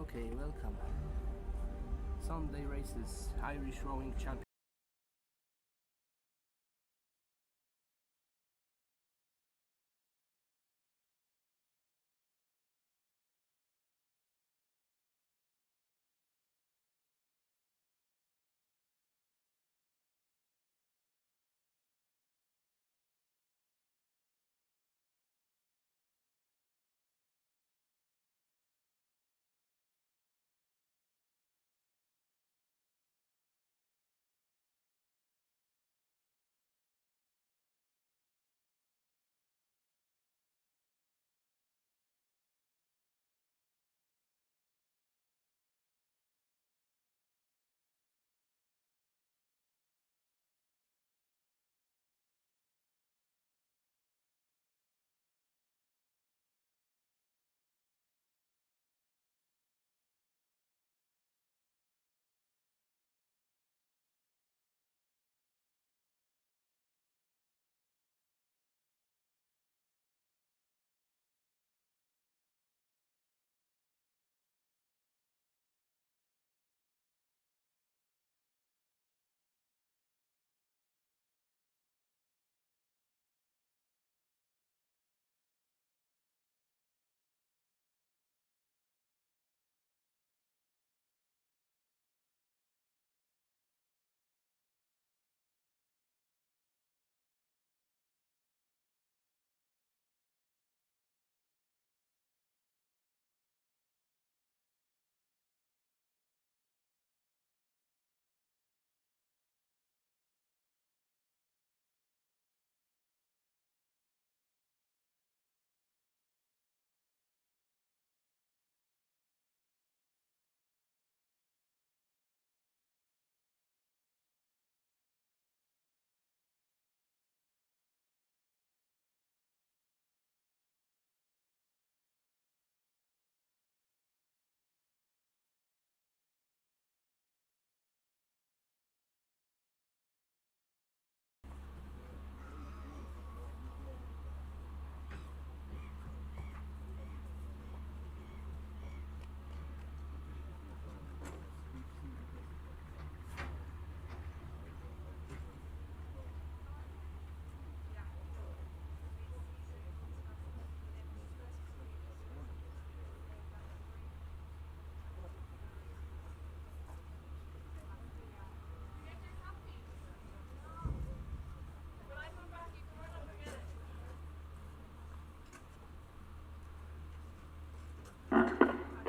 Okay, welcome. Sunday races, Irish rowing champion.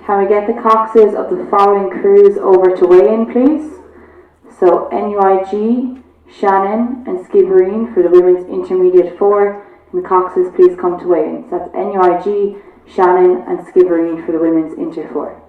Can we get the coxes of the following crews over to weigh-in, please? So NUIG, Shannon and Skibbereen for the women's intermediate 4, and the coxes please come to weigh-in. So that's NUIG, Shannon and Skibbereen for the women's inter 4.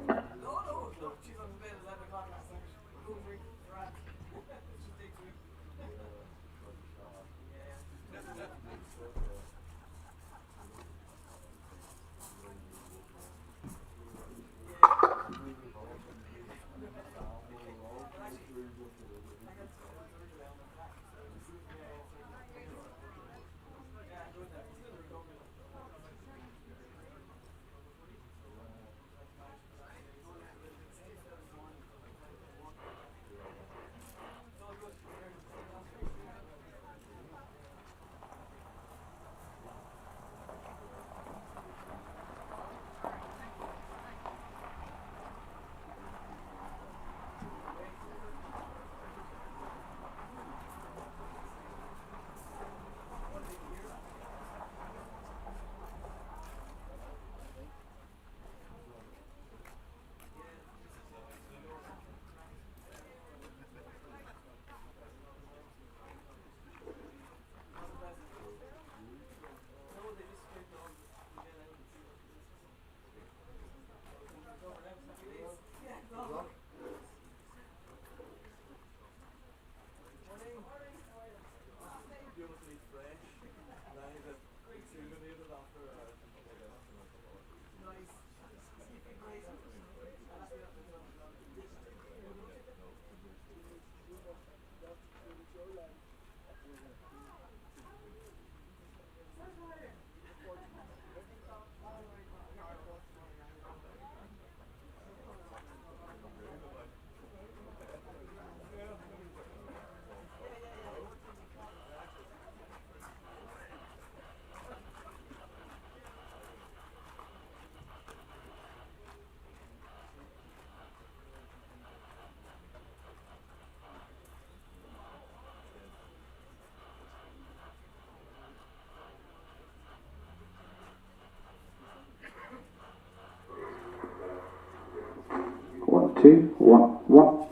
2, 1, 1.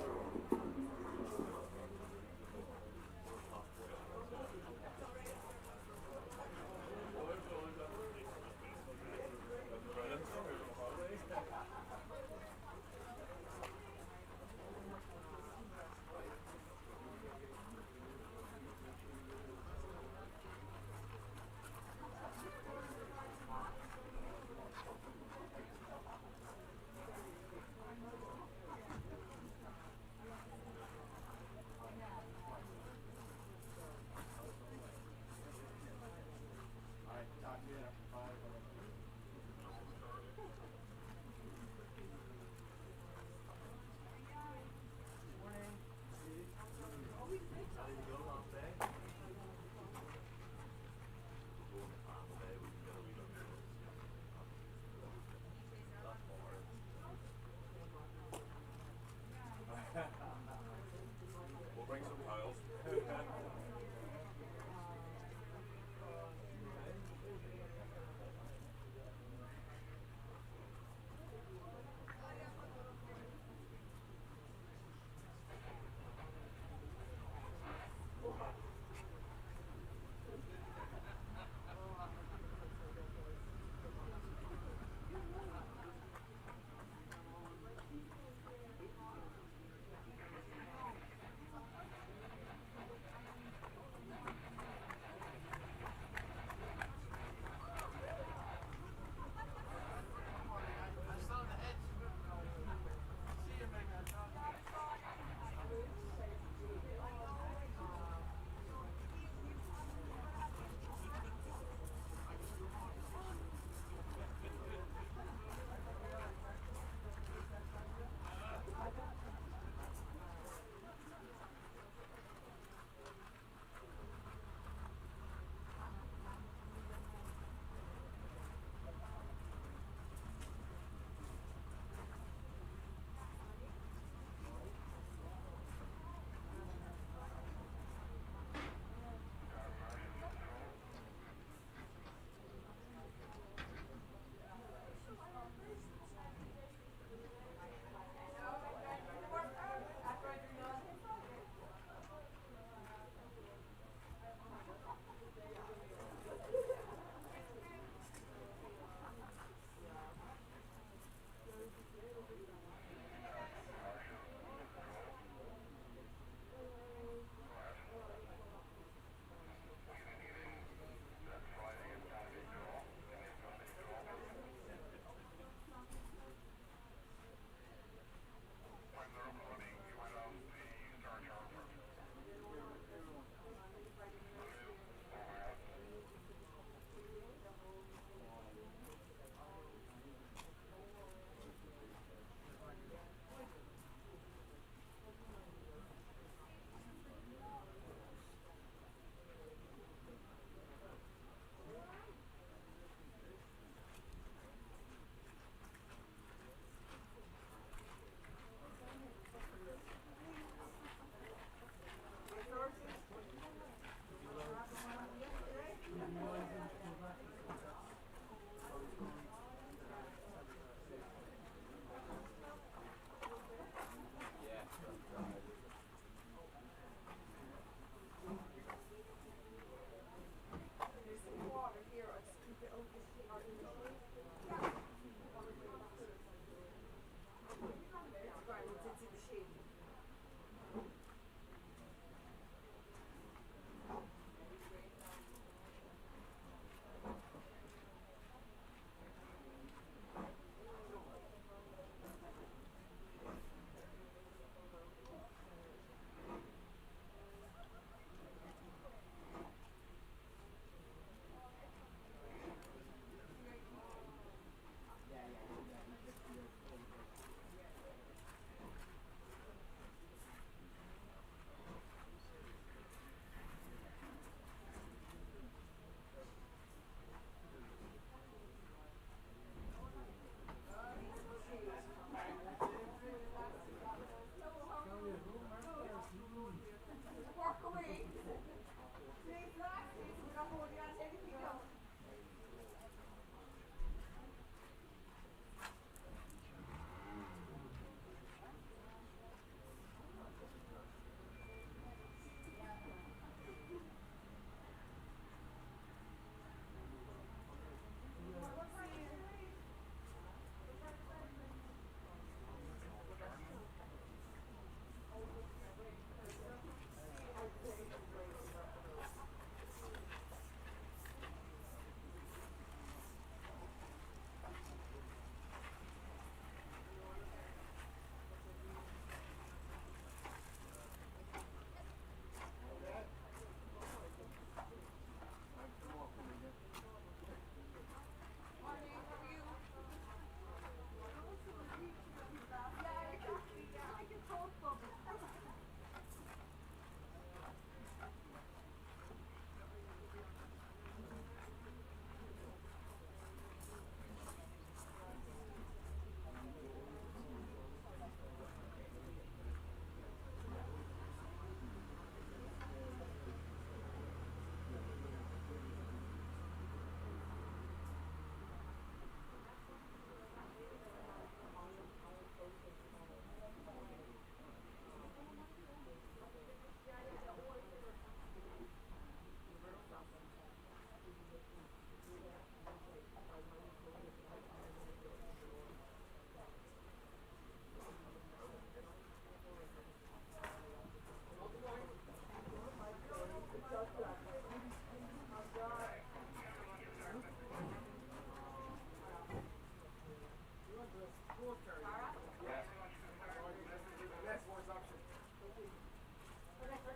So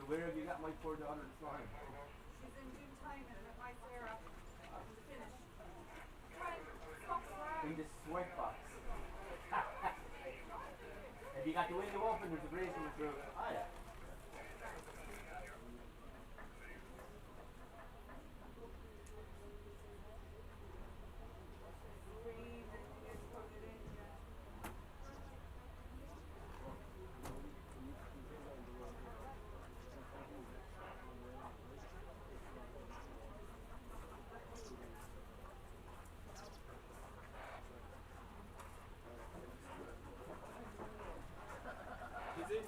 where have you got my poor daughter this morning? She's in due time and at my Sarah to finish. In the sweat box. Have you got the window open? There's a breeze coming through. Oh yeah. Is it?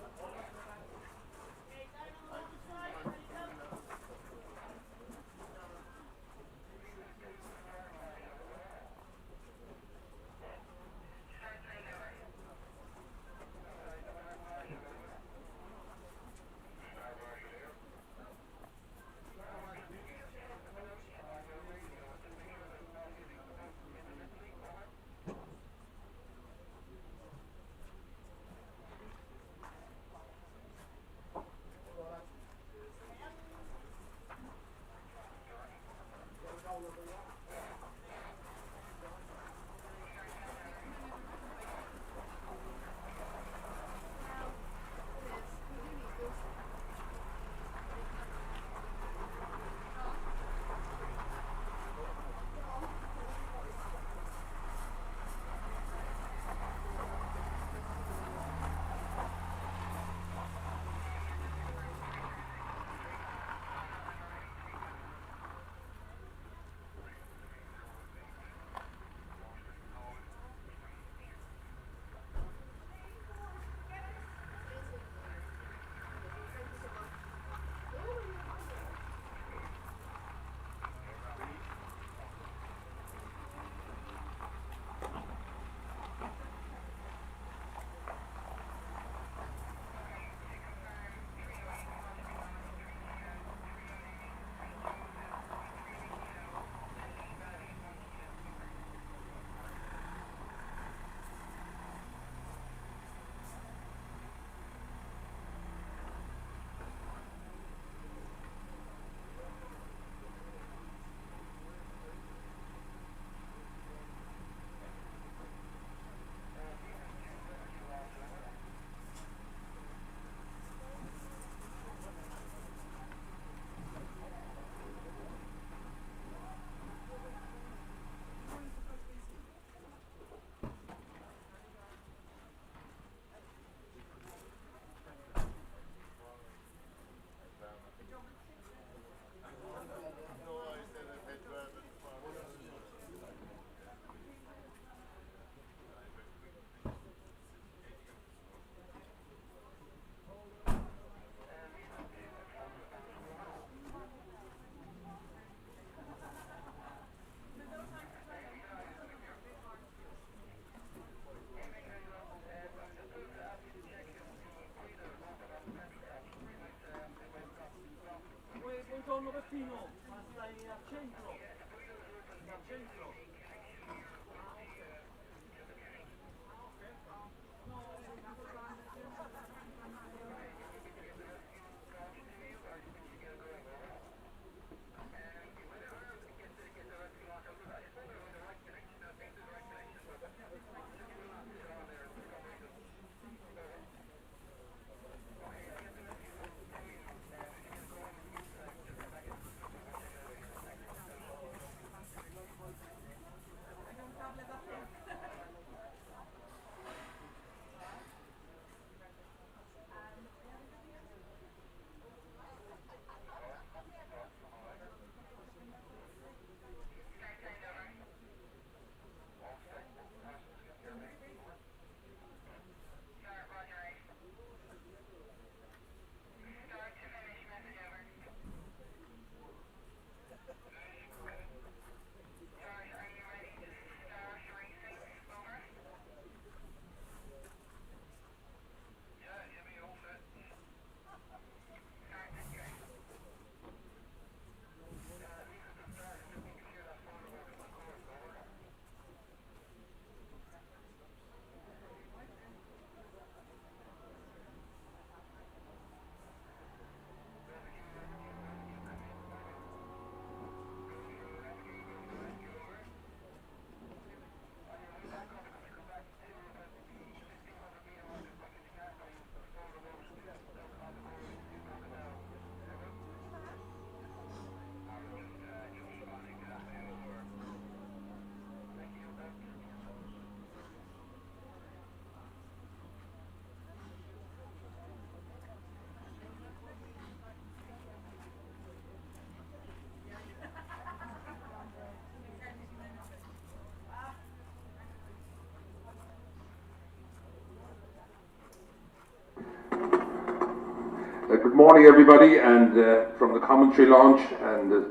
Good morning, everybody, and from the commentary launch, and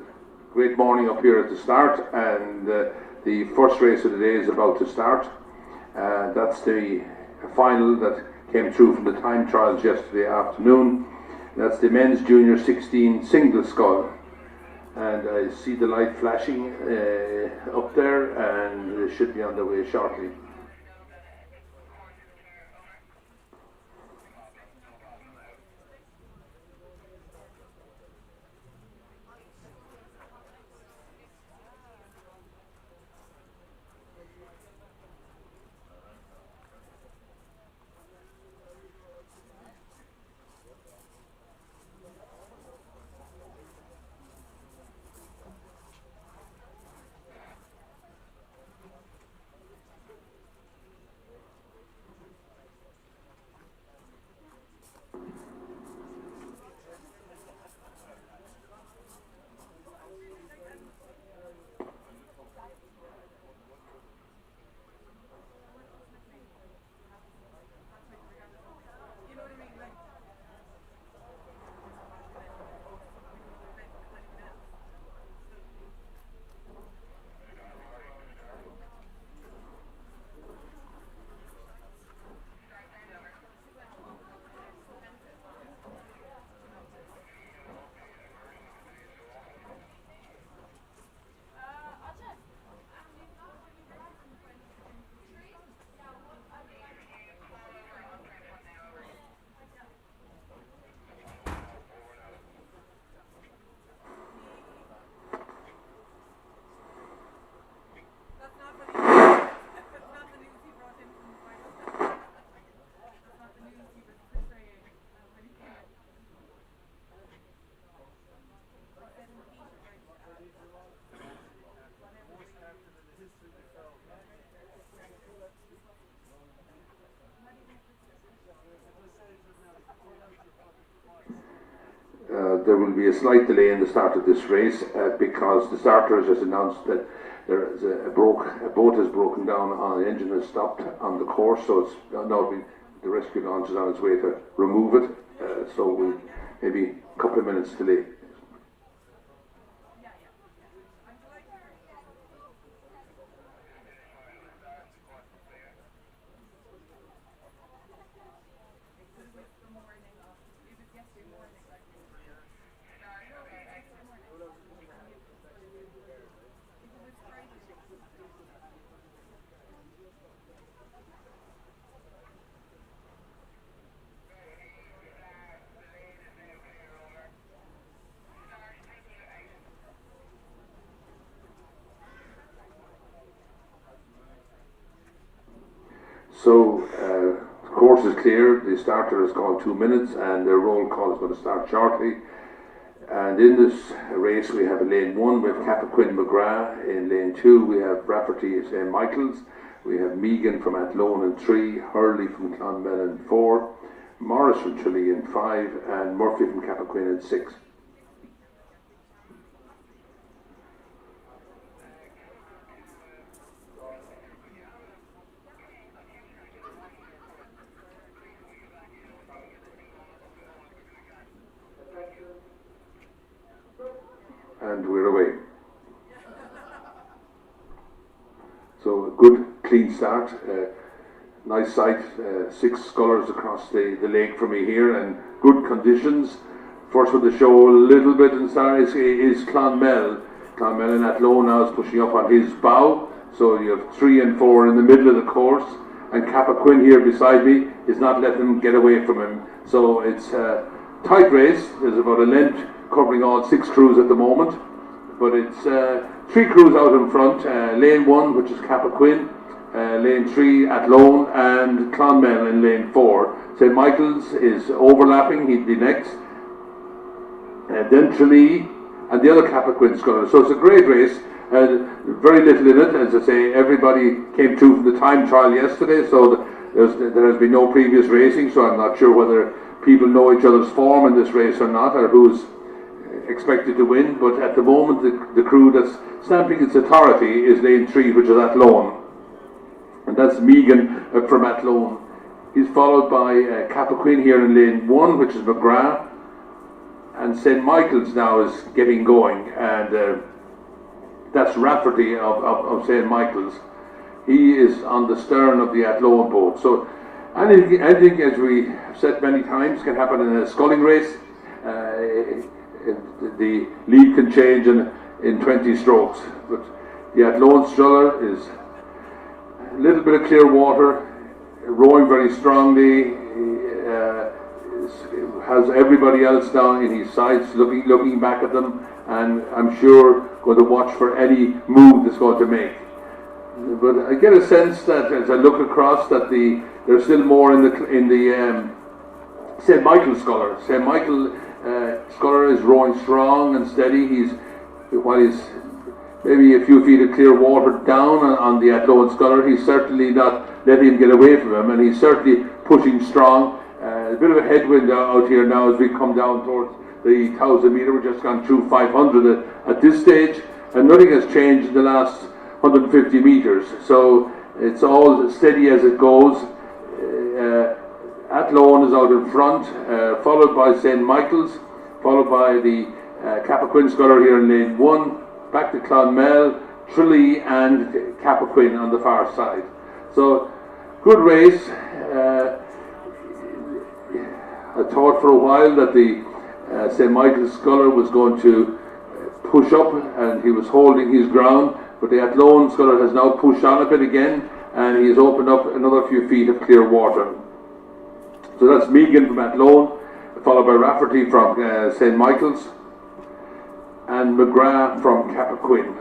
great morning up here at the start. And the first race of the day is about to start. That's the final that came through from the time trials yesterday afternoon. That's the men's junior 16 single scull. And I see the light flashing up there, and they should be on their way shortly. There will be a slight delay in the start of this race because the starter has just announced that there is a boat has broken down, the engine has stopped on the course, so it's now the rescue launch is on its way to remove it. So we'll maybe a couple of minutes delay. So the course is clear, the starter has gone 2 minutes, and the roll call is going to start shortly. And in this race we have in lane 1 we have Cappoquin McGrath, in lane 2 we have Rafferty St Michael's, we have Megan from Athlone in 3, Hurley from Clonmel in 4, Morris from Tralee in 5, and Murphy from Cappoquin in 6. And we're away. So a good clean start, nice sight, 6 scullers across the lake for me here, and good conditions. First one to show a little bit in start is Clonmel. Clonmel in Athlone now is pushing up on his bow, so you have 3 and 4 in the middle of the course, and Cappoquin here beside me is not letting them get away from him. So it's a tight race. There's about a length covering all 6 crews at the moment, but it's 3 crews out in front, lane 1 which is Cappoquin, lane 3 Athlone, and Clonmel in lane 4. St Michael's is overlapping, he'd be next, then Tralee and the other Cappoquin sculler. So it's a great race, very little in it. As I say, everybody came through from the time trial yesterday, so there has been no previous racing, so I'm not sure whether people know each other's form in this race or not, or who's expected to win. But at the moment the crew that's stamping its authority is lane 3, which is Athlone, and that's Megan from Athlone. He's followed by Cappoquin here in lane 1, which is McGrath, and St. Michael's now is getting going, and that's Rafferty of St. Michael's. He is on the stern of the Athlone boat. So anything, as we have said many times, can happen in a sculling race. The lead can change in 20 strokes. But the Athlone sculler is a little bit of clear water, rowing very strongly, has everybody else down in his sights, looking back at them, and I'm sure going to watch for any move that's going to make. But I get a sense that as I look across that there's still more in the St. Michael sculler. St. Michael sculler is rowing strong and steady. While he's maybe a few feet of clear water down on the Athlone sculler, he's certainly not letting him get away from him, and he's certainly pushing strong. A bit of a headwind out here now as we come down towards the 1,000 metre. We're just gone through 500 at this stage, and nothing has changed in the last 150 metres. So it's all steady as it goes. Athlone is out in front, followed by St. Michael's, followed by the Cappoquin sculler here in lane 1, back to Clonmel, Tralee and Cappoquin on the far side. So good race. I thought for a while that the St. Michael's sculler was going to push up, and he was holding his ground, but the Athlone sculler has now pushed on a bit again, and he's opened up another few feet of clear water. So that's Megan from Athlone, followed by Rafferty from St. Michael's, and McGrath from Cappoquin.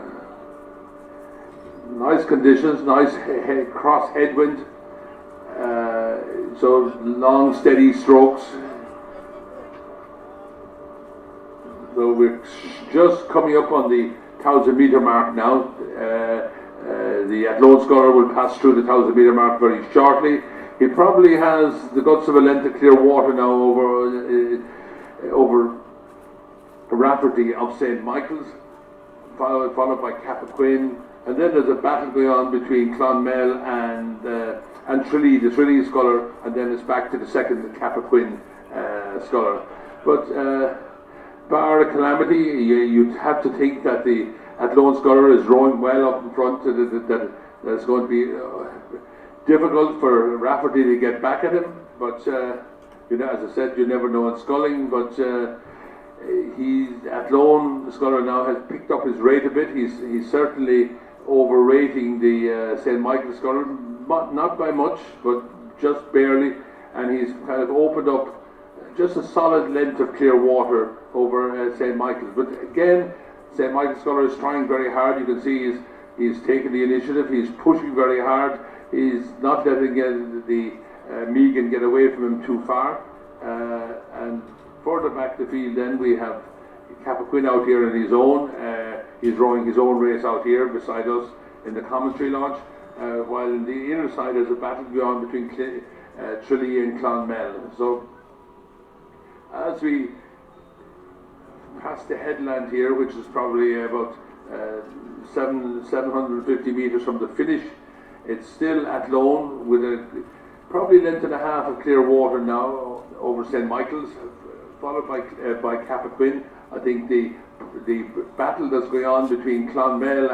Nice conditions, nice cross headwind, so long steady strokes. So we're just coming up on the 1,000 metre mark now. The Athlone sculler will pass through the 1,000 metre mark very shortly. He probably has the guts of a length of clear water now over Rafferty of St. Michael's, followed by Cappoquin, and then there's a battle going on between Clonmel and Tralee, the Tralee sculler, and then it's back to the second Cappoquin sculler. But bar a calamity, you'd have to think that the Athlone sculler is rowing well up in front, that it's going to be difficult for Rafferty to get back at him, but as I said, you never know in sculling, but Athlone sculler now has picked up his rate a bit. He's certainly overrating the St. Michael sculler, not by much, but just barely, and he's kind of opened up just a solid length of clear water over St. Michael's. But again, St. Michael's sculler is trying very hard. You can see he's taking the initiative, he's pushing very hard, he's not letting the Megan get away from him too far. And further back the field then we have Cappoquin out here in his own. He's rowing his own race out here beside us in the commentary launch, while in the inner side there's a battle going on between Tralee and Clonmel. So as we pass the headland here, which is probably about 750 metres from the finish, it's still Athlone with a probably length and a half of clear water now over St. Michael's, followed by Cappoquin. I think the battle that's going on between Clonmel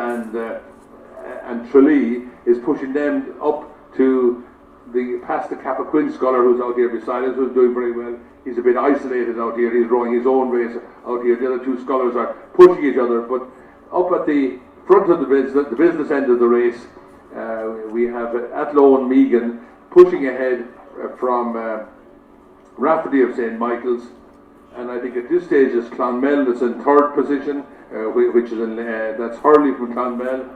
and Tralee is pushing them up to past the Cappoquin sculler, who's out here beside us, who's doing very well. He's a bit isolated out here. He's rowing his own race out here. The other two scullers are pushing each other, but up at the front of the business end of the race, we have Athlone Megan pushing ahead from Rafferty of St. Michael's, and I think at this stage it's Clonmel that's in third position, which is that's Hurley from Clonmel,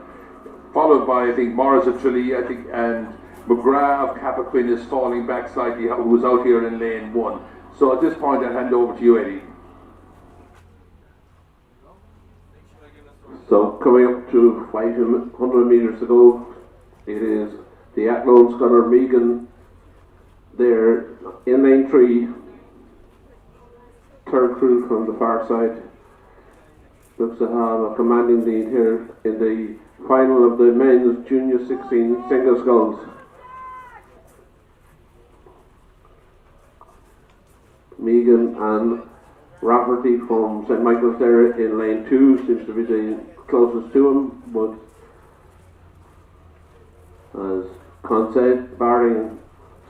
followed by I think Morris of Tralee, I think, and McGrath of Cappoquin is falling back slightly, who's out here in lane 1. So at this point I'll hand over to you, Eddie. So coming up to 500 metres to go, it is the Athlone sculler Megan there in lane 3, third crew from the far side. Looks to have a commanding lead here in the final of the men's junior 16 single sculls. Megan and Rafferty from St Michael's there in lane 2 seems to be the closest to him, but as Con said, barring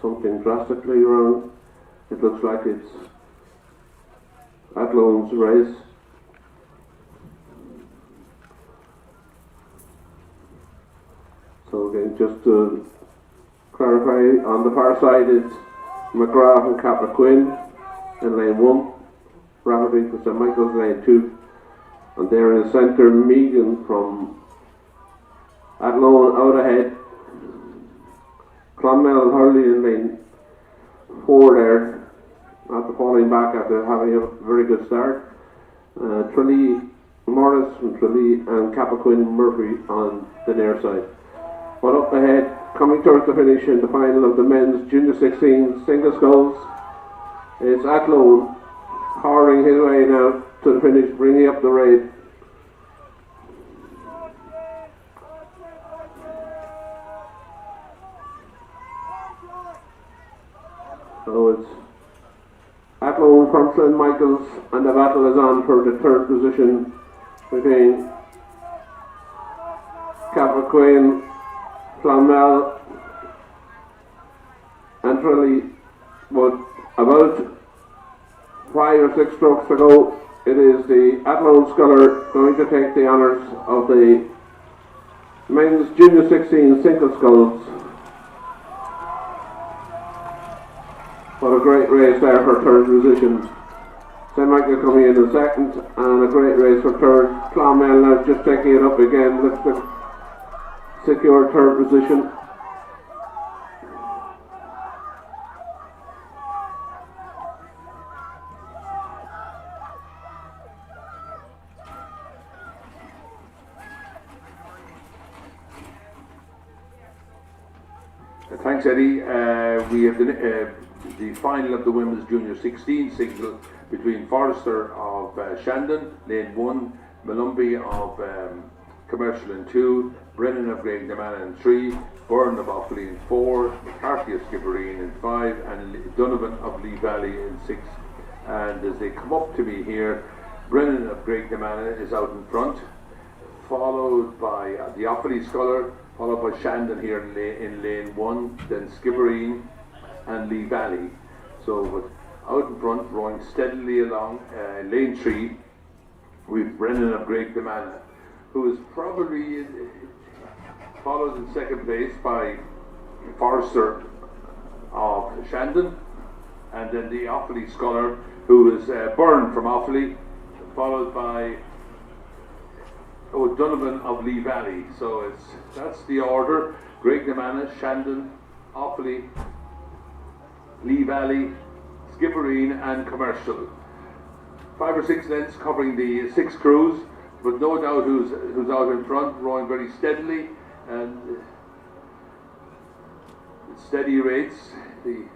something drastically wrong, it looks like it's Athlon's race. So again, just to clarify, on the far side it's McGrath and Capra-Quinn in lane 1, Rafferty for St Michael's lane 2, and there in the centre Megan from Athlone out ahead, Clonmel and Hurley in lane 4 there, after falling back after having a very good start. Tralee Morris from Tralee and Capra-Quinn Murphy on the near side. But up ahead, coming towards the finish in the final of the men's Junior 16 single sculls, is Athlone powering his way now to the finish, bringing up the raid. So it's Athlone from St Michael's, and the battle is on for the third position between Capra-Quinn, Clonmel and Tralee, but about 5 or 6 strokes to go. It is the Athlone sculler going to take the honours of the men's Junior 16 single sculls. What a great race there for third position. St Michael coming in second, and a great race for third. Clonmel now just taking it up again, looks to secure third position. Thanks, Eddie. We have the final of the women's Junior 16 single between Forrester of Shandon, lane 1, Malumbi of Commercial in 2, Brennan of Graignamanagh in 3, Byrne of Offaly in 4, McCarthy of Skibbereen in 5, and Donovan of Lee Valley in 6. And as they come up to me here, Brennan of Graignamanagh is out in front, followed by the Offaly sculler, followed by Shandon here in lane 1, then Skibbereen and Lee Valley. So with out in front, rowing steadily along, lane 3, we've Brennan of Graignamanagh, who is probably followed in second place by Forrester of Shandon, and then the Offaly sculler, who is Byrne from Offaly, followed by Donovan of Lee Valley. So that's the order: Graignamanagh, Shandon, Offaly, Lee Valley, Skibbereen and Commercial. 5 or 6 lengths covering the 6 crews, but no doubt who's out in front, rowing very steadily and steady rates. The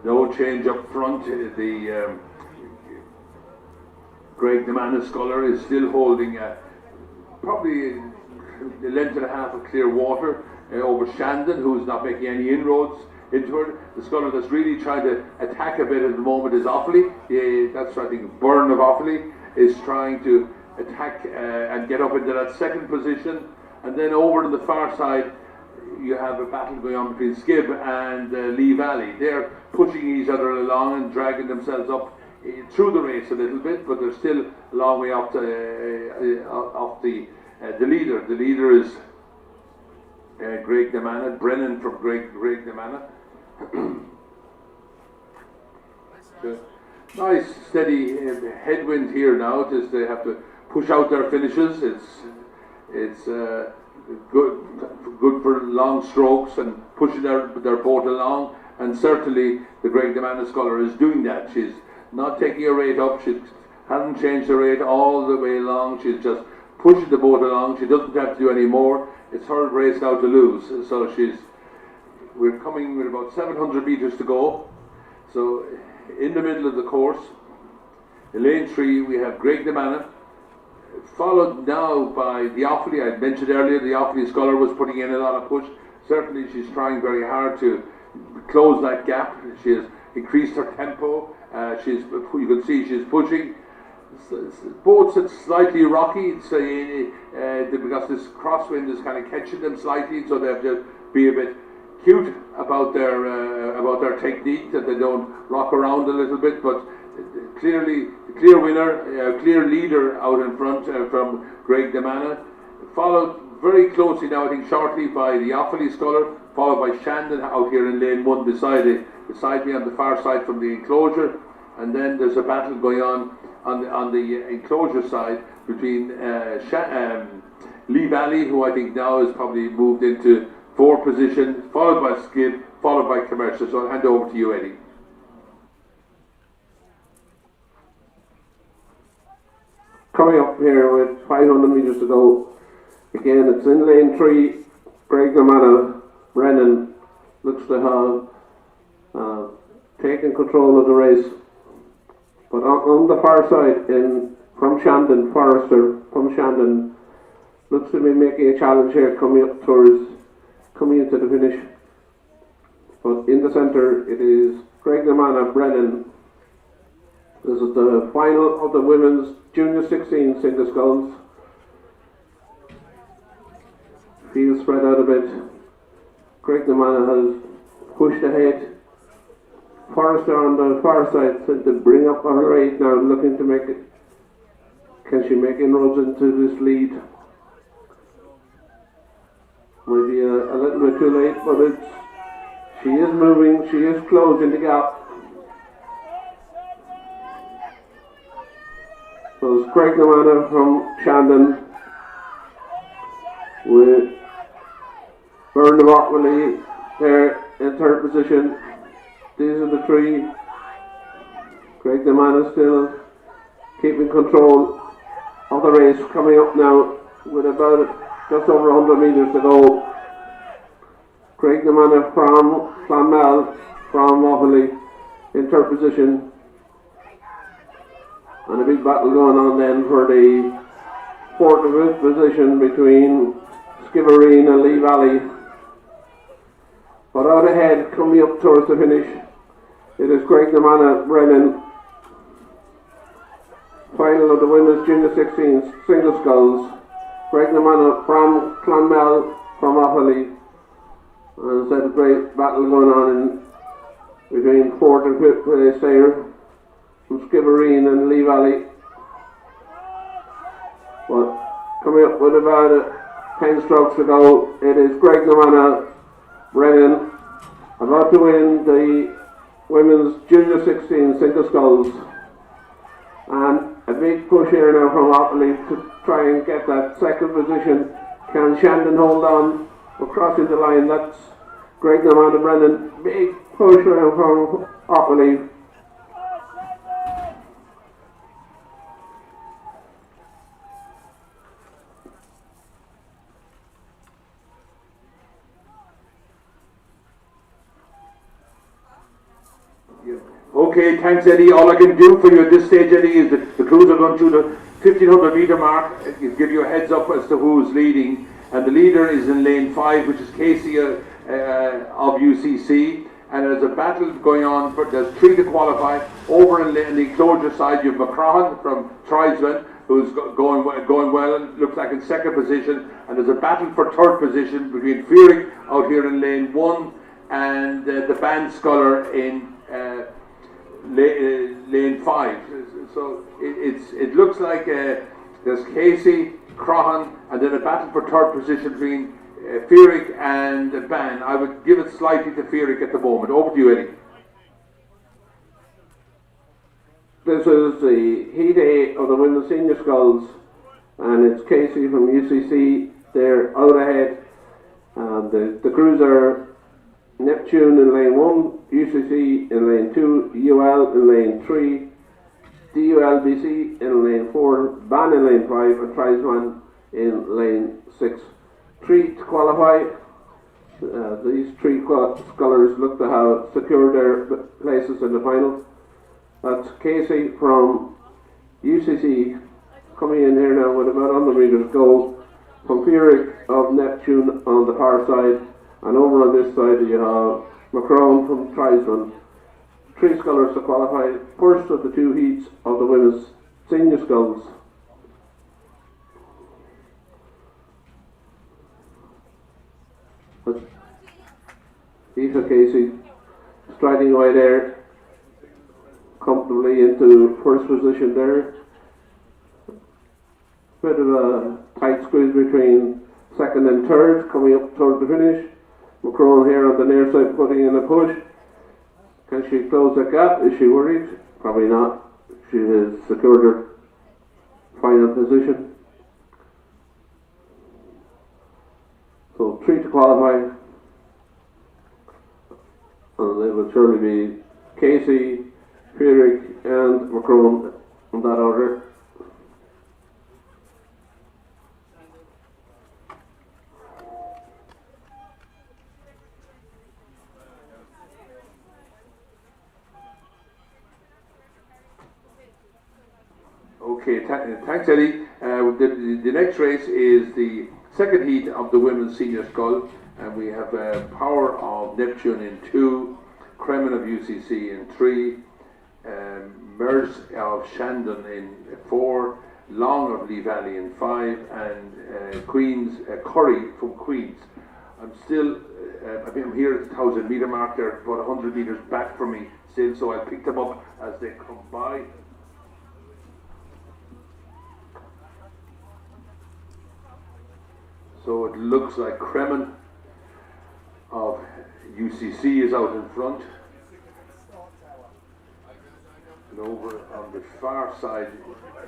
no change up front. The Graignamanagh sculler is still holding probably a length and a half of clear water over Shandon, who's not making any inroads into it. The sculler that's really trying to attack a bit at the moment is Offaly. That's, I think, Byrne of Offaly is trying to attack and get up into that second position. And then over to the far side, you have a battle going on between Skib and Lee Valley. They're pushing each other along and dragging themselves up through the race a little bit, but they're still a long way off the leader. The leader is Graignamanagh, Brennan from Graignamanagh. Nice steady headwind here now, as they have to push out their finishes. It's good for long strokes and pushing their boat along, and certainly the Graignamanagh sculler is doing that. She's not taking her rate up, she hasn't changed her rate all the way along, she's just pushing the boat along. She doesn't have to do any more. It's her race now to lose. So we're coming with about 700 metres to go. So in the middle of the course, in lane 3 we have Graignamanagh, followed now by the Offaly. I mentioned earlier the Offaly sculler was putting in a lot of push. certainly she's trying very hard to close that gap. She has increased her tempo. You can see she's pushing. Boats, it's slightly rocky. It's because this crosswind is kind of catching them slightly, so they have to be a bit cute about their technique, that they don't rock around a little bit. But clearly, clear winner, clear leader out in front from Greg DeMana, followed very closely now, I think shortly, by the Offaly sculler, followed by Shandon out here in lane 1 beside me on the far side from the enclosure. And then there's a battle going on the enclosure side between Lee Valley, who I think now has probably moved into 4th position, followed by Skid, followed by Commercial. So I'll hand over to you, Eddie. Coming up here with 500 metres to go. Again, it's in lane 3. Greg DeMana, Brennan looks to have taken control of the race. But on the far side, from Shandon, Forrester from Shandon looks to be making a challenge here, coming into the finish. But in the centre, it is Greg DeMana, Brennan. This is the final of the women's Junior 16 single sculls. Field spread out a bit. Greg DeMana has pushed ahead. Forrester on the far side said to bring up her rate now, looking to make it. Can she make inroads into this lead? Maybe a little bit too late, but she is moving, she is closing the gap. So it's Greg DeMana from Shandon with Bernard Ockley there in 3rd position. These are the 3. Greg DeMana still keeping control of the race, coming up now with about just over 100 metres to go. Greg DeMana from Clonmel, from Offaly in 3rd position. And a big battle going on then for the 4th and 5th position between Skibbereen and Lee Valley. But out ahead, coming up towards the finish, it is Greg DeMana, Brennan. Final of the women's Junior 16 single sculls. Greg DeMana from Clonmel, from Offaly. And there's a great battle going on between 4th and 5th place there, from Skibbereen and Lee Valley. But coming up with about 10 strokes to go, it is Greg DeMana, Brennan, about to win the women's Junior 16 single sculls. And a big push here now from Offaly to try and get that 2nd position. Can Shandon hold on? We're crossing the line. That's Greg DeMana, Brennan. Big push now from Offaly. Okay, thanks, Eddie. All I can do for you at this stage, Eddie, is the crews are going through the 1500 metre mark. It'll give you a heads up as to who's leading. And the leader is in lane 5, which is Casey of UCC. And there's a battle going on. There's 3 to qualify. Over in the enclosure side, you have McCrahan from Trisman, who's going well, and looks like in 2nd position. And there's a battle for 3rd position between Fearing out here in lane 1 and the band sculler in lane 5. So it looks like there's Casey, Crahan, and then a battle for 3rd position between Fearick and Ban. I would give it slightly to Fearick at the moment. Over to you, Eddie. This is the Heat A of the women's senior sculls, and it's Casey from UCC. They're out ahead. The crews are Neptune in lane 1, UCC in lane 2, UL in lane 3, DULBC in lane 4, Ban in lane 5, and Trisman in lane 6. 3 to qualify. These 3 scullers look to have secured their places in the final. That's Casey from UCC coming in here now with about 100 metres to go. From Fearick of Neptune on the far side, And over on this side you have Macron from Trisman. 3 scullers to qualify. First of the 2 heats of the women's senior sculls. Eva Casey striding away there, comfortably into first position there. Bit of a tight squeeze between second and third, coming up towards the finish. Macron here on the near side putting in a push. Can she close that gap? Is she worried? Probably not. She has secured her final position. So 3 to qualify. And it will surely be Casey, Friedrich and Macron in that order. Okay, thanks Eddie. The next race is the second heat of the women's senior scull, and we have Power of Neptune in 2, Kremen of UCC in 3, Mers of Shandon in 4, Long of Lee Valley in 5, and Queens Curry from Queens. I'm still, I'm here at the 1,000 metre mark. They're about 100 metres back from me still, so I'll pick them up as they come by. So it looks like Kremen of UCC is out in front. And over on the far side,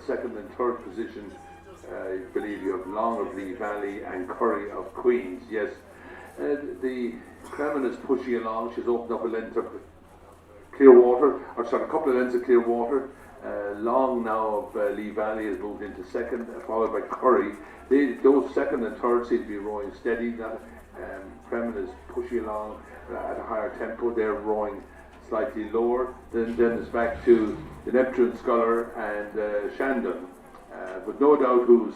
second and third position, I believe you have Long of Lee Valley and Curry of Queens. Yes, the Kremen is pushing along. She's opened up a length of clear water, or sorry, a couple of lengths of clear water. Long now of Lee Valley has moved into second, followed by Curry. Those second and third seem to be rowing steady. That Kremen is pushing along at a higher tempo. They're rowing slightly lower. Then it's back to the Neptune Sculler and Shandon. But no doubt who's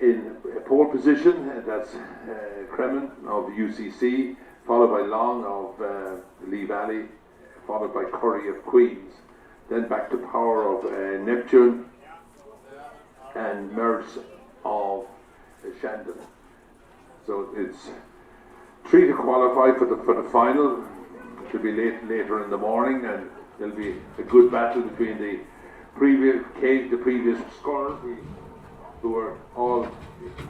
in pole position. That's Kremen of UCC, followed by Long of Lee Valley, followed by Curry of Queens. Then back to Power of Neptune and Mers of Shandon. So it's 3 to qualify for the final. It will be later in the morning, and there'll be a good battle between the previous scorers, who are all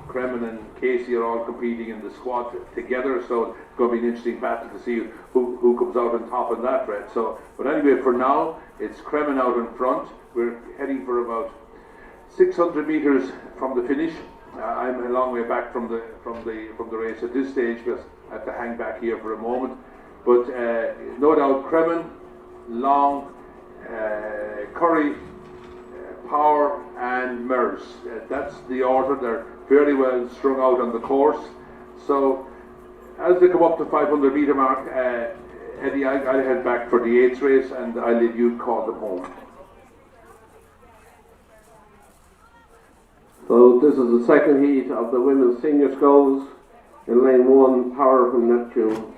Kremen and Casey are all competing in the squad together. So it's going to be an interesting battle to see who comes out on top in that race. So, but anyway, for now it's Kremen out in front. We're heading for about 600 meters from the finish. I'm a long way back from the race at this stage, because I have to hang back here for a moment. But no doubt Kremen, Long, Curry, Power and Mers. That's the order. They're fairly well strung out on the course. So as they come up to 500 metre mark, Eddie, I'll head back for the 8th race, and I'll leave you call them home. So this is the second heat of the women's senior sculls. In lane 1, Power from Neptune,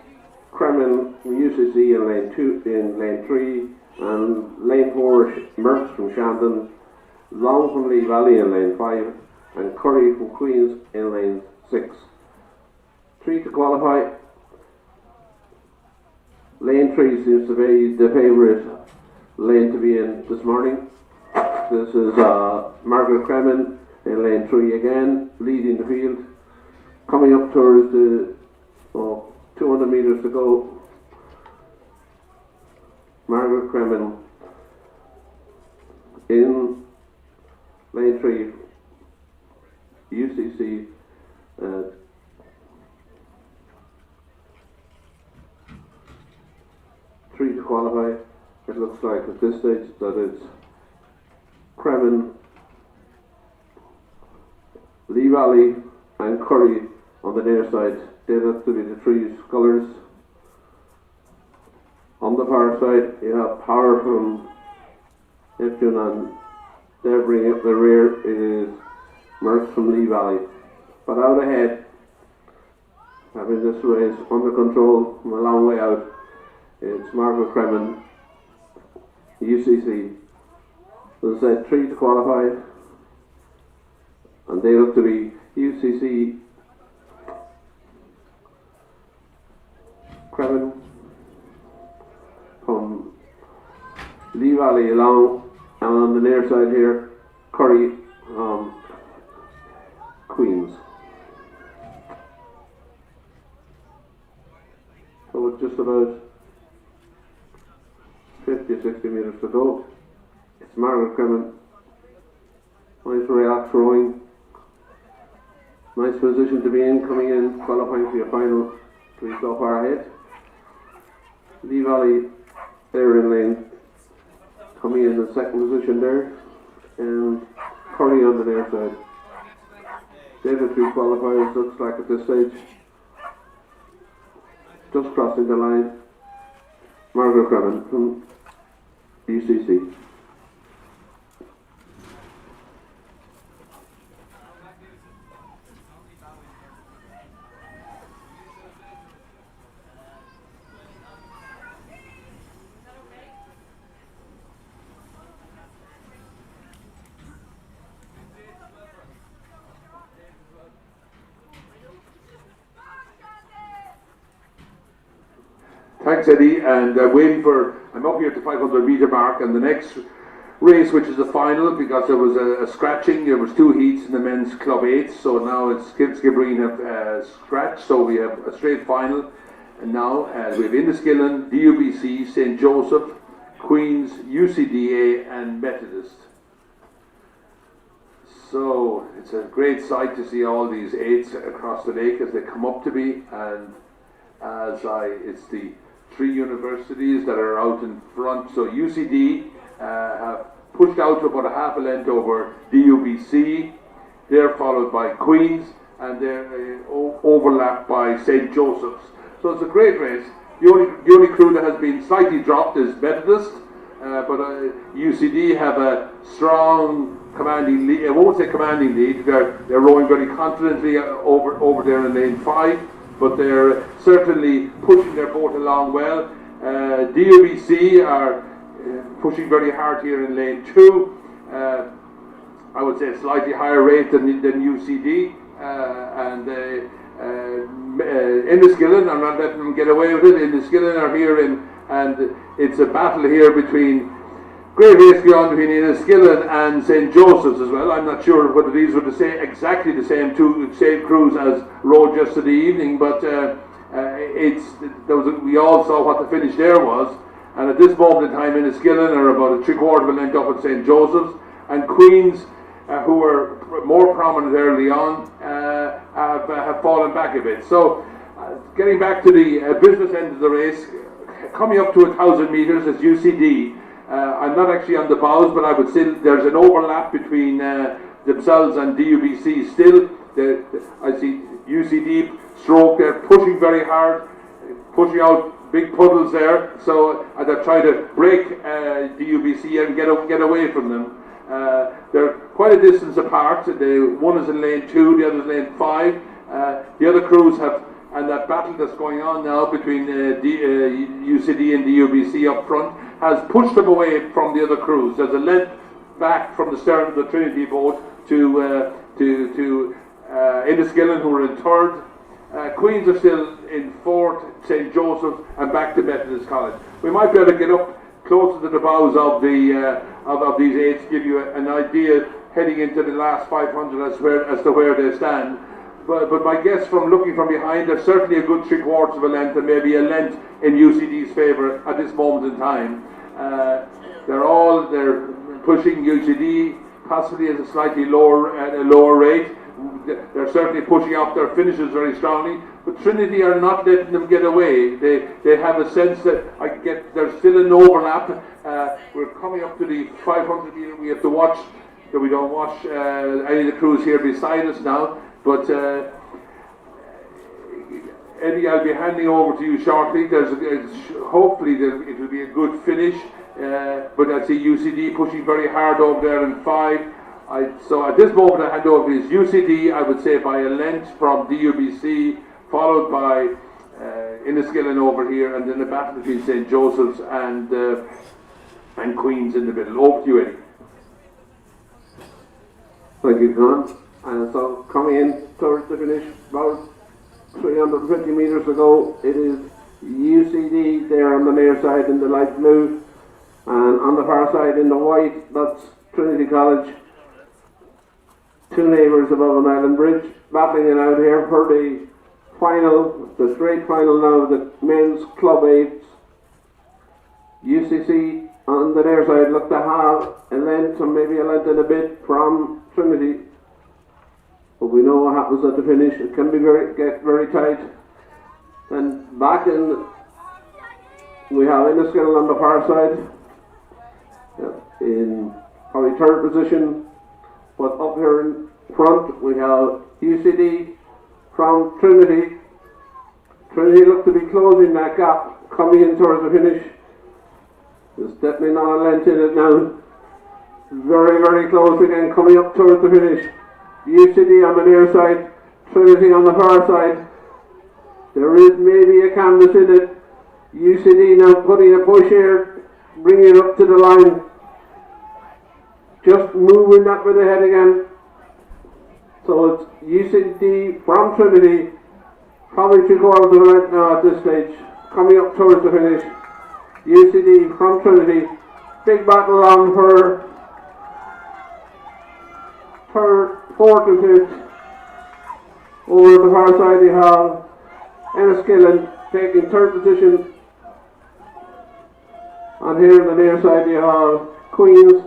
Kremen from UCC in lane 2, in lane 3, and lane 4, Merckx from Shandon, Long from Lee Valley in lane 5, and Curry from Queens in lane 6. 3 to qualify. Lane 3 seems to be the favourite lane to be in this morning. This is Margaret Kremen in lane 3 again, leading the field. Coming up towards the 200 metres to go. Margaret Kremen in lane 3, UCC. 3 to qualify. It looks like at this stage that it's Kremen, Lee Valley and Curry on the near side. They look to be the 3 scullers. On the far side you have Power from Neptune, and they're bringing up the rear. It is Merckx from Lee Valley. But out ahead having this race under control from a long way out. It's Margaret Kremen, UCC. As I said, 3 to qualify, and they look to be UCC, Kremen from Lee Valley along, and on the near side here, Curry from Queens. So it's just about 50 or 60 metres to go. It's Margaret Kremen. Nice relaxed rowing. Nice position to be in, coming in, qualifying for your final, to be so far ahead. Lee Valley, there in lane, coming in the second position there, and Curry on the near side. They're the 2 qualifiers, looks like at this stage. Just crossing the line, Margaret Kremen from UCC. Thanks, Eddie, and I'm up here at the 500 metre mark, and the next race, which is the final, because there was a scratching, there was 2 heats in the men's club 8, so now it's Skibbereen have scratched, so we have a straight final, and now we have Inniskillen, DUBC, St. Joseph, Queen's, UCDA and Methodist. So it's a great sight to see all these 8s across the lake as they come up to me, and it's the 3 universities that are out in front. So UCD have pushed out to about a half a length over DUBC. They're followed by Queen's, and they're overlapped by St. Joseph's. So it's a great race. The only crew that has been slightly dropped is Methodist, but UCD have a strong commanding lead. I won't say commanding lead. They're rowing very confidently over there in lane 5. But they're certainly pushing their boat along well. DUBC are pushing very hard here in lane 2. I would say a slightly higher rate than UCD. And Inniskillen, I'm not letting them get away with it. Inniskillen are here, and it's a battle here between great race going on between Inniskillen and St. Joseph's as well. I'm not sure whether these were exactly the same crews as rowed yesterday evening, but we all saw what the finish there was. And at this moment in time, Inniskillen are about a 3/4 of a length up at St. Joseph's, and Queen's, who were more prominent early on, have fallen back a bit. So, getting back to the business end of the race, coming up to 1,000 metres is UCD. I'm not actually on the bows, but I would say there's an overlap between themselves and DUBC still. I see UCD stroke, they're pushing very hard, pushing out big puddles there, so they're trying to break DUBC and get away from them. They're quite a distance apart. One is in lane 2, the other is in lane 5. The other crews have, and that battle that's going on now between UCD and DUBC up front has pushed them away from the other crews. There's a length back from the stern of the Trinity boat to Inniskillen, who are in 3rd. Queens are still in 4th, St. Joseph, and back to Methodist College. We might be able to get up closer to the bows of these 8s to give you an idea heading into the last 500 as to where they stand. But my guess from looking from behind, there's certainly a good 3/4 of a length and maybe a length in UCD's favour at this moment in time. They're pushing UCD possibly at a slightly lower rate. They're certainly pushing off their finishes very strongly, but Trinity are not letting them get away. They have a sense that there's still an overlap. We're coming up to the 500 metre. We have to watch that we don't watch any of the crews here beside us now. But Eddie, I'll be handing over to you shortly. Hopefully it will be a good finish. But I see UCD pushing very hard over there in 5. So at this moment I hand over is UCD, I would say by a length from DUBC, followed by Inniskillen over here, and then a battle between St. Joseph's and Queen's in the middle. Over to you, Eddie. Thank you, John. And so coming in towards the finish, about 350 metres to go, it is UCD there on the near side in the light blue, and on the far side in the white, that's Trinity College. Two neighbours above an island bridge, battling it out here for the final, the straight final now of the men's club eights. UCC on the near side look to have a length, or maybe a length and a bit from Trinity. But we know what happens at the finish. It can be get very tight. Then back in, we have Inniskillen on the far side, in probably third position. But up here in front, we have UCD from Trinity. Trinity look to be closing that gap, coming in towards the finish. There's definitely not a length in it now. Very, very close again, coming up towards the finish. UCD on the near side, Trinity on the far side. There is maybe a canvas in it. UCD now putting a push here, bringing it up to the line. Just moving that with the head again. So it's UCD from Trinity, probably 3/4 of the length now at this stage, coming up towards the finish. UCD from Trinity, big battle on for third, fourth and fifth. Over the far side you have Enniskillen taking third position, and here on the near side you have Queen's.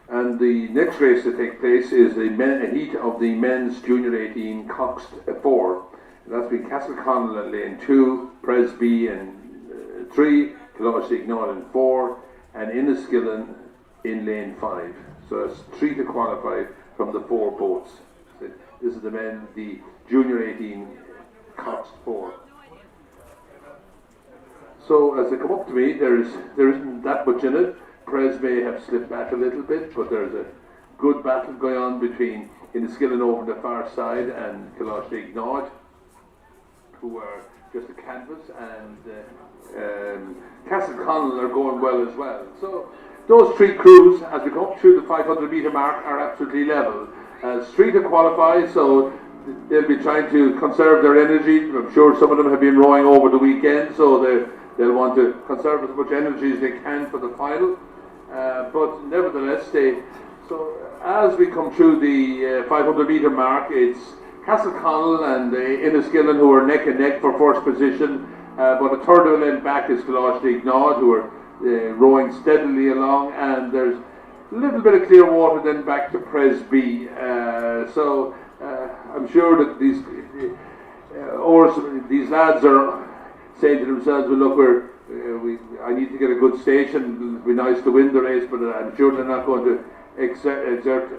And the next race to take place is a heat of the men's Junior 18 Coxed 4. And that's been Castleconnell in lane 2, Presby in 3, Killarney in 4, and Inniskillen in lane 5. So that's 3 to qualify from the 4 boats. So this is the men, the Junior 18 Coxed 4. So as they come up to me, there isn't that much in it. Pres may have slipped back a little bit, but there's a good battle going on between Inniskillen over the far side and Killarney, who are just a canvas, and Castleconnell are going well as well. So those 3 crews, as we come up through the 500 metre mark, are absolutely level. 3 to qualify, so they'll be trying to conserve their energy. I'm sure some of them have been rowing over the weekend, so they'll want to conserve as much energy as they can for the final. But nevertheless, so as we come through the 500 metre mark, it's Castleconnell and Inniskillen who are neck and neck for first position. But a third of a length back is Coláiste who are rowing steadily along, and there's a little bit of clear water then back to Presby. So I'm sure that these lads are saying to themselves, well, look, I need to get a good station. It'd be nice to win the race, but I'm sure they're not going to exert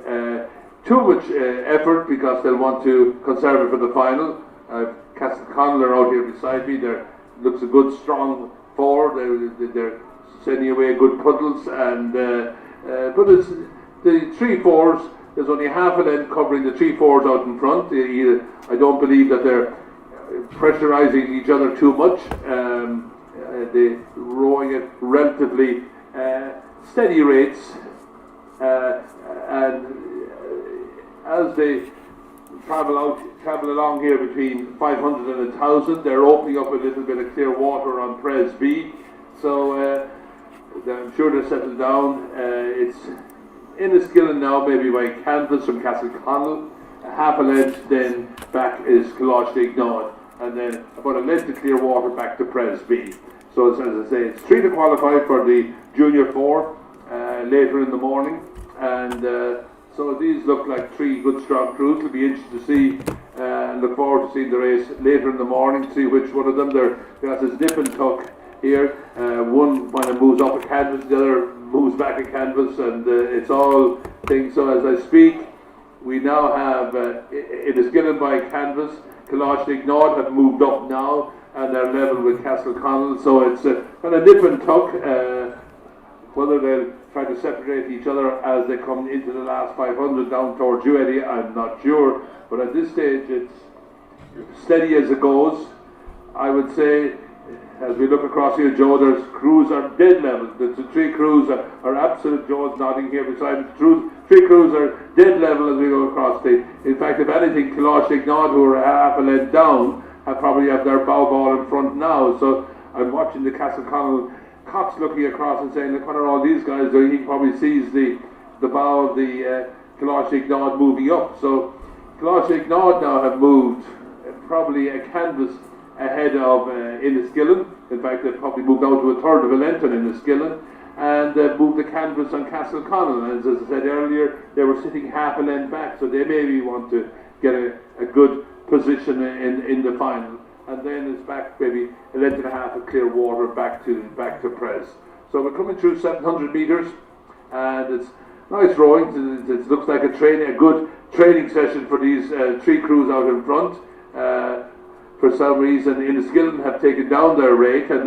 too much effort, because they'll want to conserve it for the final. Castleconnell are out here beside me. Looks a good strong four. They're sending away good puddles, and but it's the 3-4s. There's only half a length covering the 3-4s out in front. I don't believe that they're pressurising each other too much. They're rowing at relatively steady rates, and as they travel along here between 500 and 1,000, they're opening up a little bit of clear water on Presby. So I'm sure they're settled down. It's Inniskillen now, maybe by canvas from Castleconnell. Half a length then back is Coláiste, and then about a length of clear water back to Presby. So as I say, it's 3 to qualify for the Junior 4 later in the morning, and so these look like 3 good strong crews. It'll be interesting to see, and look forward to seeing the race later in the morning, see which one of them. There's this nip and tuck here. One kind of moves up a canvas, the other moves back a canvas, and it's all things. So as I speak, we now have it is given by canvas. Coláiste have moved up now, and they're level with Castleconnell. So it's kind of nip and tuck. Whether they'll try to separate each other as they come into the last 500 down towards you, Eddie, I'm not sure. But at this stage, it's steady as it goes. I would say, as we look across here, Joe, there's crews are dead level. The 3 crews are absolute. Joe's nodding here beside me. 3 crews are dead level as we go across. In fact, if anything, Coláiste, who are half a length down, probably have their bow ball in front now. So I'm watching the Castleconnell Cox looking across and saying, look, what are all these guys doing? He probably sees the bow of the Coláiste moving up. So Coláiste now have moved probably a canvas ahead of Inniskillen. In fact, they've probably moved out to a third of a length on Inniskillen, and they've moved the canvas on Castleconnell. And as I said earlier, they were sitting half a length back, so they maybe want to get a good position in the final. And then it's back maybe a length and a half of clear water back to Pres. So we're coming through 700 metres, and it's nice rowing. It looks like a good training session for these 3 crews out in front. For some reason, Inniskillen have taken down their rate, and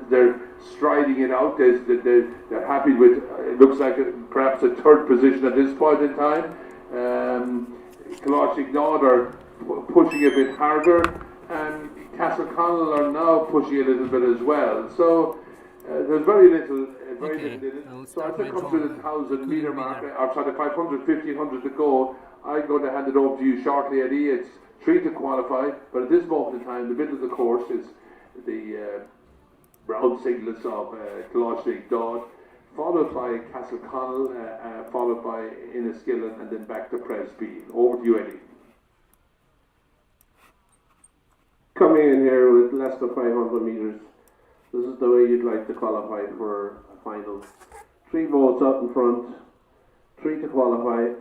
they're striding it out. They're happy with. It looks like perhaps a 3rd position at this point in time. Coláiste are pushing a bit harder, and Castleconnell are now pushing a little bit as well. So there's very little in it. So as I come to the 1,000 metre mark, or sorry, 500, 1,500 to go, I'm going to hand it over to you shortly, Eddie. It's 3 to qualify, but at this moment in time, the middle of the course is the brown singlets of Coláiste, followed by Castleconnell, followed by Inniskillen, and then back to Presby. Over to you, Eddie. Coming in here with less than 500 metres, this is the way you'd like to qualify for a final. 3 boats up in front, 3 to qualify.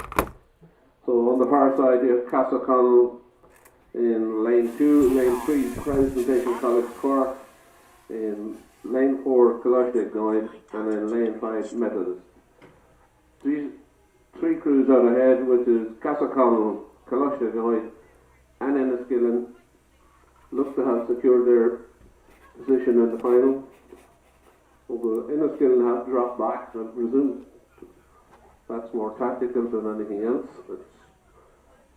So on the far side, you have Castleconnell in lane 2, lane 3, Presentation College Cork, in lane 4, Coláiste, and in lane 5, Methodist. 3 crews out ahead, which is Castleconnell, Coláiste, and Inniskillen, look to have secured their position in the final. Although Inniskillen have dropped back, I presume that's more tactical than anything else. It's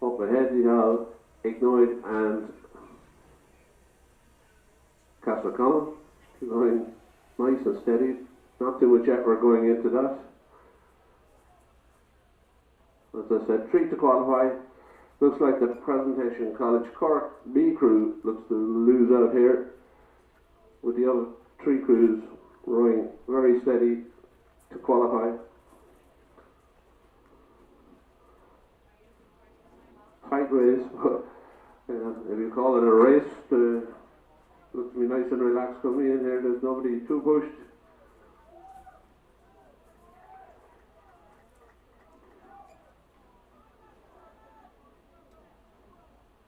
up ahead you have Ignoid and Castleconnell going nice and steady, not too much effort going into that. As I said, 3 to qualify, Looks like the Presentation College Cork B crew looks to lose out here, with the other three crews rowing very steady to qualify. Tight race, but if you call it a race, looks to be nice and relaxed coming in here. There's nobody too pushed.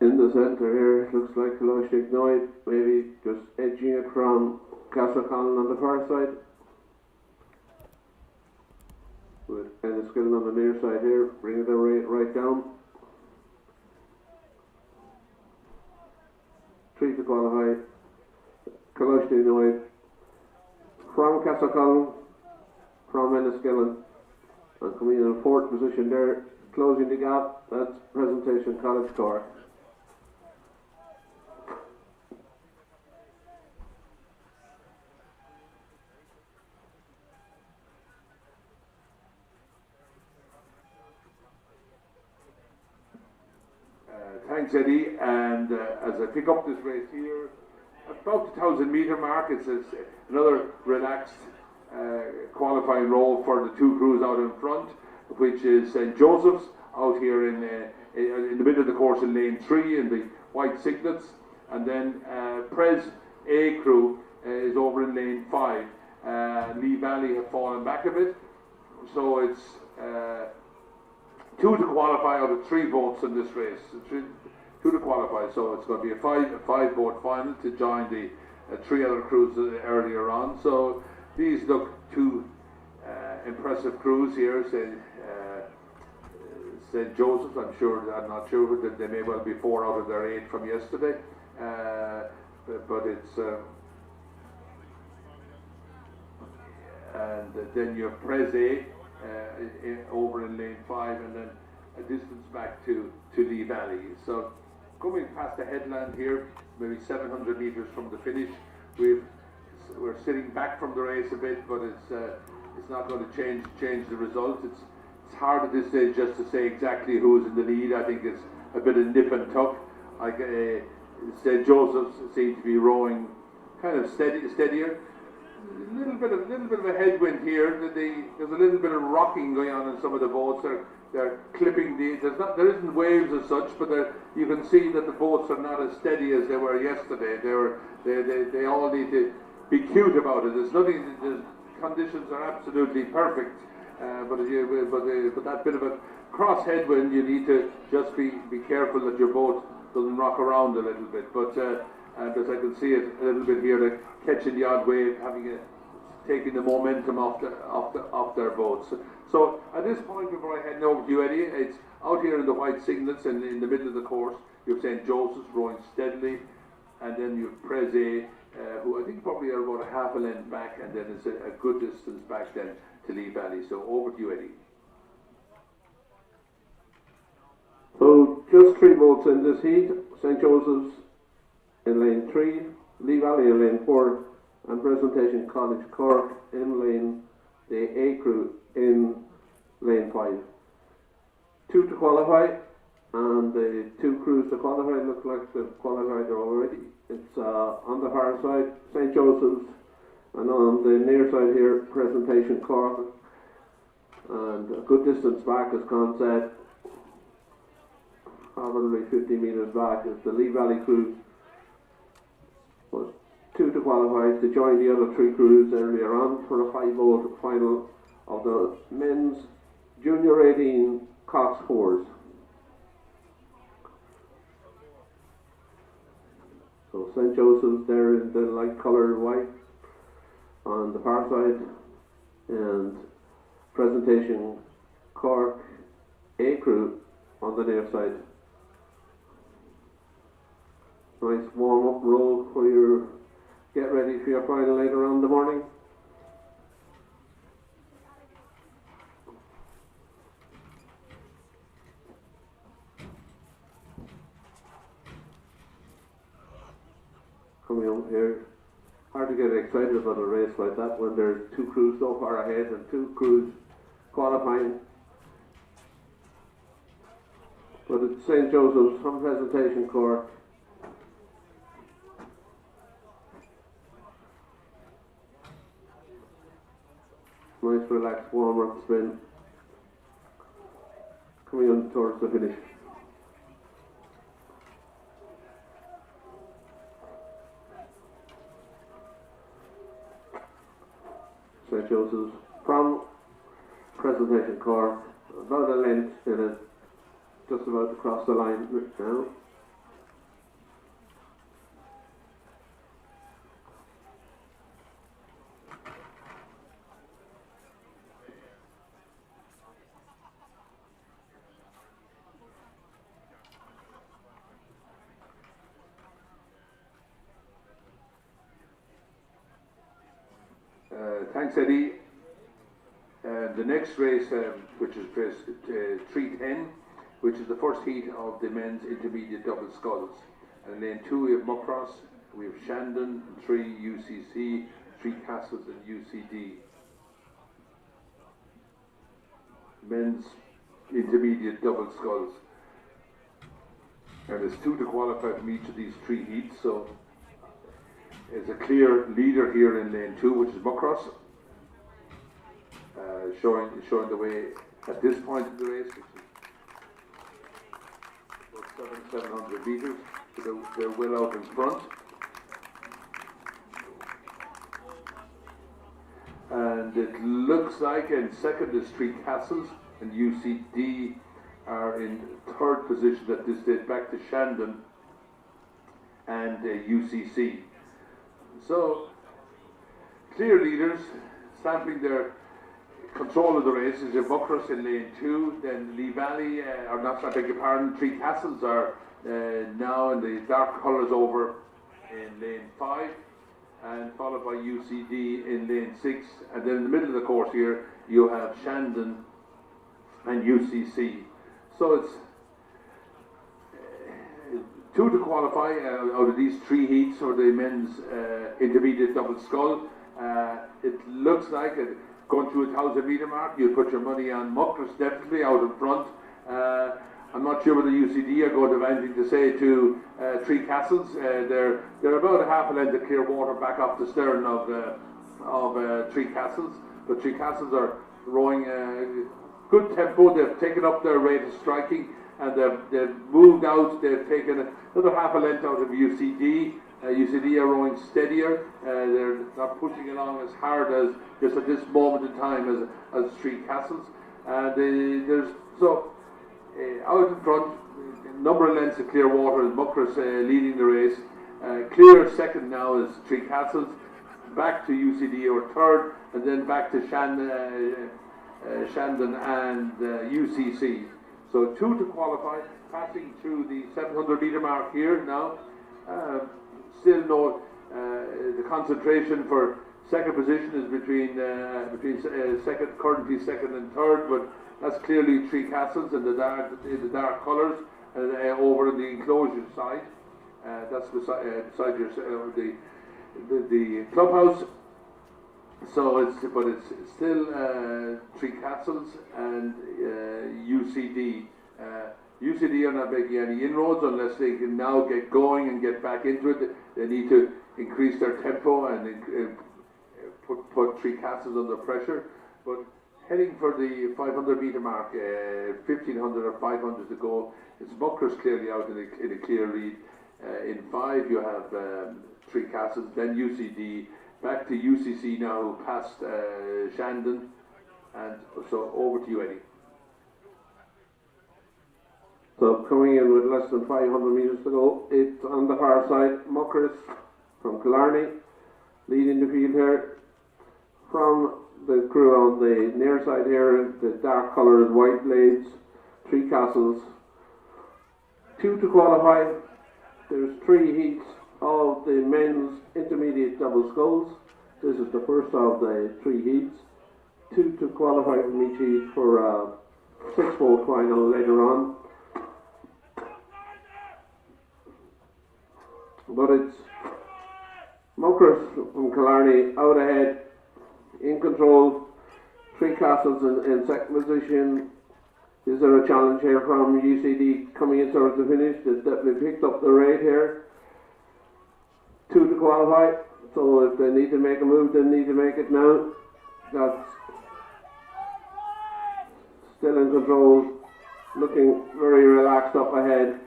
In the centre here, it looks like Coloshic Noid, maybe just edging it from Castlecollin on the far side. With Enniskillen on the near side here, bringing the rate right down. 3 to qualify. Coloshic Noid from Castlecollin, from Enniskillen, and coming in 4th position there, closing the gap. That's Presentation College Cork. Thanks, Eddie. And as I pick up this race here, about the 1,000-metre mark, it's another relaxed qualifying row for the two crews out in front, which is St. Joseph's out here in the middle of the course in lane 3 in the white signets, and then Pres A crew is over in lane 5. Lee Valley have fallen back a bit, so it's 2 to qualify out of 3 boats in this race. 2 to qualify, so it's going to be a five boat final to join the 3 other crews earlier on. So these look 2 impressive crews here. St. Joseph's, I'm not sure that they may well be 4 out of their 8 from yesterday, but it's and then you have Pres A over in lane 5, and then a distance back to Lee Valley. So coming past the headland here, maybe 700 metres from the finish, we're sitting back from the race a bit, but it's not going to change the result. It's hard at this stage just to say exactly who's in the lead. I think it's a bit of nip and tuck. St. Joseph's seems to be rowing kind of steadier. A little bit of a headwind here. There's a little bit of rocking going on in some of the boats. They're clipping there isn't waves as such, but you can see that the boats are not as steady as they were yesterday. They all need to be cute about it. There's nothing. The conditions are absolutely perfect, but that bit of a cross headwind, you need to just be careful that your boat doesn't rock around a little bit. But as I can see it a little bit here, they're catching the odd wave, taking the momentum off their boats. So at this point, before I hand over to you, Eddie, it's out here in the white signets and in the middle of the course. You have St. Joseph's rowing steadily, and then you have Pres A, who I think probably are about a half a length back, and then it's a good distance back then to Lee Valley. So over to you, Eddie. So just 3 boats in this heat. St. Joseph's in lane 3, Lee Valley in lane 4, and Presentation College Cork in lane, the A crew in lane 5. 2 to qualify, and the 2 crews to qualify look like they've qualified already. It's on the far side, St. Joseph's, and on the near side here, Presentation Cork, and a good distance back, as Con said, probably 50 metres back, is the Lee Valley crew. Was 2 to qualify to join the other 3 crews earlier on for a 5-boat final of the men's Junior 18 Cox 4s. So St. Joseph's there in the light coloured white on the far side, and Presentation Cork A crew on the near side. Nice warm up roll for your get ready for your final later on in the morning. Coming up here, hard to get excited about a race like that when there's 2 crews so far ahead and 2 crews qualifying. but it's St. Joseph's from Presentation Corps. Nice relaxed warm-up spin. Coming on towards the finish. St. Joseph's from Presentation Corps, about a length in it, just about to cross the line now. Thanks, Eddie. The next race, which is race 310, which is the first heat of the men's intermediate double sculls. And lane 2 we have Muckross, we have Shandon, 3 UCC, 3 Castles and UCD. Men's intermediate double sculls. And there's 2 to qualify from each of these 3 heats, so there's a clear leader here in lane 2, which is Muckross. Showing the way at this point in the race, which is about 700 metres, so they're well out in front. And it looks like in second is 3 Castles, and UCD are in third position at this stage, back to Shandon and UCC. So, clear leaders, sampling their control of the race. Is Muckross in lane 2, then Lee Valley, or not, I beg your pardon, 3 Castles are now in the dark colours over in lane 5, and followed by UCD in lane 6, and then in the middle of the course here you have Shandon and UCC. So it's 2 to qualify out of these 3 heats for the men's intermediate double scull. It looks like going to 1,000 metre mark, you'll put your money on Muckross definitely out in front. I'm not sure whether UCD are going to have anything to say to 3 Castles. They're about a half a length of clear water back off the stern of 3 Castles, but 3 Castles are rowing good tempo. They've taken up their rate of striking, and they've moved out. They've taken another half a length out of UCD. UCD are rowing steadier. They're not pushing along as hard as just at this moment in time as 3 Castles. There's out in front, number of lengths of clear water, is Muckross leading the race. Clear second now is 3 Castles. Back to UCD or third, and then back to Shandon and UCC. So 2 to qualify, passing through the 700 metre mark here now. Still no, the concentration for second position is between currently second and third, but that's clearly 3 Castles in the dark colours, over in the enclosure side. That's beside the clubhouse. So it's still 3 Castles and UCD. UCD are not making any inroads unless they can now get going and get back into it. They need to increase their tempo and put 3 Castles under pressure. But heading for the 500 metre mark, 1500 or 500 to go, it's Muckross clearly out in a clear lead. In 5 you have 3 Castles, then UCD, back to UCC now, who passed Shandon, and so over to you, Eddie. So coming in with less than 500 metres to go, it's on the far side, Muckross from Killarney, leading the field here. From the crew on the near side here, the dark colour is white blades, 3 Castles. 2 to qualify. There's 3 heats of the men's intermediate double sculls. This is the first of the 3 heats. 2 to qualify from each heat for a 6-fold final later on. But it's Muckross from Killarney out ahead, in control. 3 Castles in second position. Is there a challenge here from UCD coming in towards the finish? They've definitely picked up the rate here. 2 to qualify. So if they need to make a move, they need to make it now. That's still in control. Looking very relaxed up ahead.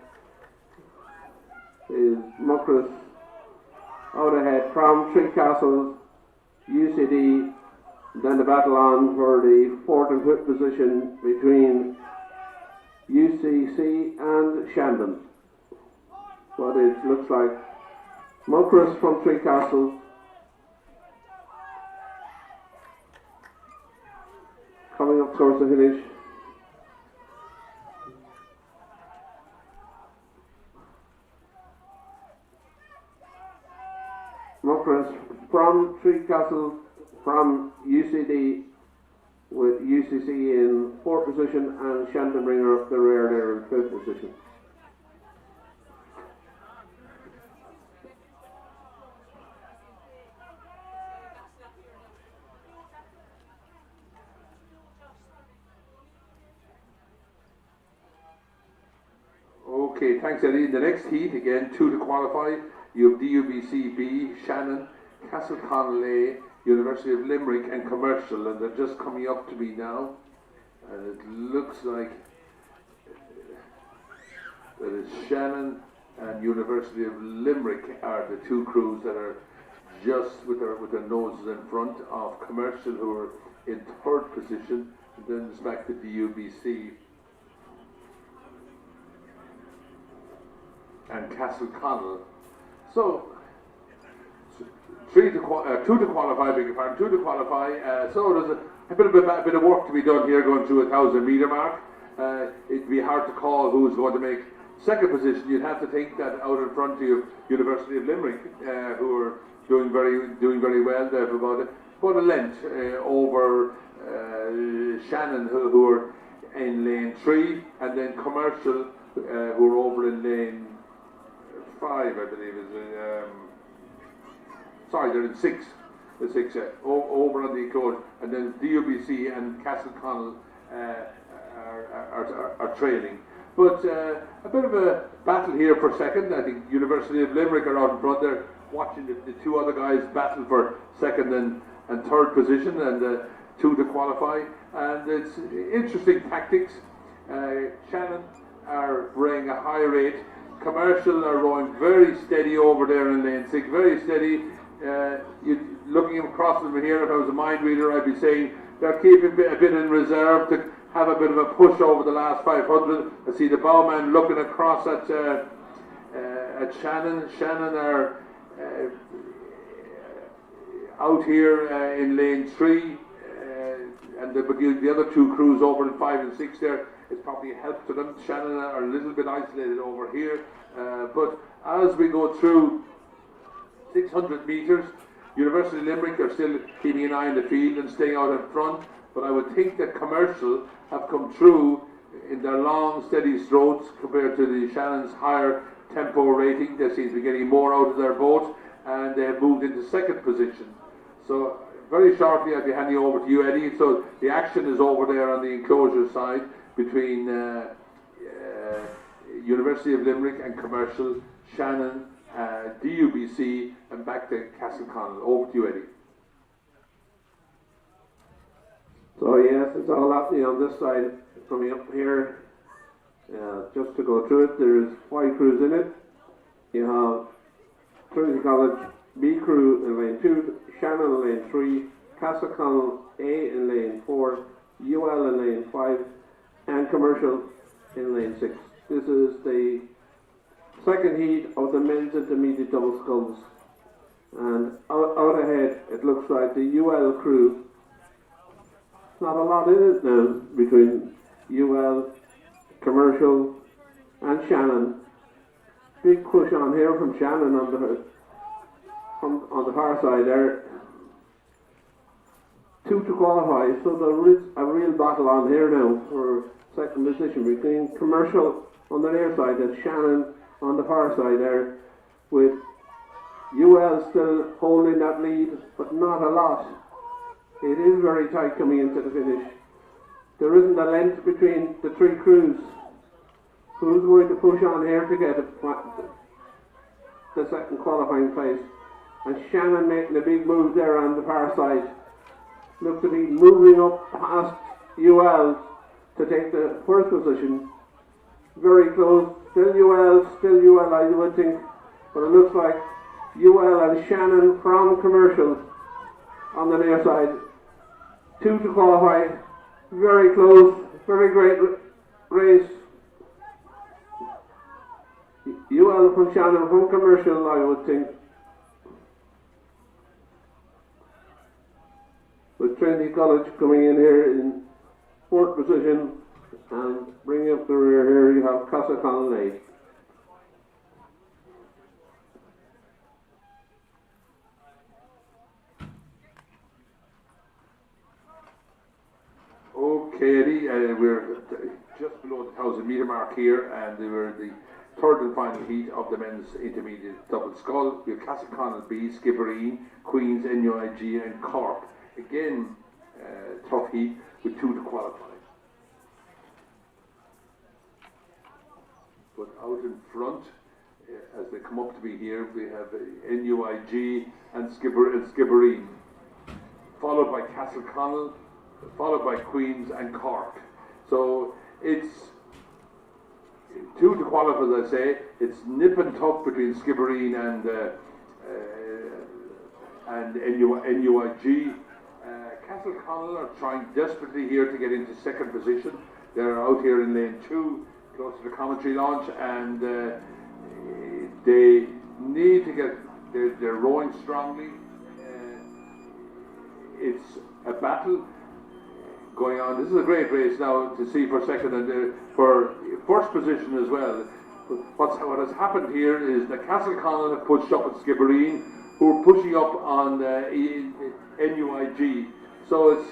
Is Muckross out ahead from Three Castles, UCD. Then the battle on for the 4th and 5th position between UCC and Shandon. But it looks like Muckross from Three Castles coming up towards the finish. Muckross from Three Castles from UCD with UCC in 4th position and Shandon Ringer up the rear there in 5th position. Okay, thanks Eddie. In the next heat, again, 2 to qualify, you have DUBC B, Shannon, Castleconnell A, University of Limerick and Commercial, and they're just coming up to me now, and it looks like that it's Shannon and University of Limerick are the 2 crews that are just with their noses in front of Commercial, who are in 3rd position, and then it's back to DUBC and Castleconnell. So 2 to qualify, beg your pardon, 2 to qualify. So there's a bit of work to be done here, going through 1,000 metre mark. It'd be hard to call who's going to make 2nd position. You'd have to think that out in front of you, University of Limerick, who are doing very well there for about a length over Shannon, who are in lane 3, and then Commercial, who are over in lane 5, I believe is. Sorry, they're in 6. The 6 over on the enclosure, and then DUBC and Castleconnell are trailing. But a bit of a battle here for 2nd. I think University of Limerick are out in front there, watching the 2 other guys battle for 2nd and 3rd position, and 2 to qualify. And it's interesting tactics. Shannon are running a high rate. Commercial are rowing very steady over there in lane 6, very steady. Looking across them here, if I was a mind reader, I'd be saying they're keeping a bit in reserve to have a bit of a push over the last 500. I see the bowman looking across at Shannon. Shannon are out here in lane 3, and the other 2 crews over in 5 and 6 there. It's probably a help to them. Shannon are a little bit isolated over here, but as we go through 600 metres, University of Limerick are still keeping an eye on the field and staying out in front, but I would think that Commercial have come through in their long steady strokes compared to the Shannon's higher tempo rating. They seem to be getting more out of their boat, and they have moved into 2nd position. So very shortly I'll be handing over to you, Eddie. So the action is over there on the enclosure side between University of Limerick and Commercial, Shannon, DUBC, and back to Castleconnell. Over to you, Eddie. So yes, it's all happening on this side. Coming up here, just to go through it, there's 5 crews in it. You have Trinity College B crew in lane 2, Shannon in lane 3, Castleconnell A in lane 4, UL in lane 5, and Commercial in lane 6. This is the 2nd heat of the men's intermediate double sculls. And out ahead, it looks like the UL crew. Not a lot in it now between UL, Commercial, and Shannon. Big push on here from Shannon on the far side there. 2 to qualify, so there is a real battle on here now for 2nd position between Commercial on the near side and Shannon on the far side there, with UL still holding that lead, but not a lot. It is very tight coming into the finish. there isn't a length between the three crews. Who's going to push on here to get the second qualifying place? And Shannon making a big move there on the far side. Looks to be moving up past UL to take the first position. Very close, still UL I would think. But it looks like UL and Shannon from Commercial on the near side. 2 to qualify. Very close, very great race. UL from Shannon from Commercial, I would think. With Trinity College coming in here in 4th position, and bringing up the rear here you have Casa Connolly. Okay, Eddie, we're just below the 1,000-metre mark here, and we were the third and final heat of the men's intermediate double scull. We have Castleconnell B, Skibbereen, Queens, NUIG and Cork. Again, tough heat with 2 to qualify. But out in front, as they come up to be here, we have NUIG and Skibbereen, followed by Castleconnell, followed by Queens and Cork. So it's 2 to qualify, as I say. It's nip and tuck between Skibbereen and NUIG. Castleconnell are trying desperately here to get into second position. They're out here in lane 2, close to the commentary launch, and they need to get. They're rowing strongly. It's a battle going on. This is a great race now to see for second and for first position as well. What has happened here is that Castleconnell have pushed up at Skibbereen, who are pushing up on NUIG. So it's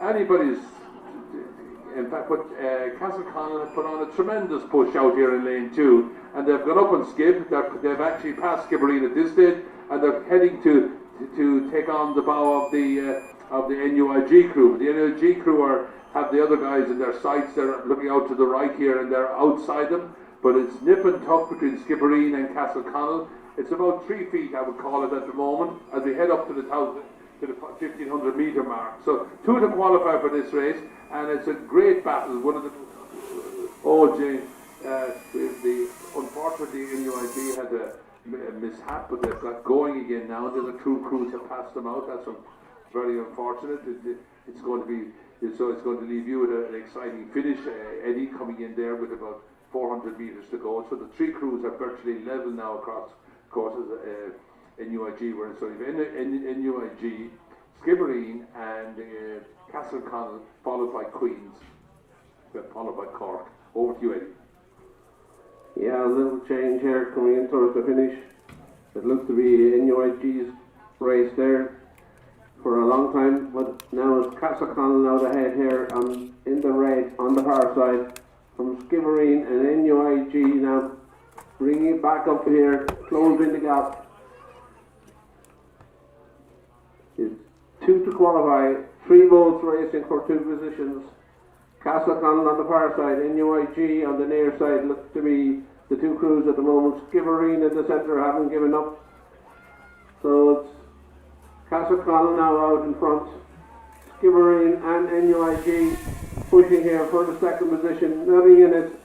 anybody's. In fact, but Castleconnell have put on a tremendous push out here in lane 2, and they've gone up on Skib. They've actually passed Skibbereen at this stage, and they're heading to take on the bow of the NUIG crew. The NUIG crew have the other guys in their sights. They're looking out to the right here, and they're outside them. But it's nip and tuck between Skibbereen and Castleconnell. It's about 3 feet, I would call it, at the moment, as we head up to the 1,500 metre mark. So 2 to qualify for this race, and it's a great battle. One of the unfortunately NUIG had a mishap, but they've got going again now. The other 2 crews have passed them out. That's very unfortunate. It's going to leave you with an exciting finish. Eddie coming in there with about 400 metres to go. So the 3 crews are virtually level now across courses. NUIG were in. So NUIG, Skibbereen and Castleconnell, followed by Queens, followed by Cork. Over to you, Eddie. Yeah, a little change here coming in towards the finish. It looks to be NUIG's race there for a long time, but now it's Castleconnell now the head here in the red on the far side from Skibbereen, and NUIG now bringing it back up here, closing the gap. It's 2 to qualify, 3 boats racing for 2 positions. Castleconnell on the far side, NUIG on the near side looks to be the 2 crews at the moment. Skibbereen in the centre haven't given up. So it's Castleconnell now out in front. Skibbereen and NUIG pushing here for the second position. Nothing in it.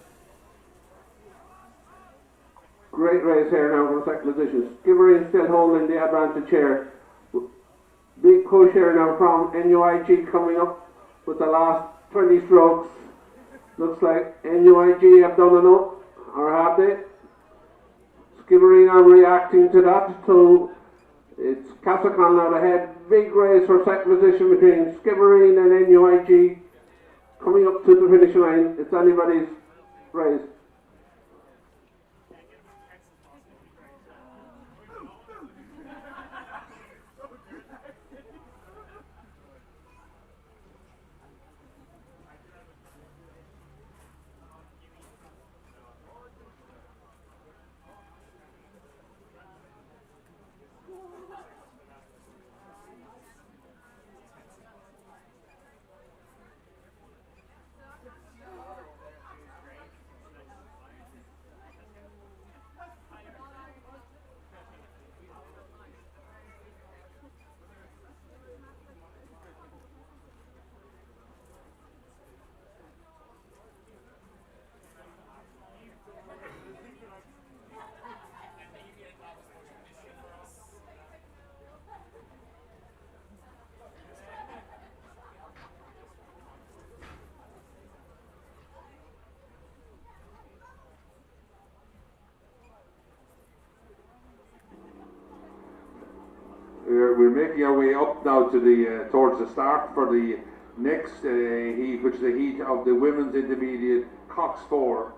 Great race here now for second position. Skibbereen still holding the advantage here. Big push here now from NUIG coming up with the last 20 strokes. Looks like NUIG have done enough, or have they? Skibbereen are reacting to that, so it's Castleconnell out ahead. Big race for second position between Skibbereen and NUIG. Coming up to the finish line, it's anybody's race. we're making our way up now to the towards the start for the next heat, which is the heat of the women's intermediate Cox 4,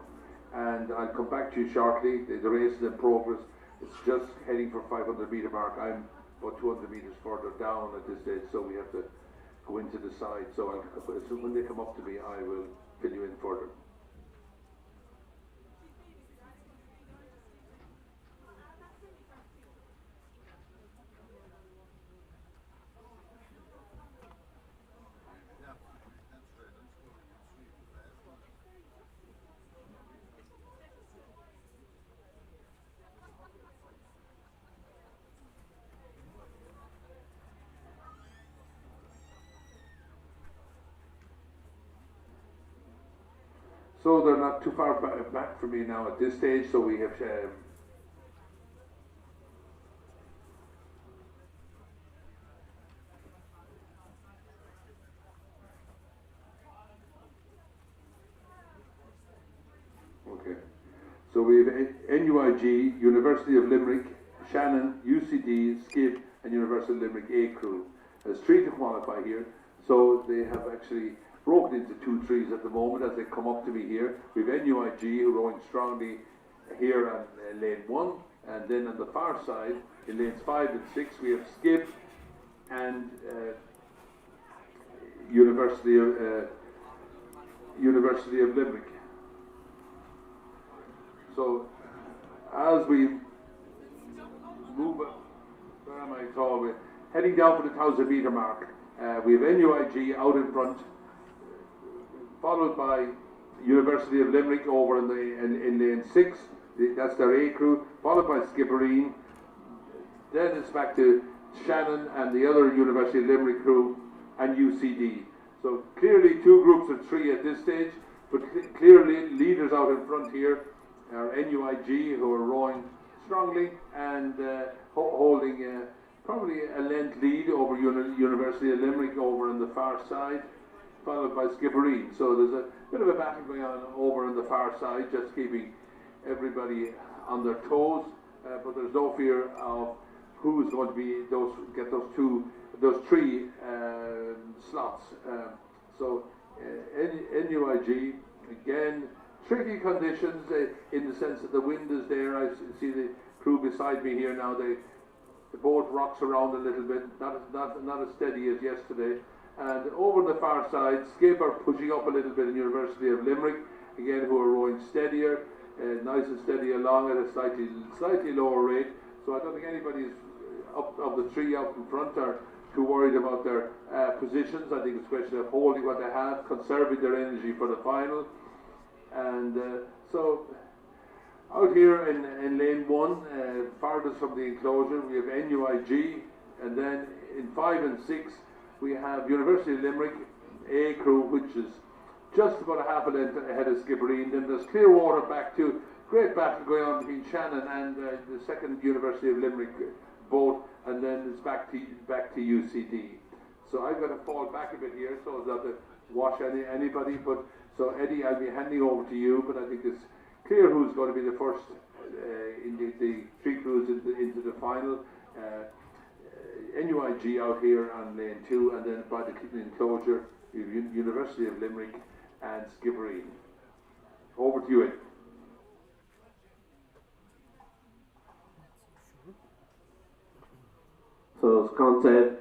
and I'll come back to you shortly. The race is in progress. It's just heading for 500 metre mark. I'm about 200 metres further down at this stage, so we have to go into the side. So when they come up to me, I will fill you in further. So they're not too far back from me now at this stage, so we have okay. So we have NUIG, University of Limerick, Shannon, UCD, Skip, and University of Limerick A crew. There's 3 to qualify here, so they have actually broken into 2 trees at the moment as they come up to me here. We have NUIG who are rowing strongly here on lane 1, and then on the far side in lanes 5 and 6 we have Skip and University of Limerick. So as we move up, where am I tall? We're heading down for the 1,000 metre mark. We have NUIG out in front, followed by University of Limerick over in lane 6, that's their A crew, followed by Skippereen. Then it's back to Shannon and the other University of Limerick crew and UCD. So clearly 2 groups of 3 at this stage, but clearly leaders out in front here are NUIG who are rowing strongly and holding probably a length lead over University of Limerick over on the far side, followed by Skippereen. So there's a bit of a battle going on over on the far side, just keeping everybody on their toes, but there's no fear of who's going to be get those 3 slots. So NUIG, again, tricky conditions in the sense that the wind is there. I see the crew beside me here now. The boat rocks around a little bit, not as steady as yesterday. And over on the far side, Skip are pushing up a little bit in University of Limerick, again, who are rowing steadier, nice and steady along at a slightly lower rate. So I don't think anybody's up of the 3 up in front are too worried about their positions. I think it's a question of holding what they have, conserving their energy for the final. And so out here in lane 1, farthest from the enclosure, we have NUIG, and then in 5 and 6 we have University of Limerick A crew, which is just about a half a length ahead of Skippereen. Then there's Clearwater back to great battle going on between Shannon and the second University of Limerick boat, and then it's back to UCD. So I've got to fall back a bit here so as not to wash anybody. But so Eddie, I'll be handing over to you. But I think it's clear who's going to be the first in the 3 crews into the final. NUIG out here on lane 2, and then by the enclosure, University of Limerick and Skippereen. Over to you, Ed. So as Con said,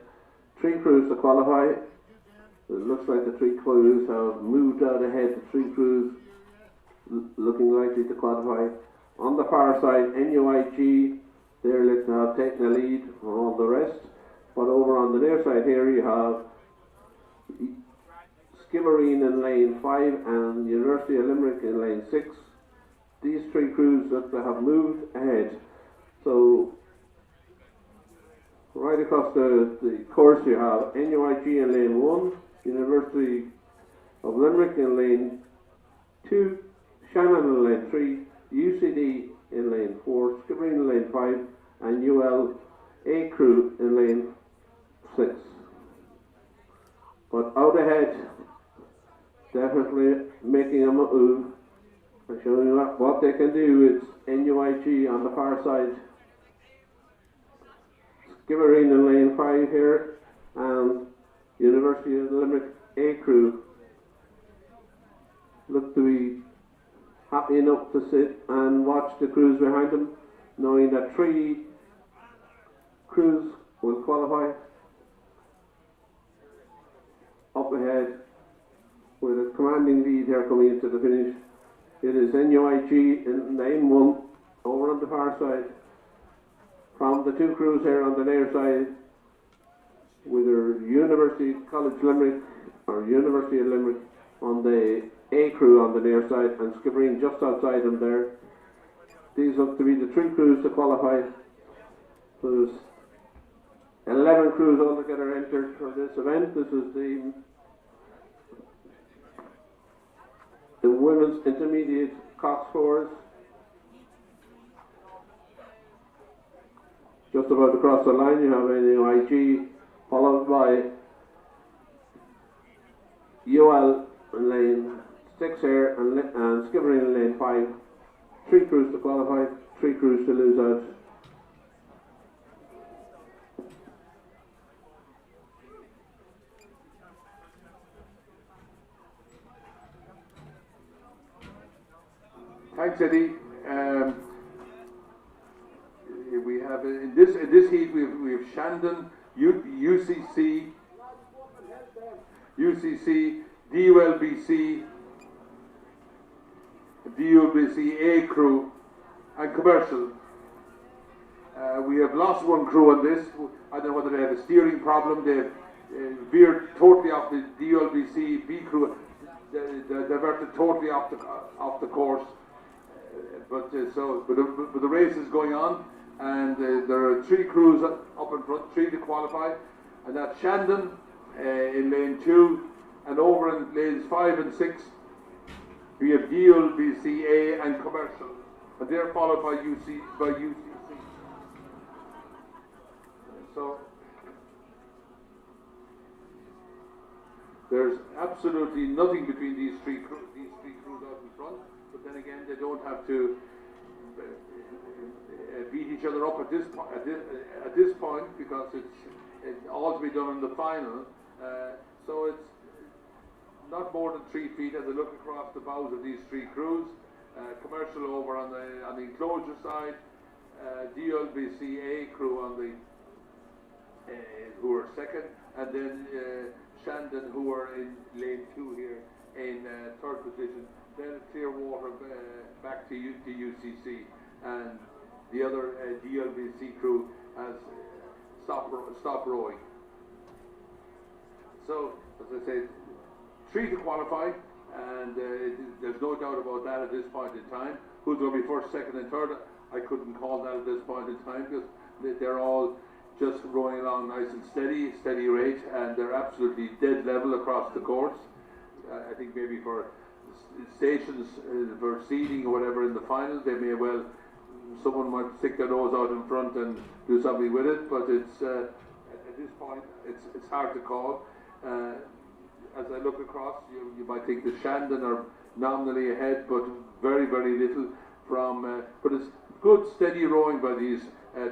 3 crews to qualify. It looks like the 3 crews have moved out ahead. The 3 crews looking likely to qualify. On the far side, NUIG, they're looking to have taken the lead for all the rest. But over on the near side here you have Skippereen in lane 5 and University of Limerick in lane 6. These 3 crews look to have moved ahead. So right across the course you have NUIG in lane 1, University of Limerick in lane 2, Shannon in lane 3, UCD in lane 4, Skippereen in lane 5, and UL A crew in lane 6. But out ahead, definitely making a move and showing what they can do. It's NUIG on the far side. Skibbereen in lane 5 here, and University of Limerick A crew look to be happy enough to sit and watch the crews behind them, knowing that 3 crews will qualify. Up ahead with a commanding lead here coming into the finish. It is NUIG in lane 1 over on the far side. From the 2 crews here on the near side, whether University College Limerick or University of Limerick on the A crew on the near side, and Skibbereen just outside them there. These look to be the 3 crews to qualify. So there's 11 crews altogether entered for this event. This is the women's intermediate Cox 4s. Just about across the line you have NUIG, followed by UL in lane 6 here, and Skibbereen in lane 5. 3 crews to qualify, 3 crews to lose out. Thanks, Eddie. We have in this heat we have Shandon, UCC, DULBC, A crew, and commercial. We have lost 1 crew on this. I don't know whether they have a steering problem. They've veered totally off the DULBC B crew. They diverted totally off the course. But the race is going on, and there are 3 crews up in front, 3 to qualify, and that's Shandon in lane 2, and over in lanes 5 and 6 we have DLBCA and commercial, and they're followed by UCC. So there's absolutely nothing between these three crews out in front. But then again, they don't have to beat each other up at this point, because it's all to be done in the final. So it's not more than 3 feet as I look across the bows of these 3 crews. Commercial over on the enclosure side, DLBCA crew on the who are second, and then Shandon, who are in lane 2 here in 3rd position. Then Clearwater back to UCC, and the other DLBC crew has stop rowing. So, as I said, 3 to qualify, and there's no doubt about that at this point in time. Who's going to be 1st, 2nd and 3rd? I couldn't call that at this point in time, because they're all just rowing along nice and steady rate, and they're absolutely dead level across the course. I think maybe for stations, for seeding or whatever in the final, they may well, someone might stick their nose out in front and do something with it, but it's at this point it's hard to call. As I look across, you might think the Shandon are nominally ahead, but very little from, but it's good steady rowing by these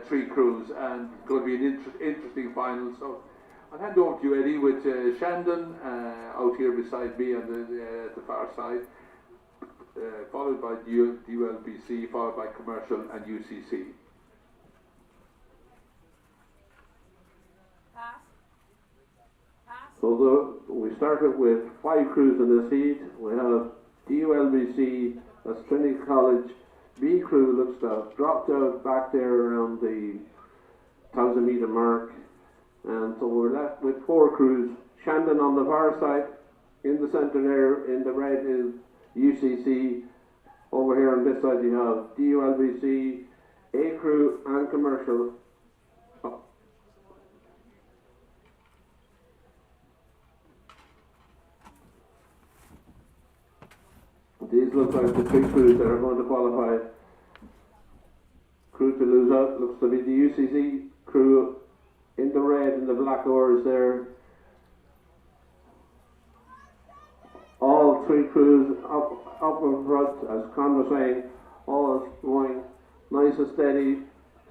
3 crews, and it's going to be an interesting final. So I'll hand over to you, Eddie, with Shandon out here beside me on the far side, followed by DULBC, followed by commercial and UCC. So we started with 5 crews in this heat. We have DULBC, that's Trinity College. B crew looks to have dropped out back there around the 1,000 metre mark. And so we're left with 4 crews. Shandon on the far side, in the centre there, in the red is UCC. Over here on this side you have DULBC, A crew and commercial. These look like the 3 crews that are going to qualify. Crew to lose out looks to be the UCC crew in the red and the black oars there. All 3 crews up in front, as Con was saying, all going nice and steady,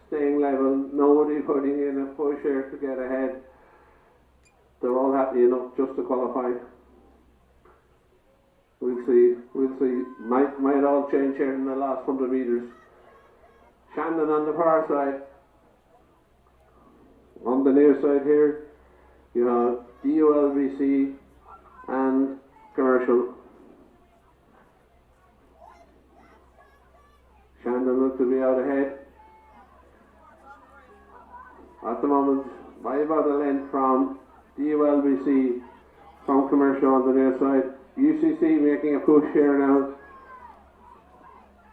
staying level, nobody putting in a push here to get ahead. They're all happy enough just to qualify. We'll see. Might all change here in the last 100 metres. Shandon on the far side. On the near side here, you have DULBC and Commercial. Shandon looks to be out ahead. At the moment, by about a length from DULBC, from Commercial on the near side. UCC making a push here now.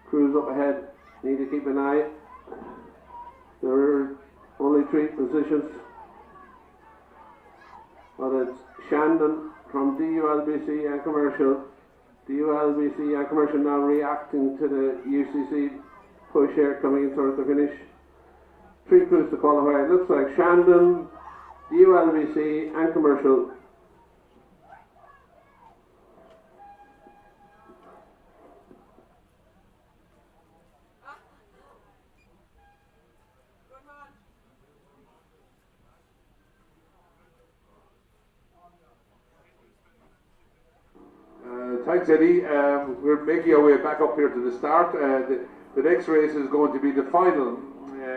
Crews up ahead, need to keep an eye. There are only 3 positions. But it's Shandon from DULBC and Commercial. DULBC and Commercial now reacting to the UCC push here coming towards the finish. 3 crews to qualify. It looks like Shandon, DULBC and Commercial. Thanks, Eddie. We're making our way back up here to the start. The next race is going to be the final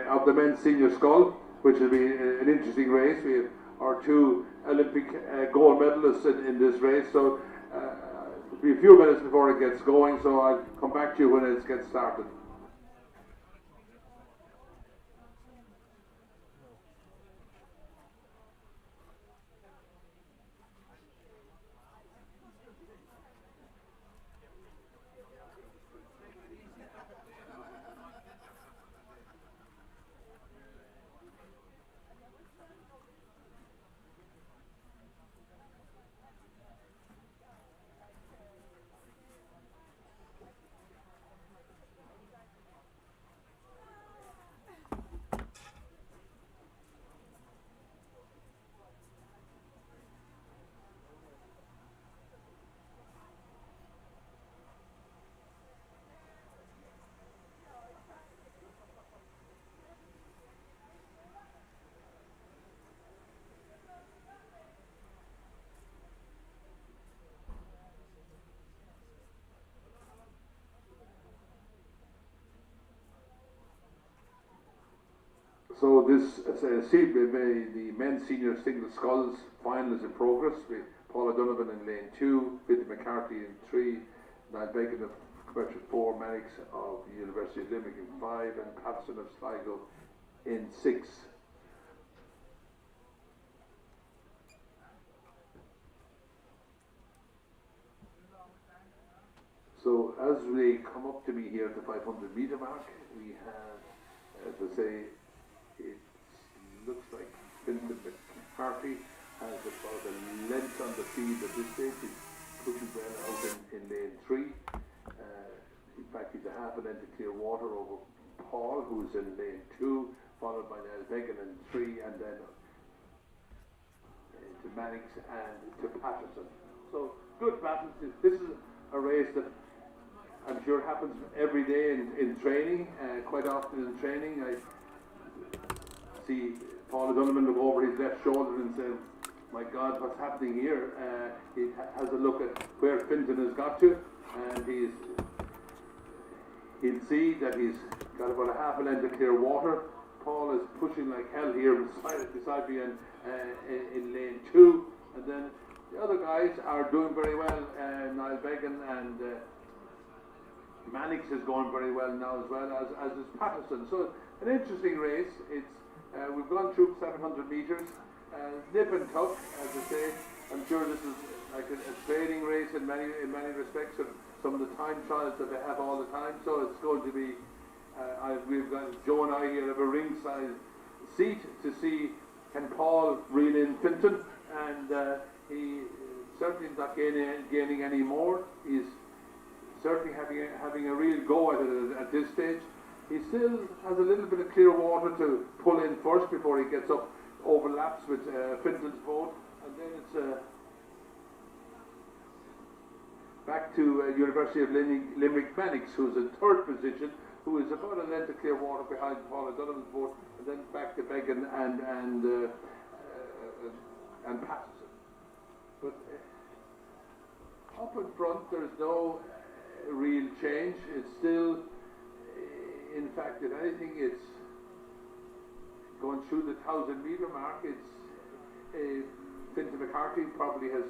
of the men's senior scull, which will be an interesting race. We have our 2 Olympic gold medalists in this race, so it'll be a few minutes before it gets going, so I'll come back to you when it gets started. So this, the men's senior single sculls final is in progress with Paula Donovan in lane 2, Billy McCarthy in 3, Niall Bacon of Commercial 4, Mannix of the University of Limerick in 5, and Patterson of Sligo in 6. So as we come up to me here at the 500 metre mark, we have, as I say, it looks like Vincent McCarthy has about a length on the field at this stage. He's pushing well out in lane 3. In fact, he's a half a length to clear water over Paul, who's in lane 2, followed by Niall Bacon in 3, and then to Mannix and to Patterson. So good battles. This is a race that I'm sure happens every day in training. Quite often in training, I see Paul Donovan look over his left shoulder and say, "My God, what's happening here?" He has a look at where Finton has got to, and he'll see that he's got about a half a length of clear water. Paul is pushing like hell here beside me in lane 2, and then the other guys are doing very well. Niall Bacon and Mannix is going very well now as well as is Patterson. So an interesting race. It's we've gone through 700 metres, nip and tuck, as I say. I'm sure this is like a training race in many respects, of some of the time trials that they have all the time. So it's going to be. We've got Joe and I here have a ringside seat to see can Paul reel in Finton, and he certainly is not gaining any more. He's certainly having a real go at it at this stage. He still has a little bit of clear water to pull in first before he gets up, overlaps with Finton's boat, and then it's back to University of Limerick Mannix, who's in 3rd position. who is about a length of clear water behind Paul O'Donovan's boat, and then back to Began and Patterson. But up in front, there's no real change. It's still, in fact, if anything, it's going through the 1,000-metre mark. It's Fintan McCarthy probably has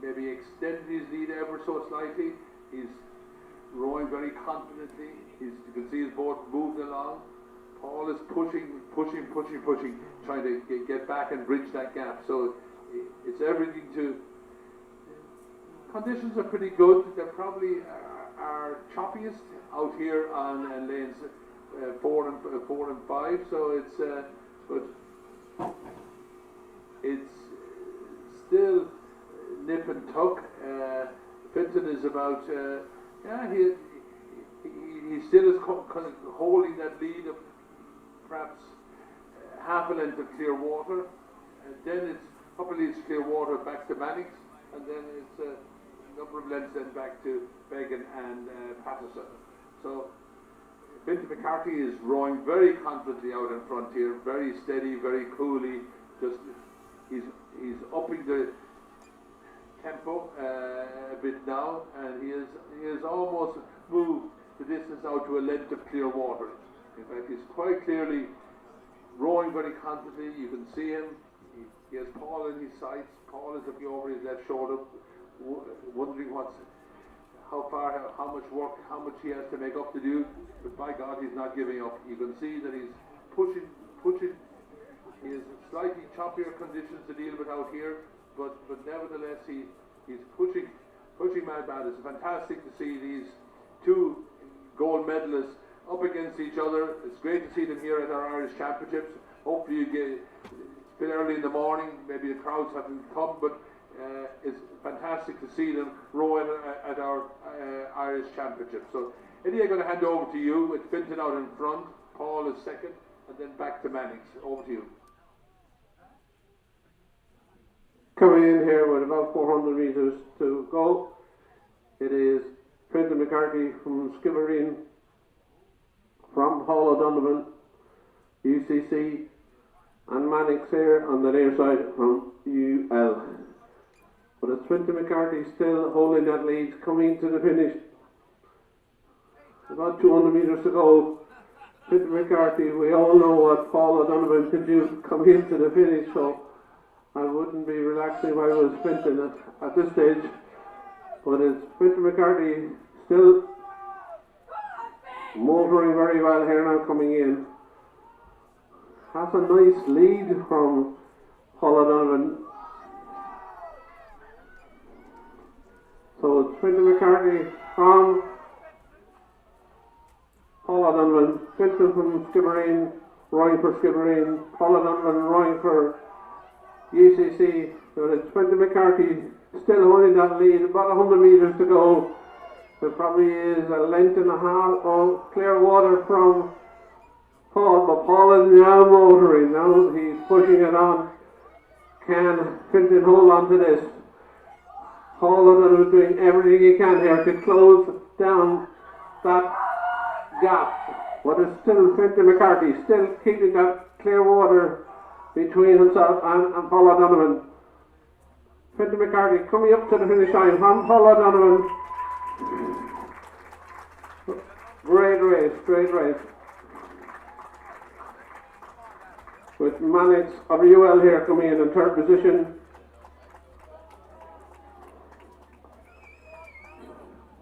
maybe extended his lead ever so slightly. He's rowing very confidently. You can see his boat moving along. Paul is pushing, trying to get back and bridge that gap. So it's everything to. Conditions are pretty good. They're probably are choppiest out here on lanes 4 and 5. So it's but it's still nip and tuck. Fintan is about he still is kind of holding that lead of perhaps half a length of clear water, and then it's a couple of leads clear water back to Mannix, and then it's a number of lengths then back to Began and Patterson. So Fintan McCarthy is rowing very confidently out in front here, very steady, very coolly. Just he's upping the tempo a bit now, and he has almost moved the distance out to a length of clear water. In fact, he's quite clearly rowing very confidently. You can see him. He has Paul in his sights. Paul is looking over his left shoulder, wondering how much work, how much he has to make up to do. But by God, he's not giving up. You can see that he's pushing. He has slightly choppier conditions to deal with out here, but nevertheless he's pushing mad. It's fantastic to see these two gold medalists up against each other. It's great to see them here at our Irish Championships. Hopefully it's a bit early in the morning, maybe the crowds haven't come, but it's fantastic to see them rowing at our Irish Championships. So Eddie, I'm going to hand over to you with Fintan out in front, Paul is second, and then back to Mannix. Over to you. Coming in here with about 400 metres to go, it is Fintan McCarthy from Skibbereen, from Paul O'Donovan, UCC, and Mannix here on the near side from UL. But it's Fintan McCarthy still holding that lead, coming to the finish. About 200 metres to go. Fintan McCarthy, we all know what Paul O'Donovan can do coming into the finish, so I wouldn't be relaxing if I was Fintan at this stage. But it's Fintan McCarthy still motoring very well here now coming in. Has a nice lead from Paul O'Donovan. So it's Fintan McCarthy from Paul O'Donovan, Fintan from Skibbereen, rowing for Skibbereen, Paul O'Donovan rowing for UCC. So it's Fintan McCarthy still holding that lead, about 100 metres to go. There probably is a length and a half of clear water from Paul, but Paul is now motoring. Now he's pushing it on. Can Fintan hold on to this? Paul O'Donovan is doing everything he can here to close down that gap. But it's still Fintan McCarthy, still keeping that clear water between himself and Paul O'Donovan. Fintan McCarthy coming up to the finish line from Paul O'Donovan. Great race. With Mannix of UL here coming in third position.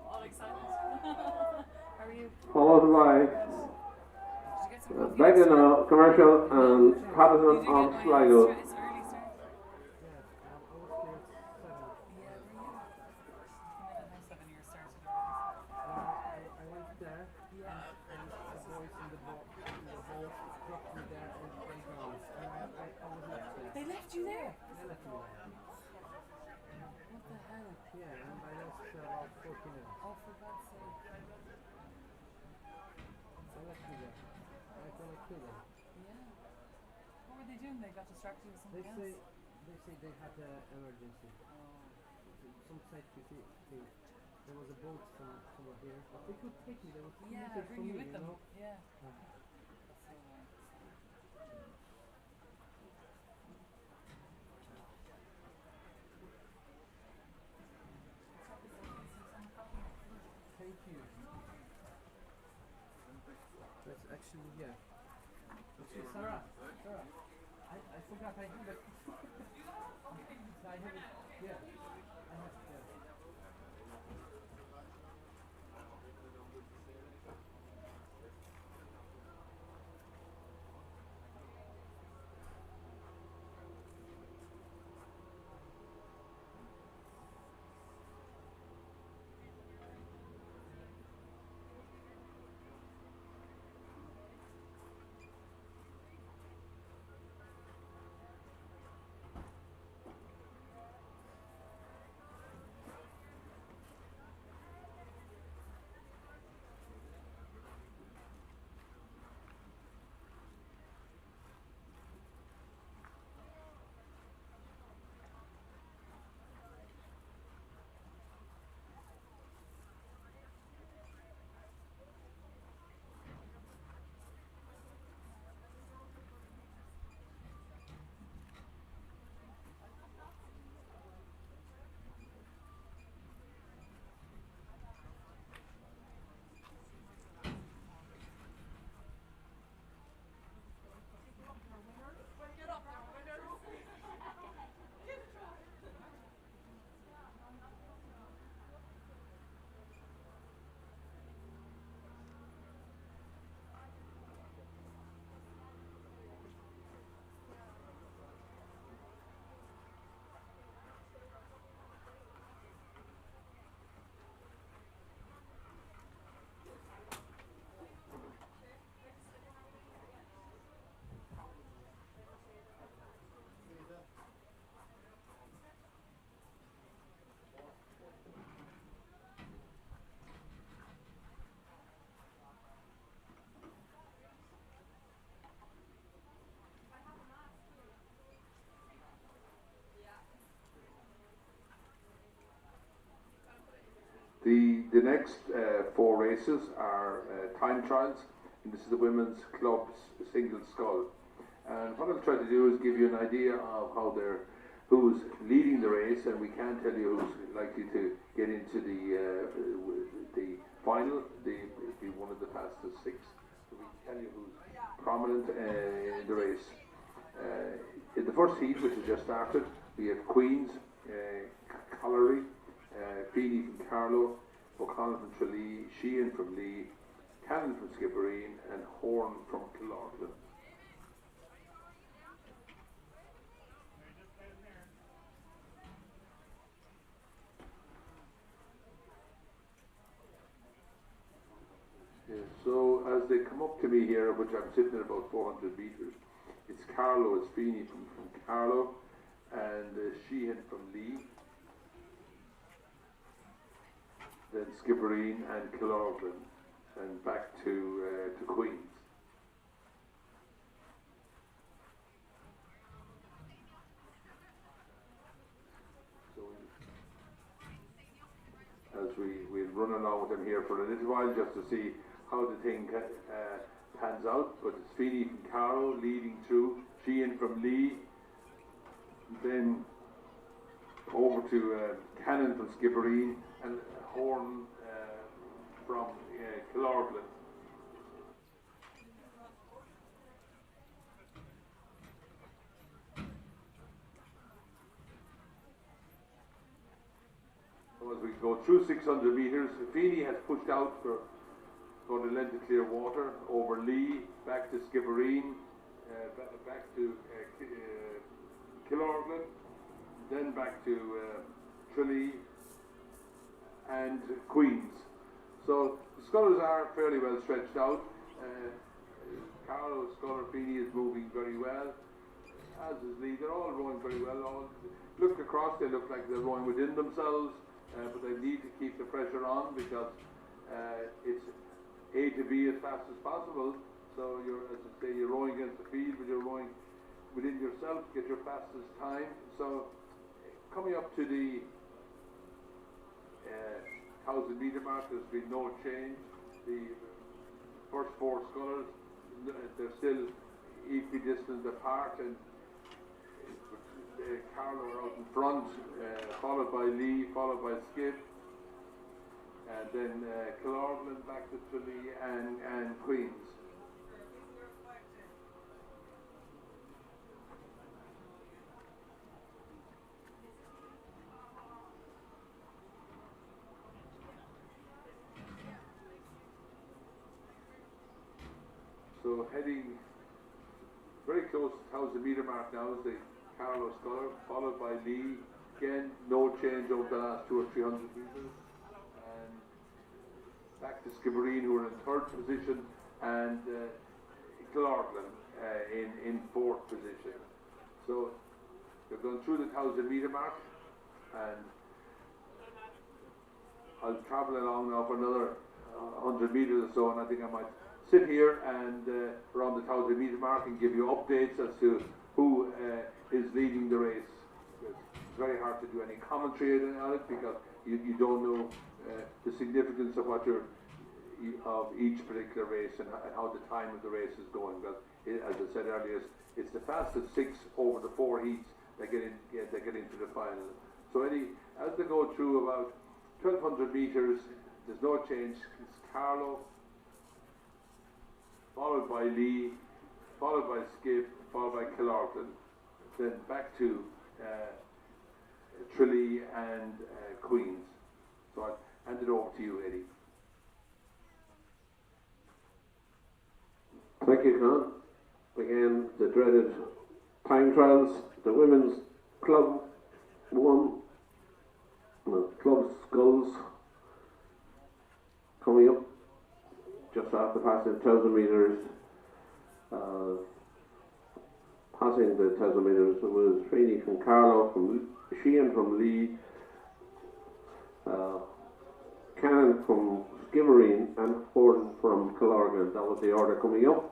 All excited. How are you? Followed by Began on commercial and Patterson on Sligo. It's early start. I went there, and the boys in the boat dropped me there and they gone. And I was left there. They left you there? They left me there. What the hell? Yeah, and I lost about 14 minutes. Oh, for God's sake. They left me there. I thought I killed them. Yeah. What were they doing? They got distracted with They something say else? they had an emergency. Oh. Some safety thing. there was a boat somewhere here. But they could take me. They would Yeah, make it for bring you me, with them. know. Yeah. Yeah. That's so nice. Thank you. That's actually, yeah. Actually, Sarah, I forgot I have it. I have it, yeah. I have it, yeah. The next four races are time trials, and this is the women's club's single scull. And what I'll try to do is give you an idea of who's leading the race, and we can't tell you who's likely to get into the final. It'll be one of the fastest six. So we can tell you who's prominent in the race. In the first heat, which has just started, we have Queens, Colliery, Feeney from Carlow, O'Connell from Tralee, Sheehan from Lee, Cannon from Skibbereen, and Horn from Killorglin. So as they come up to me here, which I'm sitting at about 400 metres, it's Carlow, it's Feeney from Carlow, and Sheehan from Lee, then Skibbereen and Killorglin, and back to Queens. So as we'll run along with them here for a little while just to see how the thing pans out, but it's Feeney from Carrow leading through, Sheehan from Lee, then over to Cannon from Skibbereen, and Horn from Killorglin. So as we go through 600 metres, Feeney has pushed out for the length of clear water, over Lee, back to Skibbereen, back to Killorglin, then back to Tralee and Queens. So the scullers are fairly well stretched out. Carlow sculler Feeney is moving very well, as is Lee. They're all rowing very well. All look across, they look like they're rowing within themselves, but they need to keep the pressure on because it's A to B as fast as possible. So as I say, you're rowing against the field, but you're rowing within yourself to get your fastest time. So coming up to the 1,000 metre mark, there's been no change. The first 4 scullers, they're still equidistant apart, and Carlo are out in front, followed by Lee, followed by Skip, and then Kilorglan back to Tralee and Queens. So heading very close to 1,000 metre mark now is the Carlo Sculler, followed by Lee. Again, no change over the last 200 or 300 metres. And back to Skibbereen, who are in 3rd position, and Kilorglan in 4th position. So they've gone through the 1,000 metre mark, and I'll travel along now for another 100 metres or so, and I think I might sit here and around the 1,000 metre mark and give you updates as to who is leading the race. It's very hard to do any commentary on it because you don't know the significance of of each particular race and how the time of the race is going. But as I said earlier, it's the fastest 6 over the 4 heats that get into the final. So as they go through about 1,200 metres, there's no change. It's Carlo, followed by Lee, followed by Skip, followed by Kilorglan, then back to Tralee and Queens. So I'll hand it over to you, Eddie. Thank you, Con. Again, the dreaded time trials. The women's club club sculls coming up just after passing 1,000 metres. Passing the 1,000 metres, it was Trini from Carlo, Sheehan from Lee, Cannon from Skibbereen, and Horton from Kilorglan. That was the order coming up.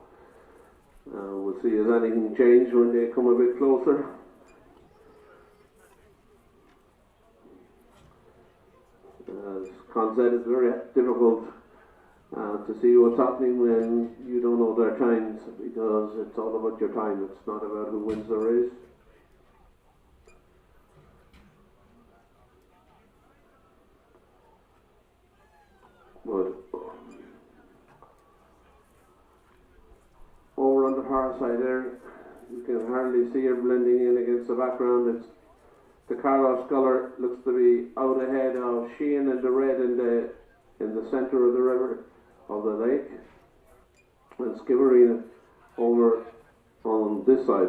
We'll see if anything changed when they come a bit closer. As Con said, it's very difficult to see what's happening when you don't know their times, because it's all about your time, it's not about who wins the race. But over on the far side there, you can hardly see her blending in against the background. It's the Carlo Sculler looks to be out ahead of Sheehan and the red in the centre of the river, of the lake, and Skibbereen over on this side.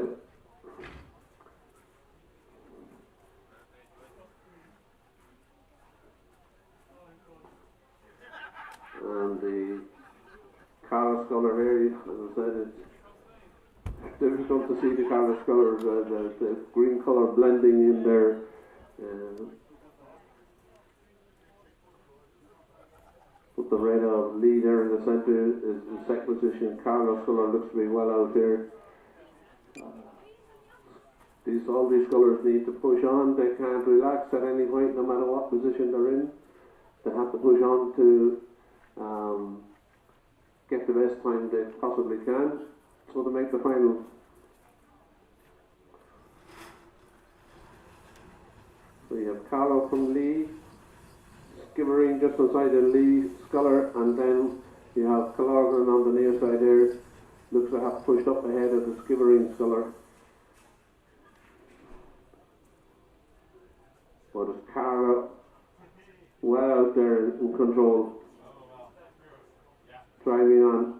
And the Carlo Sculler here, as I said, it's difficult to see the Carlo Sculler, the green colour blending in there. With the red of Lee there in the centre is the 2nd position. Carlo Sculler looks to be well out here. All these scullers need to push on. They can't relax at any point, no matter what position they're in. They have to push on to get the best time they possibly can, so to make the final. So you have Carlo from Lee, Skibbereen just inside the Lee Sculler, and then you have Kilorglan on the near side there. Looks to have pushed up ahead of the Skibbereen Sculler. But it's Carlo well out there in control, driving on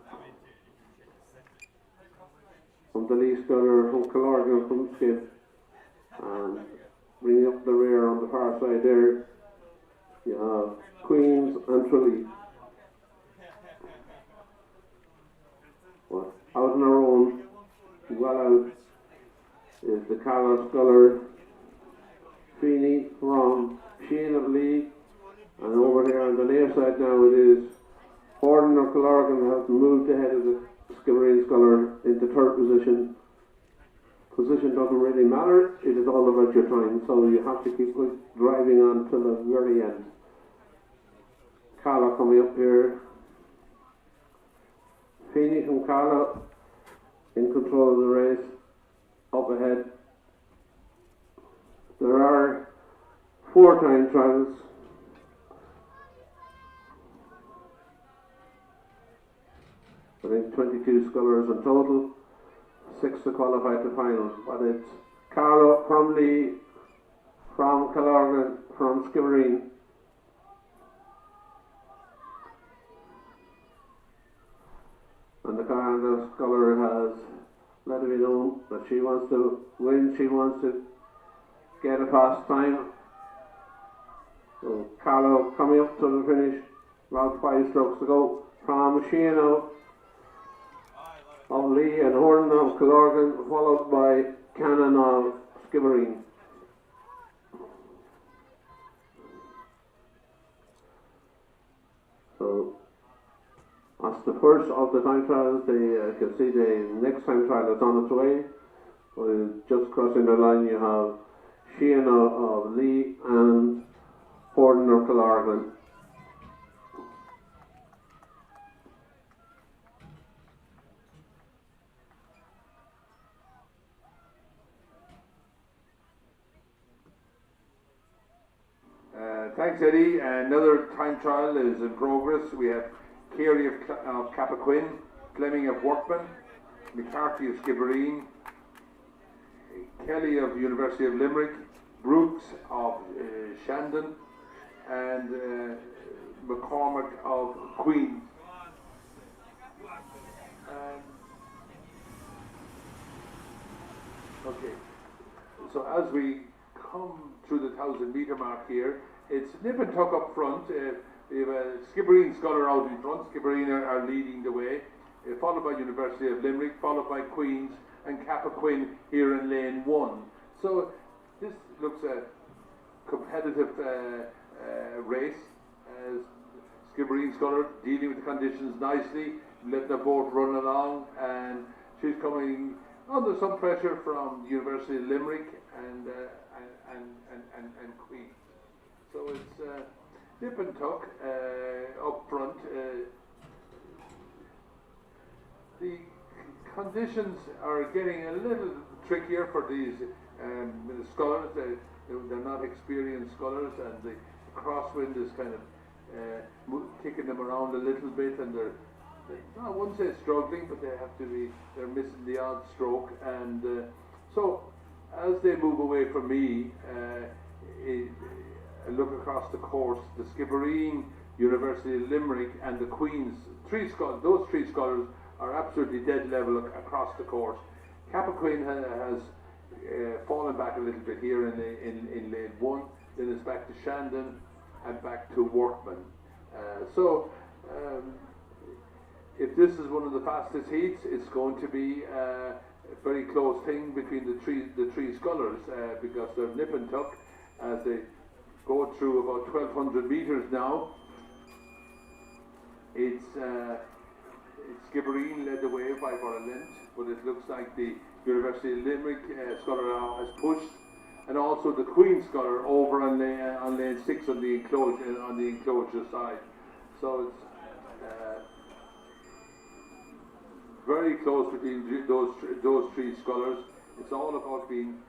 from the Lee Sculler, from Kilorglan, from Skip, and bringing up the rear on the far side there. You have Queens and Tralee. Well, out on our own, well out, is the Carlo Sculler, Feeney from Sheehan of Lee, and over here on the near side now it is Horton of Kilorglan have moved ahead of the Skibbereen Sculler into 3rd position. Position doesn't really matter, it is all about your time, so you have to keep driving on till the very end. Carlo coming up here. Feeney from Carlo in control of the race. Up ahead. There are 4 time trials. I think 22 scullers in total. 6 to qualify to final. But it's Carlo from Lee, from Killorgan, from Skibbereen. And the Carlo sculler has let it be known that she wants to win, she wants to get a fast time. So Carlo coming up to the finish, about 5 strokes to go. From Sheena of Lee and Horton of Killorgan, followed by Cannon of Skibbereen. So that's the first of the time trials. You can see the next time trial is on its way. Just crossing the line you have Sheena of Lee and Horton of Killorgan. Thanks, Eddie. Another time trial is in progress. We have Carey of Cappoquin, Fleming of Workman, McCarthy of Skibbereen, Kelly of University of Limerick, Brooks of Shandon, and McCormick of Queen's. Okay, so as we come through the 1,000 metre mark here, it's nip and tuck up front. We have a Skibbereen sculler out in front. Skibbereen are leading the way, followed by University of Limerick, followed by Queen's and Cappoquin here in lane 1. So this looks a competitive race. Skibbereen sculler dealing with the conditions nicely, letting the boat run along, and she's coming under some pressure from University of Limerick and Queen's. So it's nip and tuck up front. The conditions are getting a little trickier for these scullers. They're not experienced scullers, and the crosswind is kind of kicking them around a little bit, and I wouldn't say struggling, but they're missing the odd stroke, and so as they move away from me, I look across the course, the Skibbereen, University of Limerick and the Queen's, those 3 scullers are absolutely dead level across the course. Cappoquin has fallen back a little bit here in lane 1, then it's back to Shandon and back to Workman. If this is one of the fastest heats, it's going to be a very close thing between the three scullers because they're nip and tuck as they go through about 1,200 metres now. It's Skibbereen led the way by about a length, but it looks like the University of Limerick sculler now has pushed, and also the Queen sculler over on lane 6 on the enclosure side. So it's very close between those 3 scullers. It's all about being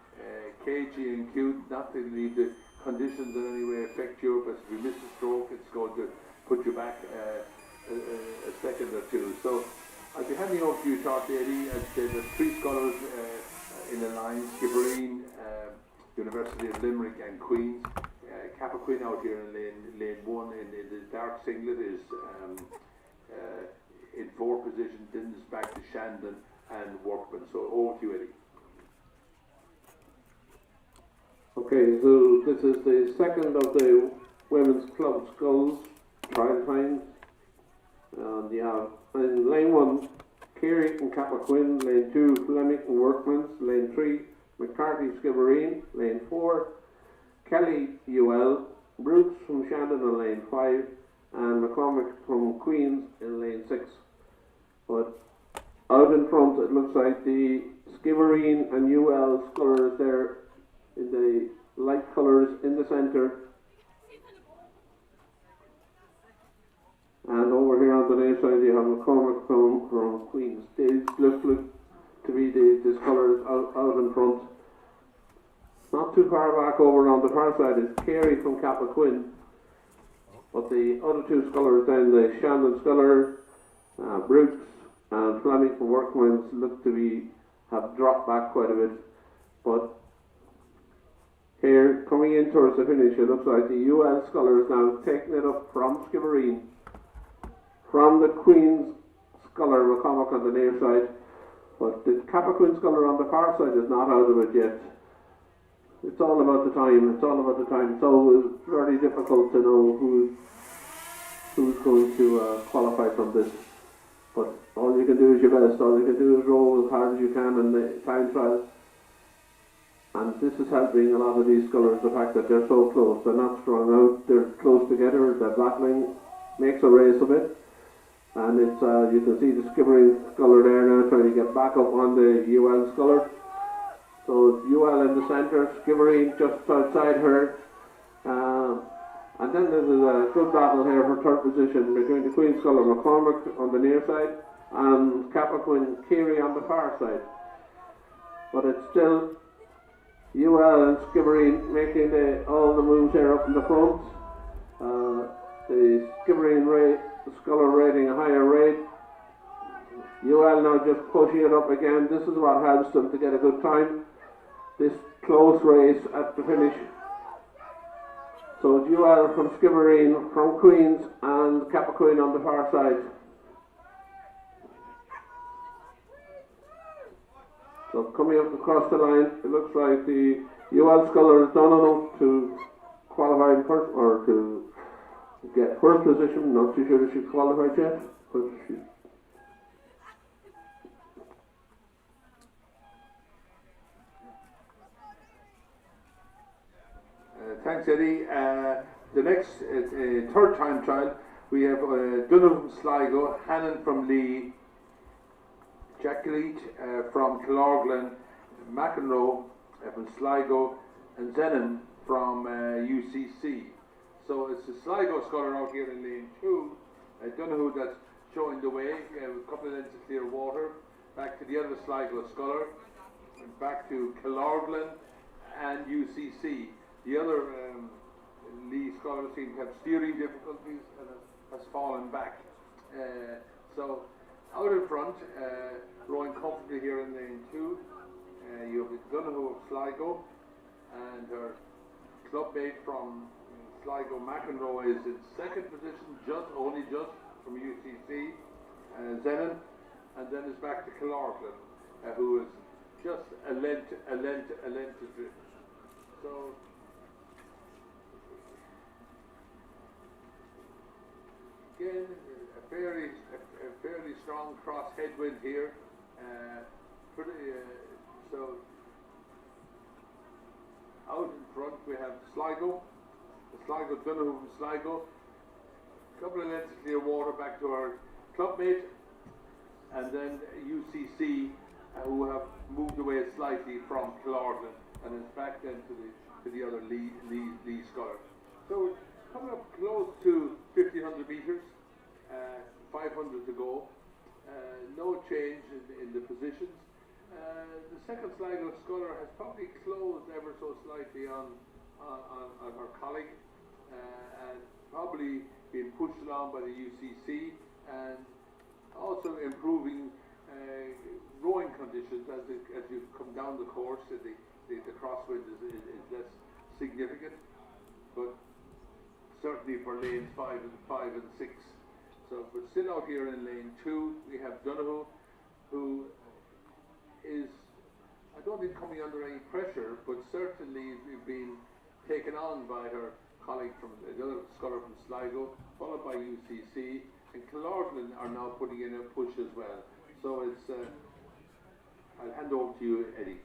cagey and cute, not to leave the conditions in any way affect you. But if you miss a stroke, it's going to put you back a second or 2. So I'll be handing over to you shortly, Eddie. As I said, there's 3 scholars in the line: Skibbereen, University of Limerick and Queen's. Cappoquin out here in lane 1 in the dark singlet is in 4th position. Then it's back to Shandon and Workman. So over to you, Eddie. Okay, so this is the second of the women's club sculls trial times. And you have in lane 1, Carey and Cappoquin, lane 2, Fleming and Workman's, lane 3, McCarthy Skibbereen, lane 4, Kelly UL, Brooks from Shandon in lane 5, and McCormick from Queen's in lane 6. But out in front, it looks like the Skibbereen and UL scullers there in the light colours in the centre. the near side you have McCormick from Queens. They look to be the scholars out in front. Not too far back over on the far side is Carey from Cappoquin. But the other two scholars then, the Shandon scholar, Brooks and Fleming from Workmans look to have dropped back quite a bit. But here, coming in towards the finish, it looks like the UL scholars now taking it up from Skibbereen. From the Queen's scholar, McCormick on the near side. But the Cappoquin scholar on the far side is not out of it yet. It's all about the time. It's always very difficult to know who's going to qualify from this. But all you can do is your best. All you can do is row as hard as you can in the time trial. And this is helping a lot of these scholars, the fact that they're so close. They're not strung out. They're close together. They're battling. Makes a race of it. And it's you can see the Skibbereen scholar there now trying to get back up on the UL scholar. So UL in the centre, Skibbereen just outside her. And then there's a good battle here for third position between the Queen's scholar McCormick on the near side and Cappoquin Carey on the far side. But it's still UL and Skibbereen making all the moves here up in the front. The Skibbereen scholar rating a higher rate. UL now just pushing it up again. This is what helps them to get a good time. This close race at the finish. So it's UL from Skibbereen, from Queens and Cappoquin on the far side. So coming up across the line, it looks like the UL scholar has done enough to qualify in first, or to get first position. Not too sure if she's qualified yet, but she. Thanks, Eddie. The next third time trial, we have Dunham from Sligo, Hannon from Lee, Jacqueline from Killarglen, McEnroe from Sligo, and Zenon from UCC. So it's the Sligo scholar out here in lane 2. Donoghue that's showing the way. A couple of lengths of clear water. Back to the other Sligo scholar, and back to Killarglen and UCC. The other Lee scholar seems to have steering difficulties and has fallen back. So out in front, rowing comfortably here in lane 2, you have Donoghue of Sligo, and her clubmate from Sligo, McEnroe, is in second position, only just from UCC, Zenon, and then it's back to Killarglen, who is just a length adrift. So again, a fairly strong cross headwind here. So out in front we have Donoghue from Sligo. A couple of lengths of clear water back to our clubmate, and then UCC, who have moved away slightly from Killarglen, and it's back then to the other Lee scholar. So we're coming up close to 1500 metres, 500 to go. No change in the positions. The second Sligo scholar has probably closed ever so slightly on her colleague, and probably been pushed along by the UCC, and also improving rowing conditions as you come down the course. The crosswind is less significant, but certainly for lanes 5 and 6. So, but still out here in lane 2, we have Donoghue, who is, I don't think coming under any pressure, but certainly being taken on by her colleague from the other scholar from Sligo, followed by UCC, and Killarglen are now putting in a push as well. So it's, I'll hand over to you, Eddie.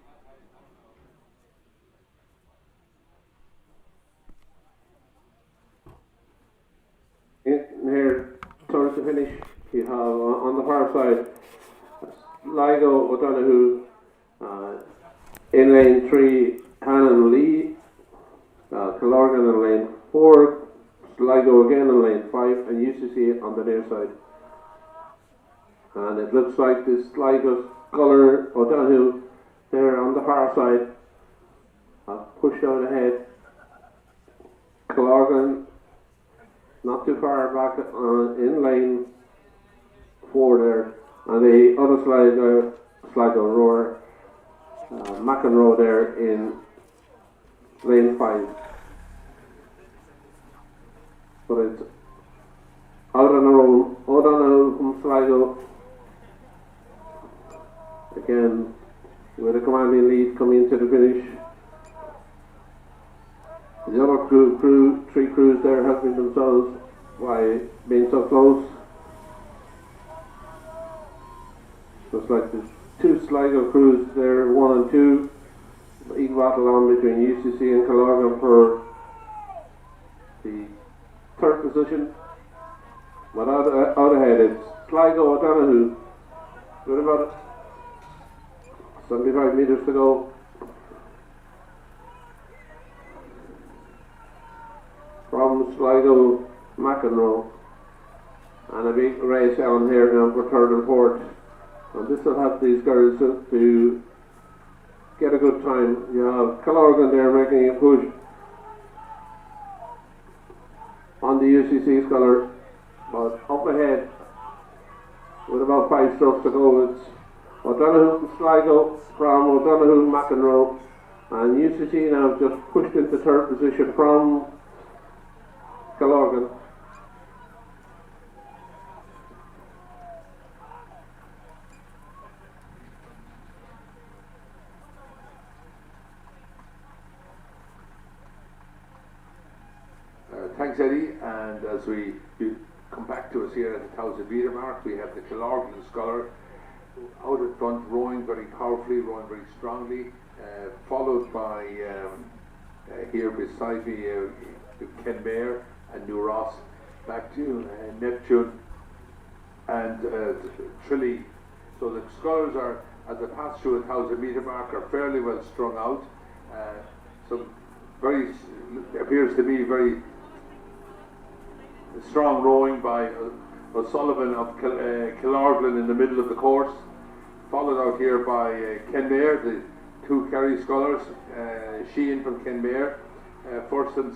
In here, towards the finish, you have on the far side Sligo, O'Donoghue, in lane 3, Hannon Lee, Killarglen in lane 4, Sligo again in lane 5, and UCC on the near side. And it looks like this Sligo's Sculler O'Donoghue there on the far side. I've pushed out ahead. Clorgan not too far back in lane 4 there. And the other Sligo rower, McEnroe there in lane 5. But it's out on our own. O'Donoghue from Sligo. Again, with a commanding lead coming into the finish. The other three crews there helping themselves by being so close. Looks like the 2 Sligo crews there, 1 and 2. Equal battle on between UCC and Clorgan for the 3rd position. But out ahead it's Sligo O'Donoghue with about 75 metres to go. From Sligo McEnroe. And a big race on here now for 3rd and 4th. And this will help these girls to get a good time. You have Clorgan there making a push on the UCC Sculler, but up ahead with about 5 strokes to go it's O'Donoghue from Sligo from O'Donoghue McEnroe, and UCC now just pushed into 3rd position from Clorgan. Thanks, Eddie. And as you come back to us here at the 1,000 metre mark, we have the Clorgan Sculler out at front, rowing very powerfully, rowing very strongly, followed by here beside me Ken Mayer and New Ross, back to Neptune and Tralee. So the scullers are, as they pass through the 1,000 metre mark, are fairly well strung out. Some very, appears to be very strong rowing by O'Sullivan of Clorgan in the middle of the course, followed out here by Ken Mayer, the 2 Kerry scullers, Sheehan from Ken Mayer, first and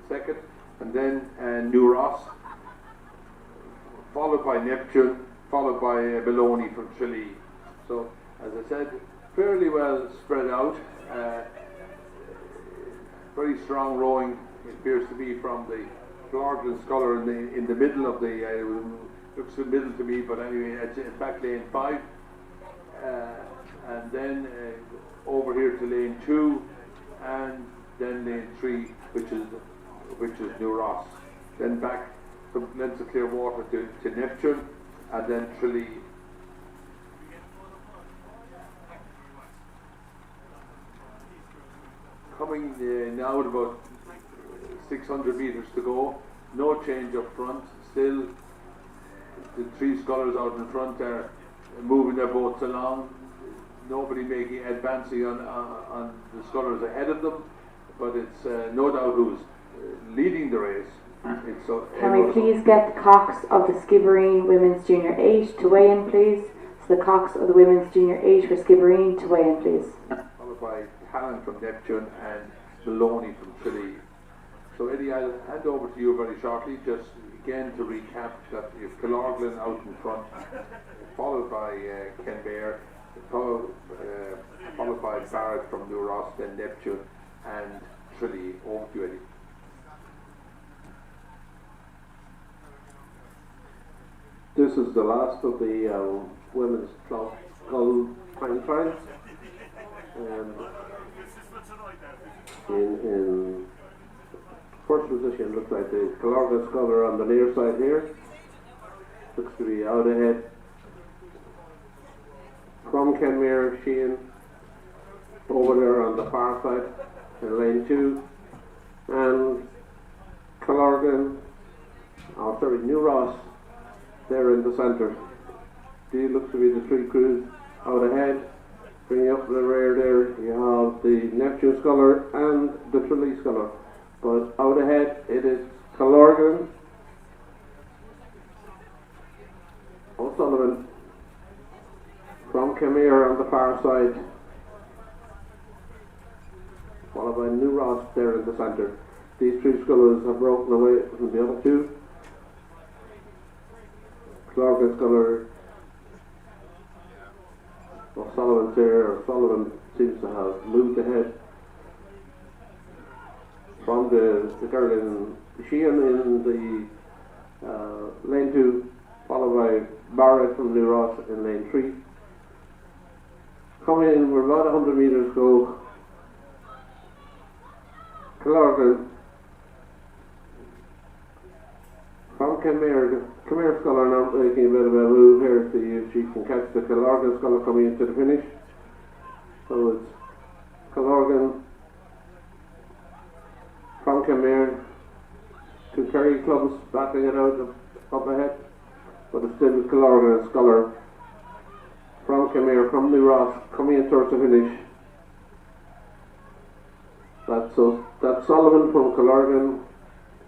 second, and then New Ross, followed by Neptune, followed by Maloney from Tralee. So, as I said, fairly well spread out. Very strong rowing, it appears to be from the Clorgan sculler in the middle of the looks the middle to me, but anyway, it's in back lane 5, and then over here to lane 2, and then lane 3, which is New Ross. Then back from Lens of Clearwater to Neptune, and then Tralee. Coming now at about 600 metres to go, no change up front, still the 3 scullers out in front are moving their boats along, nobody advancing on the scullers ahead of them, but it's no doubt who's leading the race. Can we please get the cocks of the Skibbereen Women's Junior 8 to weigh in, please? So the cocks of the Women's Junior 8 for Skibbereen to weigh in, please. Followed by Talon from Neptune and Maloney from Tralee. So Eddie, I'll hand over to you very shortly, just again to recap that you have Clorgan out in front, followed by Ken Mayer, followed by Barrett from New Ross, then Neptune and Tralee. Over to you, Eddie. This is the last of the women's club time trials. In first position looks like the Clorgan sculler on the near side here. Looks to be out ahead from Kenmare, Sheehan over there on the far side in lane 2, and New Ross there in the centre. These looks to be the 3 crews out ahead. Bringing up the rear there, you have the Neptune sculler and the Tralee sculler. But out ahead, it is Clorgan, O'Sullivan from Kemere on the far side, followed by New Ross there in the centre. These three scullers have broken away from the other two. Clorgan sculler O'Sullivan's here. O'Sullivan seems to have moved ahead from the girl in Sheehan in the lane 2, followed by Barrett from New Ross in lane 3. Coming in, we're about 100 metres go. Clorgan from Kemere sculler now making a bit of a move here to see if she can catch the Clorgan sculler coming into the finish. So it's Clorgan from Kemere, two Kerry clubs battling it out up ahead, but it's still Clorgan and Sculler from Kemere, from New Ross, coming in towards the finish. That's Sullivan from Clorgan,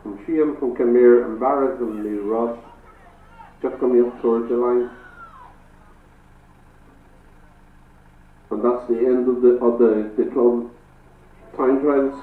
from Sheehan from Kemere, and Barrett from New Ross, just coming up towards the line. And that's the end of the club time trials.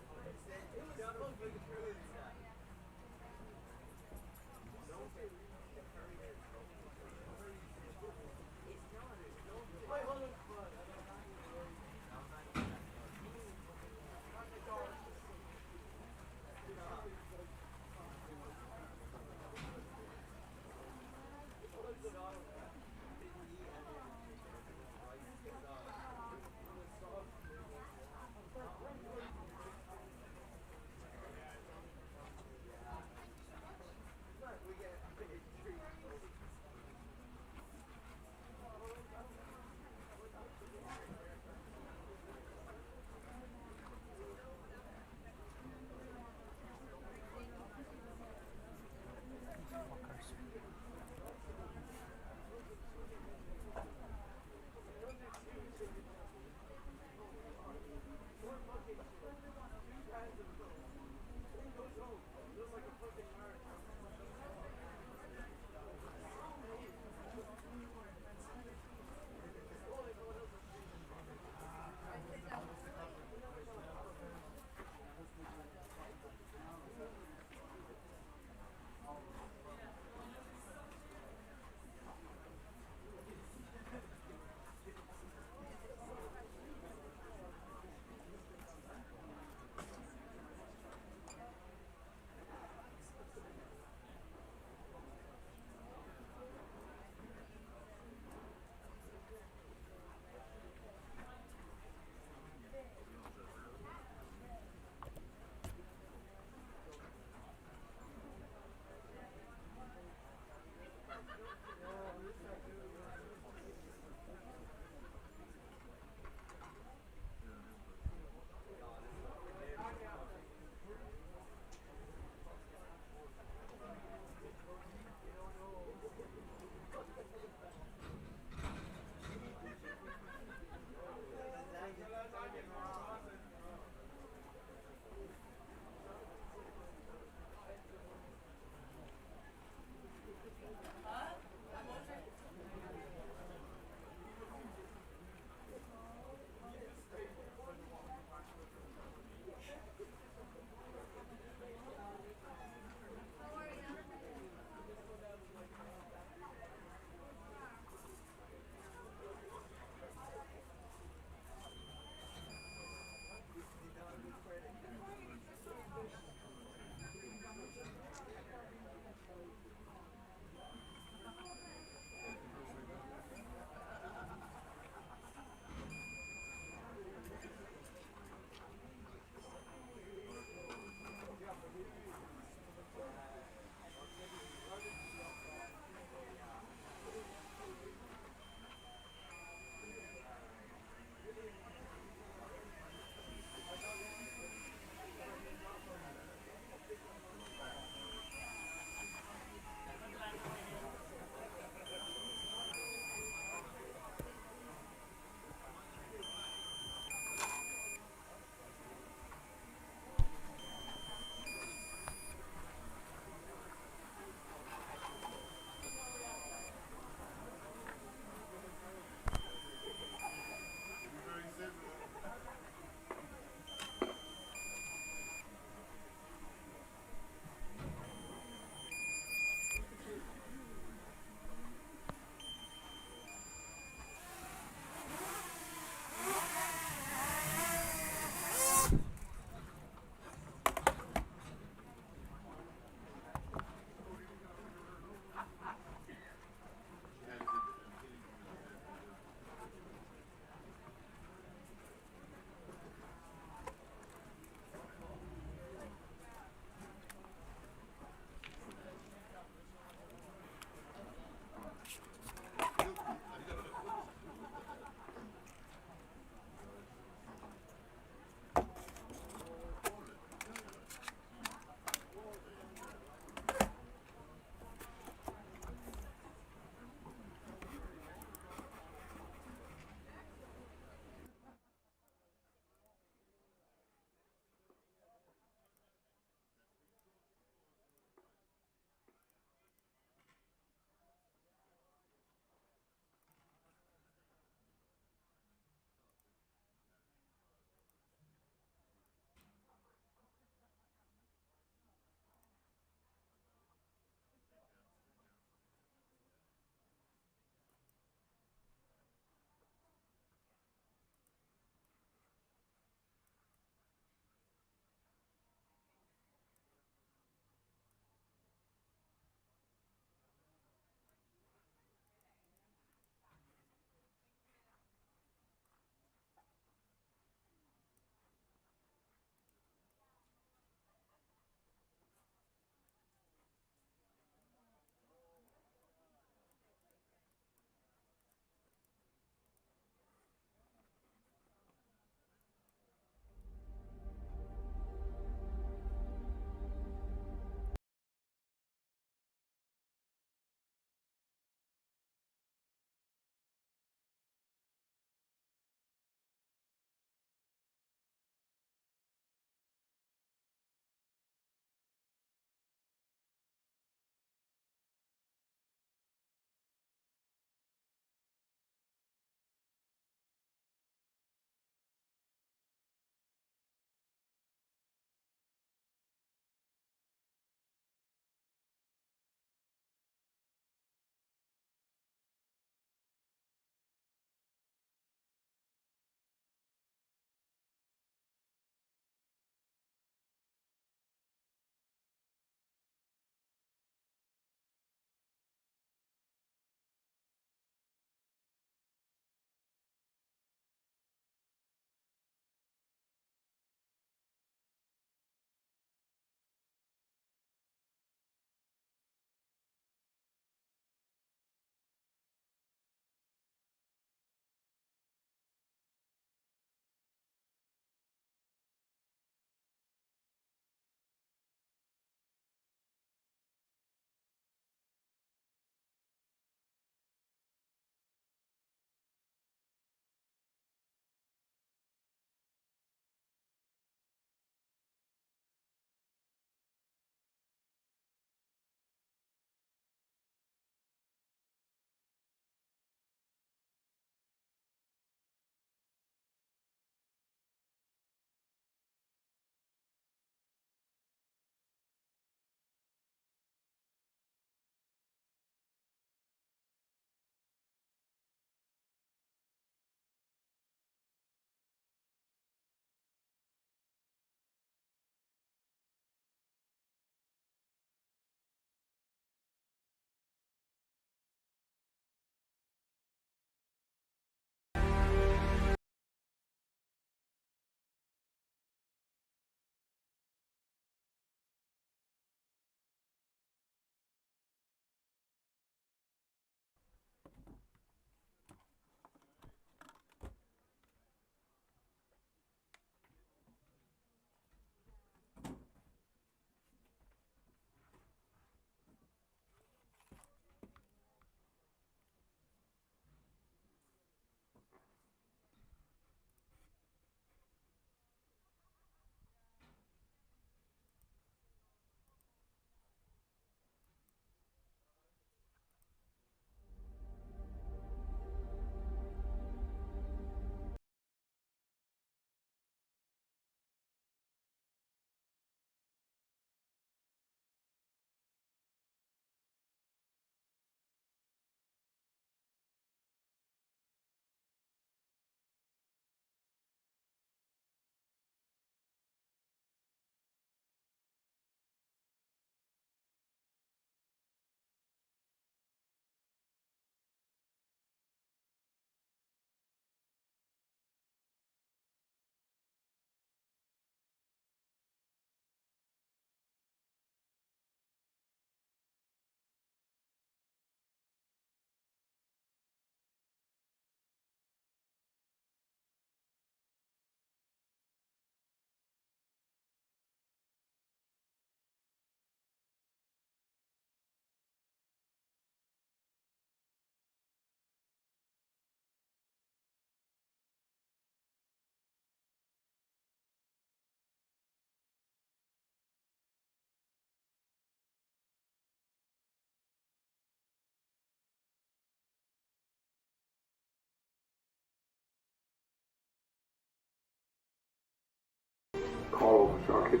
call over shortly.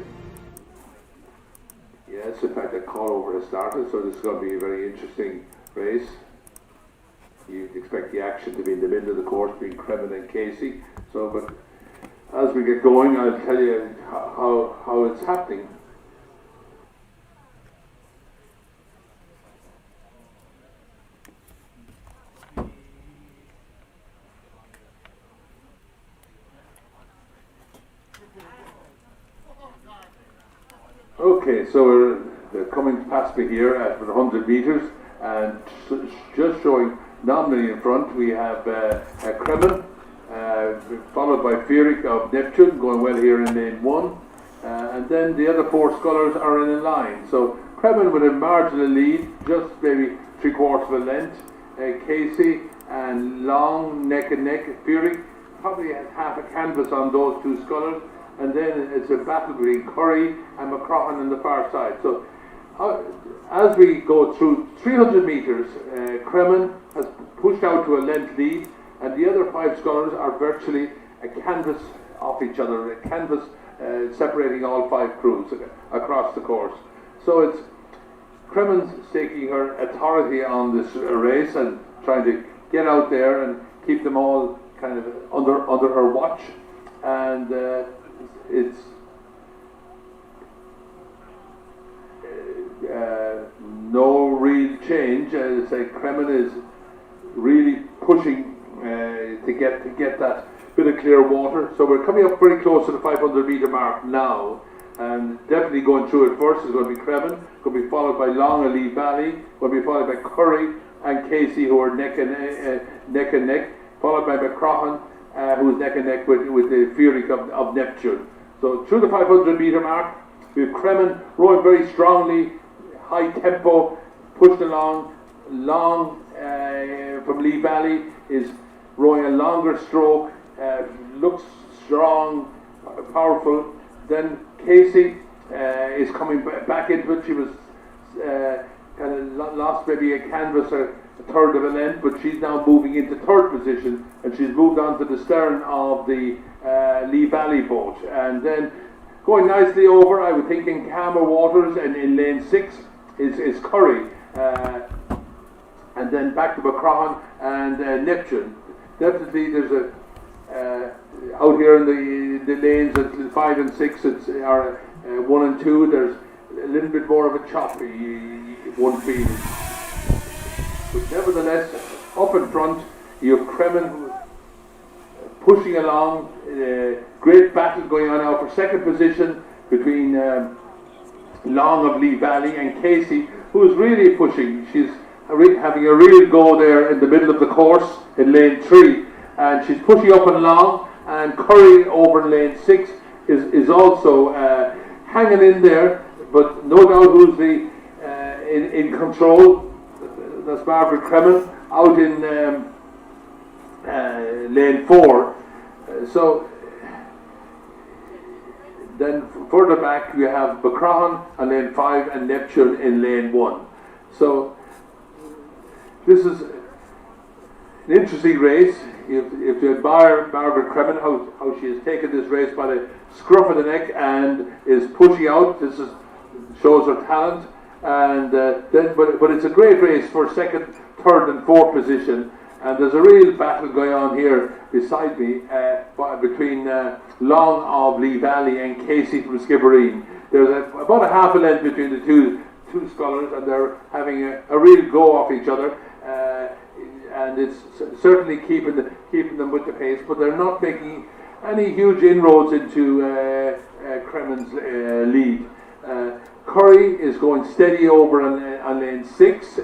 Yes, in fact, a call over has started, so this is going to be a very interesting race. You'd expect the action to be in the middle of the course between Kremen and Casey. So, but as we get going, I'll tell you how it's happening. Okay, so they're coming past me here at 100 meters, and just showing nominally in front, we have Kremen, followed by Fierik of Neptune, going well here in lane 1, and then the other 4 scullers are in a line. So Kremen with a marginal lead, just maybe 3/4 of a length. Casey and Long neck and neck. Fierik probably has half a canvas on those 2 scullers. And then it's a battle between Curry and McCrohan on the far side. So as we go through 300 metres, Kremen has pushed out to a length lead, and the other 5 scullers are virtually a canvas off each other, a canvas separating all 5 crews across the course. So it's Kremen's taking her authority on this race and trying to get out there and keep them all kind of under her watch. And it's no real change. As I say, Kremen is really pushing to get that bit of clear water. So we're coming up very close to the 500 metre mark now, and definitely going through it first is going to be Kremen, going to be followed by Long and Lee Valley, going to be followed by Curry and Casey, who are neck and neck, followed by McCrohan, who's neck and neck with the Fierik of Neptune. So through the 500 metre mark, we have Kremen rowing very strongly, high tempo, pushed along. Long from Lee Valley is rowing a longer stroke, looks strong, powerful. Then Casey is coming back into it. She was kind of lost maybe a canvas or a third of a length, but she's now moving into 3rd position, and she's moved on to the stern of the Lee Valley boat. And then going nicely over, I would think in calmer waters, and in lane 6 is Curry. And then back to McCrohan and Neptune. Definitely there's a out here in the lanes at 5 and 6, it's 1 and 2, there's a little bit more of a chop, one feels. But nevertheless, up in front, you have Kremen pushing along. Great battle going on now for 2nd position between Long of Lee Valley and Casey, who is really pushing. She's having a real go there in the middle of the course in lane 3, and she's pushing up and along. And Curry over in lane 6 is also hanging in there, but no doubt who's in control. That's Margaret Kremen out in lane 4. So then further back you have McCrohan on lane 5 and Neptune in lane 1. So this is an interesting race. If you admire Margaret Kremen, how she has taken this race by the scruff of the neck and is pushing out, shows her talent. And but it's a great race for 2nd, 3rd and 4th position, and there's a real battle going on here beside me between Long of Lee Valley and Casey from Skibbereen. There's about a half a length between the two scullers, and they're having a real go off each other, and it's certainly keeping them with the pace, but they're not making any huge inroads into Kremen's lead. Curry is going steady over on lane 6,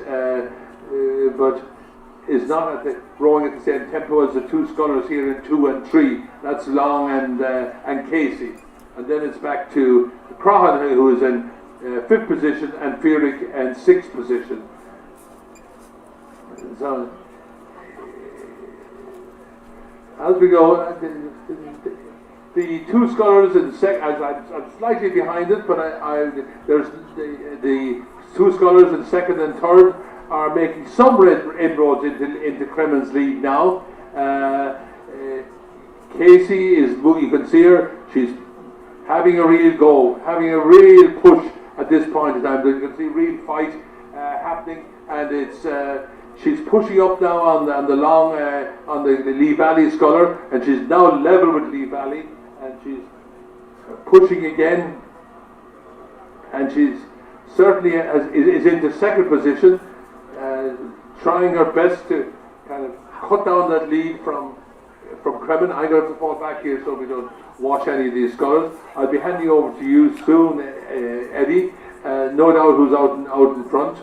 but is not rowing at the same tempo as the 2 scullers here in 2 and 3. That's Long and Casey. And then it's back to Crohan, who is in 5th position, and Fierik in 6th position. So as we go, the 2 scullers in I'm slightly behind it, but there's the 2 scullers in 2nd and 3rd are making some inroads into Kremen's lead now. Casey is, you can see her, she's having a real go, having a real push at this point in time. You can see real fight happening, and it's she's pushing up now on the long on the Lee Valley sculler, and she's now level with Lee Valley, and she's pushing again, and she's certainly is into second position, trying her best to kind of cut down that lead from Kremen. I'm going to have to fall back here so we don't wash any of these scullers. I'll be handing over to you soon, Eddie. No doubt who's out in front.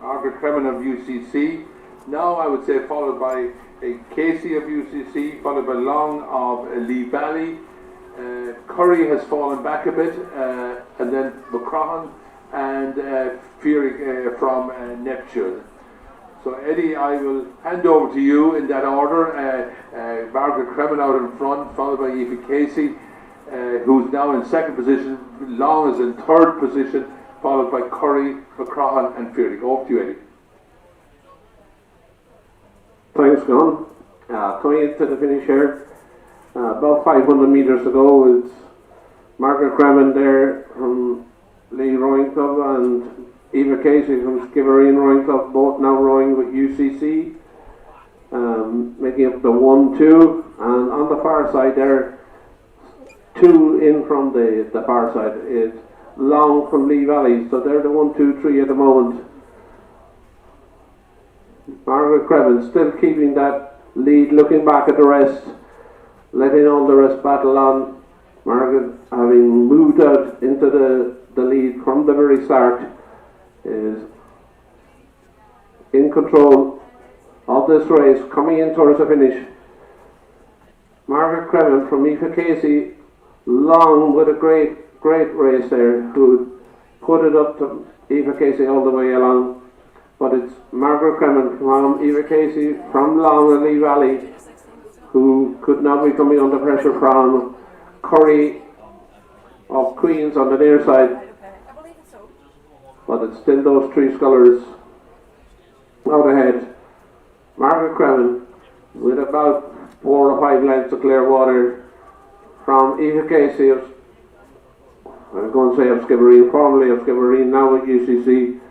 Margaret Kremen of UCC. Now I would say followed by Casey of UCC, followed by Long of Lee Valley. Curry has fallen back a bit, and then McCrahan and Fury from Neptune. So Eddie, I will hand over to you in that order. Margaret Kremen out in front, followed by Aoife Casey, who's now in second position. Long is in third position, followed by Curry, McCrahan and Fury. Over to you, Eddie. Thanks, John. Coming into the finish here, about 500 metres to go, it's Margaret Kremen there from Lee Rowing Club and Eva Casey from Skibbereen Rowing Club, both now rowing with UCC, making up the 1-2, and on the far side there, two in from the far side is Long from Lee Valley, so they're the 1-2-3 at the moment. Margaret Kremen still keeping that lead, looking back at the rest, letting all the rest battle on. Margaret, having moved out into the lead from the very start, is in control of this race, coming in towards the finish. Margaret Kremen from Aoife Casey, Long with a great race there, who put it up to Aoife Casey all the way along. But it's Margaret Kremen from Aoife Casey, from Long and Lee Valley, who could now be coming under pressure from Curry of Queens on the near side. But it's still those three scullers out ahead. Margaret Kremen with about 4 or 5 lengths of clear water from Aoife Casey of, I was going to say of Skibbereen, formerly of Skibbereen, now at UCC.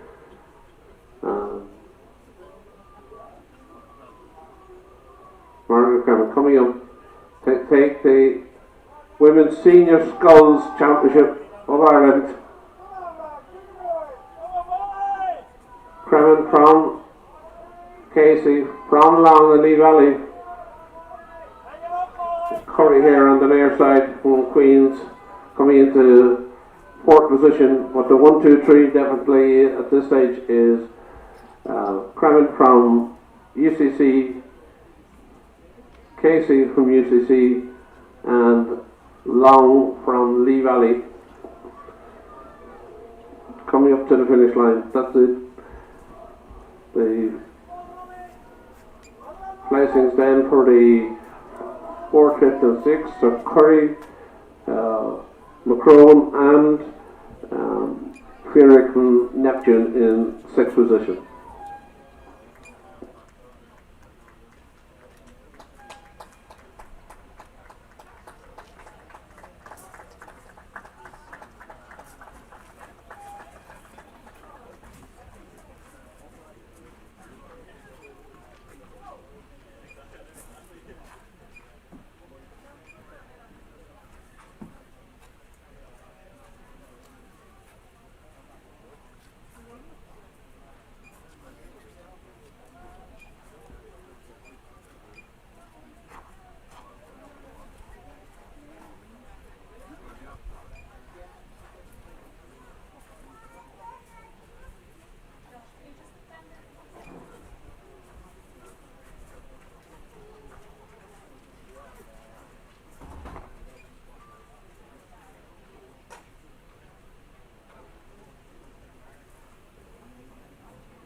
Margaret Kremen coming up to take the Women's Senior Sculls Championship of Ireland. Kremen from Casey, from Long and Lee Valley. Curry here on the near side from Queens, coming into fourth position, but the 1-2-3 definitely at this stage is Kremen from UCC, Casey from UCC, and Long from Lee Valley. Coming up to the finish line, that's it. The placings then for the 4th, 5th and 6th are Curry, McCrone and Fury from Neptune in 6th position.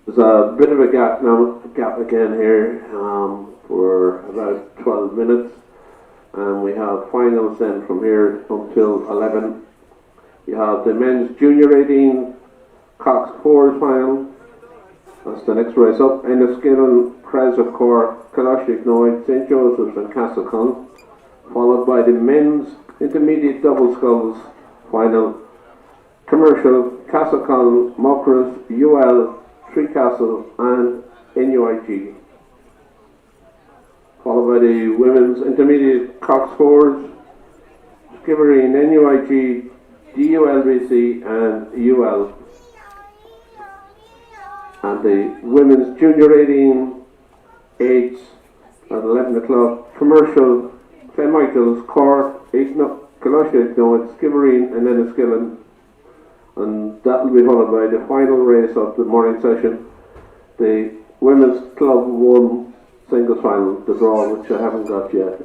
There's a bit of a gap again here for about 12 minutes, and we have finals then from here until 11. You have the men's junior 18 Cox 4s final. That's the next race up. Enniskillen, Pres of Cork, Kaloshik Noid, St Joseph's and Castlecon, followed by the men's intermediate double sculls final. Commercial, Castleconnell, Muckross, UL, Treecastle and NUIG. Followed by the women's intermediate cock scores, Skibbereen, NUIG, DULBC and UL. And the women's junior 18 8s at 11 o'clock. Commercial, St Michael's, Cork, Colossia, Skibbereen and then Enniskillen. And that will be followed by the final race of the morning session, the Women's Club 1 singles final, the draw, which I haven't got yet.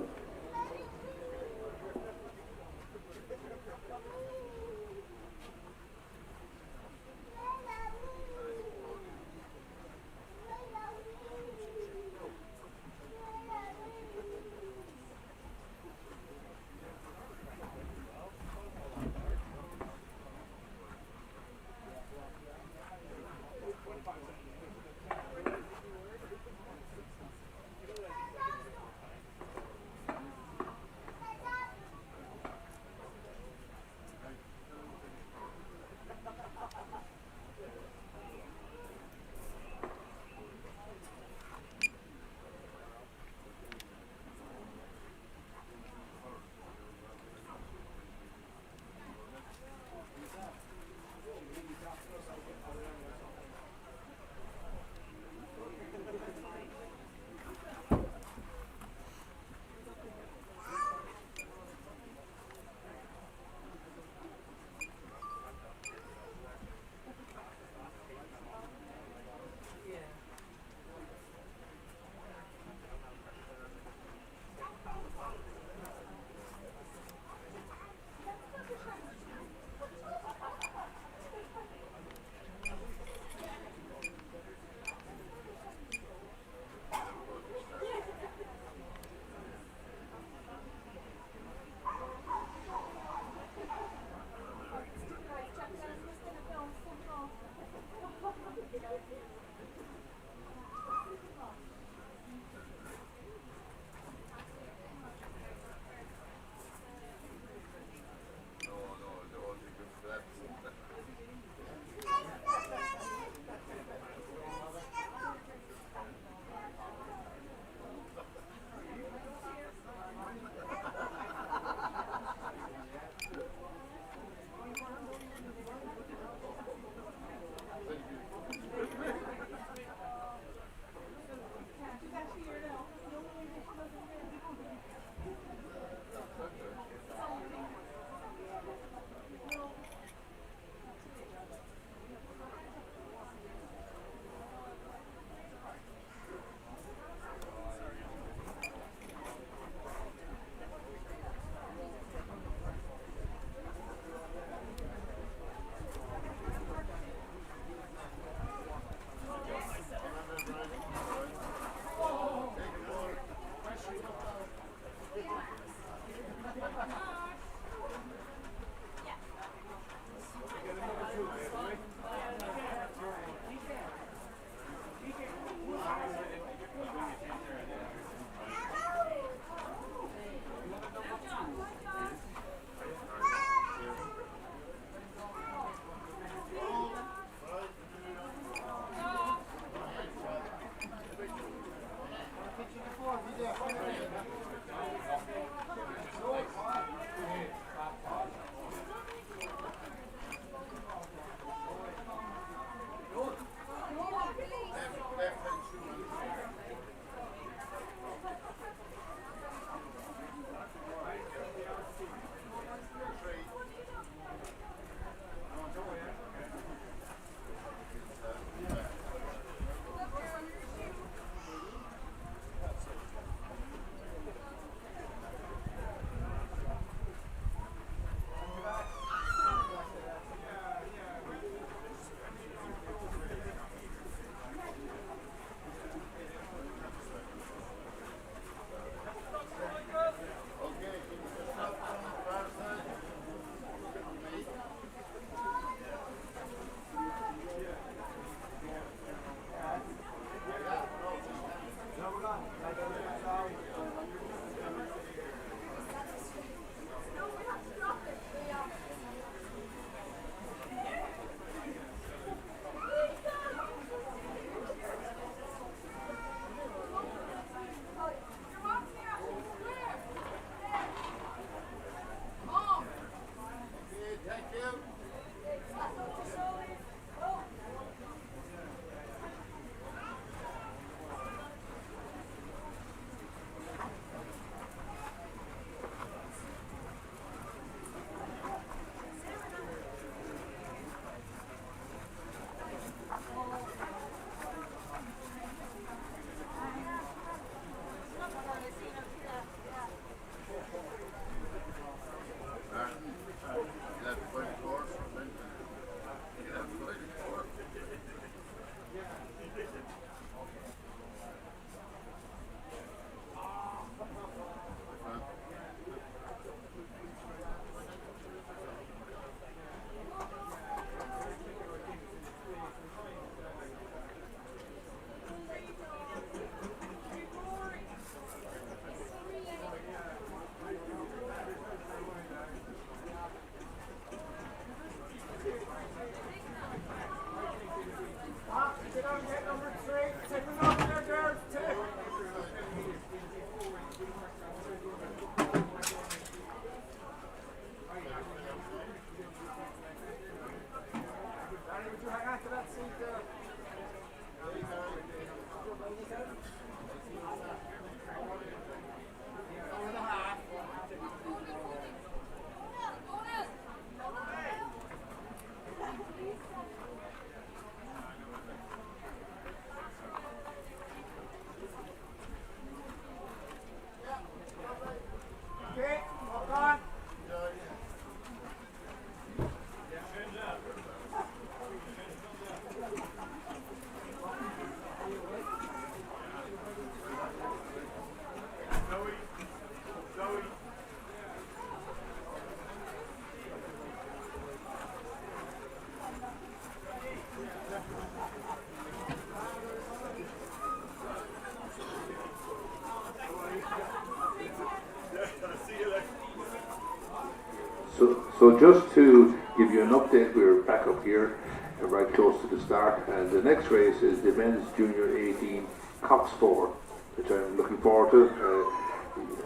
So just to give you an update, we're back up here, right close to the start, and the next race is the men's junior 18 Cox 4, which I'm looking forward to.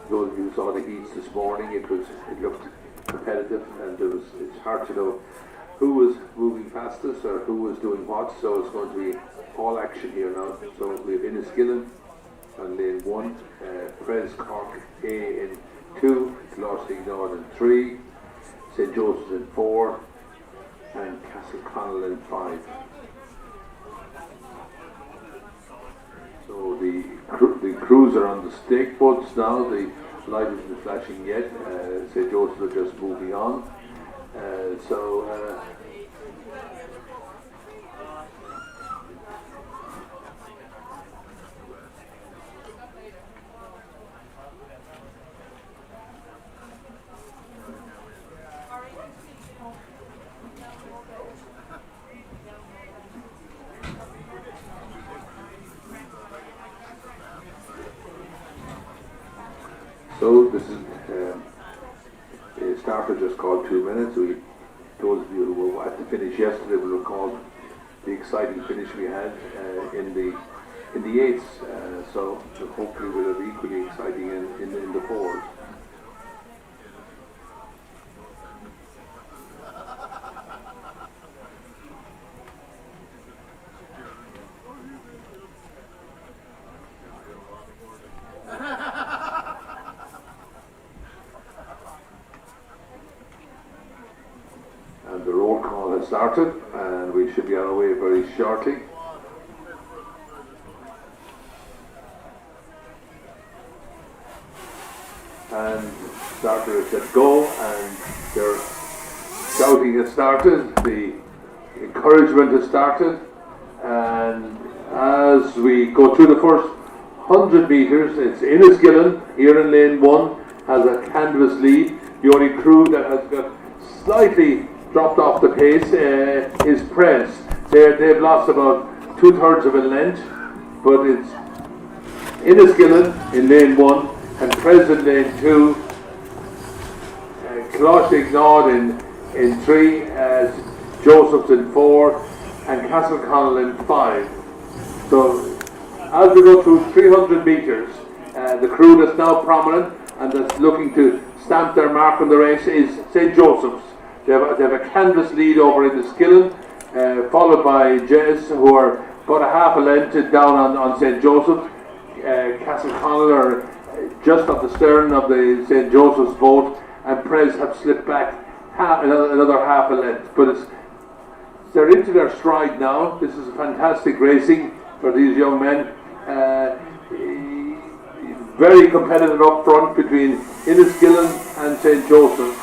Those of you who saw the heats this morning, it looked competitive, and it's hard to know who was moving fastest or who was doing what, so it's going to be all action here now. So we have Inniskillen on lane 1, Pres Cork A in 2, Clossignaud in 3, St. Joseph's in 4, and Castleconnell in 5. So the crews are on the stake boats now. The light isn't flashing yet. St. Joseph's are just moving on. So this is a starter just called 2 minutes. Those of you who were at the finish yesterday will recall the exciting finish we had in the eights. So hopefully we'll have equally exciting in the fours. The roll call has started, and we should be on our way very shortly. And starter is set go, and their shouting has started, the encouragement has started, and as we go through the first 100 metres, it's Inniskillen here in lane 1 has a canvas lead. The only crew that has got slightly dropped off the pace is Pres. They've lost about 2/3 of a length, but it's Inniskillen in lane 1 and Pres in lane 2, Clossignaud in 3, Joseph's in 4, and Castleconnell in 5. So as we go through 300 metres, the crew that's now prominent and that's looking to stamp their mark on the race is St. Joseph's. They have a canvas lead over Inniskillen, followed by Jez, who are about a half a length down on St. Joseph. Castleconnell are just at the stern of the St. Joseph's boat, and Pres have slipped back another half a length. But they're into their stride now. This is fantastic racing for these young men. Very competitive up front between Inniskillen and St. Joseph's.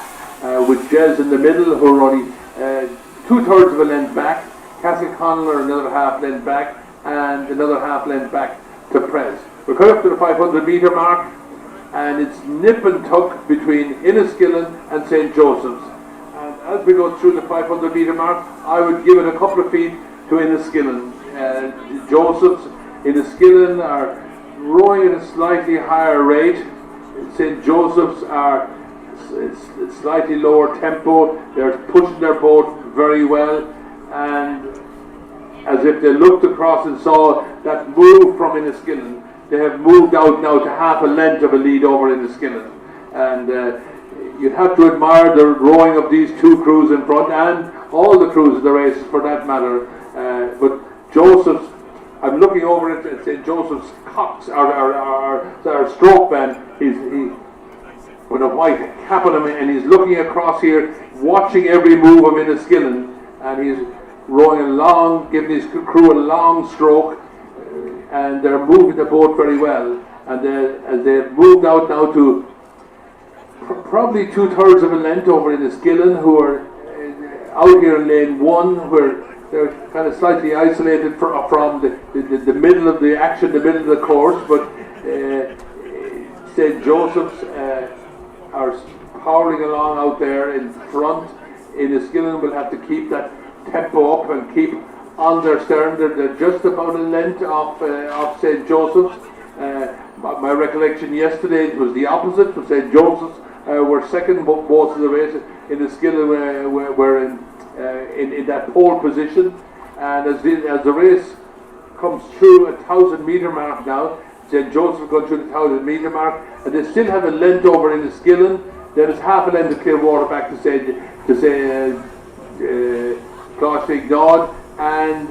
With Jez in the middle, who are only 2/3 of a length back. Castleconnell are another half length back, and another half length back to Pres. We're coming up to the 500 metre mark, and it's nip and tuck between Inniskillen and St. Joseph's. And as we go through the 500 metre mark, I would give it a couple of feet to Inniskillen. Joseph's, Inniskillen are rowing at a slightly higher rate. St. Joseph's are it's slightly lower tempo. They're pushing their boat very well, and as if they looked across and saw that move from Inniskillen, they have moved out now to half a length of a lead over Inniskillen. And you'd have to admire the rowing of these two crews in front, and all the crews of the race for that matter. But Joseph's, I'm looking over at St. Joseph's Cox, our stroke man. He's with a white cap on him, and he's looking across here, watching every move of Inniskillen, and he's rowing along, giving his crew a long stroke, and they're moving the boat very well. And as they've moved out now to probably 2/3 of a length over Inniskillen, who are out here in lane 1, where they're kind of slightly isolated from the middle of the action, the middle of the course, but St. Joseph's are powering along out there in front. Inniskillen will have to keep that tempo up and keep on their stern. They're just about a length off St. Joseph's. My recollection yesterday was the opposite, for St. Joseph's were second most of the race in the skill were in that pole position, and as the race comes through 1,000 metre mark now, St. Joseph going through the 1,000 metre mark, and they still have a length over in the Skillen. There is half a length of Clearwater back to say Closhig and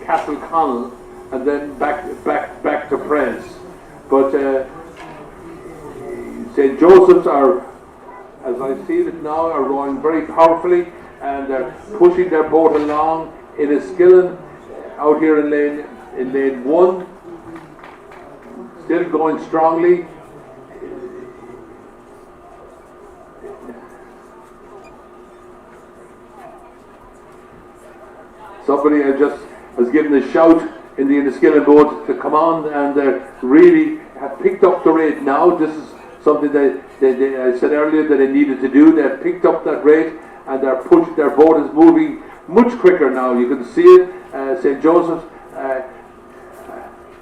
Castle Connell, and then back to Prez. But St. Joseph's are, as I see it now, are rowing very powerfully, and they're pushing their boat along in a Skillen out here in lane 1, still going strongly. Somebody has given a shout in the Enniskillen boat to come on, and they really have picked up the rate now. This is something that I said earlier that they needed to do. They have picked up that rate, and their boat is moving much quicker now. You can see it. St. Joseph's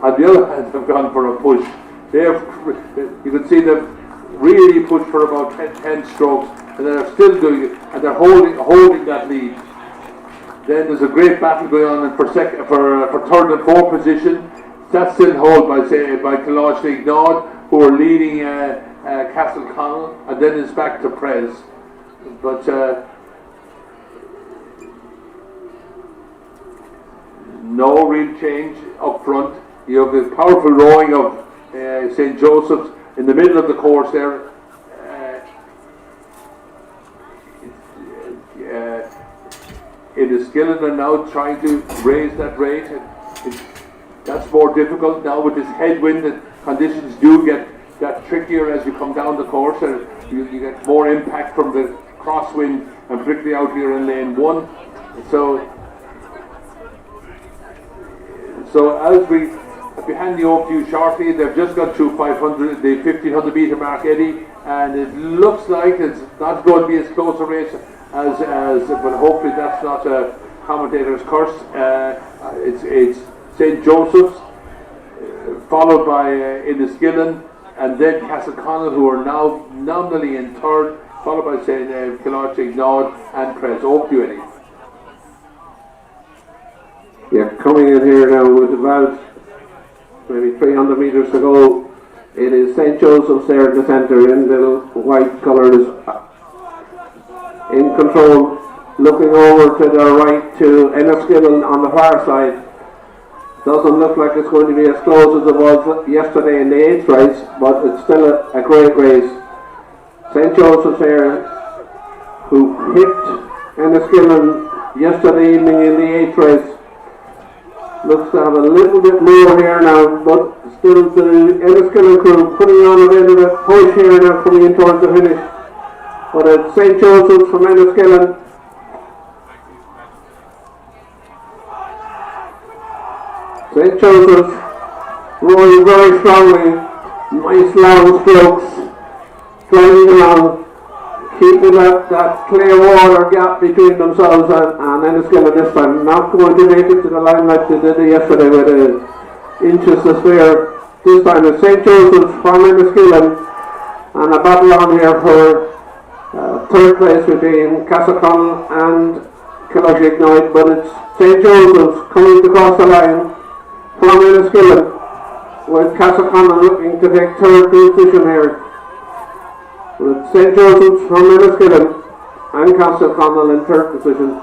on the other hand have gone for a push. You can see them really push for about 10 strokes, and they're still doing it, and they're holding that lead. Then there's a great battle going on for third and fourth position. That's still held by Closhig Nod, who are leading Castle Connell, and then it's back to Prez. But no real change up front. You have the powerful rowing of St. Joseph's in the middle of the course there. It is Skillen are now trying to raise that rate. That's more difficult now with this headwind. The conditions do get trickier as you come down the course. You get more impact from the crosswind, and particularly out here in lane 1. So as we be handing over to you shortly, they've just got through 500, the 1500 metre mark eddy, and it looks like it's not going to be as close a race as but hopefully that's not a commentator's curse. It's St. Joseph's, followed by Enniskillen, and then Castleconnell, who are now nominally in third, followed by St. Closhig Nod and Prez. Over to you, Eddie. Yeah, coming in here now with about maybe 300 metres to go. It is St. Joseph's there in the centre in the white colours, in control, looking over to the right to Enniskillen on the far side. Doesn't look like it's going to be as close as it was yesterday in the 8th race, but it's still a great race. St. Joseph's here, who hit Enniskillen yesterday evening in the 8th race, looks to have a little bit more here now, but still the Enniskillen crew putting on a bit of a push here now, coming in towards the finish. But it's St. Joseph's from Enniskillen. St. Joseph's rowing very strongly, nice long strokes, driving along, keeping that clear water gap between themselves and Enniskillen this time. Not going to make it to the line like they did yesterday with inches to spare. This time it's St. Joseph's from Enniskillen, and a battle on here for third place between Castleconnell and Closhig Nod, but it's St. Joseph's coming across the line from Enniskillen, with Castleconnell looking to take third position here. With St. Joseph's from Enniskillen and Castleconnell in third position.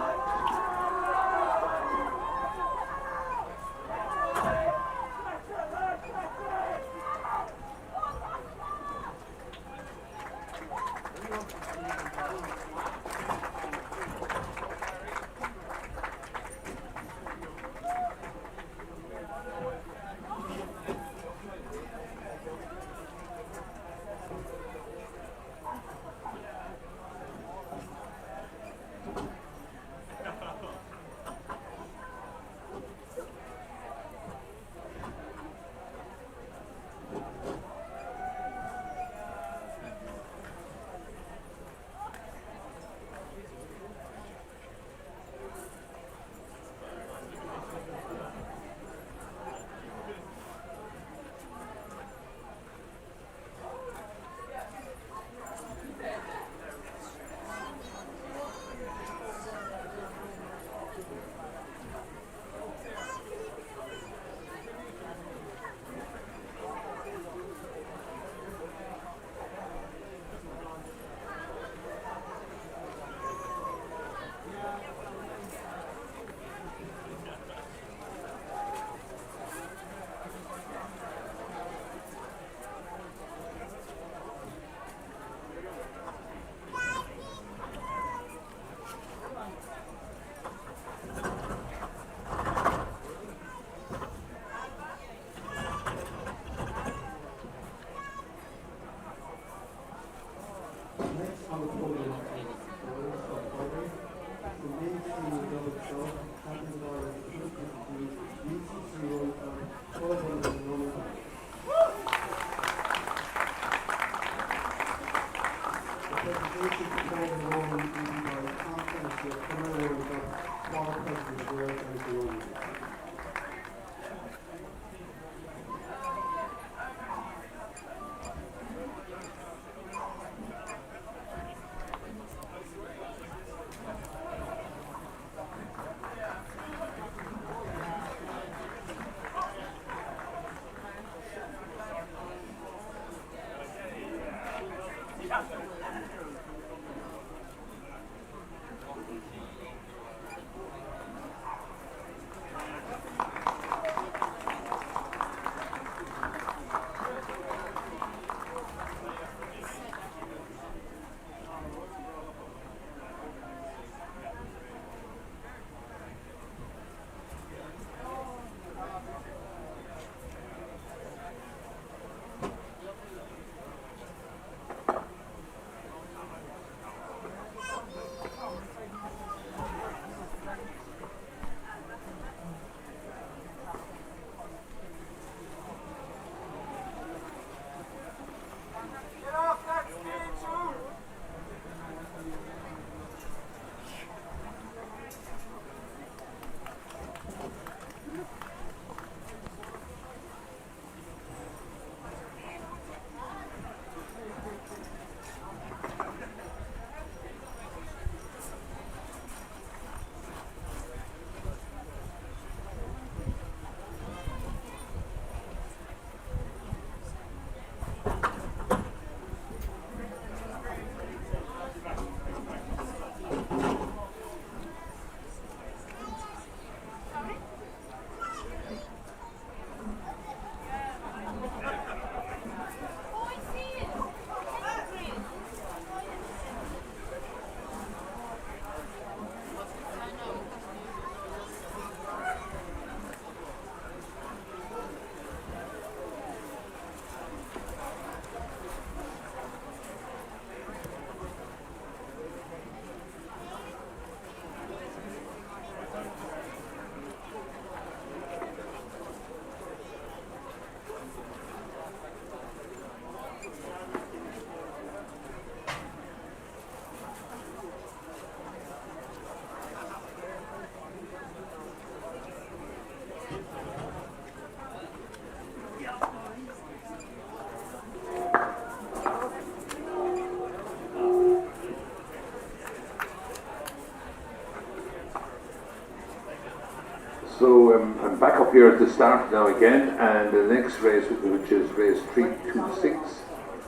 So I'm back up here at the start now again, and the next race, which is race 326,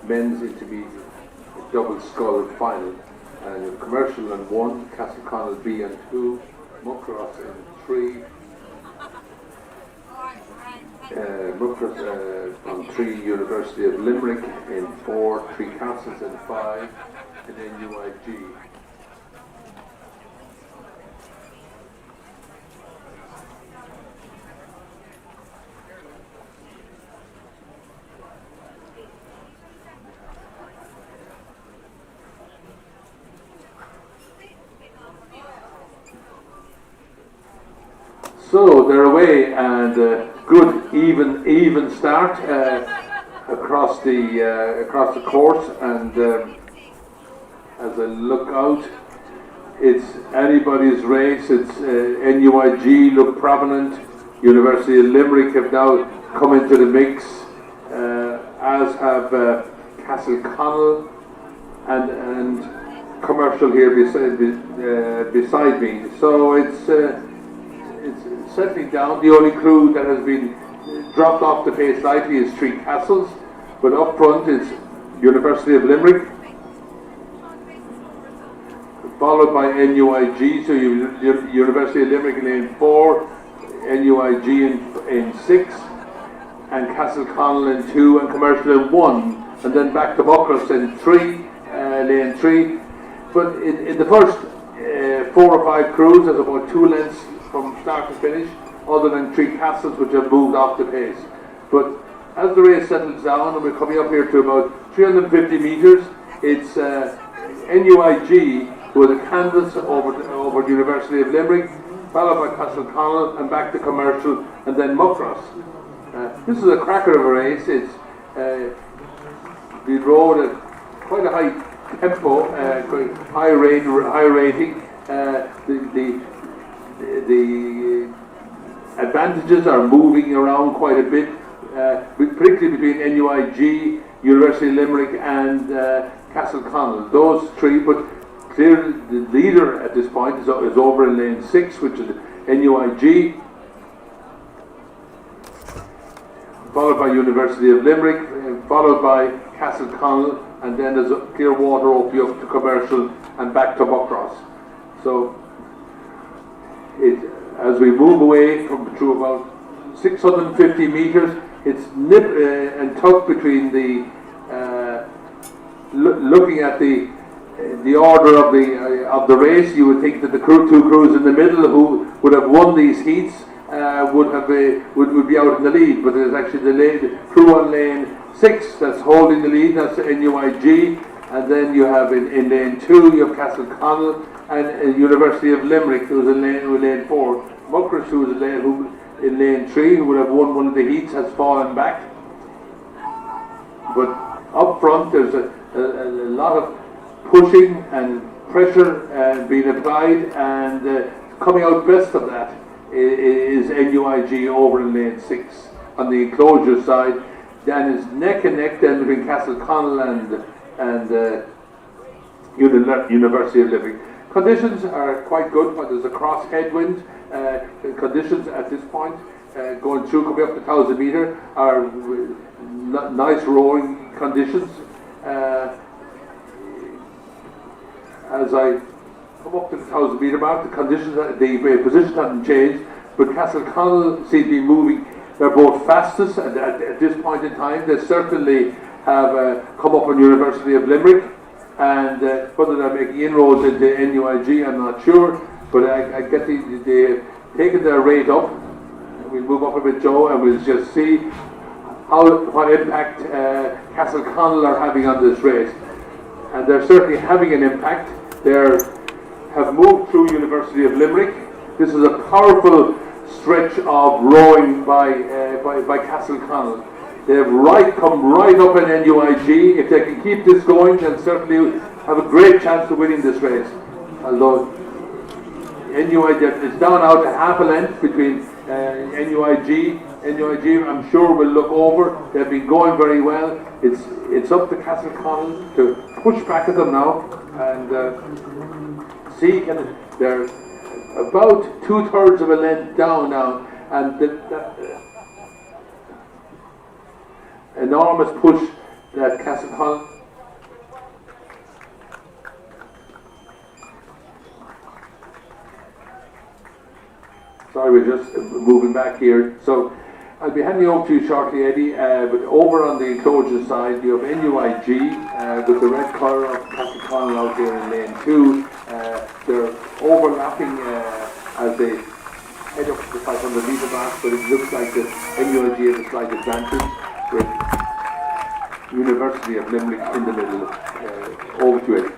men's intermediate double scull final, and commercial on 1, Castleconnell B on 2, Muckross in 3, Muckross on 3, University of Limerick in 4, Three Castles in 5, and then UIG. So they're away, and good even start across the course. And as I look out, it's anybody's race. It's NUIG look prominent. University of Limerick have now come into the mix, as have Castleconnell and commercial here beside me. So it's settling down. The only crew that has been dropped off the pace slightly is Three Castles, but up front is University of Limerick, followed by NUIG, so University of Limerick in lane 4, NUIG in 6, and Castleconnell in 2, and commercial in 1, and then back to Muckross in 3, lane 3. But in the first 4 or 5 crews, there's about 2 lengths from start to finish, other than Three Castles, which have moved off the pace. But as the race settles down, and we're coming up here to about 350 metres, it's NUIG with a canvas over the University of Limerick, followed by Castleconnell and back to Commercial and then Muckross. This is a cracker of a race. It's been rode at quite a high tempo, high rating. The advantages are moving around quite a bit, particularly between NUIG, University of Limerick and Castleconnell. Those three, but clearly the leader at this point is over in lane 6, which is NUIG, followed by University of Limerick, followed by Castleconnell, and then there's a Clearwater Opie up to Commercial and back to Muckross. So as we move away through about 650 metres, it's nip and tuck between the looking at the order of the race. You would think that the two crews in the middle who would have won these heats would be out in the lead, but there's actually the crew on lane 6 that's holding the lead. That's NUIG, and then you have in lane 2 you have Castleconnell and University of Limerick, who's in lane 4. Muckross, who is in lane 3, who would have won one of the heats, has fallen back. But up front, there's a lot of pushing and pressure being applied, and coming out best of that is NUIG over in lane 6 on the enclosure side. Then is neck and neck then between Castleconnell and University of Limerick. Conditions are quite good, but there's a cross headwind. Conditions at this point, going through, coming up to 1,000 metre, are nice rowing conditions. As I come up to the 1,000 metre mark, the conditions, the position hasn't changed, but Castleconnell seem to be moving. They're both fastest at this point in time. They certainly have come up on University of Limerick, and whether they're making inroads into NUIG, I'm not sure, but I get they've taken their rate up. We'll move up a bit, Joe, and we'll just see what impact Castleconnell are having on this race. And they're certainly having an impact. They have moved through University of Limerick. This is a powerful stretch of rowing by Castleconnell. They've come right up in NUIG. If they can keep this going, they'll certainly have a great chance of winning this race. Although NUIG is down out a half a length between NUIG. NUIG, I'm sure, will look over. They've been going very well. It's up to Castleconnell to push back at them now and see. They're about 2/3 of a length down now, and that enormous push that Castleconnell. Sorry, we're just moving back here. So I'll be handing over to you shortly, Eddie. But over on the enclosure side, you have NUIG with the red colour of Castleconnell out there in lane 2. They're overlapping as they head up to the 500 metre mark, but it looks like that NUIG has a slight advantage with University of Limerick in the middle. Over to Eddie.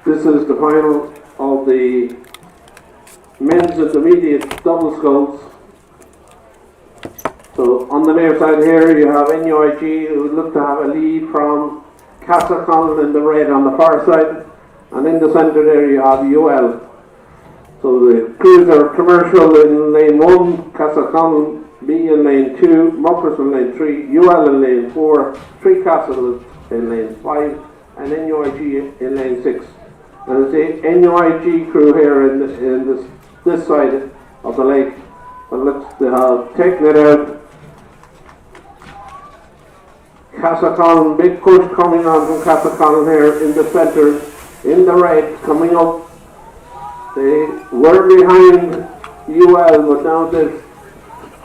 This is the final of the men's intermediate double sculls. So on the near side here you have NUIG, who look to have a lead from Castleconnell in the red on the far side, and in the centre there you have UL. So the crews are Commercial in lane 1, Castleconnell B in lane 2, Muckross in lane 3, UL in lane 4, 3 Castles in lane 5, and NUIG in lane 6. And it's the NUIG crew here in this side of the lake. But they have taken it out. Castleconnell, big push coming on from Castleconnell here in the centre, in the red, coming up. They were behind UL, but now they've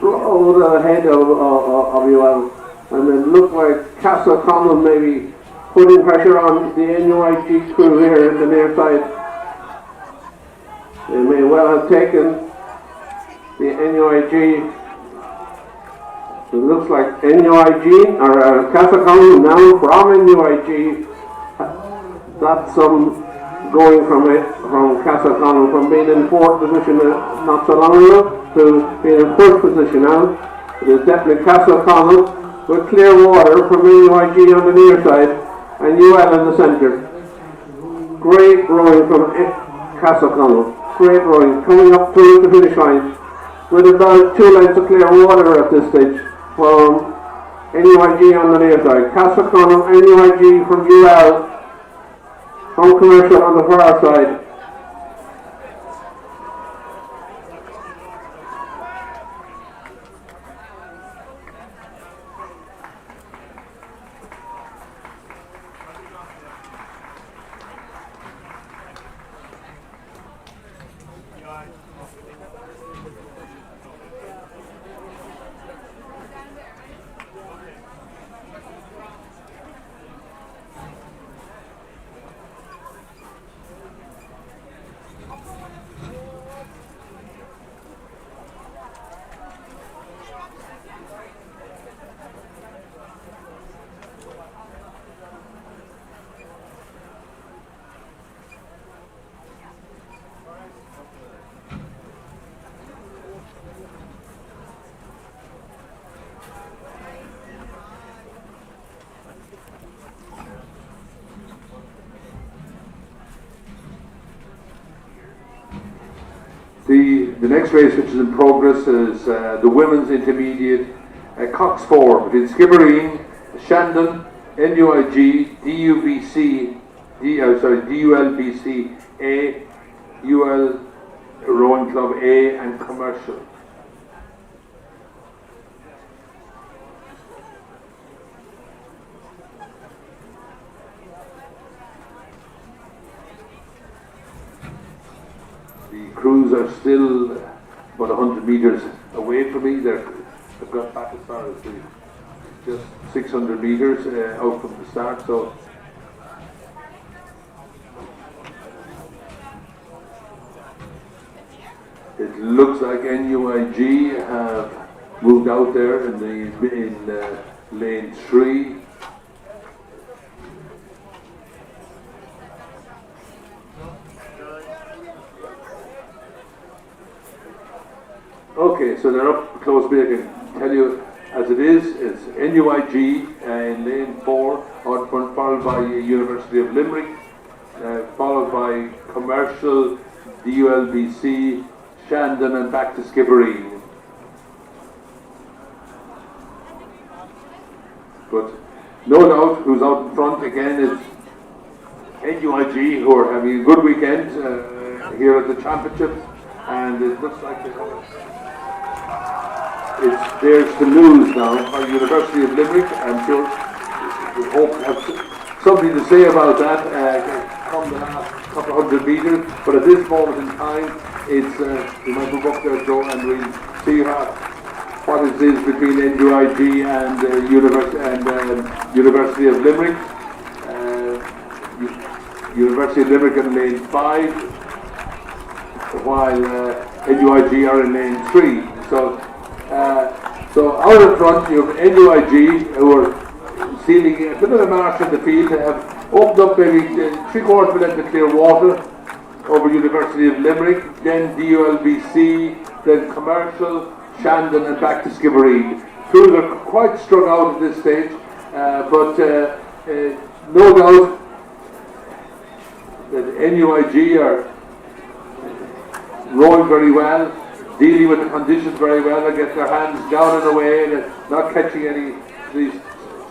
rolled ahead of UL. And it looked like Castleconnell maybe putting pressure on the NUIG crew here in the near side. They may well have taken the NUIG So it looks like NUIG, or Castletown now from NUIG. That's going from Castletown from being in 4th position not so long ago to being in 1st position now. It is definitely Castletown with Clearwater from NUIG on the near side and UL in the centre. Great rowing from Castletown. Great rowing coming up to the finish line with about 2 lengths of Clearwater at this stage from NUIG on the near side. Castletown, NUIG from UL. Home Commercial on the far side. The next race which is in progress is the women's intermediate Cox 4 between Skibbereen, Shandon, NUIG, DULBC A, UL Rowing Club A and Commercial. The crews are still about 100 metres away from me. They've got back as far as just 600 metres out from the start. So it looks like NUIG have moved out there in lane 3. Okay, so they're up close to me. I can tell you as it is, it's NUIG in lane 4, out front, followed by University of Limerick, followed by Commercial, DULBC, Shandon and back to Skibbereen. But no doubt who's out in front again is NUIG, who are having a good weekend here at the championships, and it looks like it's theirs to lose now by University of Limerick. I'm sure we hope to have something to say about that come the last couple of 100 metres, but at this moment in time it's we might move up there, Joe, and we'll see what it is between NUIG and University of Limerick. University of Limerick in lane 5, while NUIG are in lane 3. So out in front you have NUIG, who are sealing a bit of a march in the field. They have opened up maybe 3/4 of a length of clear water over University of Limerick, then DULBC, then Commercial, Shandon and back to Skibbereen. Crews are quite strung out at this stage, but no doubt that NUIG are rowing very well, dealing with the conditions very well. They get their hands down and away and not catching any of these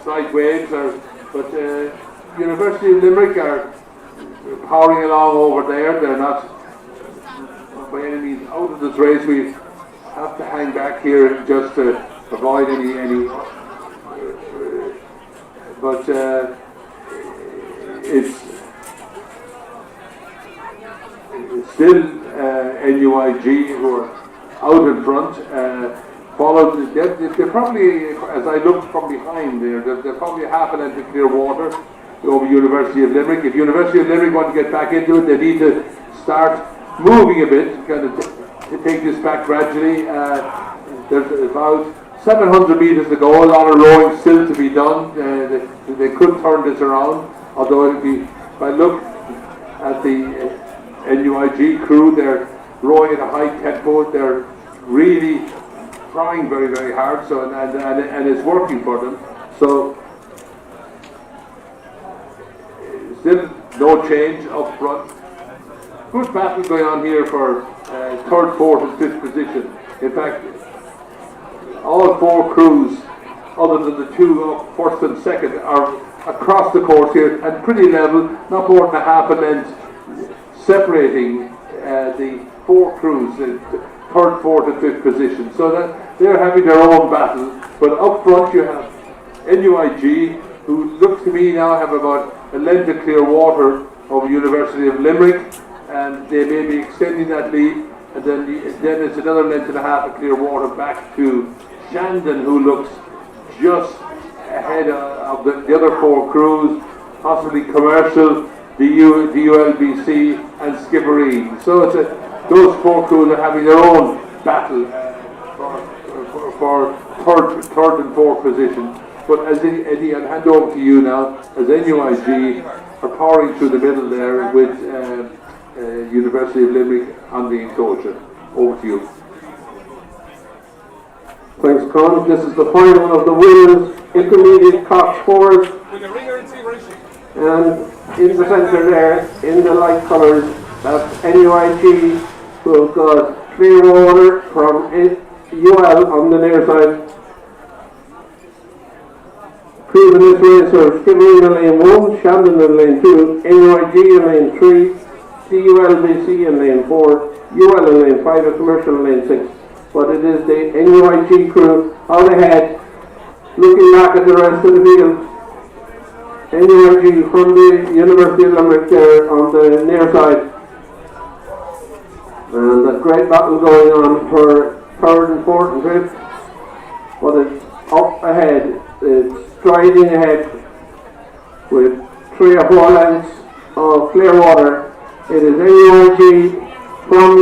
slight waves. But University of Limerick are powering along over there. They're not by any means out of this race. We have to hang back here just to avoid any but it's still NUIG who are out in front, followed. They're probably, as I look from behind there, they're probably half a length of clear water over University of Limerick. If University of Limerick want to get back into it, they need to start moving a bit, kind of to take this back gradually. There's about 700 metres to go, a lot of rowing still to be done. They could turn this around, although if I look at the NUIG crew, they're rowing at a high tempo, they're really trying very, very hard, so and it's working for them. So still no change up front. Good battle going on here for third, fourth and fifth position. In fact, all four crews, other than the two up first and second, are across the course here and pretty level, not more than a half a length separating the four crews, the third, fourth and fifth position. So that they're having their own battle. But up front you have NUIG, who looks to me now have about a length of clear water over University of Limerick, and they may be extending that lead, and then it's another length and a half of clear water back to Shandon, who looks just ahead of the other four crews, possibly Commercial, the ULBC and Skibbereen. So it's those four crews are having their own battle for third and fourth position. But as Eddie, I'll hand over to you now, as NUIG are powering through the middle there with University of Limerick on the enclosure. Over to you. Thanks, Con. This is the final of the women's intermediate cock fours. And in the centre there, in the light colours, that's NUIG, who have got clear water from UL on the near side. Crews in this race are Skibbereen in lane 1, Shandon in lane 2, NUIG in lane 3, CULBC in lane 4, UL in lane 5, and Commercial in lane 6. But it is the NUIG crew out ahead, looking back at the rest of the field. NUIG from the University of Limerick there on the near side. And a great battle going on for third and fourth and fifth. But it's up ahead, it's striding ahead with 3 or 4 lengths of clear water. It is NUIG from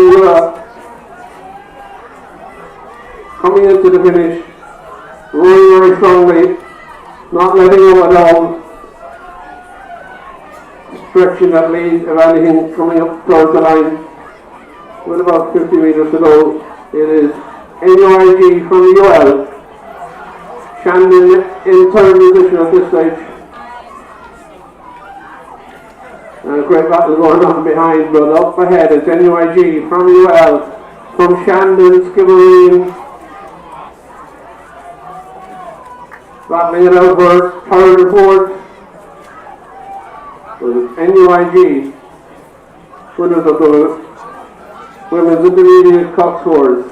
coming into the finish, rowing very strongly, not letting go at all, stretching that lead, if anything, coming up towards the line with about 50 metres to go. It is NUIG from UL, Shandon in third position at this stage. And a great battle going on behind, but up ahead it's NUIG from UL, from Shandon, Skibbereen, battling it out for third and fourth. So NUIG, winners of the women's intermediate cock fours.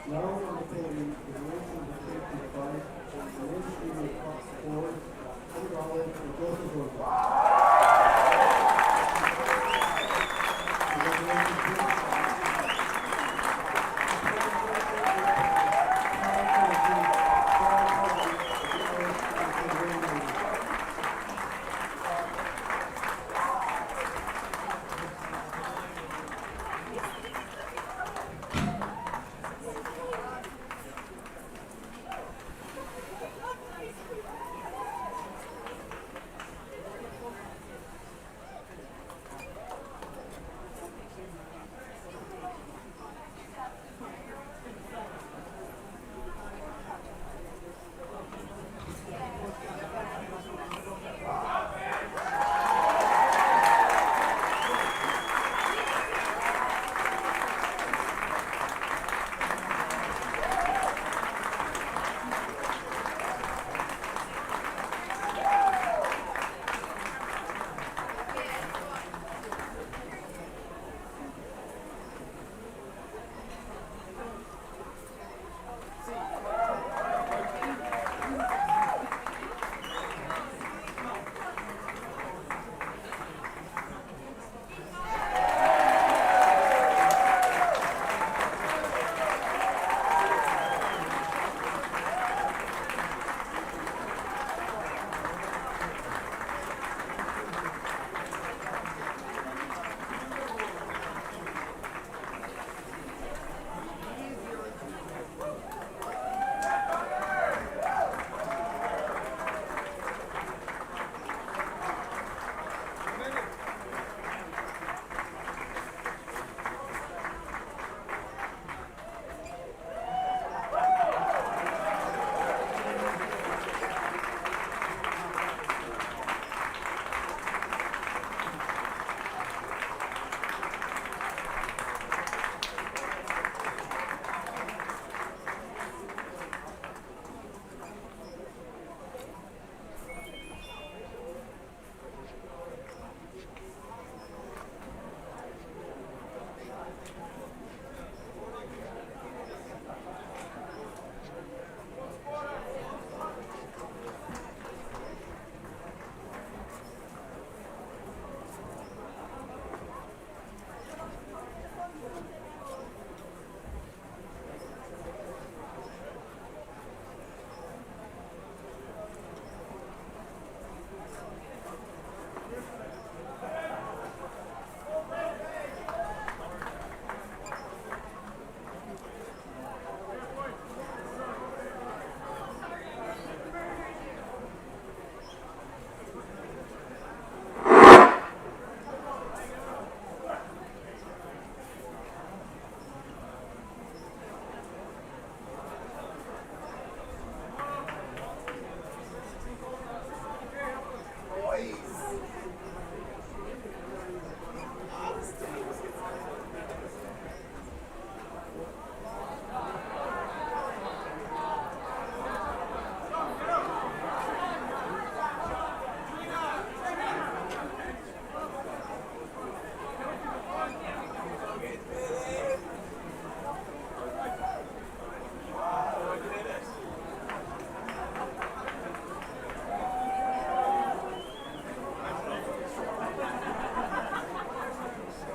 Now on the podium is racing the 55, the LiveStream across the board, $100 for Joseph Rosa. Congratulations, Chris.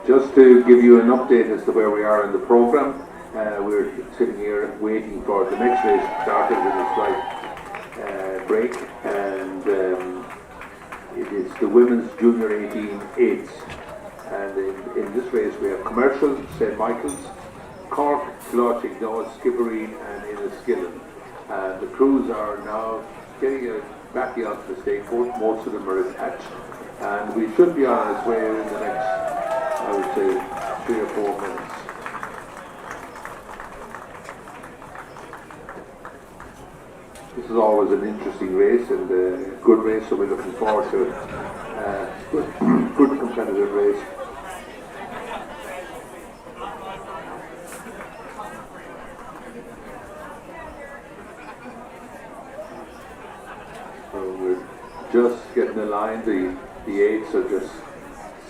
Just to give you an update as to where we are in the programme, we're sitting here waiting for the next race to start with a slight break, and it is the women's junior 18 eights. And in this race we have Commercial, St Michael's, Cork, Clontarf, Skibbereen and Enniskillen. And the crews are now getting back onto the stage. Most of them are attached, and we should be on its way in the next, I would say, 3 or 4 minutes. This is always an interesting race and a good race, so we're looking forward to it. Good competitive race. So we're just getting aligned. The eights are just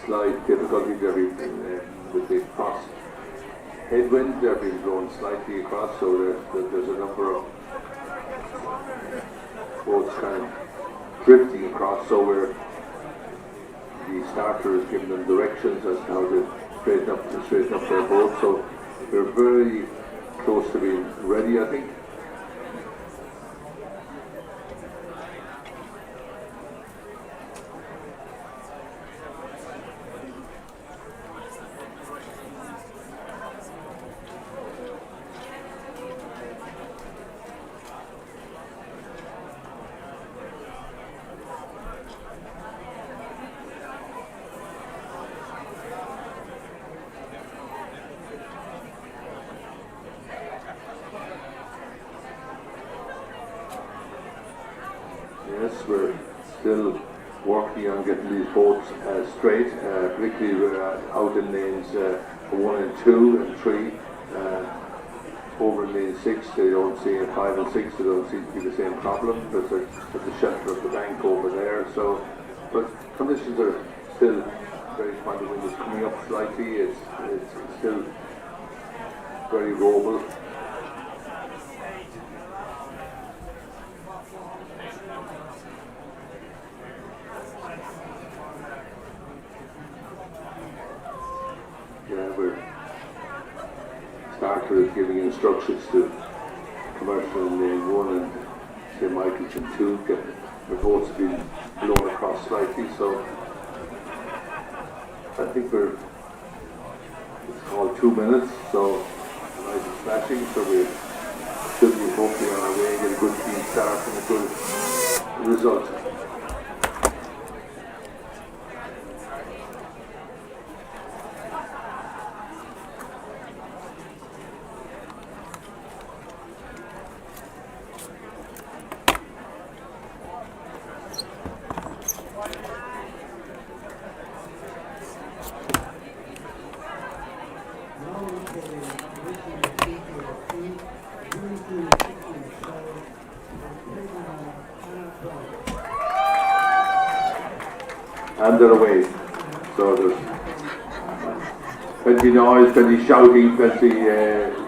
slight difficulties with the cross headwind. They're being blown slightly across, so there's a number of boats kind of drifting across, so the starter is giving them directions as to how to straighten up their boat, so we're very close to being ready, I think. Yes, we're still working on getting these boats straight, particularly out in lanes 1 and 2 and 3. Over in lane 6, they don't see in 5 and 6, they don't seem to be the same problem. There's a shelter of the bank over there, so, but conditions are still very fine. The wind is coming up slightly, it's still very rowable. Yeah, starter is giving instructions to commercial in lane 1 and St. Michael's in 2. The boats being blown across slightly, so I think it's called 2 minutes, so the light is flashing, so we should be hopefully on our way and get a good clean start and a good result. And they're away. So there's plenty noise, plenty shouting, plenty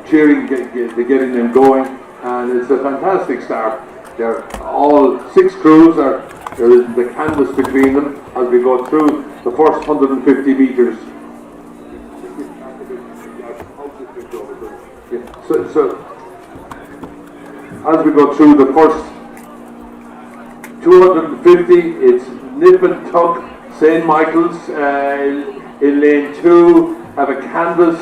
cheering, getting them going, and it's a fantastic start. They're all 6 crews. There is the canvas between them as we go through the first 150 metres. So as we go through the first 250, it's nip and tuck. St. Michael's in lane 2 have a canvas.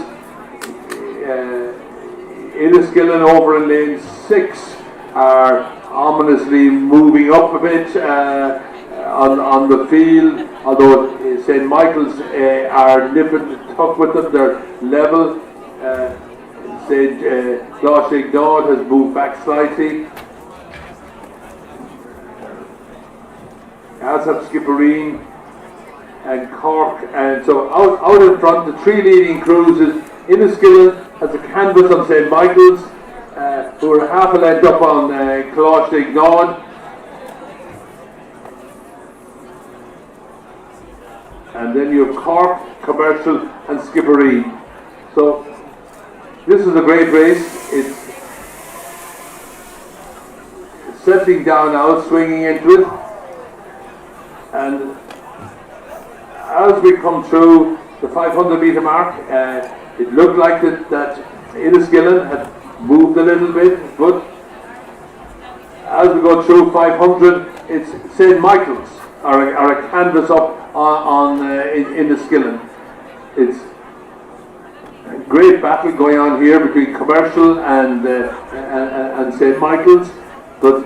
Enniskillen over in lane 6 are ominously moving up a bit on the field, although St. Michael's are nip and tuck with them. They're level. St. Glashig-Nod has moved back slightly. As have Skippereen and Cork, and so out in front, the 3 leading crews is Enniskillen has a canvas on St. Michael's, who are half a length up on Glashig-Nod, and then you have Cork, Commercial, and Skippereen. So this is a great race. It's settling down now, swinging into it. And as we come through the 500 metre mark, it looked like that Enniskillen had moved a little bit, but as we go through 500, it's St. Michael's are a canvas up on Enniskillen. It's a great battle going on here between Commercial and St. Michael's, but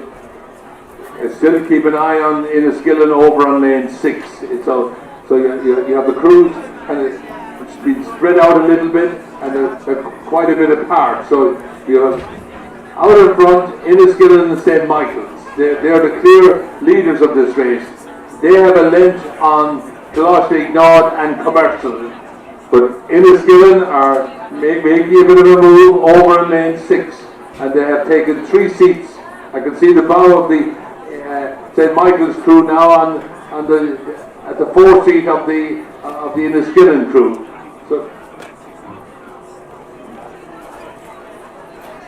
still keep an eye on Enniskillen over on lane 6. So you have the crews, and it's been spread out a little bit, and they're quite a bit apart. So you have out in front Enniskillen and St. Michael's. They're the clear leaders of this race. They have a length on Glashig-Nod and Commercial, but Enniskillen are making a bit of a move over in lane 6, and they have taken 3 seats. I can see the bow of the St. Michael's crew now at the 4th seat of the Enniskillen crew. So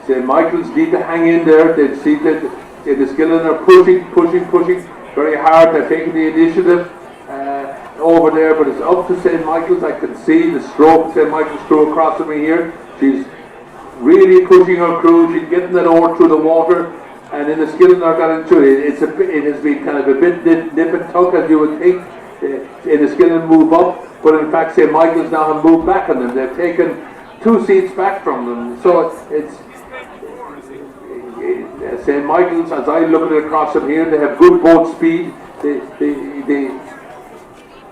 St. Michael's need to hang in there. They see that Enniskillen are pushing very hard. They're taking the initiative over there, but it's up to St. Michael's. I can see the stroke St. Michael's crew across from me here. She's really pushing her crew. She's getting that over through the water, and Enniskillen are got into it. It has been kind of a bit nip and tuck, as you would think. Enniskillen move up, but in fact St. Michael's now have moved back on them. They've taken 2 seats back from them. So it's St. Michael's, as I look at it across from here, they have good boat speed. They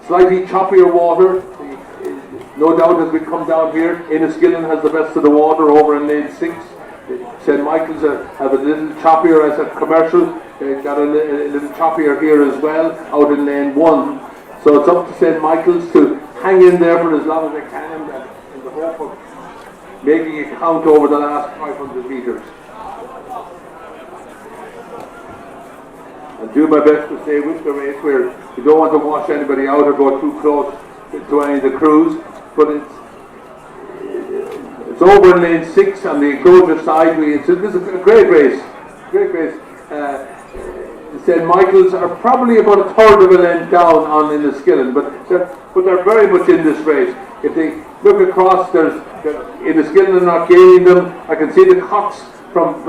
slightly choppier water. No doubt as we come down here, Enniskillen has the best of the water over in lane 6. St. Michael's have a little choppier as a commercial. They've got a little choppier here as well, out in lane 1. So it's up to St. Michael's to hang in there for as long as they can in the hope of making it count over the last 500 metres. And do my best to stay with the race where you don't want to wash anybody out or go too close to any of the crews. But it's over in lane 6 on the enclosure side. This is a great race. St. Michael's are probably about a third of a length down on Enniskillen, but they're very much in this race. If they look across, Enniskillen are not gaining them. I can see the cocks from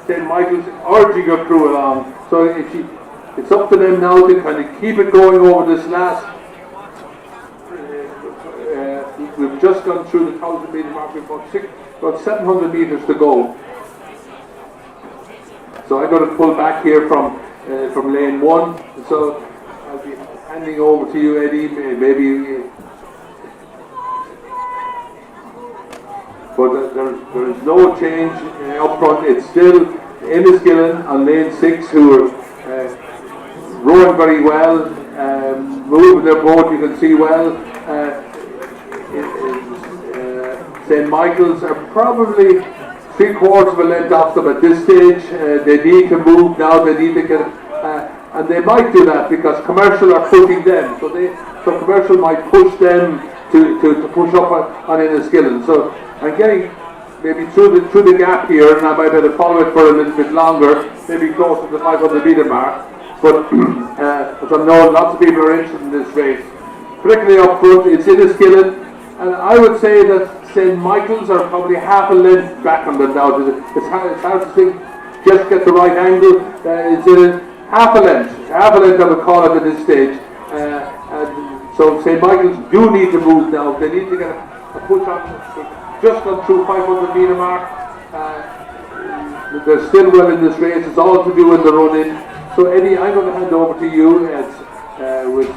St. Michael's urging her crew along. So it's up to them now to kind of keep it going over this last. We've just gone through the 1,000 metre mark. We've about 700 metres to go. So I'm going to pull back here from lane 1. So I'll be handing over to you, Eddie. Maybe. But there is no change up front. It's still Enniskillen on lane 6 who are rowing very well, moving their boat, you can see well. St. Michael's are probably 3/4 of a length off them at this stage. They need to move now, they need to get, and they might do that because Commercial are pushing them. So Commercial might push them to push up on Enniskillen. So I'm getting maybe through the gap here, and I might better follow it for a little bit longer, maybe close to the 500 metre mark. But as I know, lots of people are interested in this race. Particularly up front, it's Enniskillen, and I would say that St. Michael's are probably half a length back on them now. It's hard to think, just get the right angle. It's half a length I would call it at this stage. And so St. Michael's do need to move now. They need to get a push on. Just gone through 500 metre mark. They're still well in this race. It's all to do with the run-in. So Eddie, I'm going to hand over to you with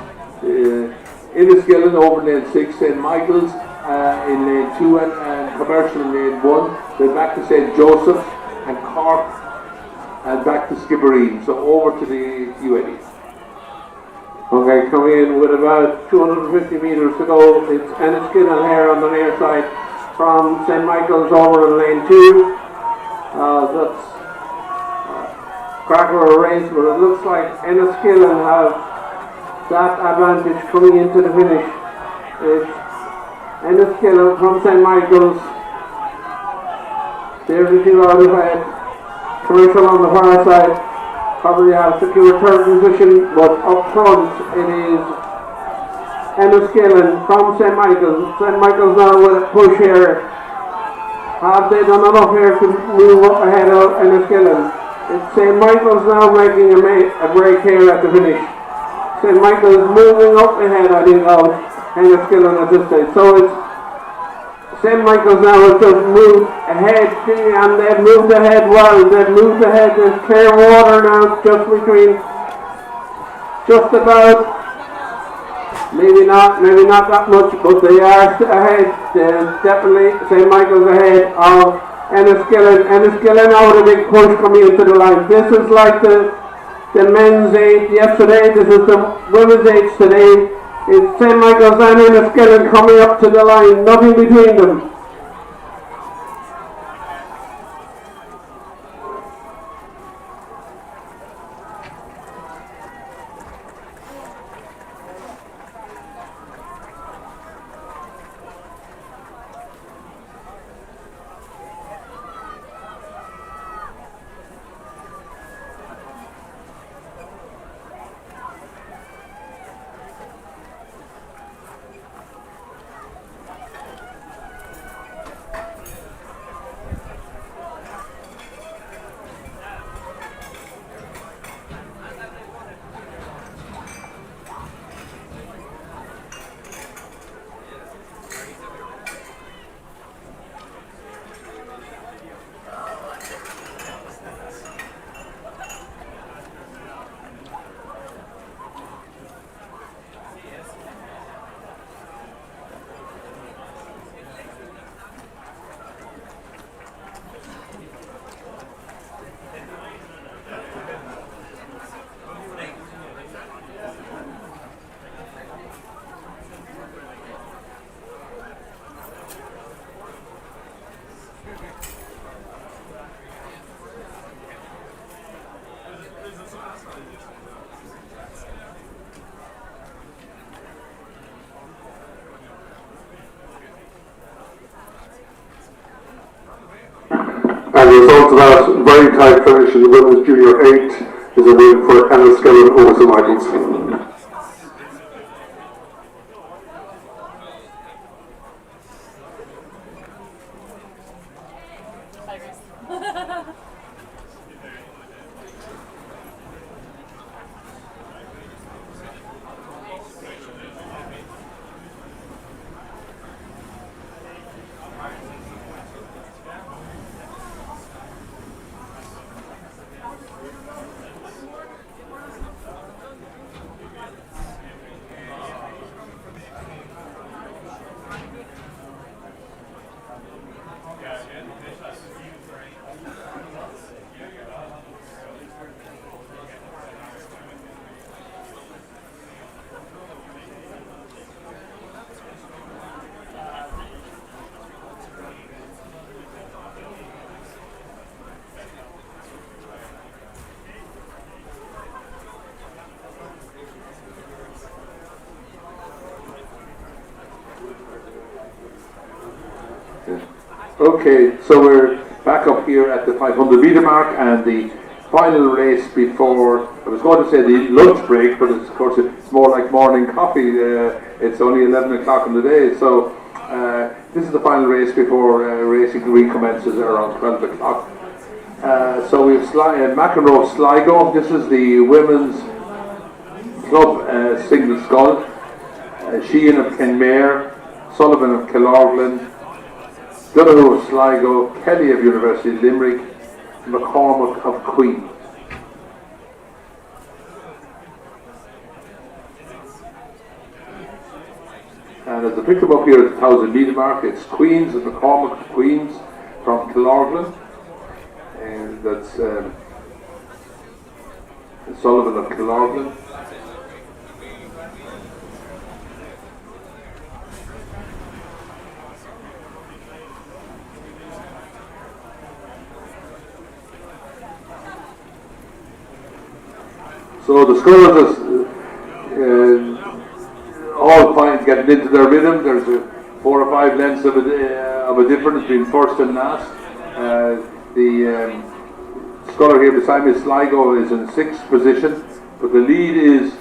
Enniskillen over lane 6, St. Michael's in lane 2 and Commercial in lane 1. Then back to St. Joseph's and Cork and back to Skibbereen. So over to you, Eddie. Okay, coming in with about 250 metres to go. It's Enniskillen here on the near side from St. Michael's over in lane 2. That's cracker race, but it looks like Enniskillen have that advantage coming into the finish. It's Enniskillen from St. Michael's. There's the two out of it. Commercial on the far side. Probably have secure third position, but up front it is Enniskillen from St. Michael's. St. Michael's now with a push here. Have they done enough here to move up ahead of Enniskillen? It's St. Michael's now making a break here at the finish. St. Michael's moving up ahead, I think, of Enniskillen at this stage. So it's St. Michael's now has just moved ahead, and they've moved ahead well. They've moved ahead. There's clear water now just between, just about, maybe not that much, but they are ahead. There's definitely St. Michael's ahead of Enniskillen. Enniskillen now with a big push coming into the line. This is like the men's 8 yesterday. This is the women's 8 today. It's St. Michael's and Enniskillen coming up to the line. Nothing between them. after that very tight finish in the women's junior 8 is a win for Enniskillen over St Michael's. Okay, so we're back up here at the 500 metre mark and the final race before, I was going to say the lunch break, but of course it's more like morning coffee. It's only 11 o'clock in the day, so this is the final race before racing recommences around 12 o'clock. So we have McEnroe Sligo. This is the women's club single scull. Sheehan of Kenmare, Sullivan of Killorglin, Donoghue of Sligo, Kelly of University of Limerick, McCormack of Queen. And as I picked them up here at the 1,000 metre mark, it's Queens of McCormack of Queens from Killorglin, and that's Sullivan of Killorglin. So the scullers all find getting into their rhythm. There's 4 or 5 lengths of a difference between first and last. The sculler here beside me, Sligo, is in 6th position, but the lead is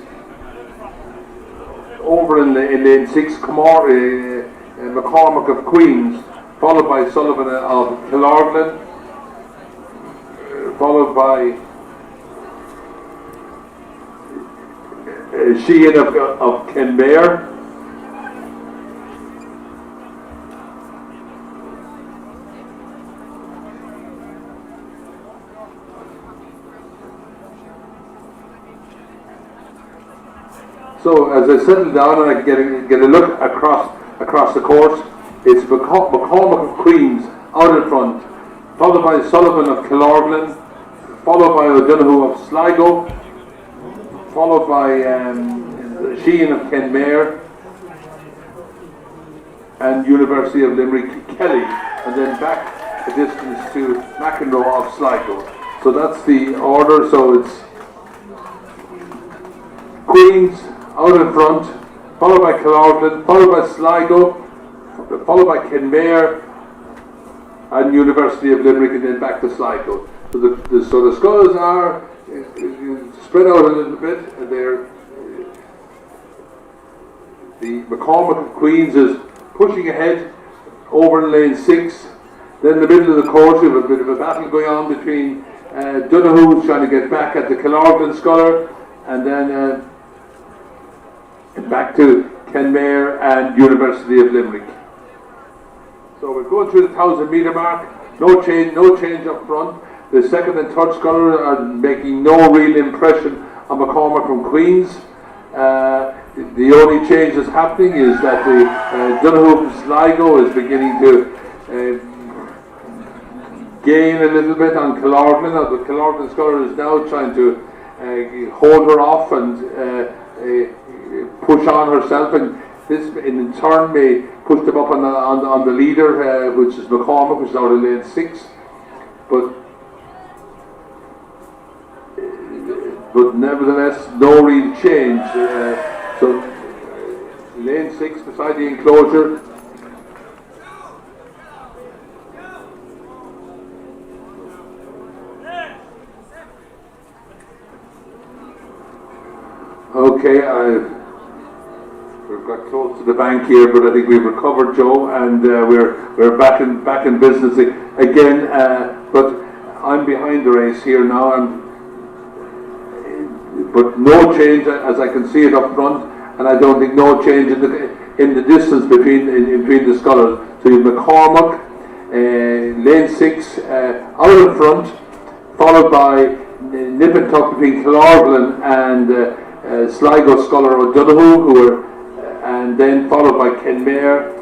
over in lane 6, McCormack of Queens, followed by Sullivan of Killorglin, followed by Sheehan of Kenmare, so as I settle down and I get a look across the course, it's McCormack of Queens out in front, followed by Sullivan of Killorglin, followed by O'Donoghue of Sligo, followed by Sheehan of Kenmare and University of Limerick Kelly, and then back a distance to McEnroe of Sligo. So that's the order. So it's Queens out in front, followed by Killorglin, followed by Sligo, followed by Kenmare and University of Limerick, and then back to Sligo. So the sculls are spread out a little bit, and the McCormack of Queens is pushing ahead over in lane 6. Then in the middle of the course we have a bit of a battle going on between Donoghue trying to get back at the Killorglin sculler, and then back to Kenmare and University of Limerick. So we're going through the 1,000 metre mark, no change up front. The second and third sculler are making no real impression on McCormack from Queens. The only change that's happening is that the Donoghue from Sligo is beginning to gain a little bit on Killorglin. The Killorglin sculler is now trying to hold her off and push on herself, and this in turn may push them up on the leader, which is McCormack, which is out in lane 6. But nevertheless, no real change. So lane 6 beside the enclosure. Okay, we've got close to the bank here, but I think we've recovered, Joe, and we're back in business again. But I'm behind the race here now, but no change as I can see it up front, and I don't think no change in the distance between the scullers. So you've McCormack, lane 6 out in front, followed by nip and tuck between Kilorglin and Sligo Sculler O'Donoghue, and then followed by Kenmare,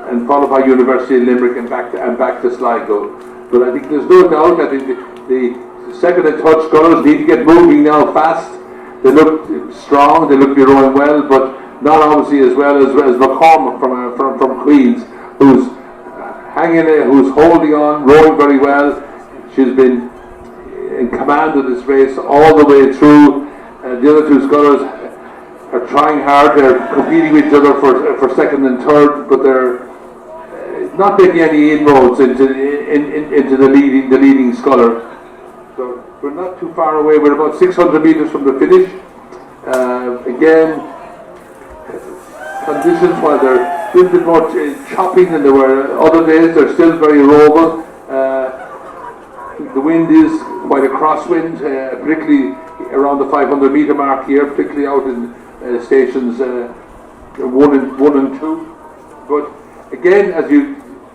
and followed by University of Limerick, and back to Sligo. But I think there's no doubt. I think the second and third scullers need to get moving now fast. They look strong. They look to be rowing well, but not obviously as well as McCormack from Queens, who's hanging there, who's holding on, rowing very well. She's been in command of this race all the way through. The other two scullers are trying hard. They're competing with each other for second and third, but they're not making any inroads into the leading sculler. So we're not too far away. We're about 600 metres from the finish. Again, conditions, while they're a little bit more choppy than they were other days, they're still very rowable. The wind is quite a crosswind, particularly around the 500 metre mark here, particularly out in stations 1 and 2. But again, as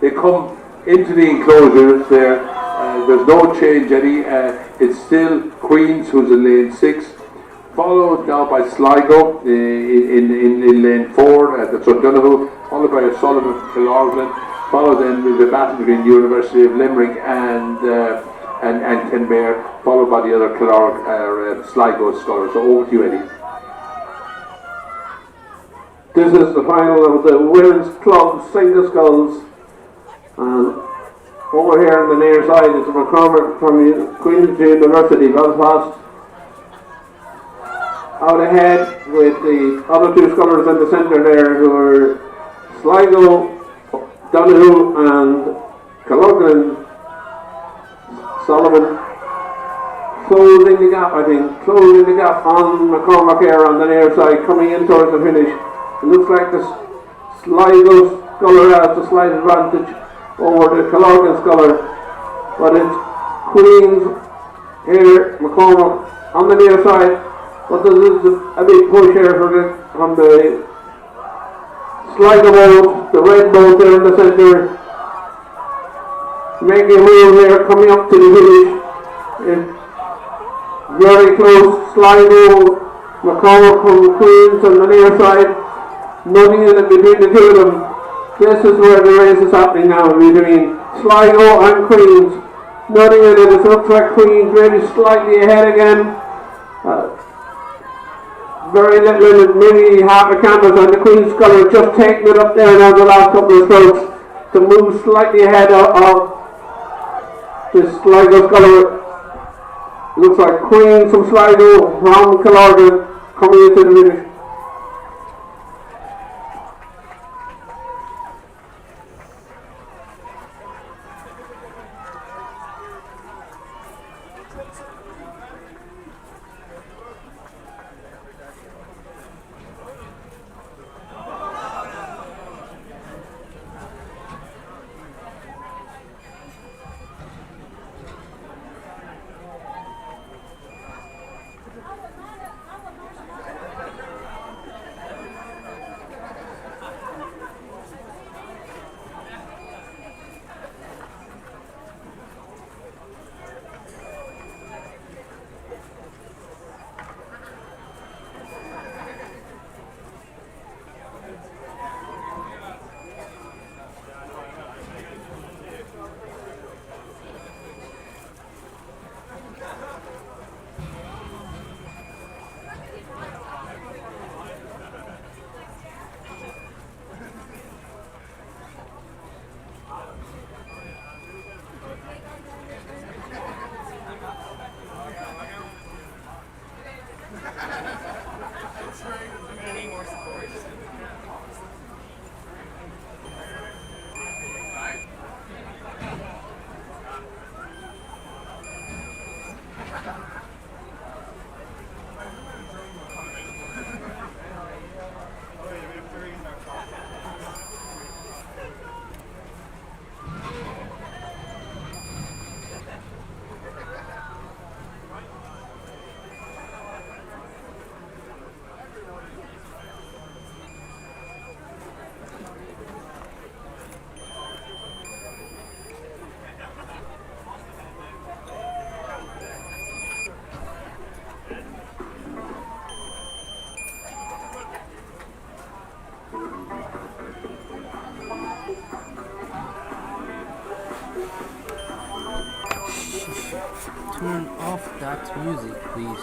they come into the enclosures there, there's no change any. It's still Queens who's in lane 6, followed now by Sligo in lane 4, that's O'Donoghue, followed by O'Sullivan from Kilorglin, followed then with the battle between University of Limerick and Kenmare, followed by the other Sligo scullers. So over to you, Eddie. This is the final of the women's club single sculls, and over here on the near side is McCormack from Queen's University Belfast. Out ahead with the other two scullers in the centre there, who are Sligo, Donoghue and Kilorglin. Sullivan closing the gap, on McCormack here on the near side, coming in towards the finish. It looks like the Sligo sculler has the slight advantage over the Kilorglin sculler, but it's Queens here, McCormack on the near side, but there's a big push here from the Sligo boat, the red boat there in the centre, making a move here, coming up to the finish. It's very close. Sligo, McCormack from Queens on the near side, nothing in it between the two of them. This is where the race is happening now, between Sligo and Queens. Nothing in it. It looks like Queens maybe slightly ahead again. Very little, maybe half a canvas on the Queen's sculler, just taking it up there now the last couple of strokes to move slightly ahead of this Sligo sculler. Looks like Queen from Sligo, from Kilorglin, coming into the finish. Turn off that music, please.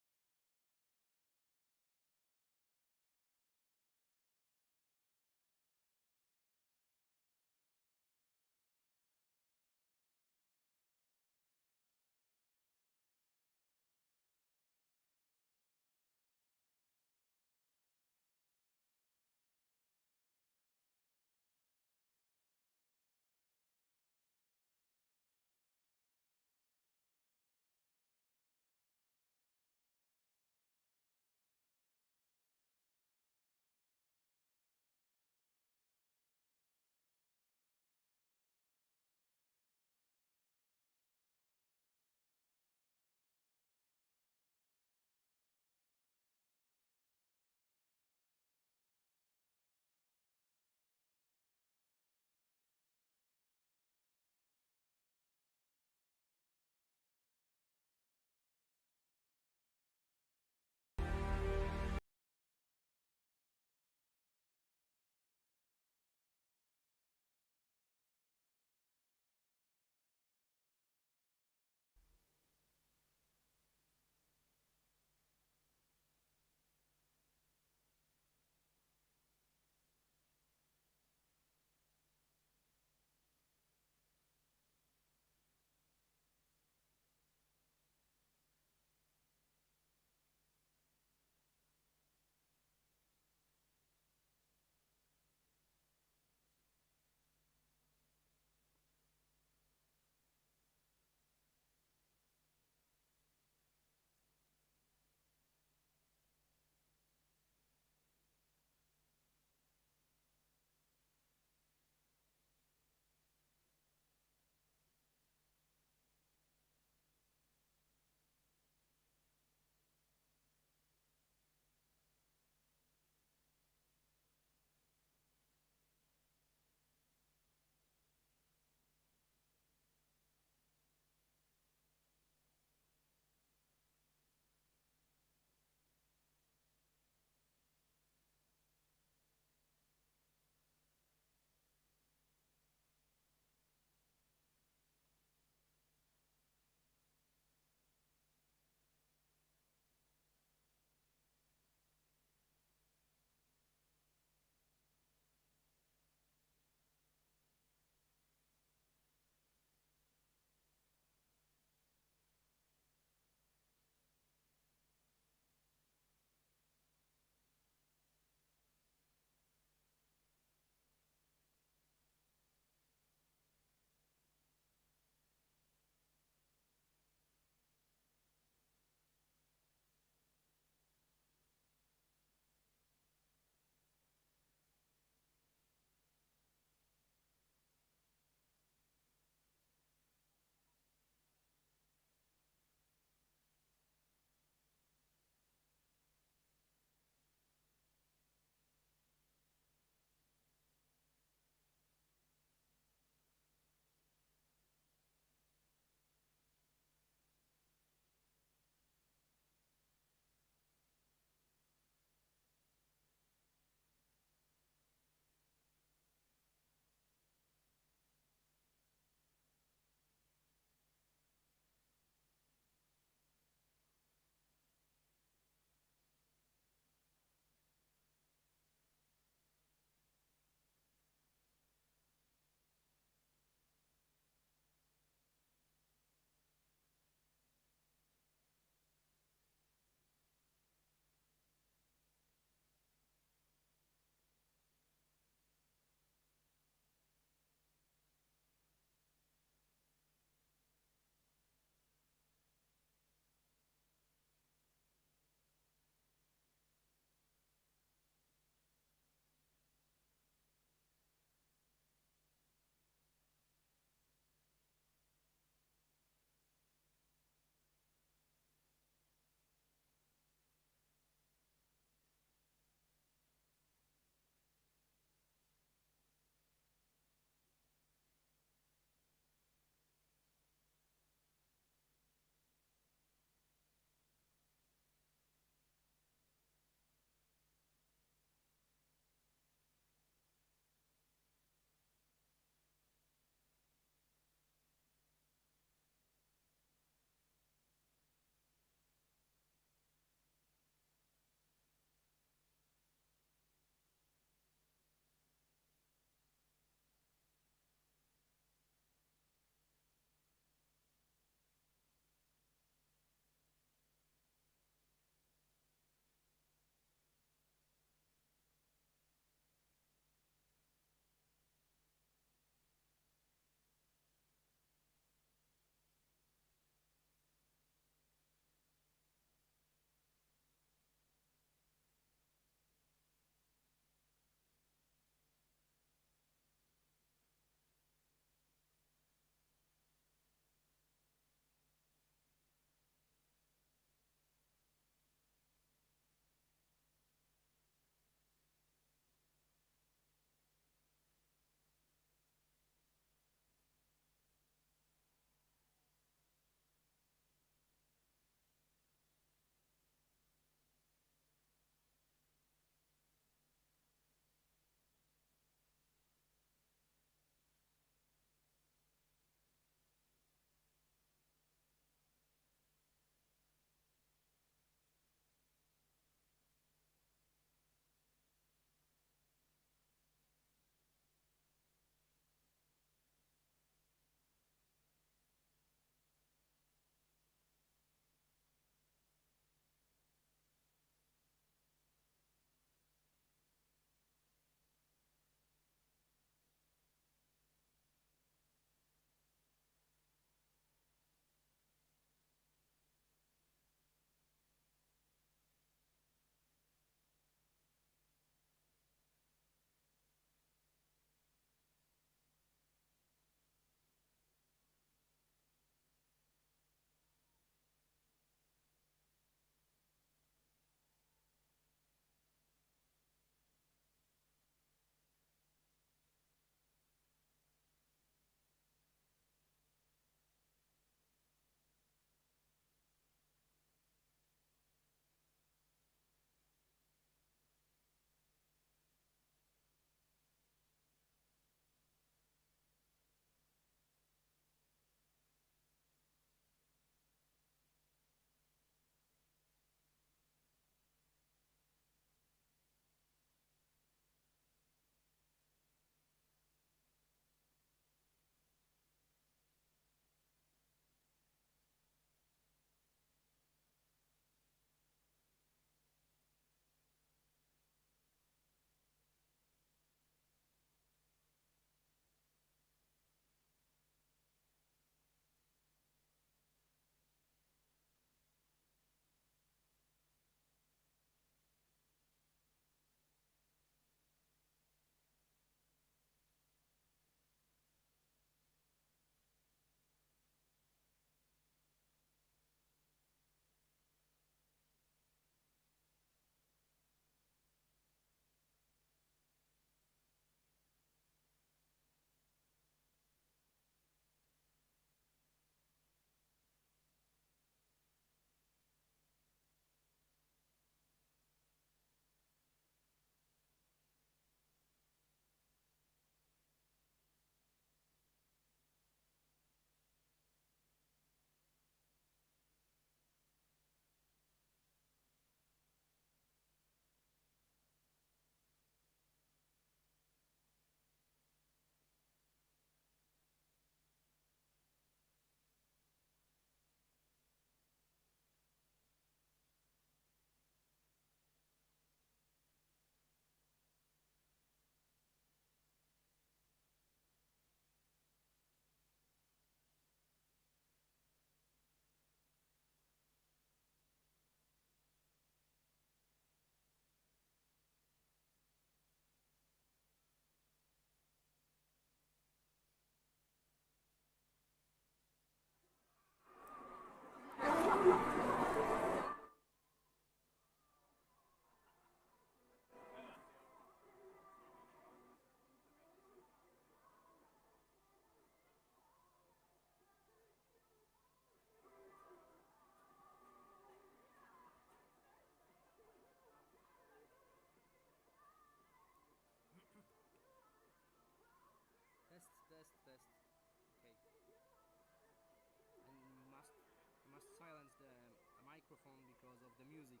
phone because of the music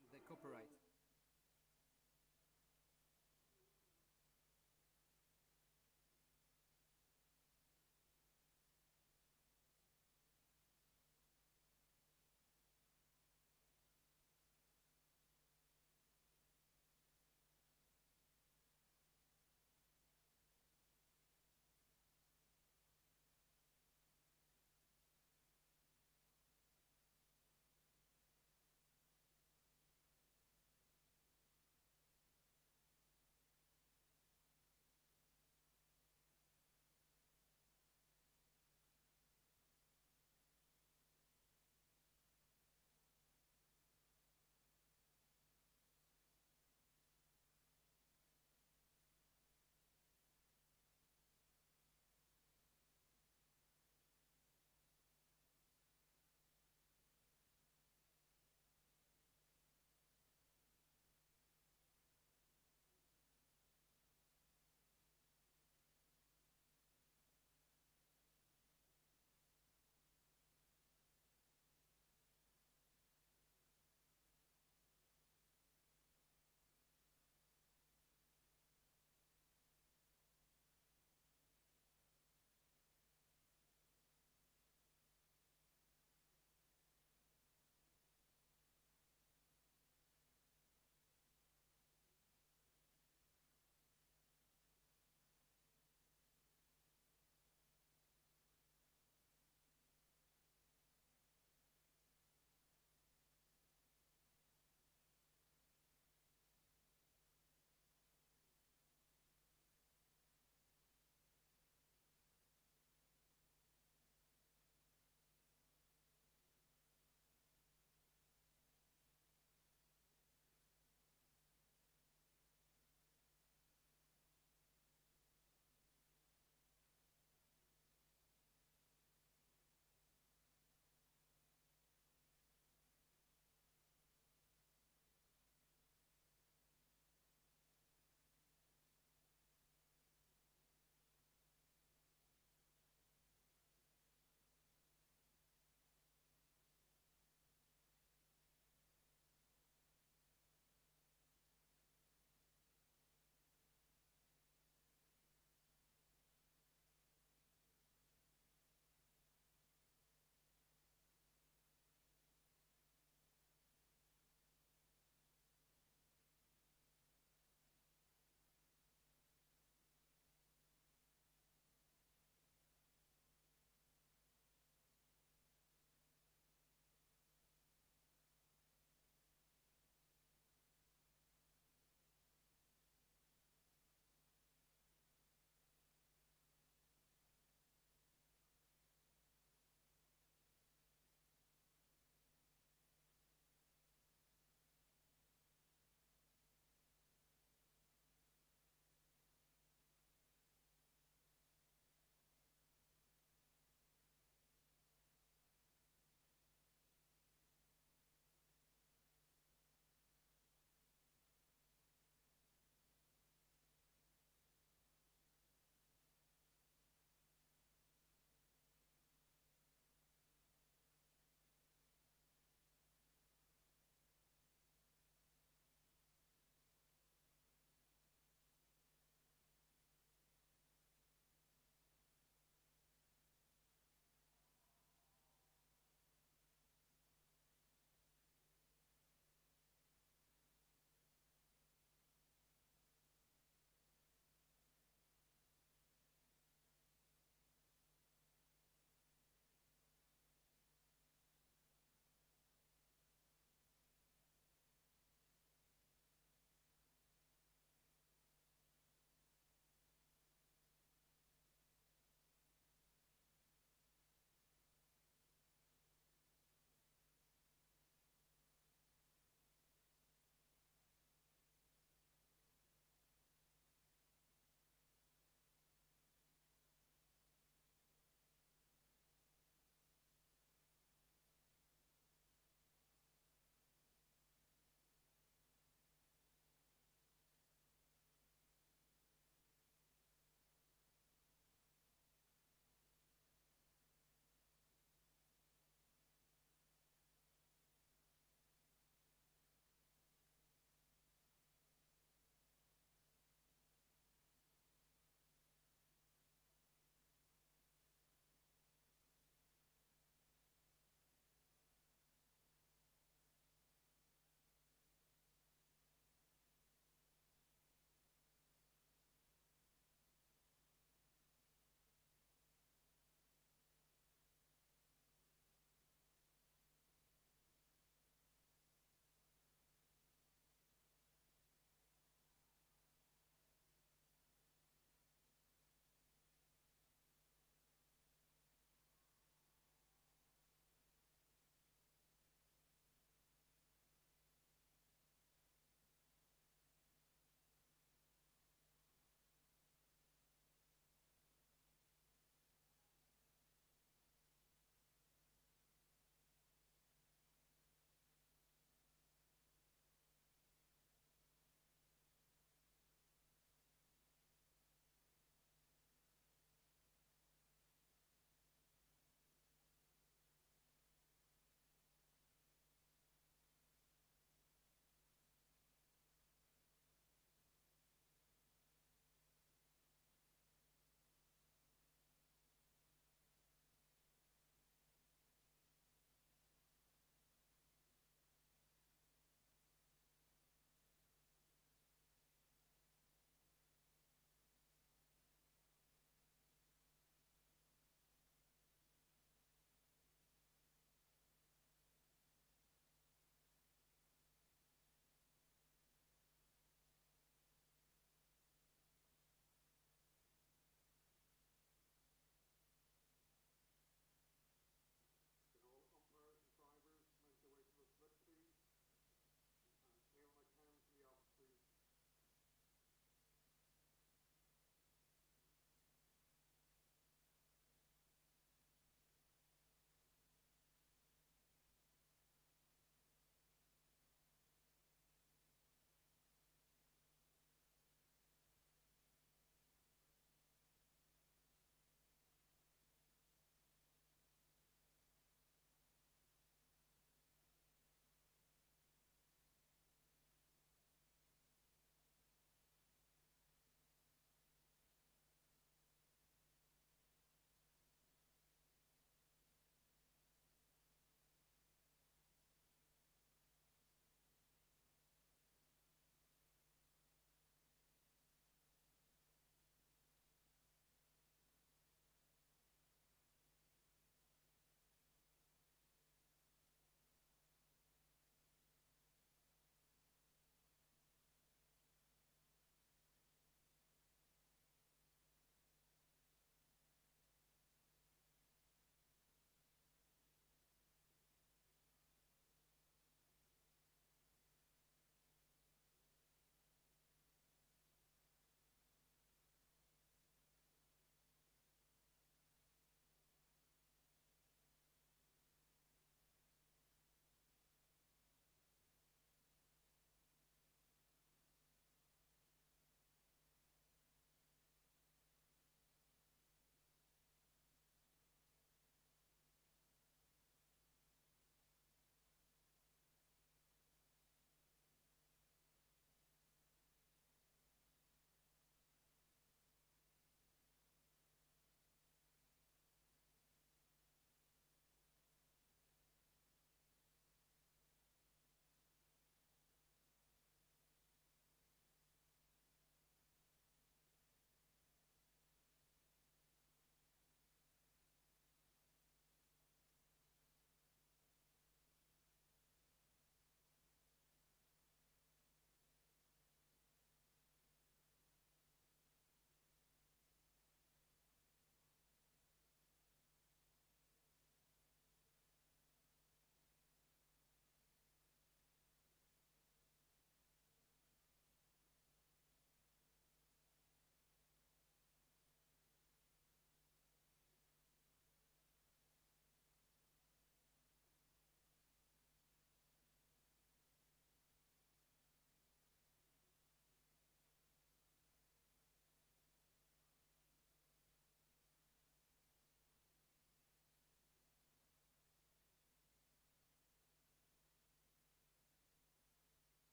and the copyright.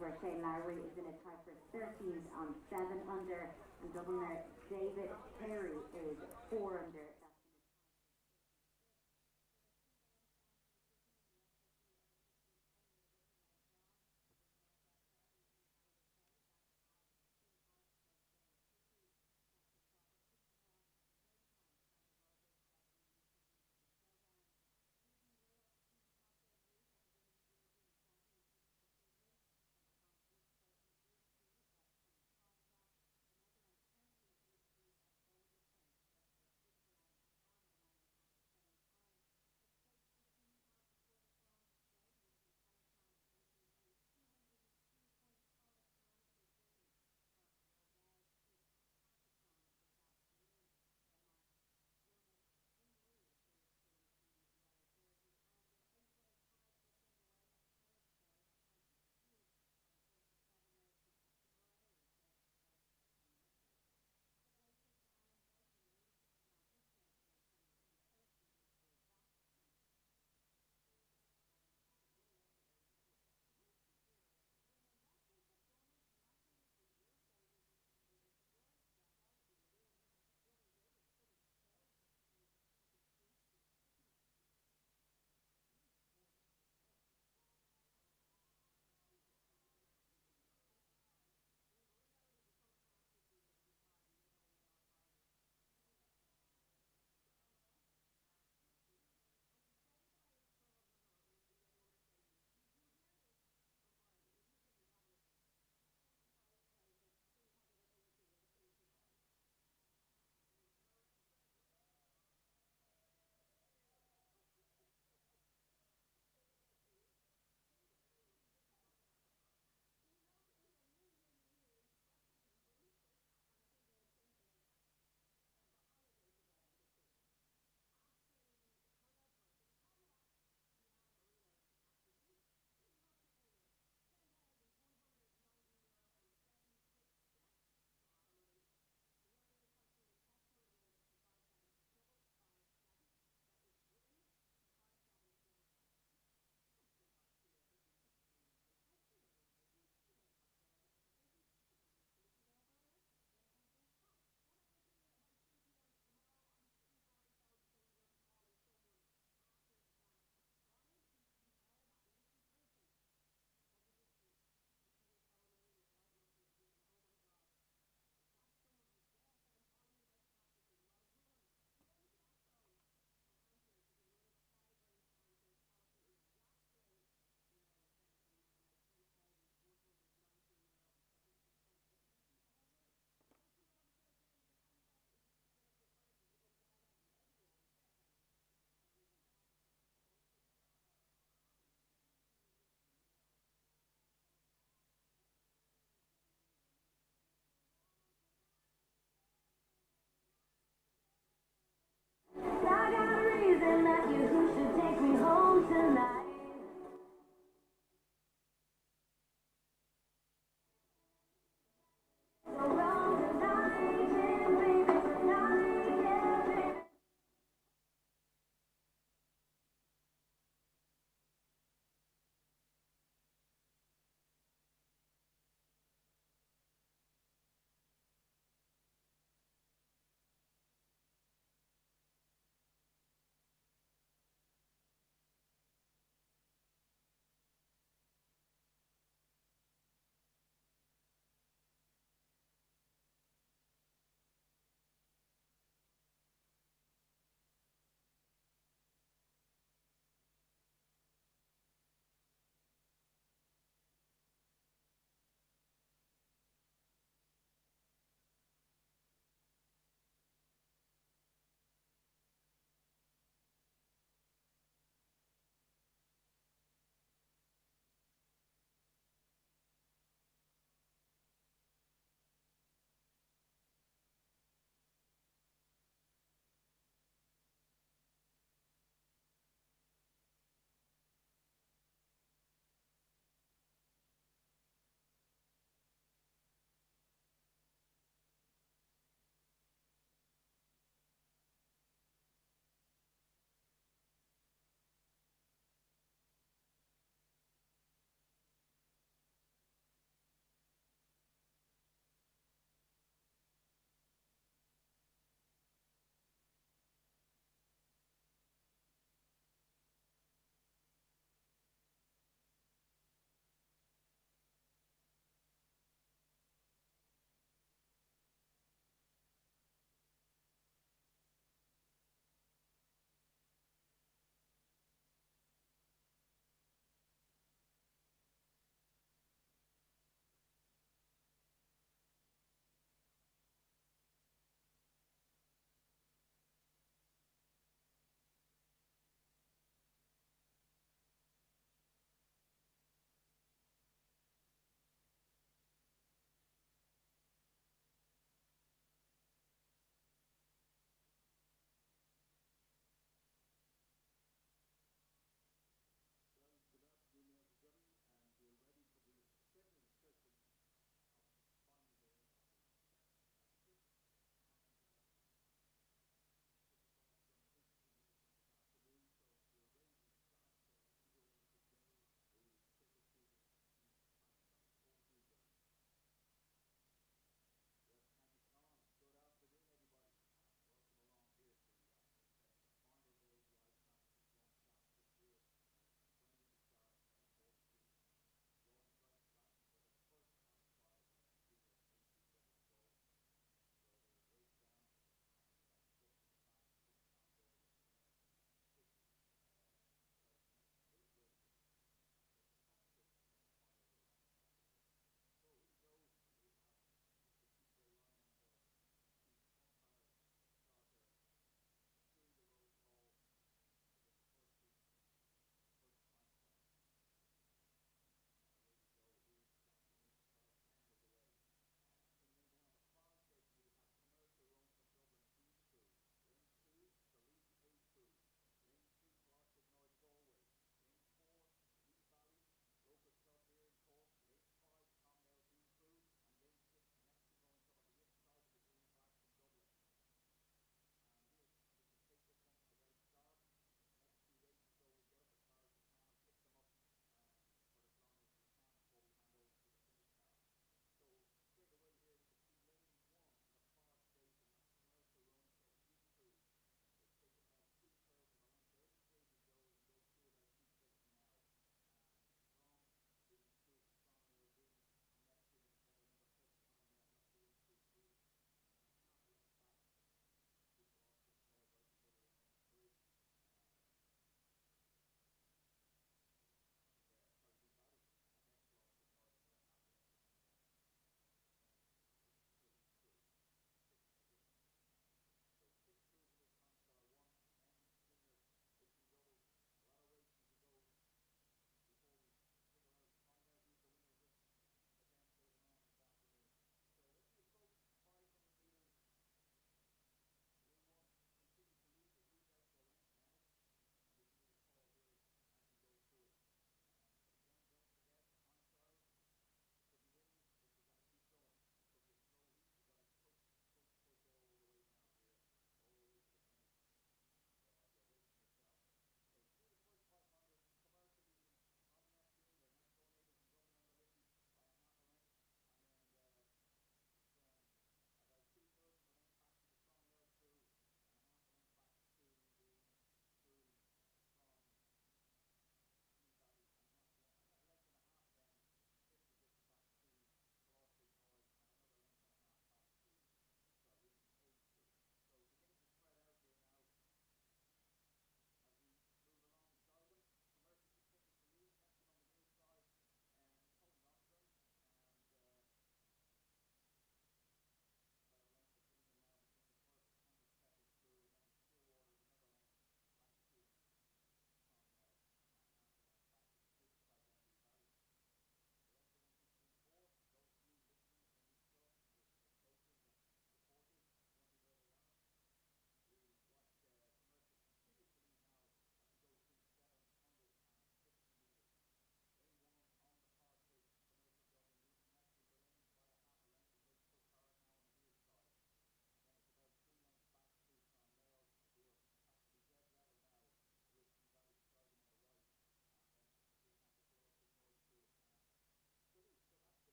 where Shane Lowry is in a tie for 13th on 7 under, and Dubliner David Terry is 4 under.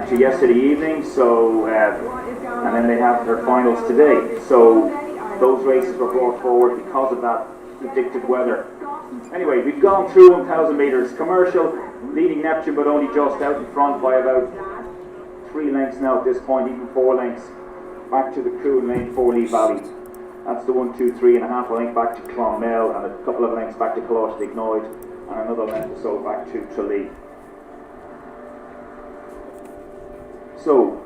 to yesterday evening, so and then they have their finals today. So those races were brought forward because of that predicted weather. Anyway, we've gone through 1,000 metres. Commercial leading Neptune, but only just out in front by about 3 lengths now at this point, even 4 lengths. Back to the crew in lane 4, Lee Valley. That's the 1, 2, 3.5 length back to Clonmel, and a couple of lengths back to Coláiste Ignoid, and another length or so back to Tralee. So,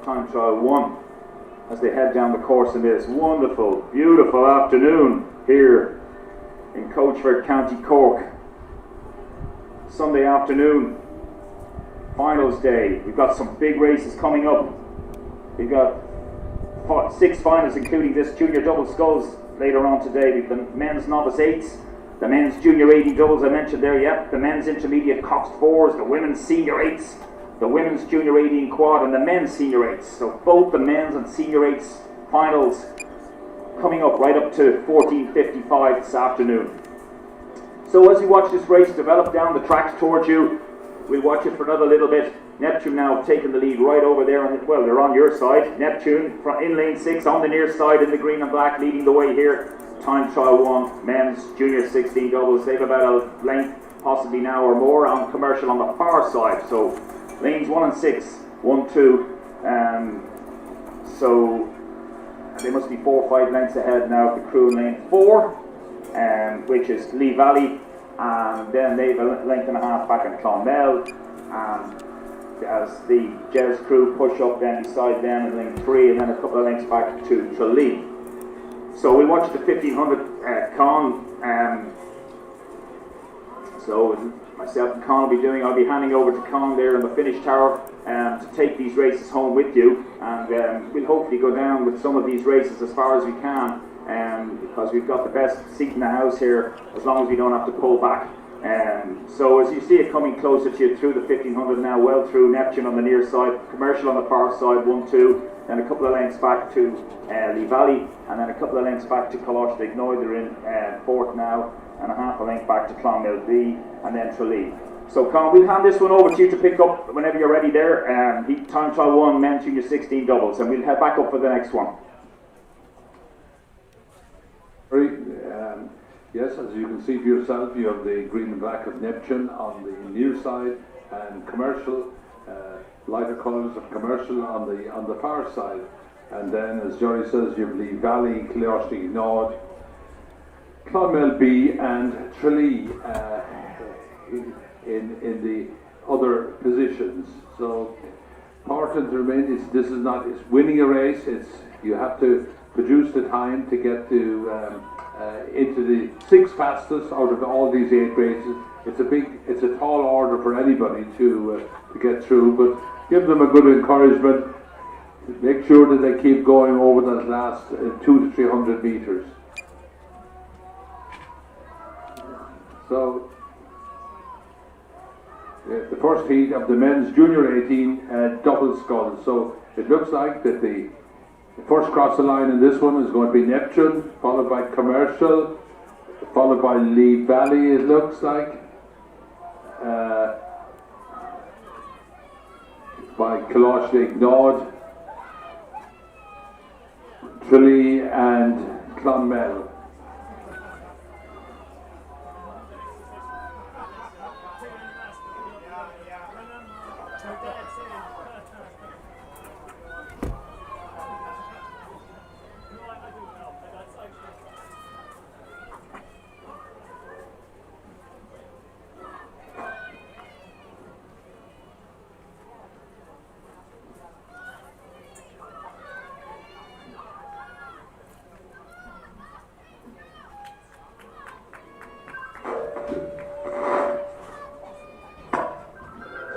time trial 1 as they head down the course in this wonderful, beautiful afternoon here in Coachford, County Cork. Sunday afternoon, finals day. We've got some big races coming up. We've got 6 finals, including this junior double sculls later on today. We've the men's novice 8s, the men's junior 80 doubles I mentioned there, yep, the men's intermediate coxed 4s, the women's senior 8s, the women's junior 18 quad, and the men's senior 8s. So both the men's and senior 8s finals coming up right up to 14:55 this afternoon. So as you watch this race develop down the tracks towards you, we'll watch it for another little bit. Neptune now taking the lead right over there. Well, they're on your side. Neptune in lane 6 on the near side in the green and black, leading the way here. Time trial 1, men's junior 16 doubles. They've about a length, possibly now or more, on Commercial on the far side. So lanes 1 and 6, 1, 2. So they must be 4 or 5 lengths ahead now of the crew in lane 4, which is Lee Valley. And then they've a length and a half back in Clonmel. And as the Jez crew push up then beside them in lane 3, and then a couple of lengths back to Tralee. So we'll watch the 1500 Con. So myself and Con will be doing, I'll be handing over to Con there in the finish tower to take these races home with you, and we'll hopefully go down with some of these races as far as we can, because we've got the best seat in the house here, as long as we don't have to pull back. So as you see it coming closer to you through the 1500 now, well through Neptune on the near side, Commercial on the far side, 1, 2, then a couple of lengths back to Lee Valley, and then a couple of lengths back to Coláiste Ignoid. They're in 4th now, and a half a length back to Clonmel B, and then Tralee. So Con, we'll hand this one over to you to pick up whenever you're ready there. Time trial 1, men junior 16 doubles, and we'll head back up for the next one. Yes, as you can see for yourself, you have the green and black of Neptune on the near side, and Commercial, lighter colours of Commercial on the far side. And then, as Jory says, you have Lee Valley, Coláiste Ignoid, Clonmel B, and Tralee in the other positions. So important to remain is this is not winning a race. It's you have to produce the time to get to into the 6 fastest out of all these 8 races. It's a tall order for anybody to get through, but give them a good encouragement. Make sure that they keep going over that last 200 to 300 meters. So the first heat of the men's junior 18 double sculls. So it looks like that the first cross the line in this one is going to be Neptune, followed by Commercial, followed by Lee Valley, it looks like, by Coláiste Ignoid, Tralee, and Clonmel.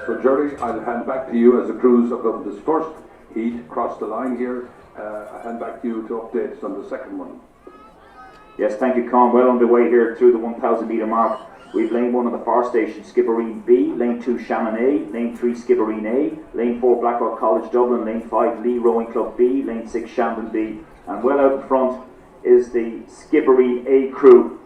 So Jerry, I'll hand back to you as the crews of this first heat across the line here. I'll hand back to you to update us on the second one. Yes, thank you, Con. Well underway here through the 1,000 metre mark. We've lane 1 on the far station, Skibbereen B, lane 2 Shannon A, lane 3 Skibbereen A, lane 4 Blackrock College Dublin, lane 5 Lee Rowing Club B, lane 6 Shandon B, and well out in front is the Skibbereen A crew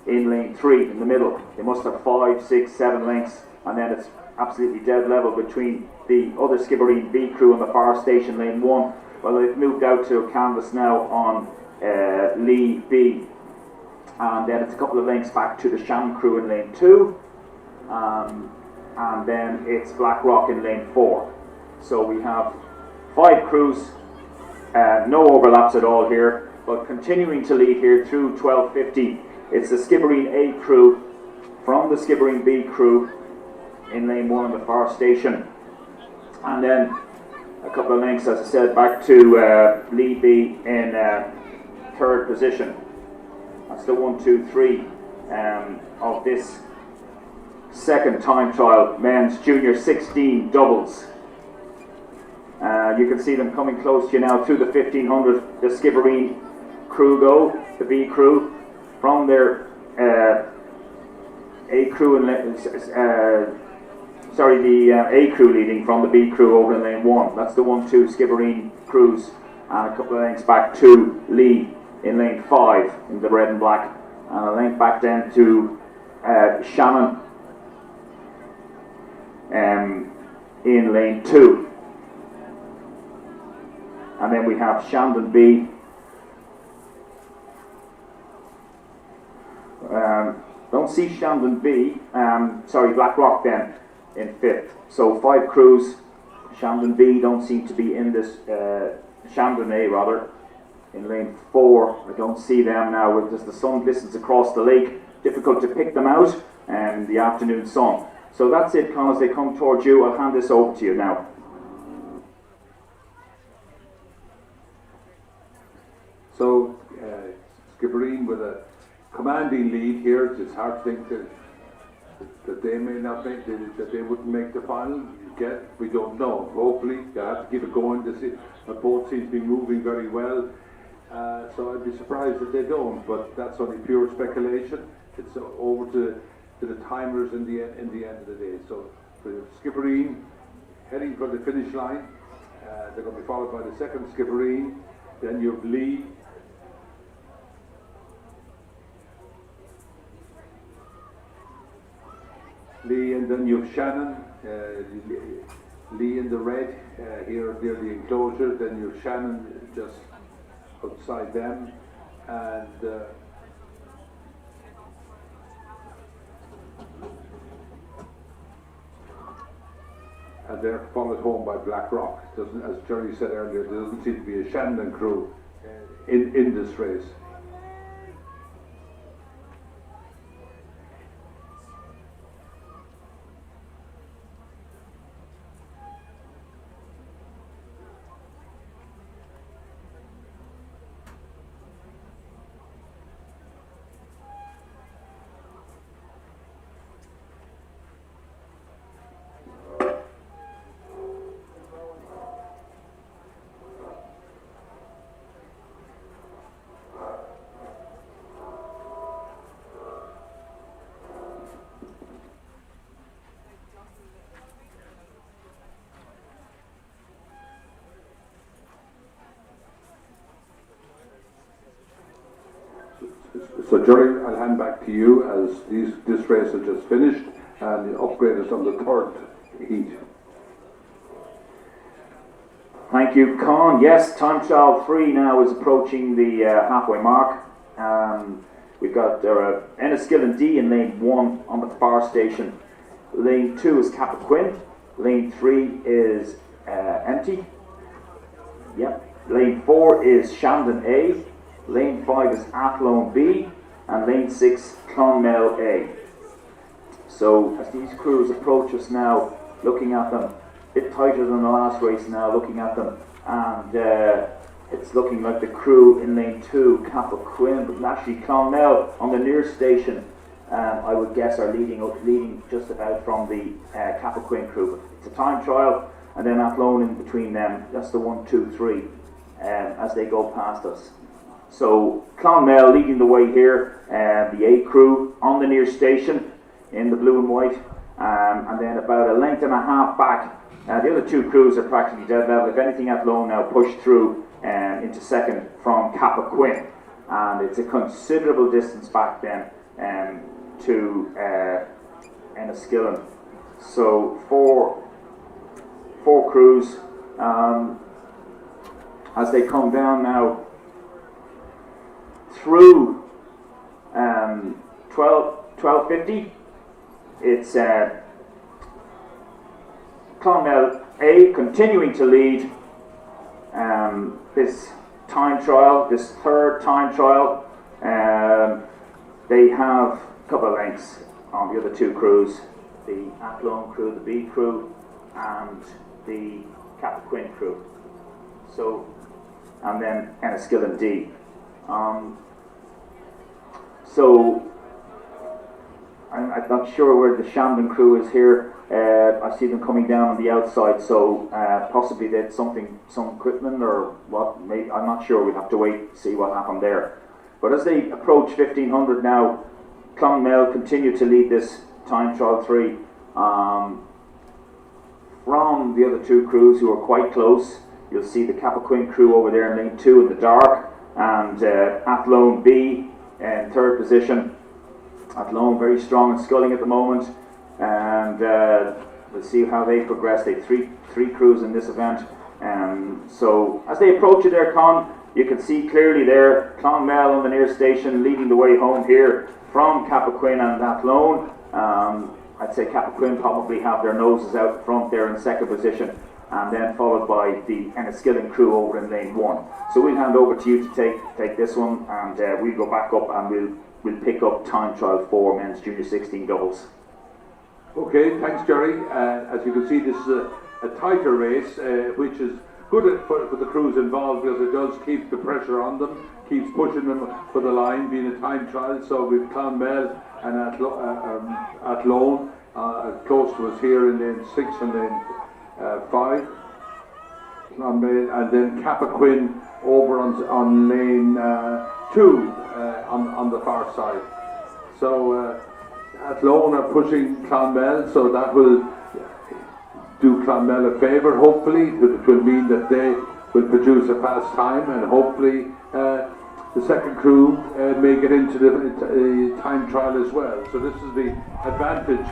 in lane 3 in the middle. They must have 5, 6, 7 lengths, and then it's absolutely dead level between the other Skibbereen B crew and the far station lane 1. Well, they've moved out to a canvas now on Lee B, and then it's a couple of lengths back to the Shannon crew in lane 2, and then it's Blackrock in lane 4. So we have 5 crews, no overlaps at all here, but continuing to lead here through 12:50. It's the Skibbereen A crew from the Skibbereen B crew in lane 1 on the far station, and then a couple of lengths, as I said, back to Lee B in 3rd position. That's the 1, 2, 3 of this second time trial men's junior 16 doubles. You can see them coming close to you now through the 1500. The Skibbereen crew go, the B crew, from their A crew and the A crew leading from the B crew over in lane 1. That's the 1, 2 Skibbereen crews, and a couple of lengths back to Lee in lane 5 in the red and black, and a length back then to Shannon in lane 2. And then we have Shandon B. Don't see Shandon B. Blackrock then in 5th. So 5 crews. Shandon B don't seem to be in this. Shandon A rather in lane 4. I don't see them now. With just the sun glistens across the lake, difficult to pick them out in the afternoon sun. So that's it, Con. As they come towards you, I'll hand this over to you now. So, Skibbereen with a commanding lead here. It's hard to think that they may not make that they wouldn't make the final. We don't know. Hopefully, they have to keep it going. Both seem to be moving very well. So I'd be surprised if they don't. But that's only pure speculation. It's over to the timers in the end of the day. So for Skibbereen heading for the finish line, they're going to be followed by the second Skibbereen. Then you have Lee. And then you have Shannon, Lee in the red here near the enclosure. Then you have Shannon just outside them, and they're followed home by Blackrock. As Jerry said earlier, there doesn't seem to be a Shandon crew in this race. So Jerry, I'll hand back to you as this race has just finished and the upgrade is on the 3rd heat. Thank you, Con. Yes, time trial 3 now is approaching the halfway mark. We've got Enniskillen D in lane 1 on the far station. Lane 2 is Cappoquin. Lane 3 is Empty. Yep. Lane 4 is Shandon A. Lane 5 is Athlone B. And lane 6, Clonmel A. So as these crews approach us now, looking at them, a bit tighter than the last race now, looking at them, and it's looking like the crew in lane 2, Cappoquin, but actually Clonmel on the near station, I would guess are leading just about from the Cappoquin crew. But it's a time trial, and then Athlone in between them. That's the 1, 2, 3 as they go past us. So Clonmel leading the way here, the A crew on the near station in the blue and white, and then about a length and a half back. The other 2 crews are practically dead level. If anything, Athlone now pushed through into second from Cappoquin, and it's a considerable distance back then to Enniskillen. So four crews as they come down now through 1250. It's Clonmel A continuing to lead this time trial, this third time trial. They have a couple of lengths on the other two crews, the Athlone crew, the B crew, and the Cappoquin crew. So, and then Enniskillen D. So, I'm not sure where the Shandon crew is here. I see them coming down on the outside, so possibly they had some equipment or what, maybe, I'm not sure. We'll have to wait to see what happened there. But as they approach 1500 now, Clonmel continue to lead this time trial 3 from the other two crews who are quite close. You'll see the Cappoquin crew over there in lane 2 in the dark, and Athlone B in third position. Athlone very strong in sculling at the moment, and we'll see how they progress. They have three crews in this event. So as they approach it there, Con, you can see clearly there Clonmel on the near station leading the way home here from Cappoquin and Athlone. I'd say Cappoquin probably have their noses out front there in second position, and then followed by the Enniskillen crew over in lane 1. So we'll hand over to you to take this one, and we'll go back up and we'll pick up time trial 4 men's junior 16 doubles. Okay, thanks Jerry. As you can see, this is a tighter race, which is good for the crews involved, because it does keep the pressure on them, keeps pushing them for the line, being a time trial. So we've Clonmel and Athlone close to us here in lane 6 and lane 5. Clonmel, and then Cappoquin over on lane 2 on the far side. So Athlone are pushing Clonmel, so that will do Clonmel a favour, hopefully. It will mean that they will produce a fast time, and hopefully the second crew may get into the time trial as well. So this is the advantage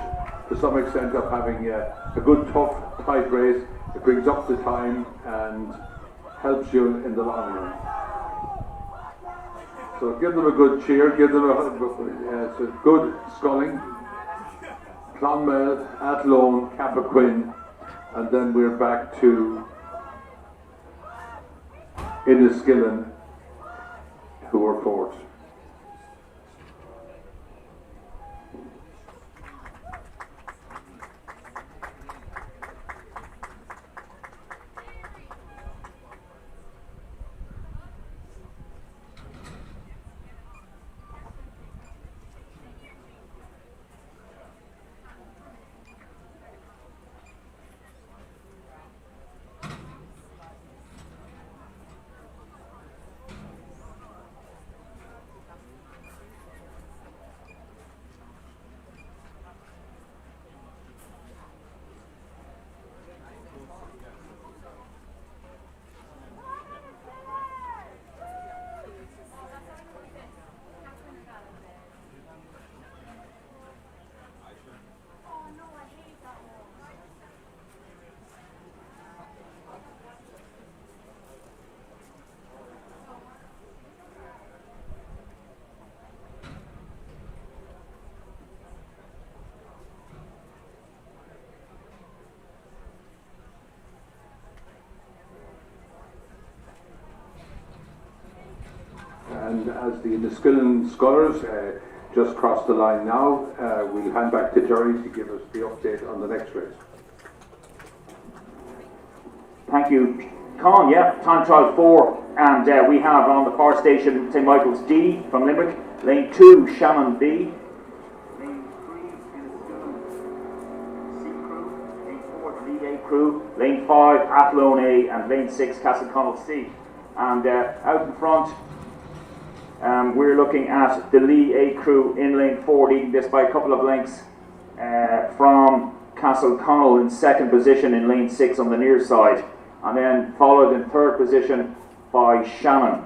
to some extent of having a good, tough, tight race. It brings up the time and helps you in the long run. So give them a good cheer, give them a good sculling. Clonmel, Athlone, Cappoquin, and then we're back to Enniskillen, who are fourth. And as the Enniskillen scullers just crossed the line now, we'll hand back to Jerry to give us the update on the next race. Thank you, Con. Yeah, time trial 4, and we have on the far station St Michael's D from Limerick, lane 2 Shannon B, lane 3 Enniskillen C crew, lane 4 the Lead A crew, lane 5 Athlone A, and lane 6 Castleconnell C. And out in front, we're looking at the Lee A crew in lane 4, leading this by a couple of lengths from Castleconnell in second position in lane 6 on the near side, and then followed in third position by Shannon.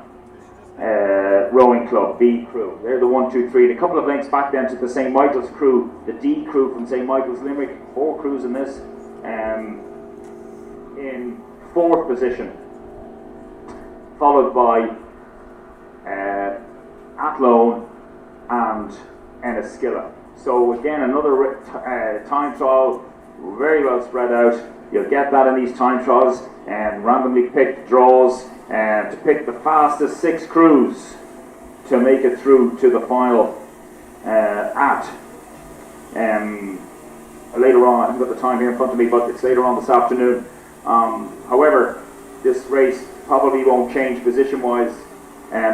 Rowing Club B crew. They're the 1, 2, 3. And a couple of lengths back then to the St. Michael's crew, the D crew from St. Michael's Limerick. 4 crews in this. In 4th position, followed by Athlone and Enniskillen. So again, another time trial, very well spread out. You'll get that in these time trials, and randomly picked draws to pick the fastest 6 crews to make it through to the final later on. I haven't got the time here in front of me, but it's later on this afternoon. However, this race probably won't change position-wise.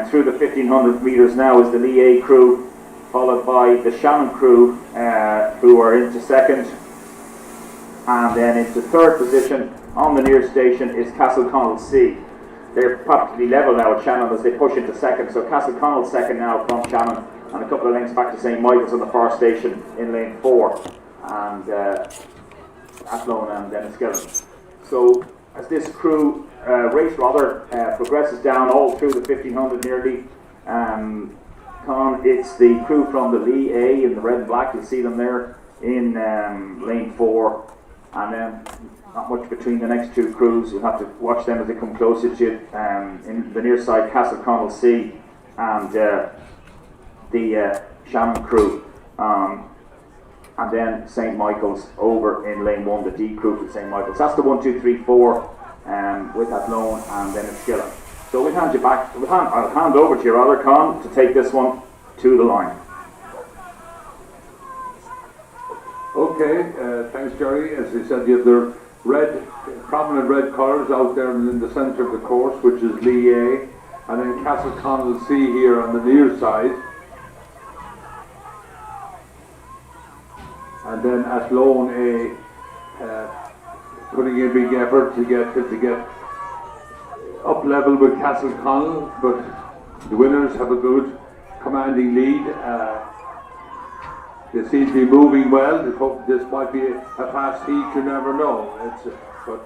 Through the 1500 metres now is the Lee A crew, followed by the Shannon crew, who are into 2nd. And then into 3rd position on the near station is Castleconnell C. They're practically level now at Shannon as they push into 2nd. So Castleconnell 2nd now from Shannon, and a couple of lengths back to St. Michael's on the far station in lane 4. And Athlone and Enniskillen. So as this crew race progresses down all through the 1500 nearly, it's the crew from the Lee A in the red and black. You'll see them there in lane 4, and then not much between the next 2 crews. You'll have to watch them as they come closer to you. In the near side, Castleconnell C and the Shannon crew. And then St. Michael's over in lane 1, the D crew from St. Michael's. That's the 1, 2, 3, 4 with Athlone and then Enniskillen. So we'll hand you back. I'll hand over to your other Con to take this one to the line. Okay, thanks Jerry. As I said, you have the prominent red colours out there in the centre of the course, which is Lee A, and then Castleconnell C here on the near side. And then Athlone A putting in big effort to get up level with Castleconnell, but the winners have a good commanding lead. They seem to be moving well. This might be a fast heat, you never know. But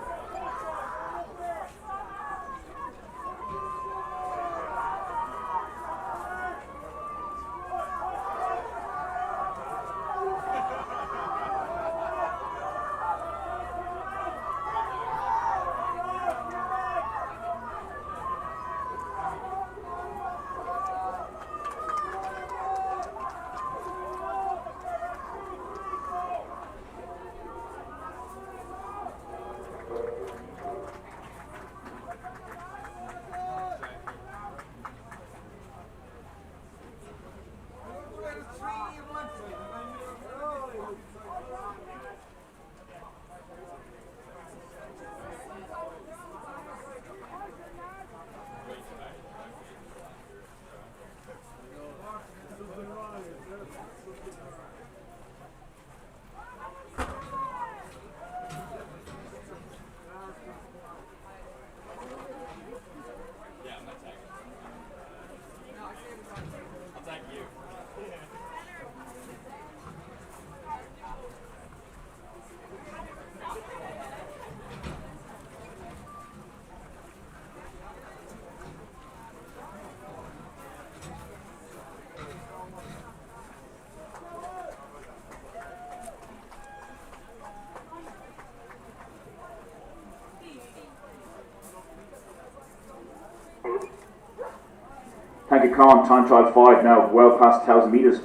Thank you, Con. Time trial 5 now, well past 1,000 metres.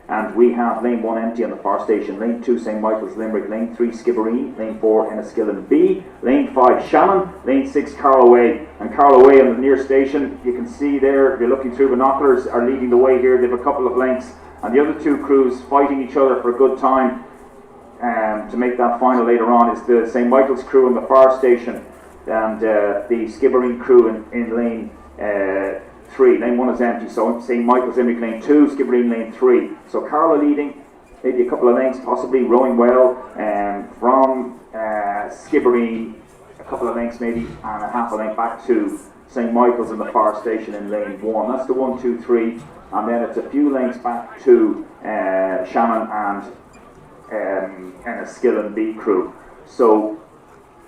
And we have lane 1 empty on the far station. Lane 2, St. Michael's Limerick. Lane 3, Skibbereen. Lane 4, Enniskillen B. Lane 5, Shannon. Lane 6, Carloway. And Carloway on the near station, you can see there, if you're looking through binoculars, are leading the way here. They have a couple of lengths. And the other 2 crews fighting each other for a good time to make that final later on is the St. Michael's crew on the far station and the Skibbereen crew in lane 3. Lane 1 is empty, so St. Michael's Limerick lane 2, Skibbereen lane 3. So Carlow leading, maybe a couple of lengths, possibly rowing well from Skibbereen, a couple of lengths maybe, and a half a length back to St. Michael's in the far station in lane 1. That's the 1, 2, 3, and then it's a few lengths back to Shannon and Enniskillen B crew. So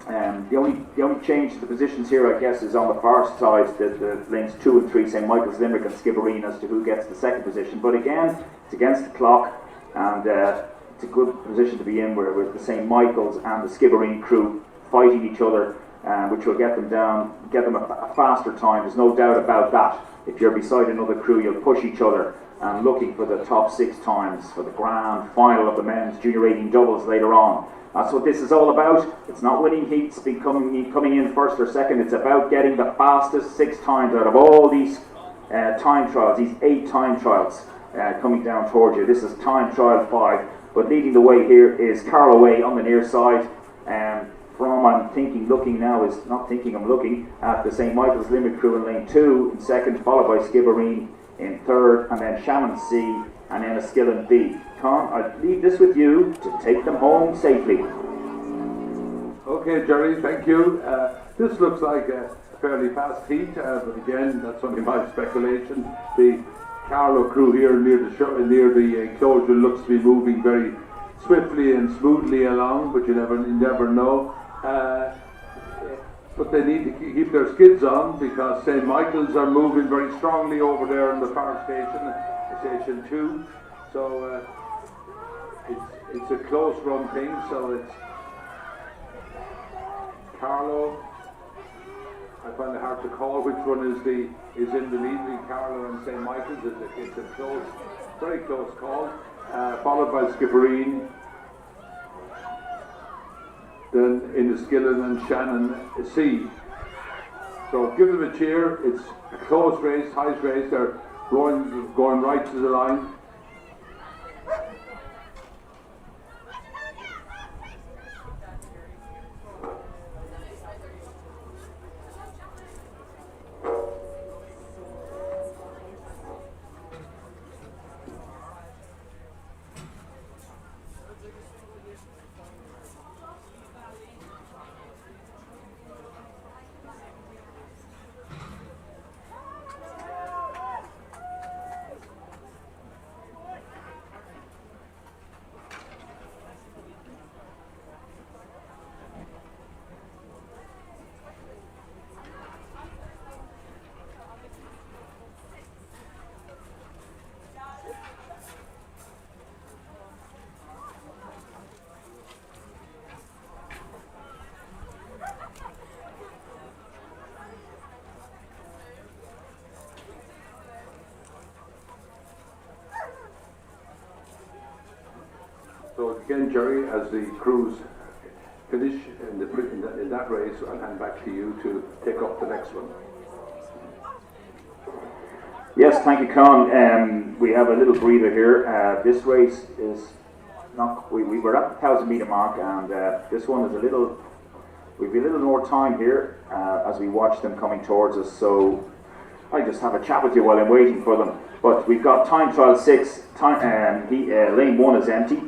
The only change to the positions here, I guess, is on the far side, the lanes 2 and 3, St Michael's, Limerick and Skibbereen, as to who gets the second position. But again, it's against the clock, and it's a good position to be in, where with the St Michael's and the Skibbereen crew fighting each other, which will get them a faster time. There's no doubt about that. If you're beside another crew, you'll push each other, and looking for the top 6 times for the grand final of the men's junior 18 doubles later on. That's what this is all about. It's not winning heats, coming in first or second. It's about getting the fastest 6 times out of all these time trials, these 8 time trials coming down towards you. This is time trial 5, but leading the way here is Carl Away on the near side. I'm looking at the St Michael's Limerick crew in lane 2 in second, followed by Skibbereen in third, and then Shannon C, and then Enniskillen B. Con, I'll leave this with you to take them home safely. Okay, Jerry, thank you. This looks like a fairly fast heat, but again, that's only my speculation. The Carlo crew here near the enclosure looks to be moving very swiftly and smoothly along, but you never know. But they need to keep their skids on, because St Michael's are moving very strongly over there in the far station 2. So it's a close run thing. So it's Carlo. I find it hard to call which one is in the lead between Carlo and St Michael's. It's a close, very close call. Followed by Skibbereen. Then Enniskillen and Shannon C. So give them a cheer. It's a close race, tight race. They're going right to the line. So again, Jerry, as the crews finish in that race, I'll hand back to you to take up the next one. Yes, thank you, Con. We have a little breather here. This race is not. We were at the 1,000 metre mark, and this one is we've a little more time here as we watch them coming towards us. So I just have a chat with you while I'm waiting for them. But we've got time trial 6. Lane 1 is empty.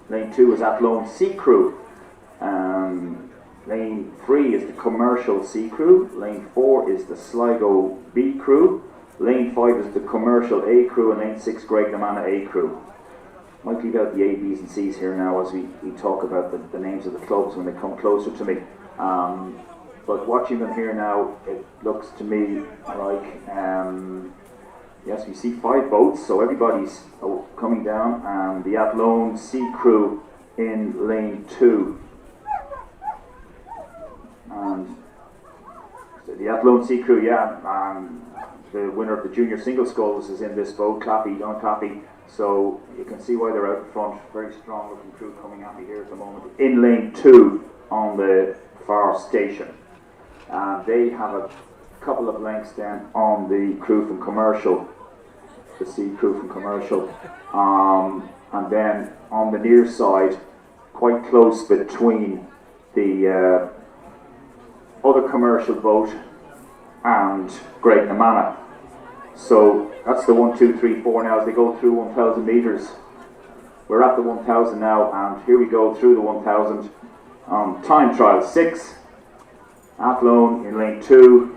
Lane 2 is Athlone C crew. Lane 3 is the commercial C crew. Lane 4 is the Sligo B crew. Lane 5 is the commercial A crew, and Lane 6 Graignamanagh A crew. Might leave out the A, B's and C's here now as we talk about the names of the clubs when they come closer to me. But watching them here now, it looks to me like yes, we see 5 boats, so everybody's coming down, and the Athlone C crew in lane 2. And so the Athlone C crew, the winner of the junior single sculls is in this boat, Don Claffey. So you can see why they're out in front. Very strong looking crew coming at me here at the moment. In lane 2 on the far station. They have a couple of lengths then on the crew from commercial. The C crew from commercial, and then on the near side, quite close between the other commercial boat and Graignamanagh. So that's the 1, 2, 3, 4 now as they go through 1,000 metres. We're at the 1,000 now, and here we go through the 1,000. Time trial 6. Athlone in lane 2,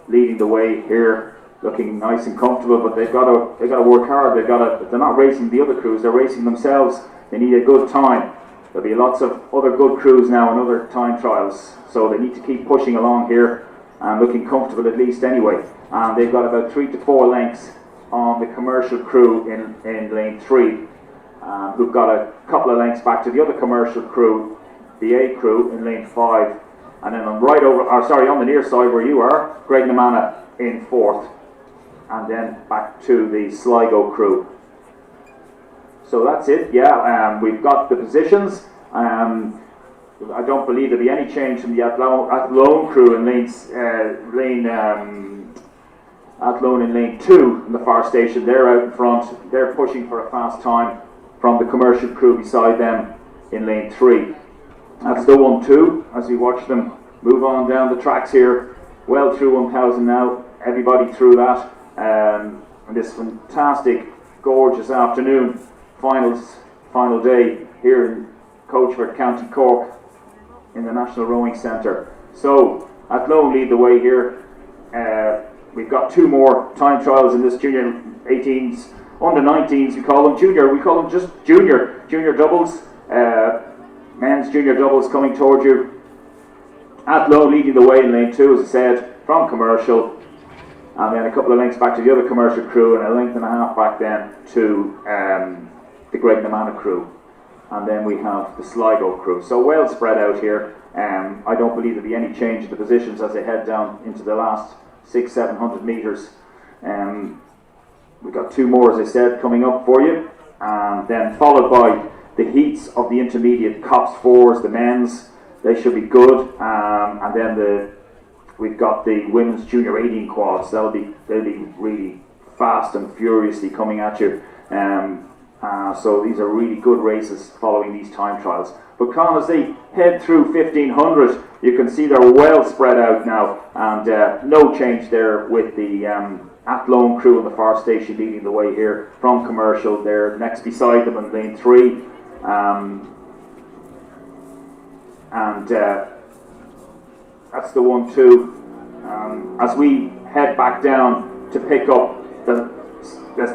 leading the way here. Looking nice and comfortable, but they've got to work hard. They're not racing the other crews; they're racing themselves. They need a good time. there'll be lots of other good crews now and other time trials, so they need to keep pushing along here and looking comfortable at least anyway. And they've got about 3 to 4 lengths on the commercial crew in lane 3, who've got a couple of lengths back to the other commercial crew, the A crew in lane 5, and then on the near side where you are, Greg Namana in 4th, and then back to the Sligo crew. So that's it, yeah, we've got the positions. I don't believe there'll be any change from the Athlone crew in Athlone in lane 2 in the far station. They're out in front, they're pushing for a fast time from the commercial crew beside them in lane 3. That's the 1-2 as we watch them move on down the tracks here, well through 1000 now, everybody through that, and this fantastic, gorgeous afternoon, final day here in Coachford, County Cork, in the National Rowing Centre. So, Athlone lead the way here. We've got 2 more time trials in this junior 18s, under 19s we call them, junior, we call them just junior doubles, men's junior doubles coming towards you. Athlone leading the way in lane 2, as I said, from commercial, and then a couple of lengths back to the other commercial crew, and a length and a half back then to the Greg Namana crew. And then we have the Sligo crew. So well spread out here. I don't believe there'll be any change in the positions as they head down into the last 600-700 metres. We've got 2 more, as I said, coming up for you. And then followed by the heats of the intermediate Cops 4s, the men's. They should be good. And then we've got the women's junior 18 quads. They'll be really fast and furiously coming at you. So these are really good races following these time trials. But Colin, as they head through 1500, you can see they're well spread out now, and no change there with the Athlone crew in the far station leading the way here from commercial. They're next beside them in lane 3, and that's the 1-2. As we head back down to pick up the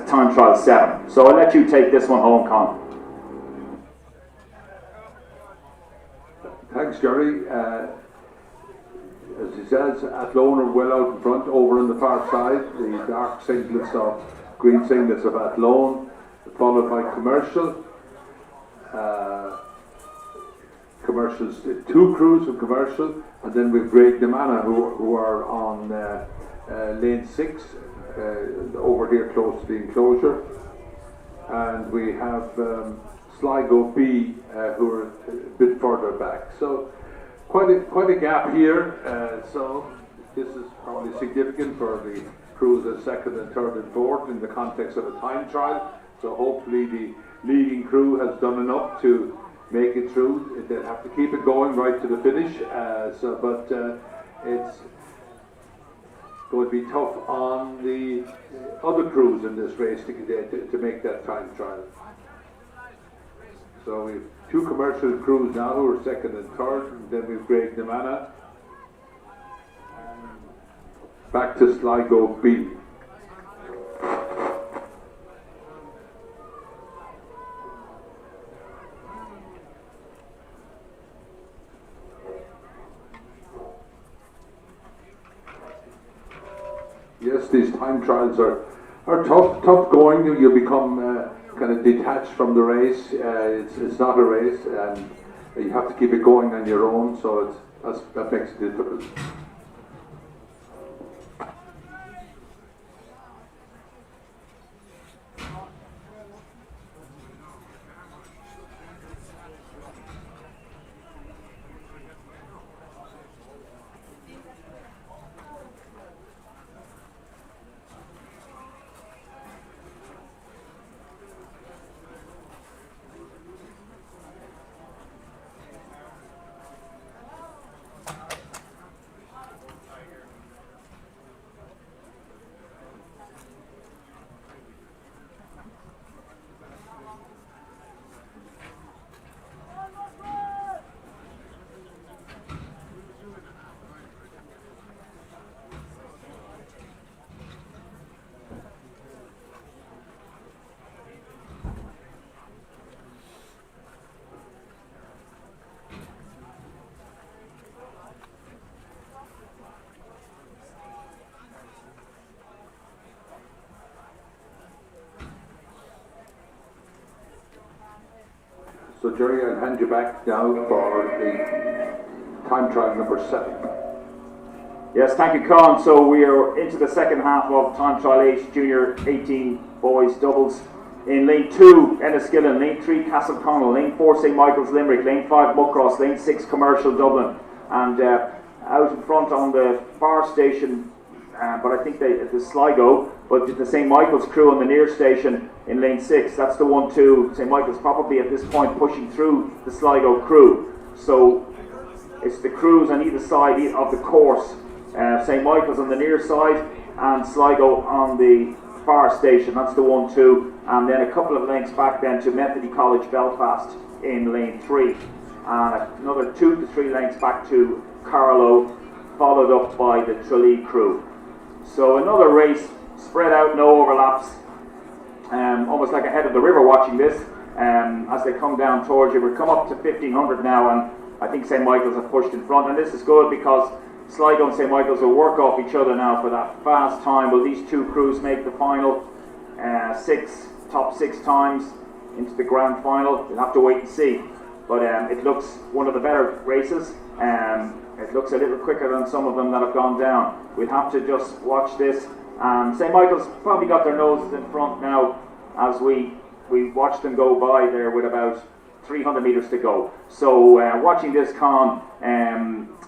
time trial 7. So I'll let you take this one home, Con. Thanks, Jerry. As he says, Athlone are well out in front, over on the far side. The dark singlets of green singlets of Athlone, followed by commercial. Commercials, 2 crews of commercial, and then we've Greg Namana who are on lane 6. Over here close to the enclosure, and we have Sligo B who are a bit further back. So quite a gap here. So this is probably significant for the crews at 2nd and 3rd and 4th in the context of a time trial. So hopefully the leading crew has done enough to make it through. They'll have to keep it going right to the finish. But it's going to be tough on the other crews in this race to make that time trial. So we've 2 commercial crews now who are 2nd and 3rd, and then we've Greg Namana. Back to Sligo B. Yes, these time trials are tough going. You become kind of detached from the race. It's not a race, and you have to keep it going on your own. So that makes it difficult. So Jerry, I'll hand you back now for the time trial number 7. Yes, thank you, Con. So we are into the second half of time trial 8, junior 18 boys doubles. In lane 2, Enniskillen, lane 3, Castleconnell, lane 4, St Michael's Limerick, lane 5, Muckross, lane 6, Commercial Dublin, and out in front on the far station, but I think the Sligo, but the St Michael's crew on the near station in lane 6, that's the 1-2. St Michael's probably at this point pushing through the Sligo crew. So it's the crews on either side of the course. St Michael's on the near side and Sligo on the far station, that's the 1-2, and then a couple of lengths back then to Methody College Belfast in lane 3, and another 2 to 3 lengths back to Carlow, followed up by the Tralee crew. So another race spread out, no overlaps, almost like ahead of the river watching this as they come down towards you. We're come up to 1500 now, and I think St Michael's have pushed in front, and this is good because Sligo and St Michael's will work off each other now for that fast time. Will these two crews make the final top 6 times into the grand final? We'll have to wait and see. But it looks one of the better races. It looks a little quicker than some of them that have gone down. We'll have to just watch this. St Michael's probably got their noses in front now as we watch them go by there with about 300 metres to go. So watching this, Con,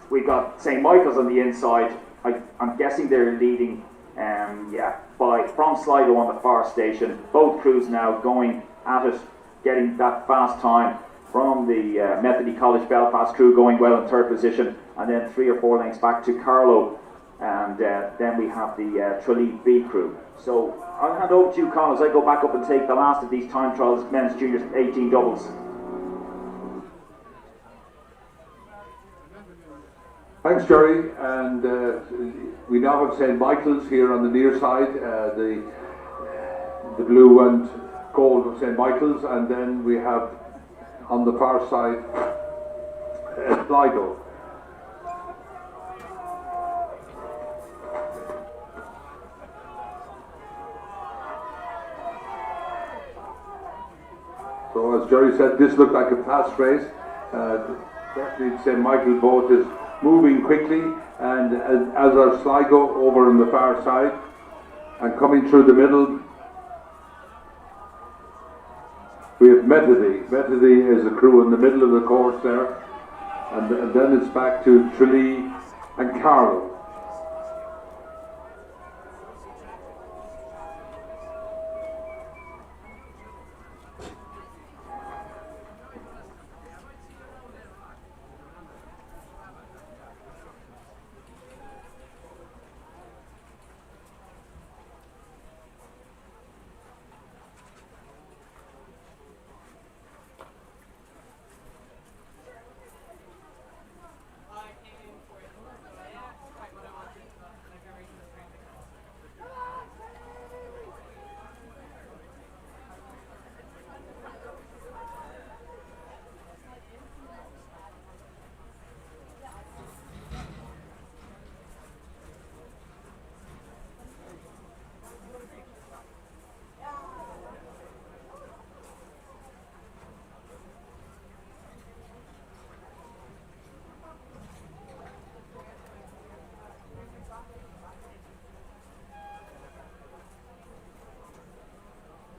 we've got St Michael's on the inside. I'm guessing they're leading from Sligo on the far station. Both crews now going at it, getting that fast time from the Methody College Belfast crew going well in 3rd position, and then 3 or 4 lengths back to Carlow, and then we have the Tralee B crew. So I'll hand over to you, Con, as I go back up and take the last of these time trials, men's juniors 18 doubles. Thanks, Jerry. And we now have St Michael's here on the near side, the blue and gold of St Michael's, and then we have on the far side Sligo. So as Jerry said, this looked like a fast race. Certainly St Michael boat is moving quickly, and as are Sligo over on the far side, and coming through the middle we have Methody. Methody is a crew in the middle of the course there, and then it's back to Tralee and Carlow.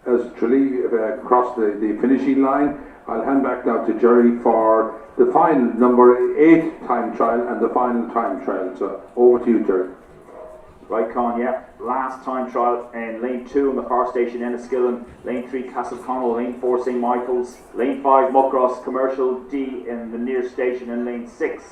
As Tralee crossed the finishing line, I'll hand back now to Jerry for the final number 8 time trial and the final time trial. So over to you, Jerry. Right, Con, yeah. Last time trial in lane 2 on the far station, Enniskillen, lane 3, Castleconnell, lane 4, St Michael's, lane 5, Muckross, Commercial D in the near station, and lane 6.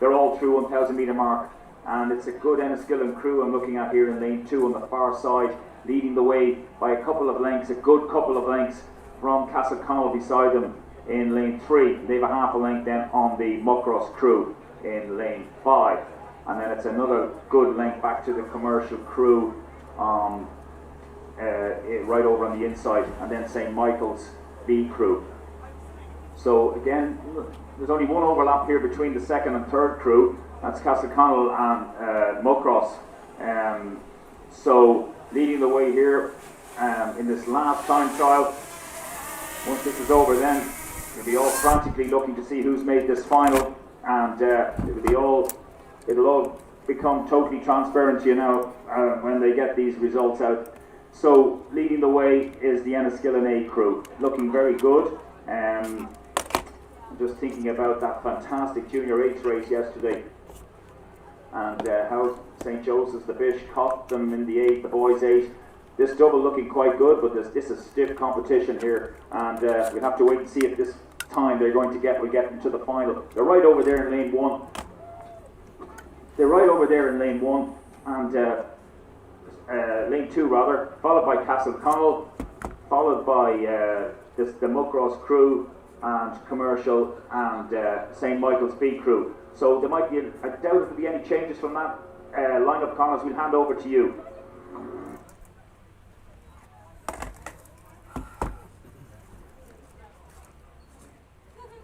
They're all through 1,000 metre mark, and it's a good Enniskillen crew I'm looking at here in lane 2 on the far side, leading the way by a couple of lengths, a good couple of lengths from Castleconnell beside them in lane 3. They have a half a length then on the Muckross crew in lane 5. And then it's another good length back to the Commercial crew right over on the inside, and then St Michael's B crew. So again, there's only one overlap here between the second and third crew. That's Castleconnell and Muckross. So leading the way here in this last time trial. Once this is over, then They'll be all frantically looking to see who's made this final, and it'll all become totally transparent to you now when they get these results out. So leading the way is the Enniskillen A crew, looking very good. I'm just thinking about that fantastic Junior 8 race yesterday, and how St. Joseph's the Bish caught them in the 8, the boys 8. This double looking quite good, but this is stiff competition here, and we'll have to wait and see if this time we'll get into the final. They're right over there in lane 1. And lane 2 rather, followed by Castleconnell, followed by the Muckross crew and Commercial and St. Michael's B crew. So there might be, I doubt if there'll be any changes from that lineup, Connors. We'll hand over to you.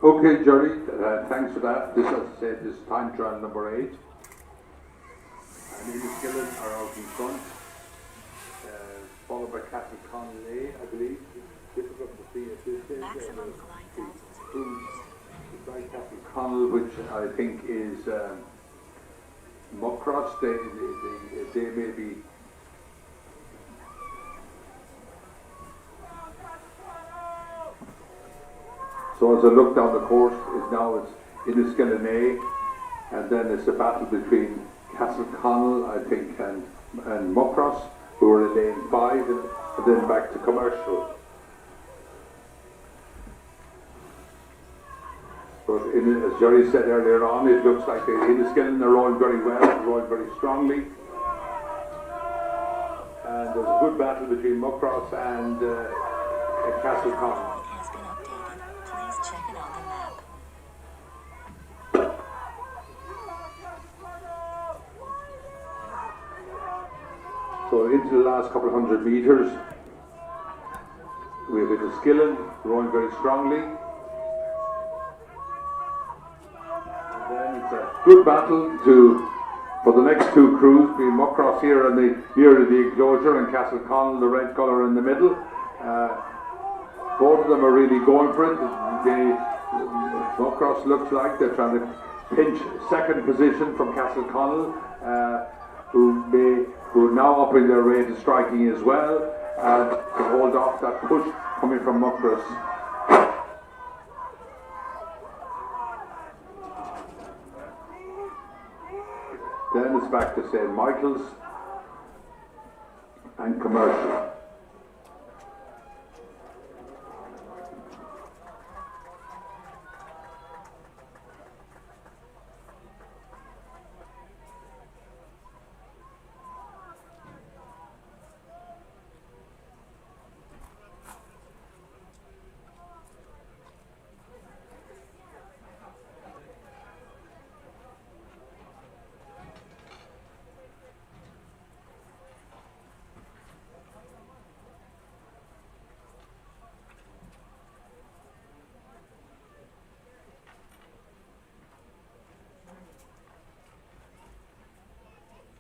Okay, Jerry, thanks for that. This, as I said, is time trial number 8. And Enniskillen are out in front, followed by Castleconnell, I believe. It's difficult to see at this stage. Maximum glide altitude. Castleconnell, which I think is Muckross. They may be. So as I look down the course, it's Enniskillen A, and then it's a battle between Castleconnell, I think, and Muckross, who are in lane 5, and then back to Commercial. But as Jerry said earlier on, it looks like Enniskillen are rowing very well, rowing very strongly. And there's a good battle between Muckross and Castleconnell. So into the last couple of 100 metres, we have Enniskillen rowing very strongly. And then it's a good battle for the next 2 crews, being Muckross here and near the enclosure, and Castleconnell, the red colour in the middle. Both of them are really going for it. Muckross looks like they're trying to pinch second position from Castleconnell, who are now upping their rate of striking as well, and to hold off that push coming from Muckross. Then it's back to St. Michael's and Commercial.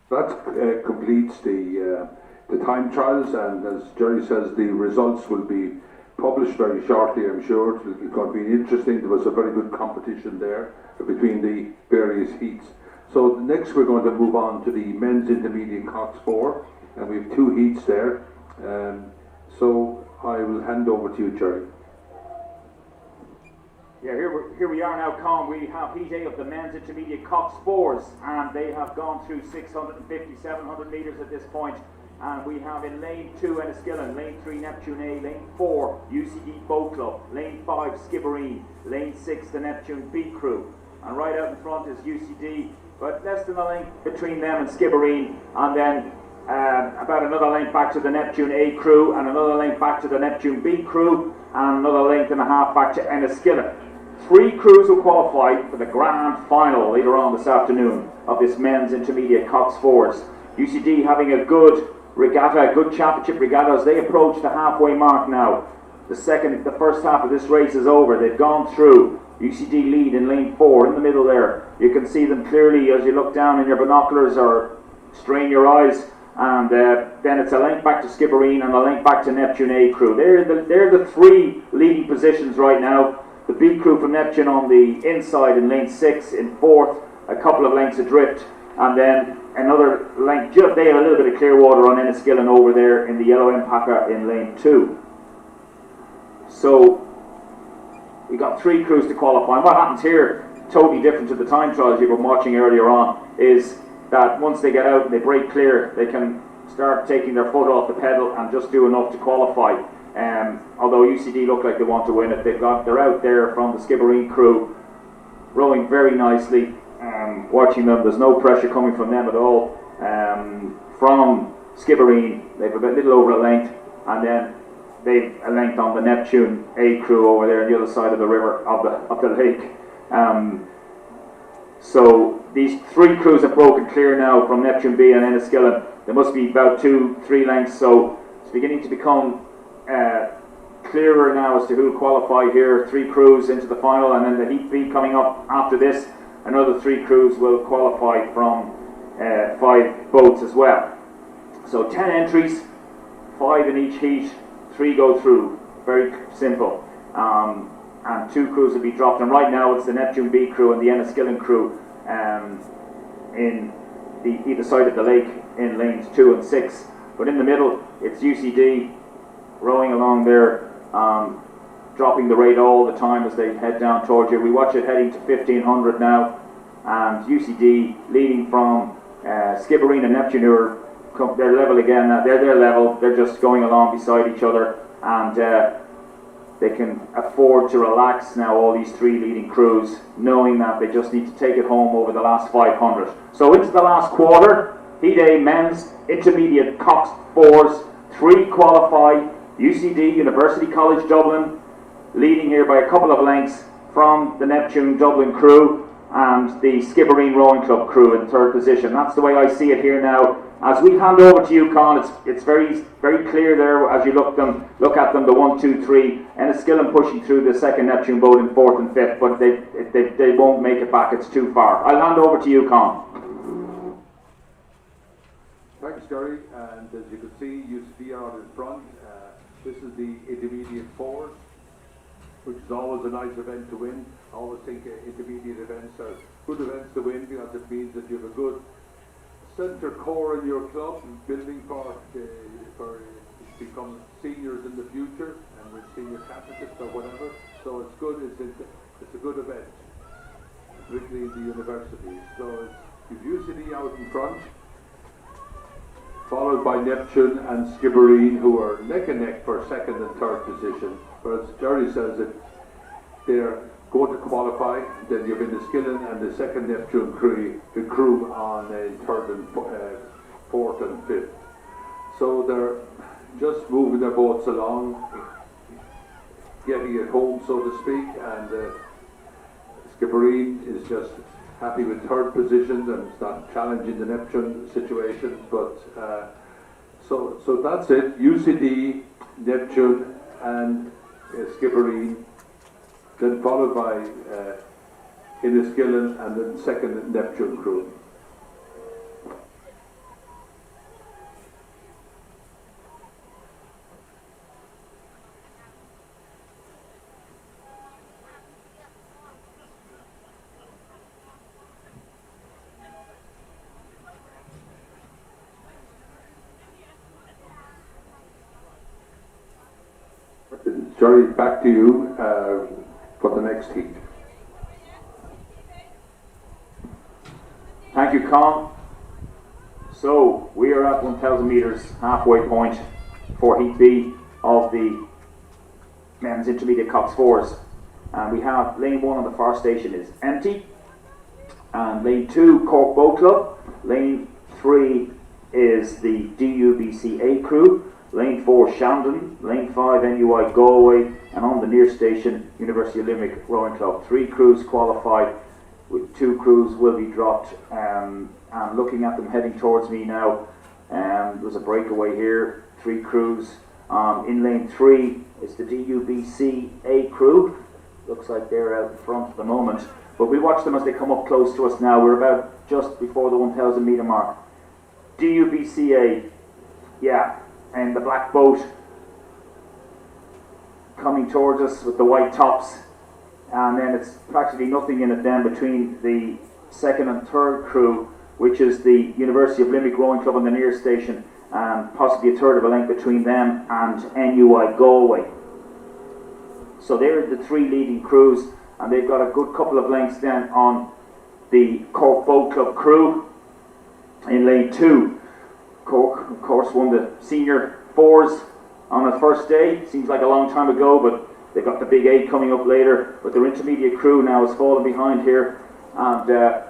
That completes the time trials, and as Jerry says, the results will be published very shortly, I'm sure. It's going to be interesting. There was a very good competition there between the various heats. So next we're going to move on to the men's intermediate Cox 4, and we have 2 heats there. So I will hand over to you, Jerry. Yeah, here we are now, Con. We have Heat A of the men's intermediate Cox 4s, and they have gone through 650, 700 metres at this point. And we have in lane 2 Enniskillen, lane 3 Neptune A, lane 4 UCD Boat Club, lane 5 Skibbereen, lane 6 the Neptune B crew. And right out in front is UCD, but less than a length between them and Skibbereen, and then about another length back to the Neptune A crew, and another length back to the Neptune B crew, and another length and a half back to Enniskillen. 3 crews will qualify for the grand final later on this afternoon of this men's intermediate Cox 4s. UCD having a good regatta, a good championship regatta as they approach the halfway mark now. The first half of this race is over. They've gone through. UCD lead in lane 4 in the middle there. You can see them clearly as you look down in your binoculars or strain your eyes. And then it's a length back to Skibbereen and a length back to Neptune A crew. They're the 3 leading positions right now. the B crew from Neptune on the inside in lane 6 in 4th, a couple of lengths adrift, and then another length, just they have a little bit of clear water on Enniskillen over there in the yellow Empaka in lane 2. So we got 3 crews to qualify. And what happens here, totally different to the time trials you were watching earlier on, is that once they get out and they break clear, they can start taking their foot off the pedal and just do enough to qualify. Although UCD look like they want to win it, they're out there from the Skibbereen crew, rowing very nicely. Watching them, there's no pressure coming from them at all. From Skibbereen, they've a little over a length, and then they've a length on the Neptune A crew over there on the other side of the river, of the lake. So these 3 crews have broken clear now from Neptune B and Enniskillen. There must be about 2-3 lengths, so it's beginning to become clearer now as to who will qualify here. 3 crews into the final, and then the Heat B coming up after this. Another 3 crews will qualify from 5 boats as well. So 10 entries, 5 in each heat, 3 go through. Very simple. And 2 crews will be dropped. And right now it's the Neptune B crew and the Enniskillen crew in either side of the lake in lanes 2 and 6. But in the middle, it's UCD rowing along there, dropping the rate all the time as they head down towards you. We watch it heading to 1500 now, and UCD leading from Skibbereen and Neptune, who are they're level again. They're their level. They're just going along beside each other, and they can afford to relax now, all these 3 leading crews, knowing that they just need to take it home over the last 500. So into the last quarter, Heat A men's intermediate Cox 4s, 3 qualify. UCD, University College Dublin, leading here by a couple of lengths from the Neptune Dublin crew and the Skibbereen Rowing Club crew in 3rd position. That's the way I see it here now. As we hand over to you, Con, it's very clear there as you look at them, the 1, 2, 3, Enniskillen pushing through the second Neptune boat in 4th and 5th, but they won't make it back, it's too far. I'll hand over to you, Con. Thanks, Gary. And as you can see, UCD are out in front. This is the intermediate 4s, which is always a nice event to win. I always think intermediate events are good events to win because it means that you have a good centre core in your club, building for become seniors in the future and with senior captains or whatever. So it's good. It's a good event, particularly in the universities. So it's UCD out in front, followed by Neptune and Skibbereen, who are neck and neck for 2nd and 3rd position. But as Jerry says, they're going to qualify. Then you have Enniskillen and the 2nd Neptune crew on 3rd and 4th and 5th. So they're just moving their boats along, getting it home, so to speak. And Skibbereen is just happy with 3rd position and it's not challenging the Neptune situation. But so that's it. UCD, Neptune, and Skibbereen, then followed by Enniskillen and then 2nd Neptune crew. Jerry, back to you for the next heat. Thank you, Con. So we are at 1,000 metres halfway point for Heat B of the men's intermediate Cox 4s. And we have lane 1 on the far station is empty, and lane 2 Cork Boat Club, lane 3 is the DUBCA crew, lane 4 Shandon, lane 5 NUI Galway, and on the near station University of Limerick Rowing Club. 3 crews qualified, with 2 crews will be dropped. And looking at them heading towards me now, there's a breakaway here, 3 crews. In lane 3 is the DUBCA crew. Looks like they're out in front at the moment, but we'll watch them as they come up close to us now. We're about just before the 1,000 metre mark. DUBCA, yeah, and the black boat coming towards us with the white tops. and then it's practically nothing in it then between the second and third crew, which is the University of Limerick Rowing Club on the near station, and possibly a third of a length between them and NUI Galway. So they're the three leading crews, and they've got a good couple of lengths then on the Cork Boat Club crew in lane 2. Cork, of course, won the senior fours on the first day. Seems like a long time ago, but they've got the big 8 coming up later. But their intermediate crew now has fallen behind here, and they're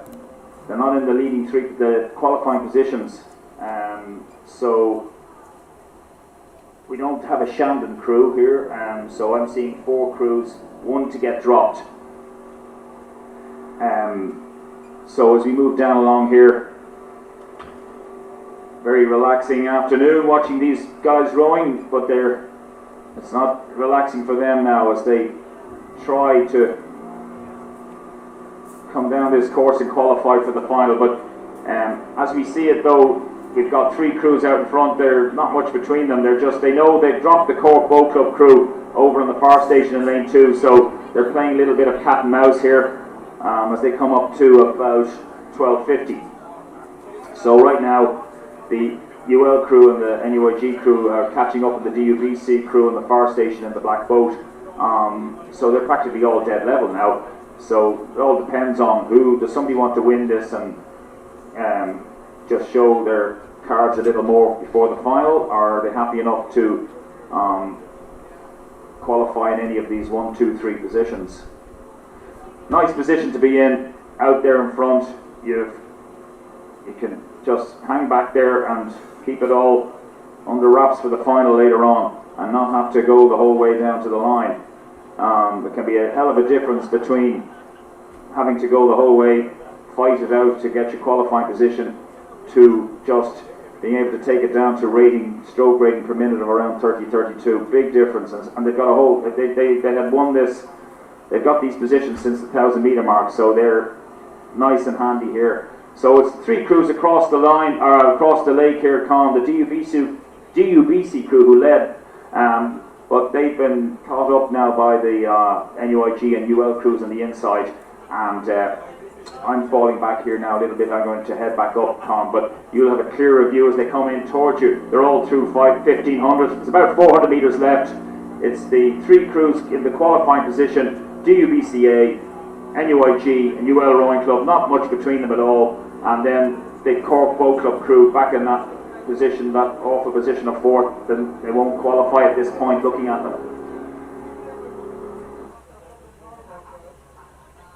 not in the leading three, the qualifying positions. So we don't have a Shandon crew here, so I'm seeing 4 crews, 1 to get dropped. So as we move down along here, very relaxing afternoon watching these guys rowing, but it's not relaxing for them now as they try to come down this course and qualify for the final. But as we see it though, we've got 3 crews out in front. There's not much between them. They know they've dropped the Cork Boat Club crew over on the far station in lane 2, so they're playing a little bit of cat and mouse here as they come up to about 12:50. So right now the UL crew and the NUIG crew are catching up with the DUBC crew on the far station in the black boat. So they're practically all dead level now. So it all depends on does somebody want to win this and just show their cards a little more before the final, or are they happy enough to qualify in any of these 1, 2, 3 positions. Nice position to be in, out there in front. You can just hang back there and keep it all under wraps for the final later on and not have to go the whole way down to the line. There can be a hell of a difference between having to go the whole way, fight it out to get your qualifying position, to just being able to take it down to stroke rating per minute of around 30-32. Big difference, and they've got a whole. They had won this. They've got these positions since the 1,000-meter mark, so they're nice and handy here. So it's 3 crews across the line, or across the lake here, Con. The DUBC crew who led, but they've been caught up now by the NUIG and UL crews on the inside, and I'm falling back here now a little bit. I'm going to head back up, Con, but you'll have a clearer view as they come in towards you. They're all through 1,500. It's about 400 metres left. It's the 3 crews in the qualifying position: DUBCA, NUIG and UL Rowing Club, not much between them at all, and then the Cork Boat Club crew back in that position, that awful position of 4th. Then they won't qualify at this point looking at them.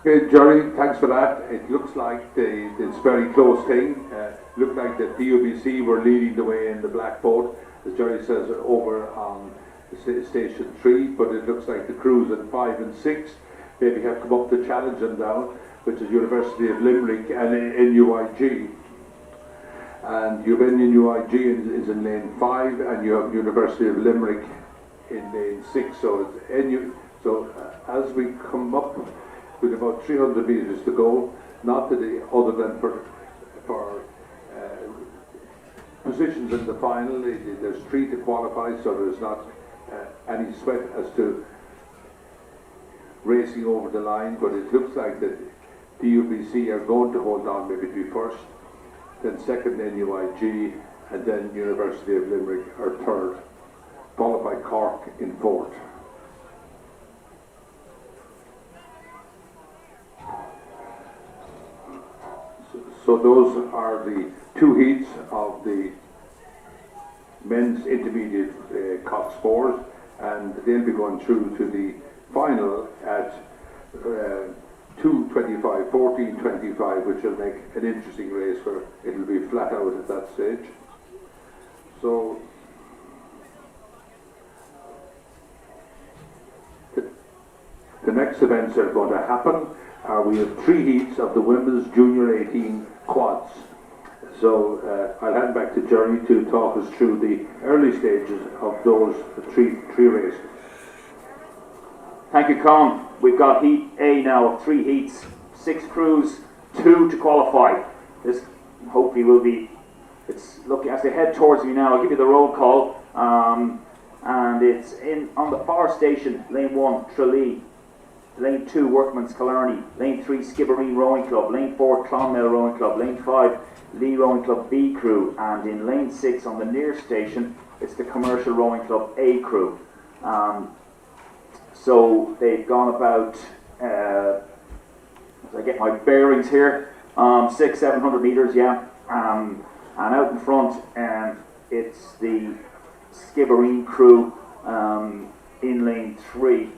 Okay, Jerry, thanks for that. It looks like it's very close thing. Looked like the DUBC were leading the way in the black boat, as Jerry says, over on station 3, but it looks like the crews in 5 and 6 maybe have come up to challenge them down, which is University of Limerick and NUIG. And NUIG is in lane 5, and you have University of Limerick in lane 6. So it's as we come up with about 300 metres to go, not other than for positions in the final. There's 3 to qualify, so there's not any sweat as to racing over the line, but it looks like that DUBC are going to hold on maybe to be first, then second NUIG, and then University of Limerick are third, followed by Cork in 4th. So those are the 2 heats of the men's intermediate Cox 4s, and they'll be going through to the final at 2:25, 14:25, which will make an interesting race where it'll be flat out at that stage. So the next events are going to happen. We have 3 heats of the women's junior 18 quads. So I'll hand back to Jerry to talk us through the early stages of those three races. Thank you, Con. We've got Heat A now of 3 heats, 6 crews, 2 to qualify. This hopefully will be, it's looking, as they head towards me now, I'll give you the roll call. And it's on the far station, lane 1, Tralee. Lane 2, Workman's Killarney. Lane 3, Skibbereen Rowing Club. Lane 4, Clonmel Rowing Club. Lane 5, Lee Rowing Club B crew. And in Lane 6 on the near station, it's the Commercial Rowing Club A crew. So they've gone about, as I get my bearings here, 600-700 metres, yeah. And out in front, it's the Skibbereen crew in Lane 3,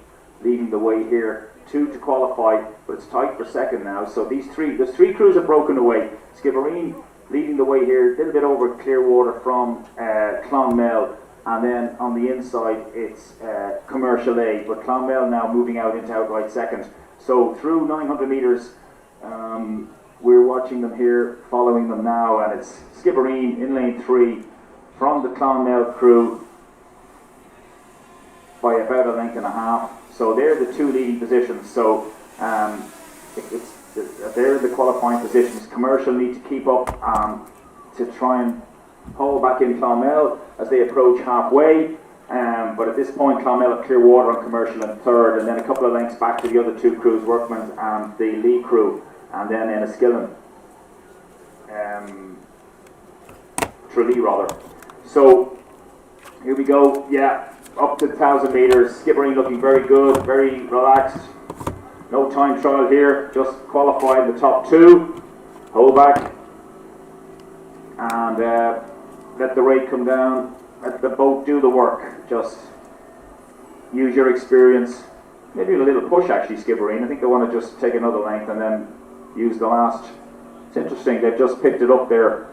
leading the way here. 2 to qualify, but it's tight for second now. So there's three crews have broken away. Skibbereen leading the way here, a little bit over Clearwater from Clonmel, and then on the inside it's Commercial A, but Clonmel now moving out into outright second. So through 900 metres, we're watching them here, following them now, and it's Skibbereen in Lane 3 from the Clonmel crew by about a length and a half. So they're the 2 leading positions. So they're in the qualifying positions. Commercial need to keep up to try and hold back in Clonmel as they approach halfway. But at this point, Clonmel at Clearwater and Commercial in third, and then a couple of lengths back to the other 2 crews, Workman's and the Lee crew, and then Enniskillen, Tralee rather. So here we go. Yeah, up to 1,000 metres. Skibbereen looking very good, very relaxed. No time trial here. Just qualified the top 2. Hold back and let the rate come down. Let the boat do the work. Just use your experience. Maybe a little push actually, Skibbereen. I think they want to just take another length and then use the last. It's interesting, they've just picked it up there.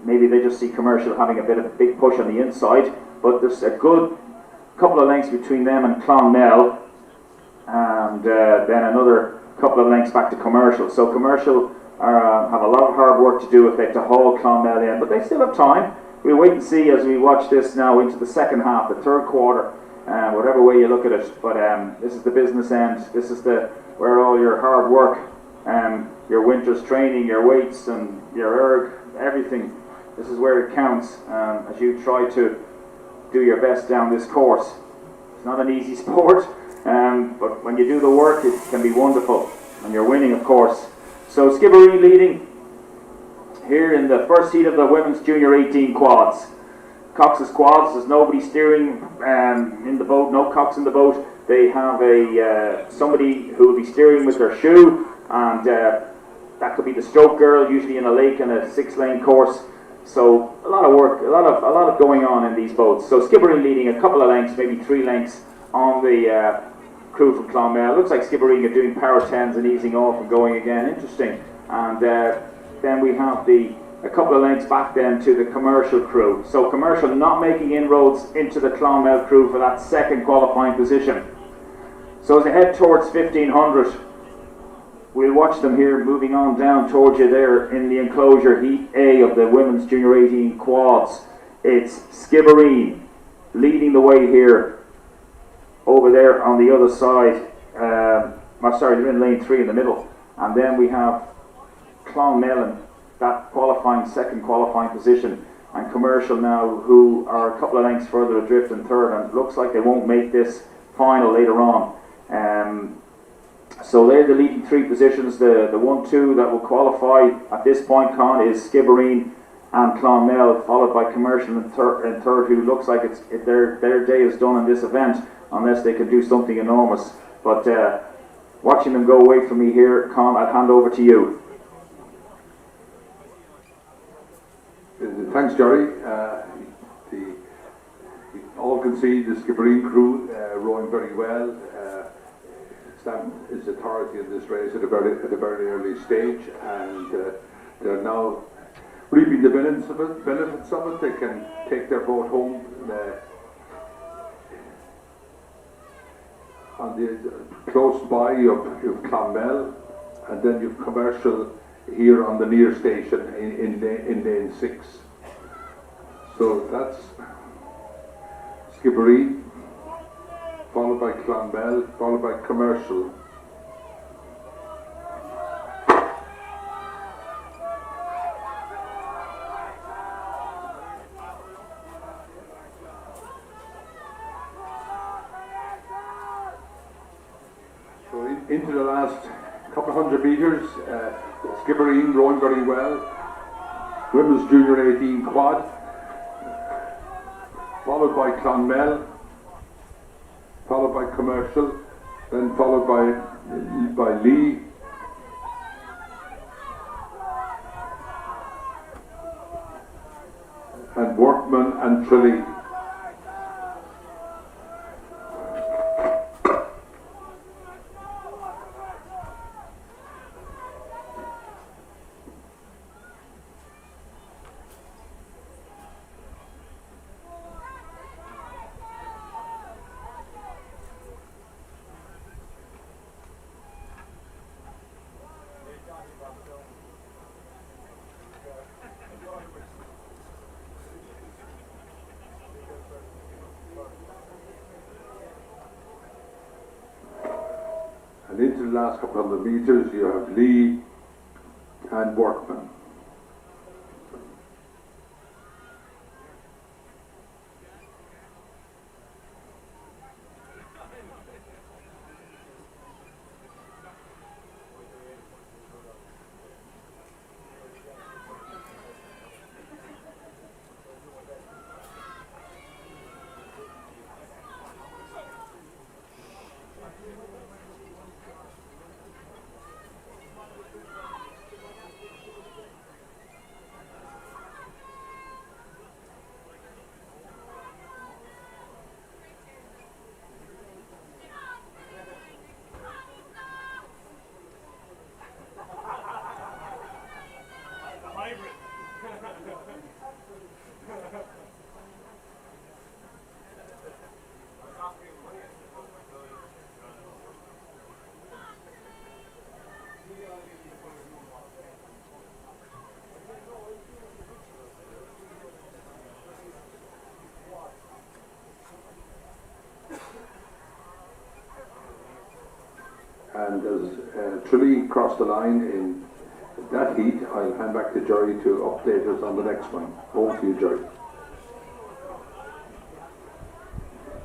Maybe they just see Commercial having a bit of a big push on the inside, but there's a good couple of lengths between them and Clonmel, and then another couple of lengths back to Commercial. So Commercial have a lot of hard work to do if they have to haul Clonmel in, but they still have time. We'll wait and see as we watch this now into the second half, the third quarter, whatever way you look at it. But this is the business end. This is where all your hard work, your winter's training, your weights and your erg, everything. This is where it counts as you try to do your best down this course. It's not an easy sport, but when you do the work, it can be wonderful, and you're winning, of course. So Skibbereen leading here in the first heat of the women's junior 18 quads. Cox's quads, there's nobody steering in the boat, no Cox in the boat. They have somebody who will be steering with their shoe, and that could be the stroke girl, usually in a lake in a 6-lane course. So a lot of work, a lot of going on in these boats. So Skibbereen leading a couple of lengths, maybe 3 lengths on the crew from Clonmel. Looks like Skibbereen are doing power 10s and easing off and going again. Interesting. And then we have a couple of lengths back then to the Commercial crew. So Commercial not making inroads into the Clonmel crew for that second qualifying position. So as they head towards 1500, we'll watch them here moving on down towards you there in the enclosure, Heat A of the women's junior 18 quads. It's Skibbereen leading the way here over there on the other side. They're in lane 3 in the middle. And then we have Clonmel, that qualifying second qualifying position, and Commercial now, who are a couple of lengths further adrift in third, and it looks like they won't make this final later on. So they're the leading 3 positions. The 1-2 that will qualify at this point, Con, is Skibbereen and Clonmel, followed by Commercial in third, who looks like their day is done in this event, unless they can do something enormous. But watching them go away from me here, Con, I'll hand over to you. Thanks, Jerry. All can see the Skibbereen crew rowing very well. Stan is authority in this race at a very early stage, and they're now reaping the benefits of it. They can take their boat home on the close by. You've Clonmel, and then you've Commercial here on the near station in lane 6. So that's Skibbereen, followed by Clonmel, followed by Commercial. into the last couple of 100 metres. Skibbereen rowing very well. Women's Junior 18 quad, followed by Clonmel, followed by Commercial, then followed by Lee, and Workman and Tralee. And into the last couple of 100 metres, you have Lee and Workman. And as Tralee crossed the line in that heat, I'll hand back to Jerry to update us on the next one. Over to you, Jerry.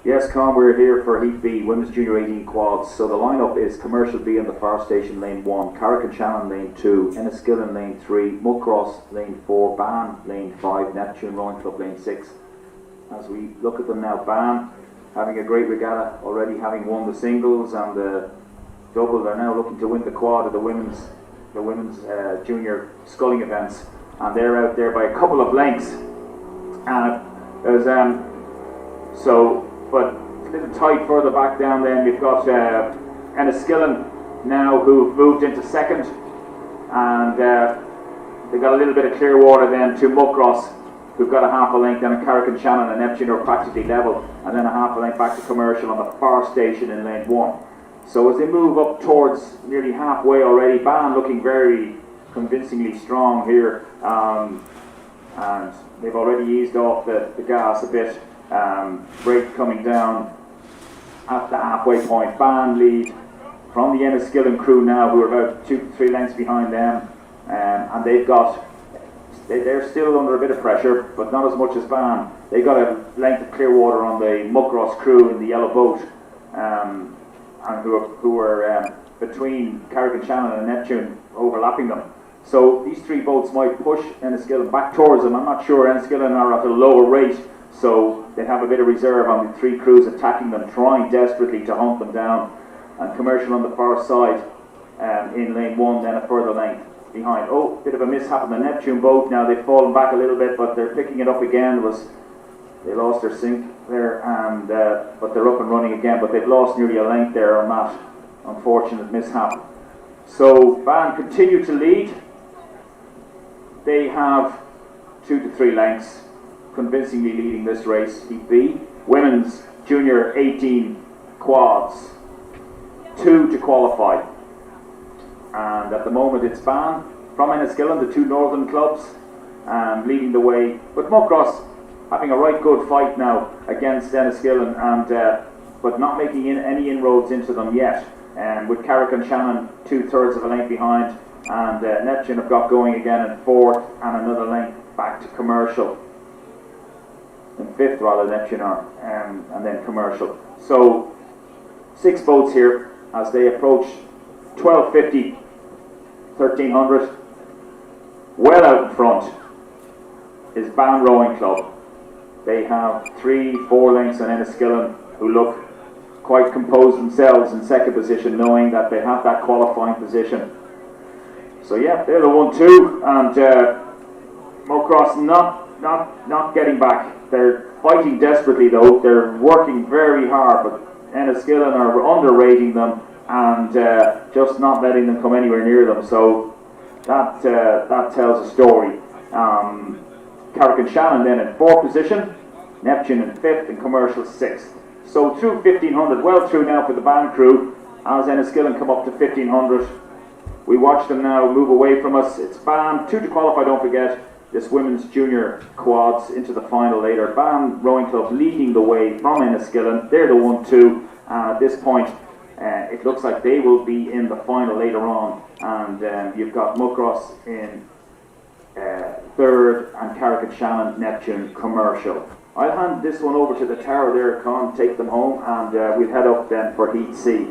Yes, Con, we're here for Heat B, Women's Junior 18 quads. So the lineup is Commercial B in the Far Station lane 1, Carrick-on-Shannon lane 2, Enniskillen lane 3, Muckross lane 4, Ban lane 5, Neptune Rowing Club lane 6. As we look at them now, Ban having a great regatta, already having won the singles and the double. They're now looking to win the quad of the women's junior sculling events, and they're out there by a couple of lengths. And there's but a little tight further back down. Then we've got Enniskillen now, who've moved into second, and they've got a little bit of clear water then to Muckross, who've got a half a length, then a Carrick-on-Shannon and Neptune are practically level, and then a half a length back to Commercial on the Far Station in lane 1. So as they move up towards nearly halfway already, Ban looking very convincingly strong here, and they've already eased off the gas a bit. Break coming down at the halfway point. Ban lead from the Enniskillen crew now, who are about 2 to 3 lengths behind them, and they're still under a bit of pressure, but not as much as Ban. They got a length of clear water on the Muckross crew in the yellow boat, and who are between Carrick-on-Shannon and Neptune, overlapping them. So these 3 boats might push Enniskillen back towards them. I'm not sure. Enniskillen are at a lower rate, so they have a bit of reserve on the 3 crews attacking them, trying desperately to hunt them down. And Commercial on the far side in lane 1, then a further length behind. Oh, bit of a mishap on the Neptune boat. Now they've fallen back a little bit, but they're picking it up again. They lost their sink there, and but they're up and running again. But they've lost nearly a length there on that unfortunate mishap. So Ban continue to lead. They have 2 to 3 lengths, convincingly leading this race. Heat B, Women's Junior 18 quads, 2 to qualify. And at the moment it's Ban from Enniskillen, the 2 northern clubs, leading the way. But Muckross having a right good fight now against Enniskillen, and but not making any inroads into them yet. With Carrick-on-Shannon 2/3 of a length behind, and Neptune have got going again in 4th, and another length back to Commercial. In 5th rather, Neptune are, and then Commercial. So 6 boats here as they approach 1250, 1300. Well out in front is Ban Rowing Club. They have 3-4 lengths on Enniskillen, who look quite composed themselves in second position, knowing that they have that qualifying position. So yeah, they're the 1-2, and Mocross not getting back. They're fighting desperately though. They're working very hard, but Enniskillen are underrating them and just not letting them come anywhere near them. So that tells a story. Carrick and Shannon then in 4th position, Neptune in 5th, and Commercial 6th. So through 1500, well through now for the band crew, as Enniskillen come up to 1500. We watch them now move away from us. It's BAM, 2 to qualify, don't forget. This women's junior quads into the final later. BAM Rowing Club leading the way from Enniskillen. They're the 1-2. At this point, it looks like they will be in the final later on. And you've got Muckross in 3rd, and Carrick and Shannon, Neptune, Commercial. I'll hand this one over to the tower there, Con, take them home, and we'll head up then for Heat C.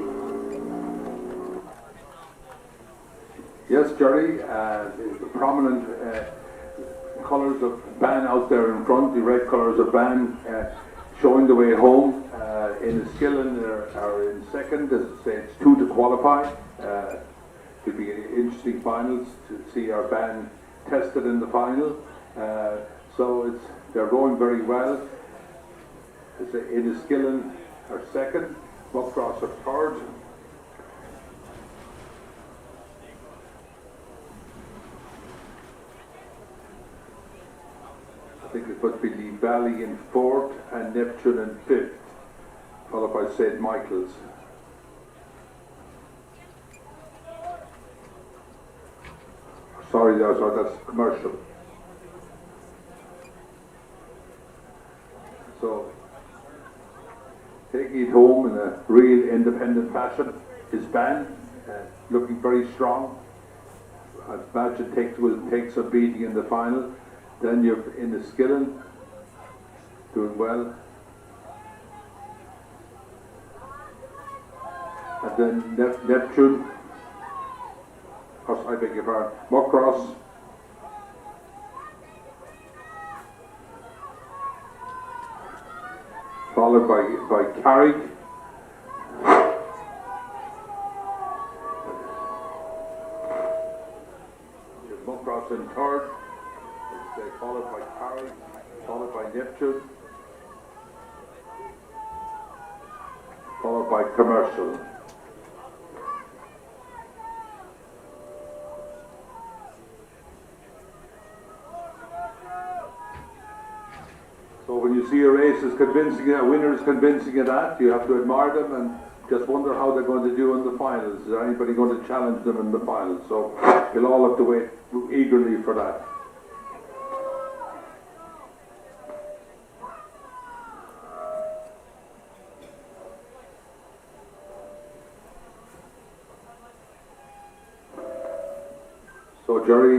Yes, Jerry, the prominent colours of BAN out there in front, the red colours of BAN showing the way home. Enniskillen are in 2nd, as I say, it's 2 to qualify. It'll be interesting finals to see our BAN tested in the final. So they're going very well. Enniskillen are 2nd, Muckross are 3rd. I think it must be Lee Valley in 4th and Neptune in 5th, followed by St. Michael's. Sorry, that's Commercial. So, taking it home in a real independent fashion is BAN, looking very strong. I imagine will take some beating in the final. Then you're in Enniskillen, doing well. And then Neptune, I beg your pardon, Muckross. Followed by Carrick. Muckross in 3rd. Followed by Carrick, followed by Neptune, followed by Commercial. So when you see a race is convincing, a winner is convincing at that, you have to admire them and just wonder how they're going to do in the finals. Is there anybody going to challenge them in the finals? So you'll all have to wait eagerly for that. So Jerry,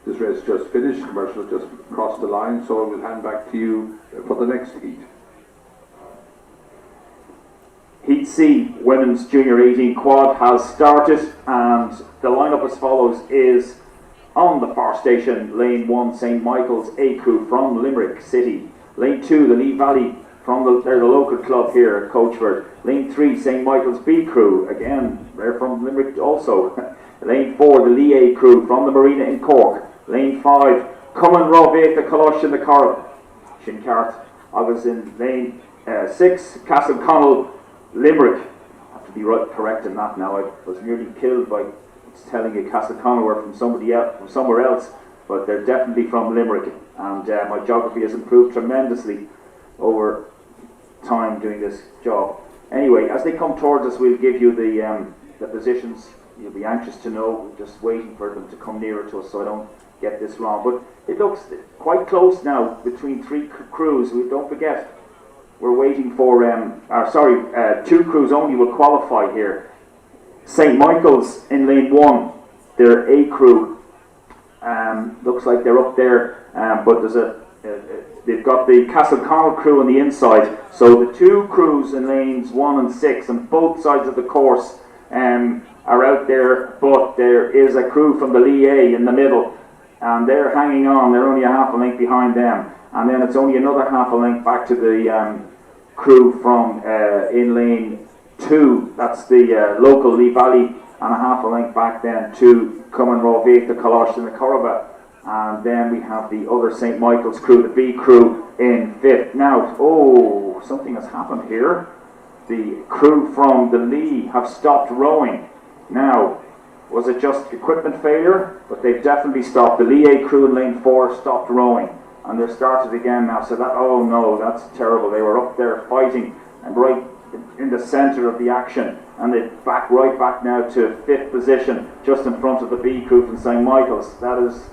this race just finished, Commercial just crossed the line, so we'll hand back to you for the next heat. Heat C, Women's Junior 18 Quad has started, and the lineup as follows is on the far station, Lane 1, St. Michael's A Crew from Limerick City. Lane 2, the Lee Valley, they're the local club here at Coachford. Lane 3, St. Michael's B Crew, again, they're from Limerick also. Lane 4, the Lee A Crew from the Marina in Cork. Lane 5, Cumann Rovate, the Colosh in the Shincart. I was in lane 6, Castleconnell, Limerick. I have to be correct in that now. I was nearly killed by telling you Castleconnell were from somewhere else, but they're definitely from Limerick. And my geography has improved tremendously over time doing this job. Anyway, as they come towards us, we'll give you the positions. You'll be anxious to know. We're just waiting for them to come nearer to us so I don't get this wrong. But it looks quite close now between 3 crews. Don't forget, we're waiting for, 2 crews only will qualify here. St. Michael's in lane 1, their A crew. Looks like they're up there, but they've got the Castleconnell crew on the inside. So the 2 crews in lanes 1 and 6 on both sides of the course are out there, but there is a crew from the Lee A in the middle, and they're hanging on. They're only a half a length behind them, and then it's only another half a length back to the crew from in lane 2. That's the local Lee Valley, and a half a length back then to Cumann Rovik, the Kolosh and the Coraba. And then we have the other St. Michael's crew, the B crew, in 5th. Now, something has happened here. The crew from the Lee have stopped rowing. Now, was it just equipment failure? But they've definitely stopped. The Lee A crew in lane 4 stopped rowing, and they're started again now. So that, oh no, that's terrible. They were up there fighting and right in the centre of the action, and they're right back now to 5th position, just in front of the B crew from St. Michael's. That is,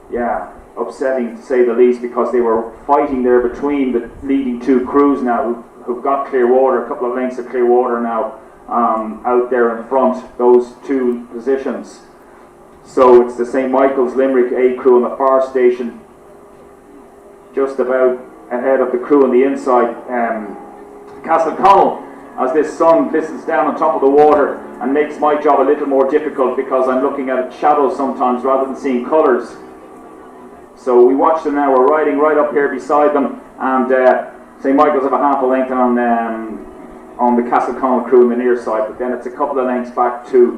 yeah, upsetting to say the least, because they were fighting there between the leading 2 crews now, who've got clear water, a couple of lengths of clear water now, out there in front, those 2 positions. So it's the St. Michael's Limerick A crew on the far station, just about ahead of the crew on the inside. Castleconnell, as this sun glistens down on top of the water and makes my job a little more difficult, because I'm looking at shadows sometimes rather than seeing colours. So we watch them now. We're riding right up here beside them, and St. Michael's have a half a length on the Castleconnell crew on the near side, but then it's a couple of lengths back to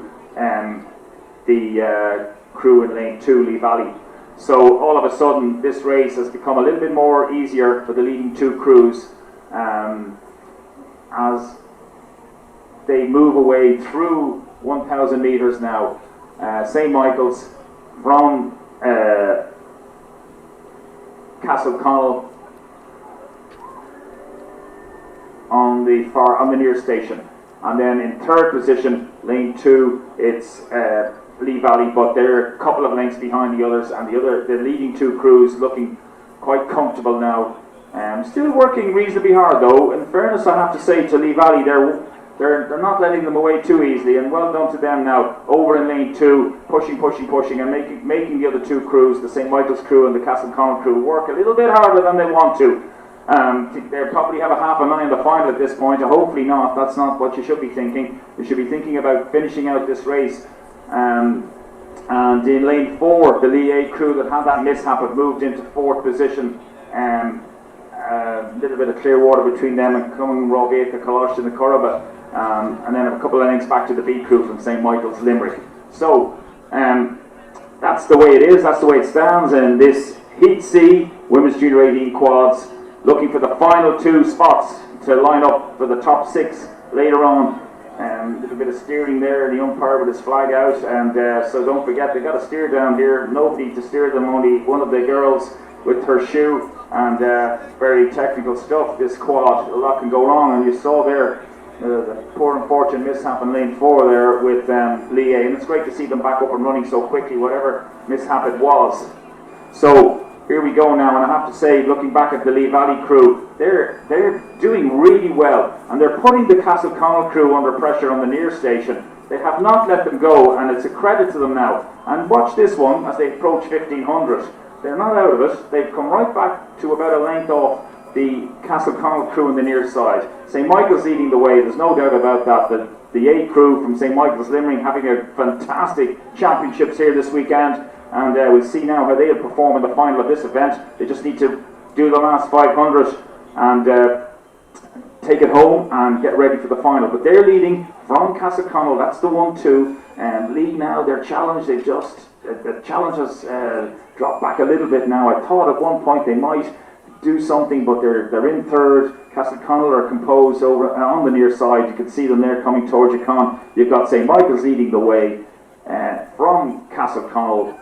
the crew in lane 2, Lee Valley. So all of a sudden this race has become a little bit more easier for the leading 2 crews as they move away through 1,000 metres now. St. Michael's from Castleconnell on the near station, and then in 3rd position, lane 2, it's Lee Valley, but they're a couple of lengths behind the others, and the leading 2 crews looking quite comfortable now. Still working reasonably hard though. In fairness, I have to say to Lee Valley, they're not letting them away too easily, and well done to them now. Over in lane 2, pushing, and making the other 2 crews, the St. Michael's crew and the Castleconnell crew, work a little bit harder than they want to. They'll probably have a half an eye on the final at this point. Hopefully not. That's not what you should be thinking. You should be thinking about finishing out this race. And in lane 4, the Lee A crew that had that mishap have moved into 4th position. A little bit of clear water between them and Cumann Rovik, the Kolosh and the Coraba, and then a couple of lengths back to the B crew from St. Michael's Limerick. So that's the way it is, that's the way it stands in this Heat C Women's Junior 18 quads, looking for the final 2 spots to line up for the top 6 later on. A little bit of steering there, the umpire with his flag out, and so don't forget, they've got a steer down here, nobody to steer them, only one of the girls with her shoe, and very technical stuff, this quad. A lot can go wrong, and you saw there the poor unfortunate mishap in lane 4 there with Lee A, and it's great to see them back up and running so quickly, whatever mishap it was. So here we go now, and I have to say, looking back at the Lee Valley crew, they're doing really well, and they're putting the Castleconnell crew under pressure on the near station. They have not let them go, and it's a credit to them now. And watch this one as they approach 1500. They're not out of it. They've come right back to about a length off the Castleconnell crew on the near side. St. Michael's leading the way, there's no doubt about that. The A crew from St. Michael's Limerick having a fantastic championships here this weekend, and we'll see now how they'll perform in the final of this event. They just need to do the last 500 and take it home and get ready for the final. But they're leading from Castleconnell, that's the 1-2, and Lee now, their challenge, the challenge has dropped back a little bit now. I thought at one point they might do something, but they're in 3rd. Castleconnell are composed over on the near side. You can see them there coming towards you, Con. You've got St. Michael's leading the way from Castleconnell,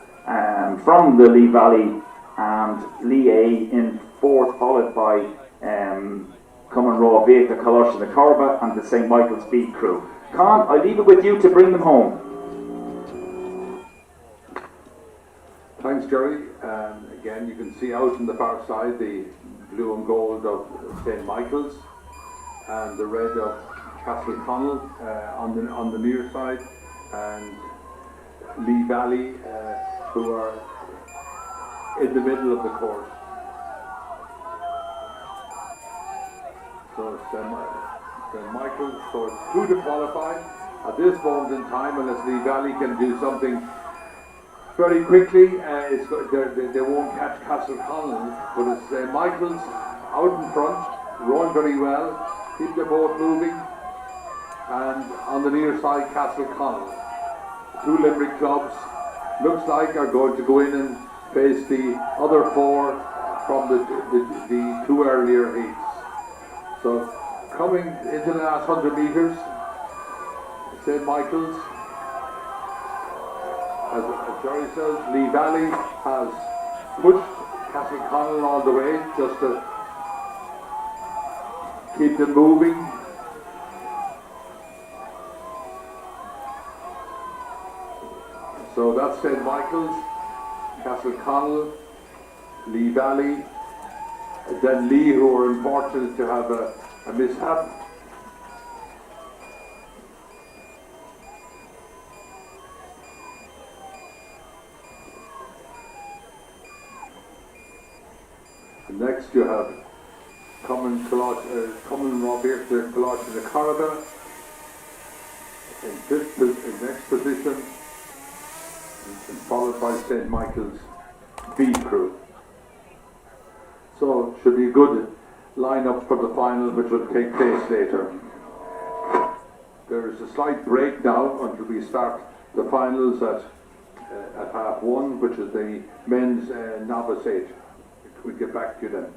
from the Lee Valley, and Lee A in 4th, followed by Cumann Rovik, the Kolosh and the Coraba, and the St. Michael's B crew. Con, I leave it with you to bring them home. Thanks, Jerry. Again, you can see out on the far side the blue and gold of St. Michael's and the red of Castleconnell on the near side, and Lee Valley, who are in the middle of the course. So it's St. Michael's, so it's 2 to qualify at this moment in time, unless Lee Valley can do something very quickly. They won't catch Castleconnell, but it's St. Michael's out in front, rowing very well, keep the boat moving, and on the near side Castleconnell. 2 Limerick clubs looks like are going to go in and face the other 4 from the 2 earlier heats. So coming into the last 100 metres, St. Michael's, as Jerry says, Lee Valley has pushed Castleconnell all the way just to keep them moving. So that's St. Michael's, Castleconnell, Lee Valley, then Lee, who are unfortunate to have a mishap. And next you have coming up here to Colossian the Corridor in next position, and followed by St. Michael's B crew. So should be a good line-up for the final, which will take place later. There is a slight break now until we start the finals at 1:30, which is the men's novice 8. We'll get back to you then.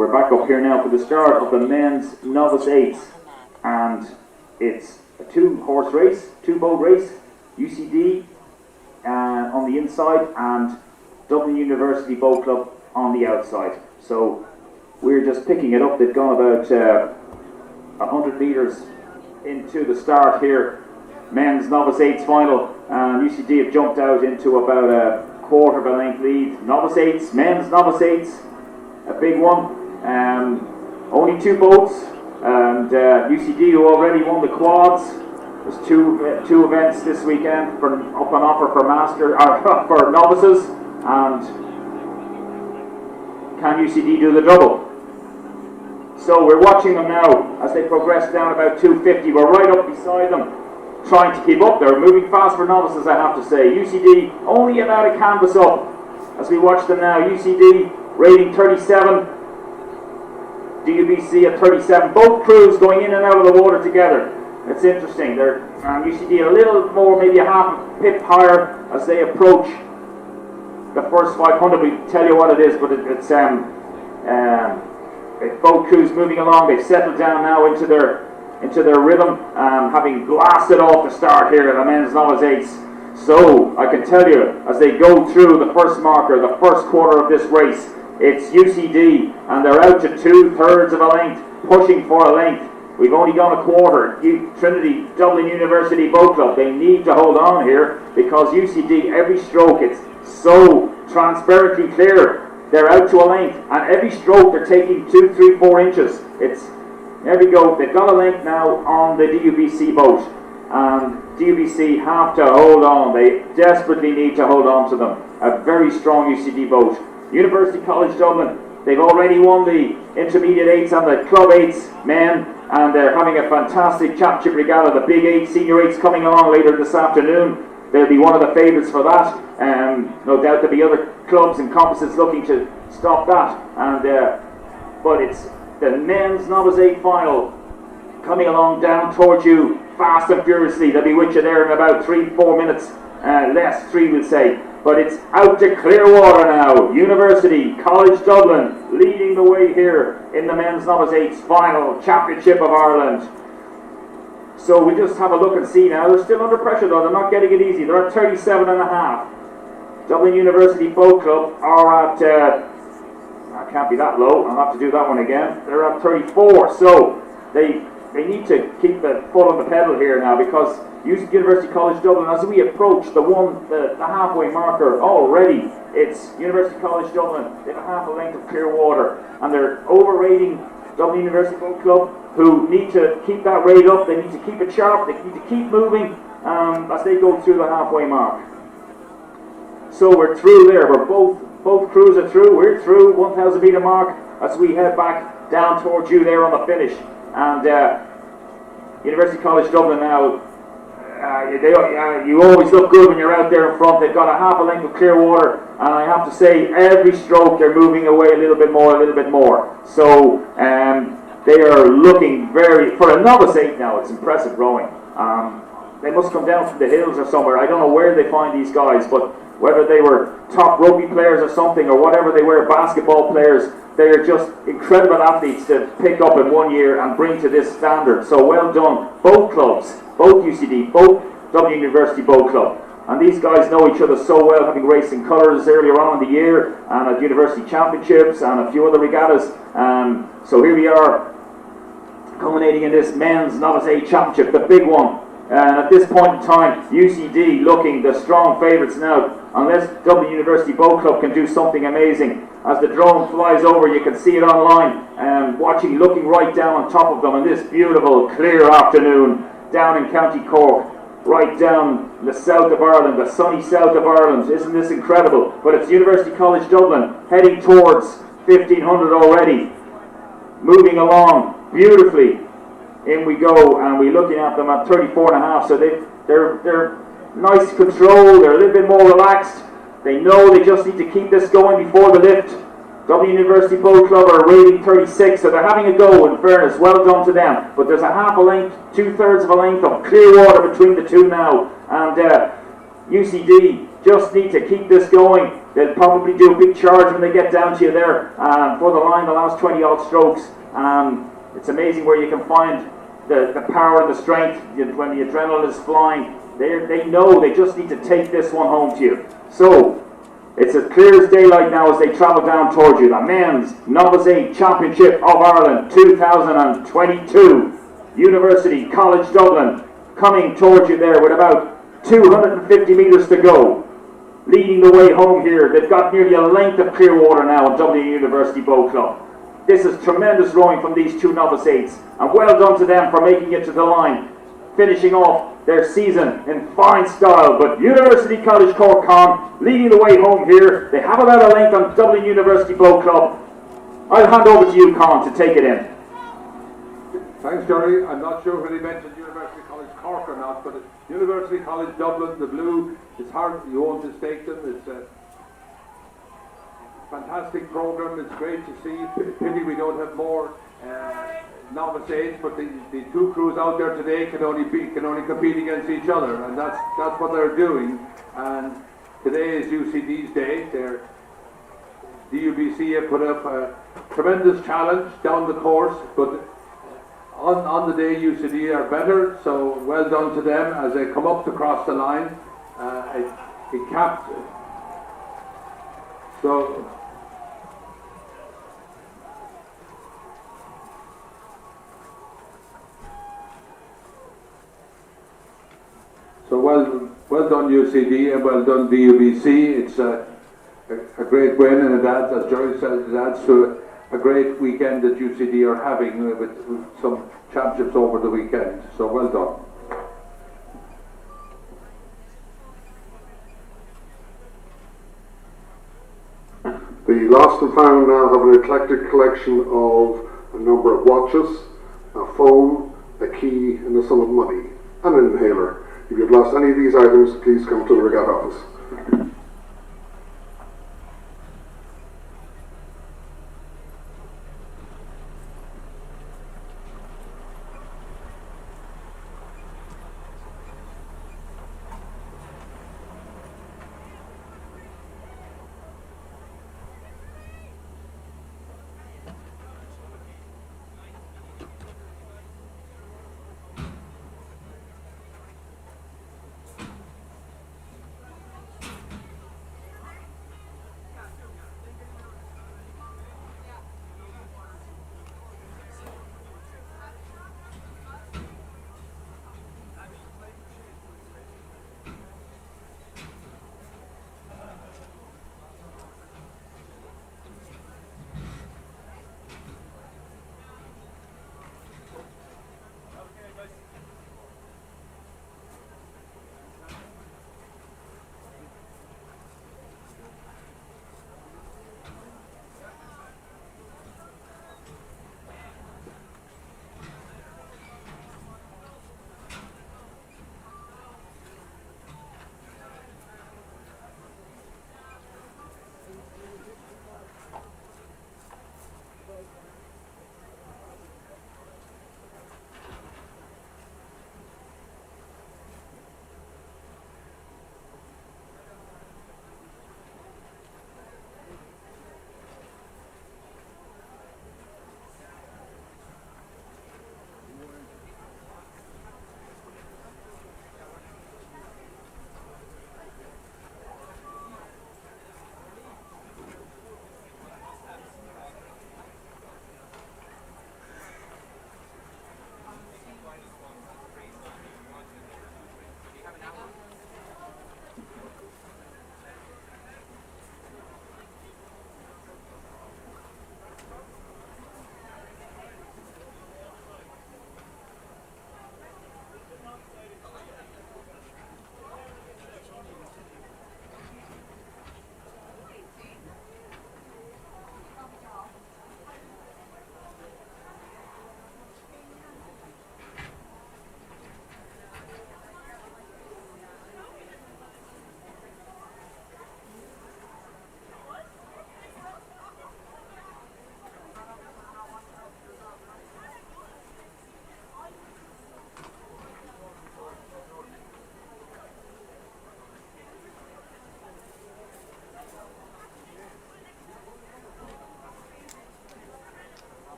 we're back up here now for the start of the men's novice 8s, and it's a 2-horse race, 2-boat race, UCD on the inside and Dublin University Boat Club on the outside. So we're just picking it up. They've gone about 100 metres into the start here. Men's novice 8s final, and UCD have jumped out into about a quarter of a length lead. Novice 8s, men's novice 8s, a big one. Only 2 boats, and UCD who already won the quads. There's two events this weekend up on offer for for novices, and can UCD do the double? So we're watching them now as they progress down about 250. We're right up beside them, trying to keep up. They're moving fast for novices, I have to say. UCD only about a canvas up as we watch them now. UCD rating 37, DUBC at 37. Both crews going in and out of the water together. It's interesting. They're UCD a little more, maybe a half a pip higher as they approach the first 500. We tell you what it is, but it's both crews moving along. They've settled down now into their rhythm, having blasted off the start here at the men's novice 8s. So I can tell you, as they go through the first marker, the first quarter of this race, it's UCD, and they're out to 2/3 of a length, pushing for a length. We've only gone a quarter. Trinity Dublin University Boat Club, they need to hold on here, because UCD, every stroke, it's so transparently clear. They're out to a length, and every stroke they're taking 2, 3, 4 inches. There we go. They've got a length now on the DUBC boat, and DUBC have to hold on. They desperately need to hold on to them. A very strong UCD boat. University College Dublin, they've already won the intermediate 8s and the club 8s men, and they're having a fantastic championship regatta. The big 8 senior 8s coming along later this afternoon. They'll be one of the favourites for that. No doubt there'll be other clubs and compasses looking to stop that. But it's the men's novice 8 final coming along down towards you fast and furiously. They'll be with you there in about 3-4 minutes, less, 3 we'll say. But it's out to Clearwater now. University College Dublin leading the way here in the men's novice 8s final championship of Ireland. So we just have a look and see now. They're still under pressure though. They're not getting it easy. They're at 37.5. Dublin University Boat Club are at, I can't be that low. I'll have to do that one again. They're at 34. So they need to keep the foot on the pedal here now, because University College Dublin, as we approach the halfway marker already, it's University College Dublin. They have a half a length of Clearwater, and they're overrating Dublin University Boat Club, who need to keep that rate up. They need to keep it sharp. They need to keep moving as they go through the halfway mark. So we're through there. We're both crews are through. We're through 1,000 metre mark as we head back down towards you there on the finish. And University College Dublin now. You always look good when you're out there in front. They've got a half a length of Clearwater, and I have to say, every stroke they're moving away a little bit more. So they are looking for a novice 8 now. It's impressive rowing. They must come down from the hills or somewhere. I don't know where they find these guys, but whether they were top rugby players or something, or whatever they were, basketball players, they are just incredible athletes to pick up in 1 year and bring to this standard. So well done, both clubs, both UCD, both Dublin University Boat Club. And these guys know each other so well, having raced in colours earlier on in the year, and at university championships and a few other regattas. So here we are, culminating in this men's novice 8 championship, the big one. And at this point in time, UCD looking the strong favourites now, unless Dublin University Boat Club can do something amazing. As the drone flies over, you can see it online, looking right down on top of them on this beautiful, clear afternoon down in County Cork, right down the south of Ireland, the sunny south of Ireland. Isn't this incredible? But it's University College Dublin heading towards 1,500 already, moving along beautifully. In we go, and we're looking at them at 34.5. So they're nice control. They're a little bit more relaxed. They know they just need to keep this going before the lift. Dublin University Boat Club are rating 36, so they're having a go. In fairness, well done to them. But there's a half a length, 2/3 of a length of Clearwater between the two now, and UCD just need to keep this going. They'll probably do a big charge when they get down to you there for the line, the last 20 odd strokes. It's amazing where you can find the power and the strength when the adrenaline is flying. They know they just need to take this one home to you. So it's as clear as daylight now as they travel down towards you. The Men's Novice 8 Championship of Ireland 2022. University College Dublin coming towards you there with about 250 metres to go. Leading the way home here. They've got nearly a length of clear water now at Dublin University Boat Club. This is tremendous rowing from these two Novice 8s, and well done to them for making it to the line, finishing off their season in fine style. But University College Cork leading the way home here. They have about a length on Dublin University Boat Club. I'll hand over to you, Con, to take it in. Thanks, Jerry. I'm not sure whether he mentioned University College Cork or not, but University College Dublin, the blue, it's hard, you won't mistake them. It's a fantastic program. It's great to see. Pity we don't have more Novice 8s, but the two crews out there today can only compete against each other, and that's what they're doing. And today is UCD's day. The UBC have put up a tremendous challenge down the course, but on the day UCD are better, so well done to them as they come up to cross the line. It capped. So well done UCD and well done DUBC. It's a great win, and it adds, as Jerry said, it adds to a great weekend that UCD are having with some championships over the weekend. So well done. The Lost and Found now have an eclectic collection of a number of watches, a phone, a key, and a sum of money, and an inhaler. If you've lost any of these items, please come to the regatta office.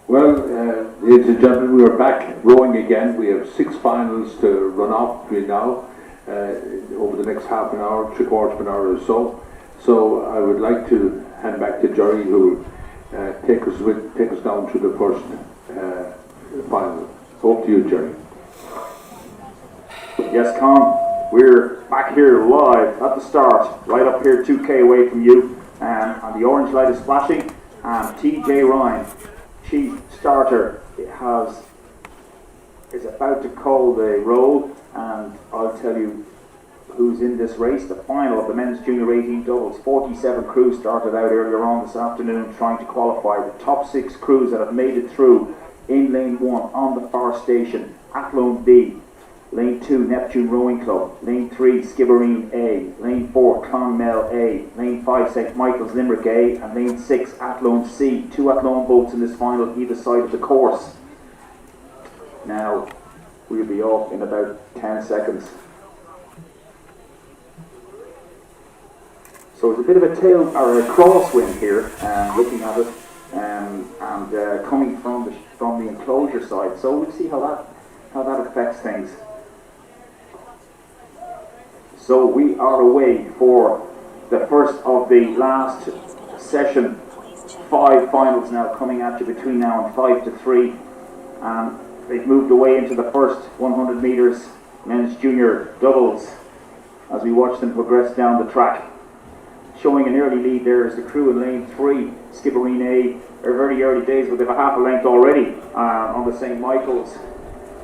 Well, ladies and gentlemen, we are back rowing again. We have 6 finals to run off between now, over the next half an hour, 3/4 of an hour or so. So I would like to hand back to Jerry, who will take us down to the first final. Over to you, Jerry. Yes, Con, we're back here live at the start, right up here 2K away from you, and the orange light is flashing, and TJ Ryan, chief starter, is about to call the roll, and I'll tell you who's in this race. The final of the men's junior 18 doubles. 47 crews started out earlier on this afternoon trying to qualify. The top 6 crews that have made it through in lane 1 on the far station, Athlone B, lane 2 Neptune Rowing Club, lane 3 Skibbereen A, lane 4 Clonmel A, lane 5 St Michael's Limerick A, and lane 6 Athlone C. 2 Athlone boats in this final either side of the course. Now we'll be off in about 10 seconds. So it's a bit of a tail or a crosswind here, looking at it, and coming from the enclosure side. So we'll see how that affects things. So we are away for the first of the last session. 5 finals now coming at you between now and 5 to 3. They've moved away into the first 100 metres men's junior doubles as we watch them progress down the track. Showing an early lead there is the crew in lane 3, Skibbereen A. They're very early days, but they've a half a length already on the St Michael's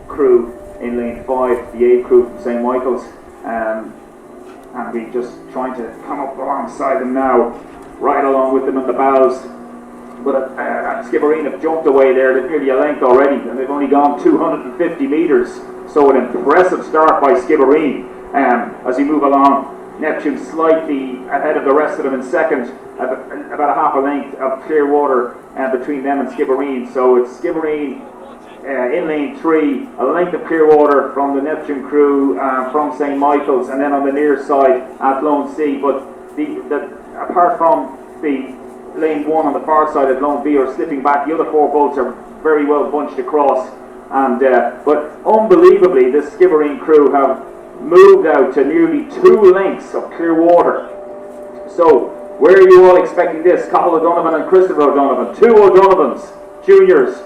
crew in lane 5, the A crew from St Michael's. And we're just trying to come up alongside them now, right along with them in the bows. But Skibbereen have jumped away there. They're nearly a length already, and they've only gone 250 metres. So an impressive start by Skibbereen as we move along. Neptune slightly ahead of the rest of them in second, about a half a length of clear water between them and Skibbereen. So it's Skibbereen in lane 3, a length of clear water from the Neptune crew from St Michael's, and then on the near side Athlone C. But apart from the lane 1 on the far side at Athlone B are slipping back, the other 4 boats are very well bunched across. And but unbelievably, this Skibbereen crew have moved out to nearly 2 lengths of clear water. So where are you all expecting this? Cathal O'Donovan and Christopher O'Donovan, 2 O'Donovans, juniors,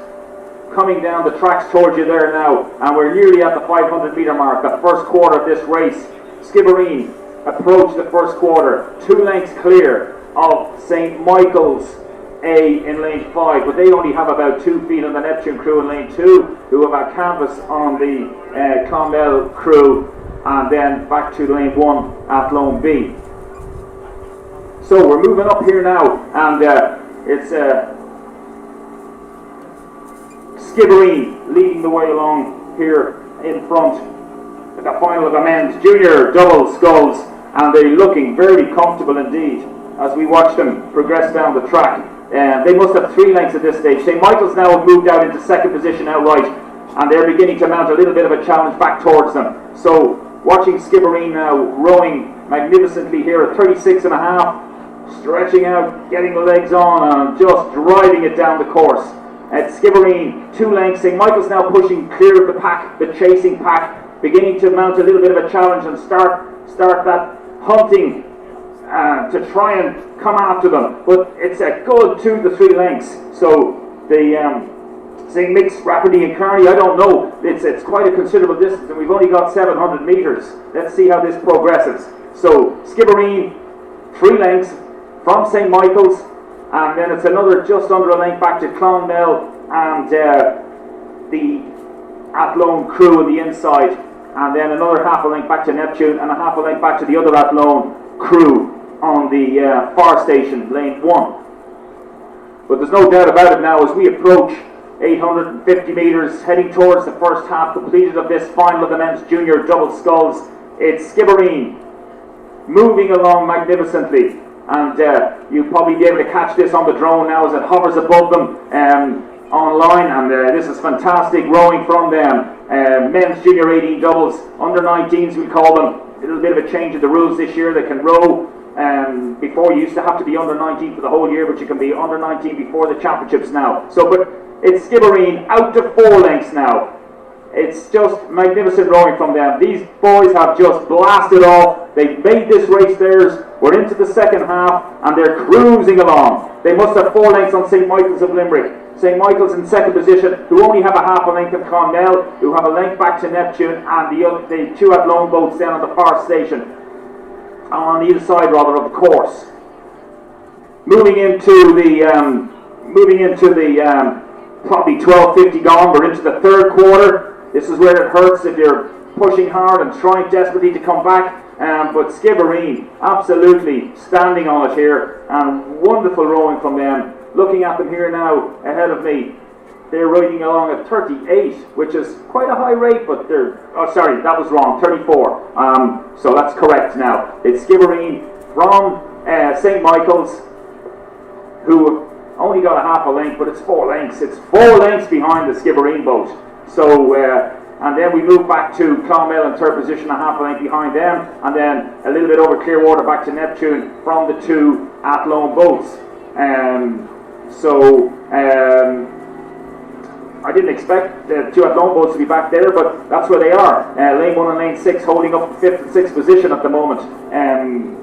coming down the tracks towards you there now, and we're nearly at the 500 metre mark, the first quarter of this race. Skibbereen approach the first quarter, 2 lengths clear of St Michael's A in lane 5, but they only have about 2 feet on the Neptune crew in lane 2, who have a canvas on the Clonmel crew, and then back to lane 1 Athlone B. So we're moving up here now, and it's Skibbereen leading the way along here in front at the final of the men's junior double sculls, and they're looking very comfortable indeed as we watch them progress down the track. They must have 3 lengths at this stage. St Michael's now have moved out into second position outright, and they're beginning to mount a little bit of a challenge back towards them. So watching Skibbereen now rowing magnificently here at 36.5, stretching out, getting the legs on, and just driving it down the course. At Skibbereen, 2 lengths. St Michael's now pushing clear of the pack, the chasing pack, beginning to mount a little bit of a challenge and start that hunting to try and come after them. But it's a good 2 to 3 lengths. So the St Mick's, Rafferty and Kearney, I don't know. It's quite a considerable distance, and we've only got 700 metres. Let's see how this progresses. So Skibbereen, 3 lengths from St Michael's, and then it's another just under a length back to Clonmel and the Athlone crew on the inside, and then another half a length back to Neptune and a half a length back to the other Athlone crew on the far station, lane 1. But there's no doubt about it now as we approach 850 metres, heading towards the first half completed of this final of the men's junior double sculls. It's Skibbereen moving along magnificently, and you'll probably be able to catch this on the drone now as it hovers above them online, and this is fantastic rowing from them. Men's junior 18 doubles, under 19s we call them. A little bit of a change in the rules this year. They can row before. You used to have to be under 19 for the whole year, but you can be under 19 before the championships now. So but It's Skibbereen out to 4 lengths now. It's just magnificent rowing from them. These boys have just blasted off. They've made this race theirs. We're into the second half and they're cruising along. They must have 4 lengths on St. Michael's of Limerick. St. Michael's in second position, who only have a half a length of Clonmel, who have a length back to Neptune, and the 2 at Lone Boats down at the far station, on either side rather of the course. Moving into the probably 12:50 gone. We're into the third quarter. This is where it hurts if you're pushing hard and trying desperately to come back. But Skibbereen absolutely standing on it here, and wonderful rowing from them. Looking at them here now ahead of me, they're riding along at 38, which is quite a high rate, but they're, oh sorry, that was wrong, 34. So that's correct now. It's Skibbereen from St. Michael's, who only got a half a length, but it's 4 lengths. It's 4 lengths behind the Skibbereen boat. So, and then we move back to Clonmel in third position, a half a length behind them, and then a little bit over Clearwater back to Neptune from the 2 at Lone Boats. I didn't expect the 2 at Lone Boats to be back there, but that's where they are. Lane 1 and Lane 6 holding up the 5th and 6th position at the moment. And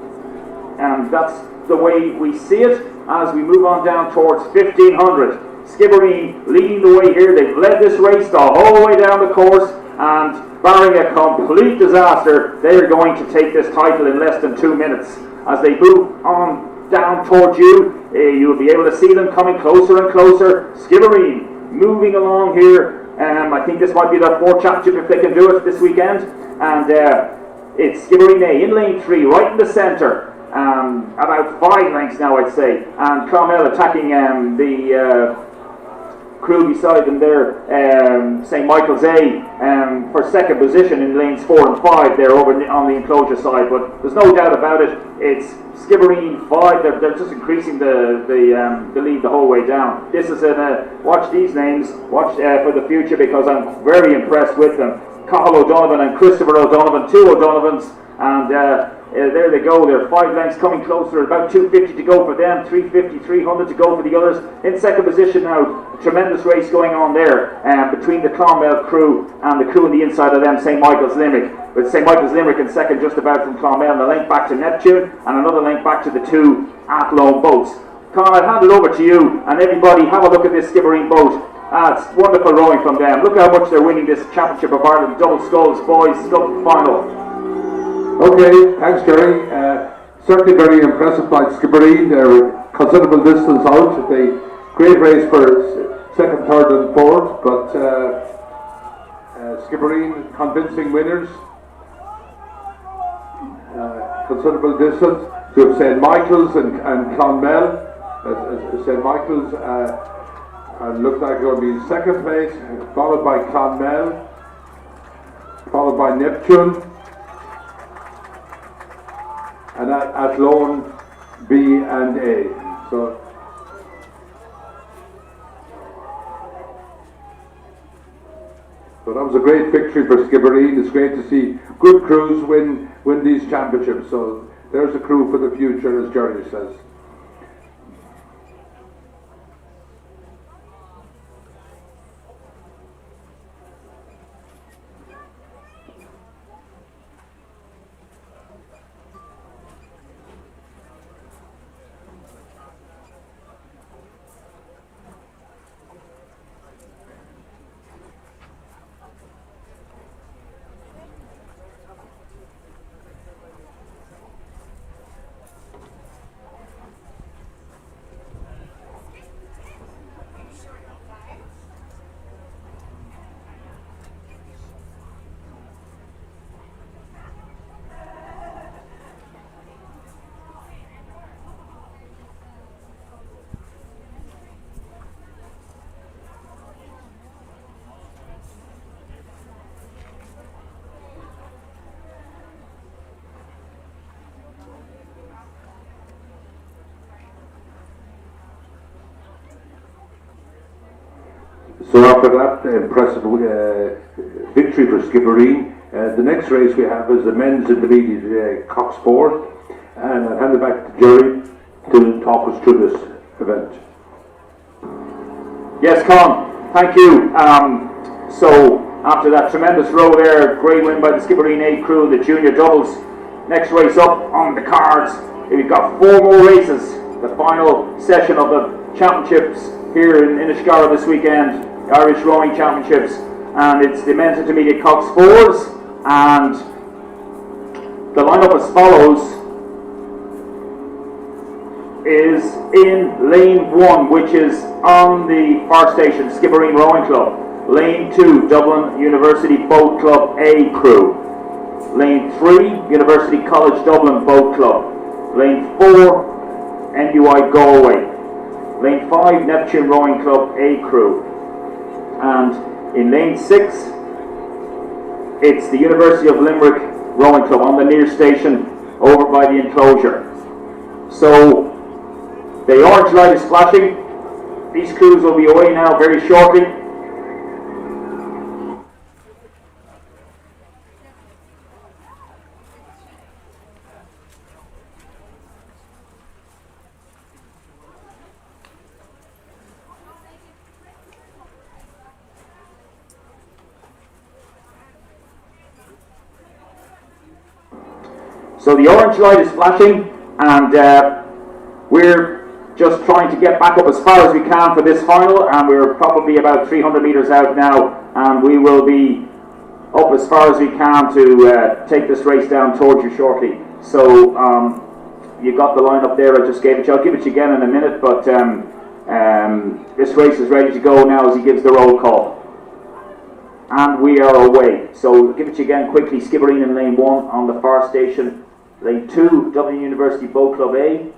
that's the way we see it as we move on down towards 1500. Skibbereen leading the way here. They've led this race the whole way down the course, and barring a complete disaster, they're going to take this title in less than 2 minutes. As they move on down towards you, you'll be able to see them coming closer and closer. Skibbereen moving along here. I think this might be their 4th championship if they can do it this weekend. And it's Skibbereen A in lane 3, right in the centre. About 5 lengths now, I'd say. And Clonmel attacking the crew beside them there, St. Michael's A, for second position in lanes 4 and 5 there over on the enclosure side. But there's no doubt about it, it's Skibbereen 5. They're just increasing the lead the whole way down. This is watch these names, watch for the future, because I'm very impressed with them. Cathal O'Donovan and Christopher O'Donovan, 2 O'Donovans, and there they go. They're 5 lengths coming closer. About 250 to go for them, 350, 300 to go for the others. In second position now. A tremendous race going on there between the Clonmel crew and the crew on the inside of them, St. Michael's Limerick. With St. Michael's Limerick in second, just about from Clonmel, and a link back to Neptune, and another link back to the 2 at Lone Boats. Con, I'll hand it over to you, and everybody have a look at this Skibbereen boat. It's wonderful rowing from them. Look how much they're winning this Championship of Ireland Double Sculls Boys Scull Final. Okay, thanks Jerry. Certainly very impressive by Skibbereen. They're considerable distance out. They great race for second, third and 4th, but Skibbereen convincing winners. Considerable distance. So we have St. Michael's and Clonmel. St. Michael's looks like they're going to be in second place, followed by Clonmel, followed by Neptune, and at Lone B and A. So that was a great victory for Skibbereen. It's great to see good crews win these championships. So there's a crew for the future, as Jerry says. So after that impressive victory for Skibbereen, the next race we have is the men's intermediate Cox 4, and I'll hand it back to Jerry to talk us through this event. Yes, Con, thank you. So, after that tremendous row there, great win by the Skibbereen A crew, the junior doubles. Next race up on the cards. We've got 4 more races. The final session of the championships here in Inniscarra this weekend, the Irish Rowing Championships. And it's the men's intermediate Cox 4s. And the lineup as follows is in lane 1, which is on the far station, Skibbereen Rowing Club. Lane 2, Dublin University Boat Club A crew. Lane 3, University College Dublin Boat Club. Lane 4, NUI Galway. Lane 5, Neptune Rowing Club A crew. And in lane 6, it's the University of Limerick Rowing Club on the near station over by the enclosure. So the orange light is flashing. These crews will be away now very shortly. So the orange light is flashing, and we're just trying to get back up as far as we can for this final, and we're probably about 300 metres out now, and we will be up as far as we can to take this race down towards you shortly. So you got the line up there, I just gave it to you. I'll give it to you again in a minute, but this race is ready to go now as he gives the roll call. And we are away. So give it to you again quickly. Skibbereen in lane 1 on the far station. Lane 2, Dublin University Boat Club A.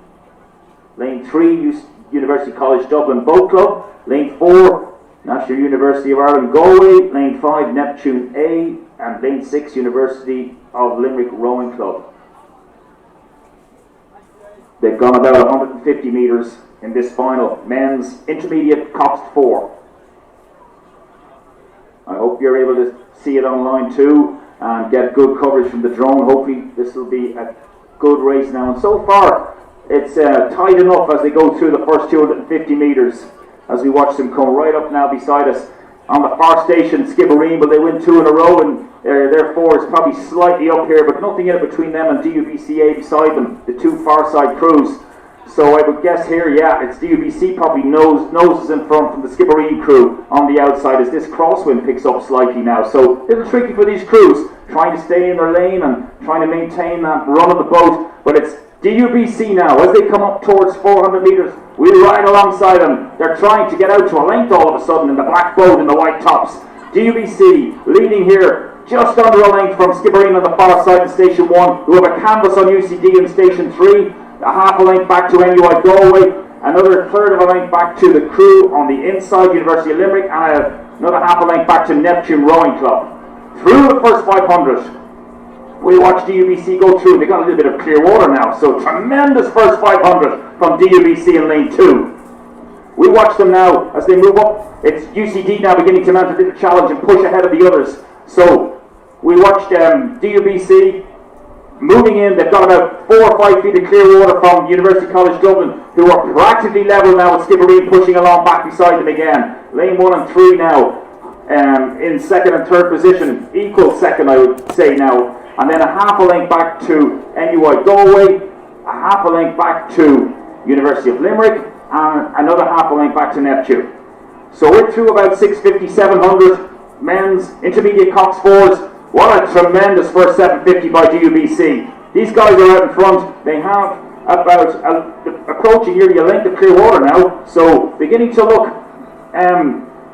Lane 3, University College Dublin Boat Club. Lane 4, National University of Ireland Galway. Lane 5, Neptune A. And Lane 6, University of Limerick Rowing Club. They've gone about 150 metres in this final. Men's intermediate Cox 4. I hope you're able to see it online too and get good coverage from the drone. Hopefully this will be a good race now. And so far it's tight enough as they go through the first 250 metres as we watch them come right up now beside us. On the far station, Skibbereen, but they win 2 in a row, and their 4 is probably slightly up here, but nothing in it between them and DUBCA beside them, the 2 far side crews. So I would guess here, yeah, it's DUBC probably noses in front from the Skibbereen crew on the outside as this crosswind picks up slightly now. So a little tricky for these crews, trying to stay in their lane and trying to maintain that run of the boat. But it's DUBC now, as they come up towards 400 metres, we ride alongside them. They're trying to get out to a length all of a sudden in the black boat and the white tops. DUBC leading here just under a length from Skibbereen on the far side in Station 1, who have a canvas on UCD in Station 3. A half a length back to NUI Galway, another third of a length back to the crew on the inside, University of Limerick, and another half a length back to Neptune Rowing Club. Through the first 500, we watch DUBC go through. They got a little bit of clear water now, so tremendous first 500 from DUBC in lane 2. We watch them now as they move up. It's UCD now beginning to mount a little challenge and push ahead of the others. So we watched DUBC moving in. They've got about 4 or 5 feet of clear water from University College Dublin, who are practically level now with Skibbereen pushing along back beside them again. Lane 1 and 3 now in second and third position, equal second I would say now. And then a half a length back to NUI Galway, a half a length back to University of Limerick, and another half a length back to Neptune. So we're through about 650, 700 men's intermediate Cox 4s. What a tremendous first 750 by DUBC. These guys are out in front. They have about approaching nearly a length of clear water now, so beginning to look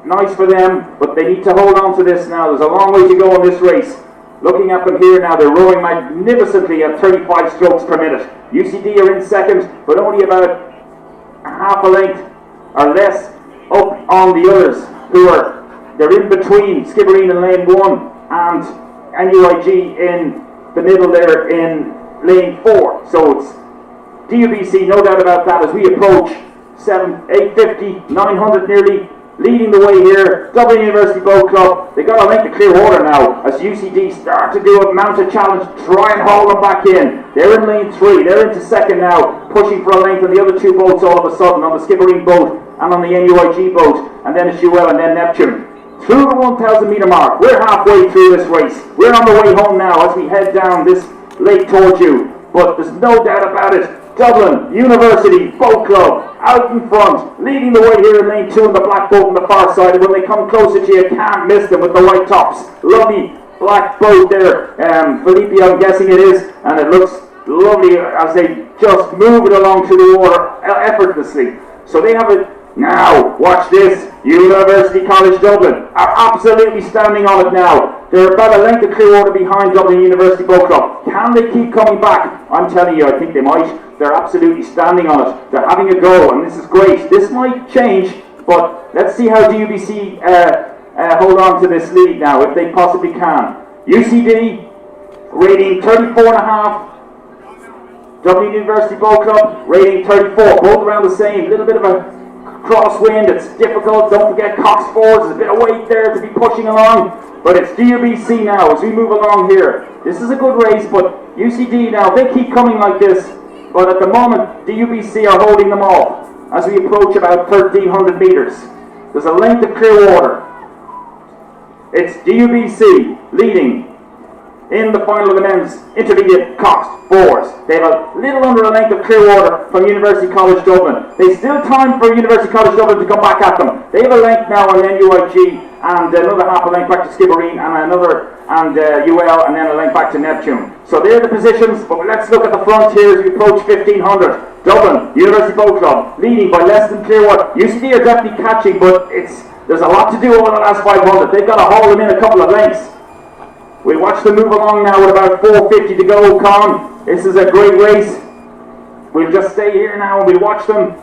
nice for them, but they need to hold on to this now. There's a long way to go in this race. Looking at them here now, they're rowing magnificently at 35 strokes per minute. UCD are in second, but only about a half a length or less up on the others, they're in between Skibbereen in lane 1 and NUIG in the middle there in lane 4. So it's DUBC, no doubt about that, as we approach 850, 900 nearly, leading the way here. Dublin University Boat Club, they got a length of clear water now as UCD start to do a mounted challenge, try and haul them back in. They're in lane 3, they're into second now, pushing for a length, and the other 2 boats all of a sudden on the Skibbereen boat and on the NUIG boat, and then it's UL and then Neptune. Through the 1,000 metre mark, we're halfway through this race. We're on the way home now as we head down this lake towards you. But there's no doubt about it. Dublin University Boat Club out in front, leading the way here in lane 2 in the black boat on the far side. When they come closer to you, can't miss them with the white tops. Lovely black boat there. Felipe, I'm guessing it is, and it looks lovely as they just move it along through the water effortlessly. So they have it. Now, watch this. University College Dublin are absolutely standing on it now. They're about a length of clear water behind Dublin University Boat Club. Can they keep coming back? I'm telling you, I think they might. They're absolutely standing on it. They're having a go, and this is great. This might change, but let's see how DUBC hold on to this lead now, if they possibly can. UCD, rating 34.5. Dublin University Boat Club, rating 34. Both around the same. A little bit of a crosswind, it's difficult. Don't forget Cox Fords, there's a bit of weight there to be pushing along. But it's DUBC now as we move along here. This is a good race, but UCD now, they keep coming like this. But at the moment, DUBC are holding them off as we approach about 1,300 metres. There's a length of clear water. It's DUBC leading in the final of the men's intermediate Cox Fords. They have a little under a length of clear water from University College Dublin. There's still time for University College Dublin to come back at them. They have a length now on NUIG and another half a length back to Skibbereen and another and UL and then a length back to Neptune. So they're the positions, but let's look at the front here as we approach 1,500. Dublin University Boat Club leading by less than clear water. UCD are definitely catching, but there's a lot to do over the last 500. They've got to haul them in a couple of lengths. We watch them move along now with about 4:50 to go, Con. This is a great race. We'll just stay here now and we'll watch them.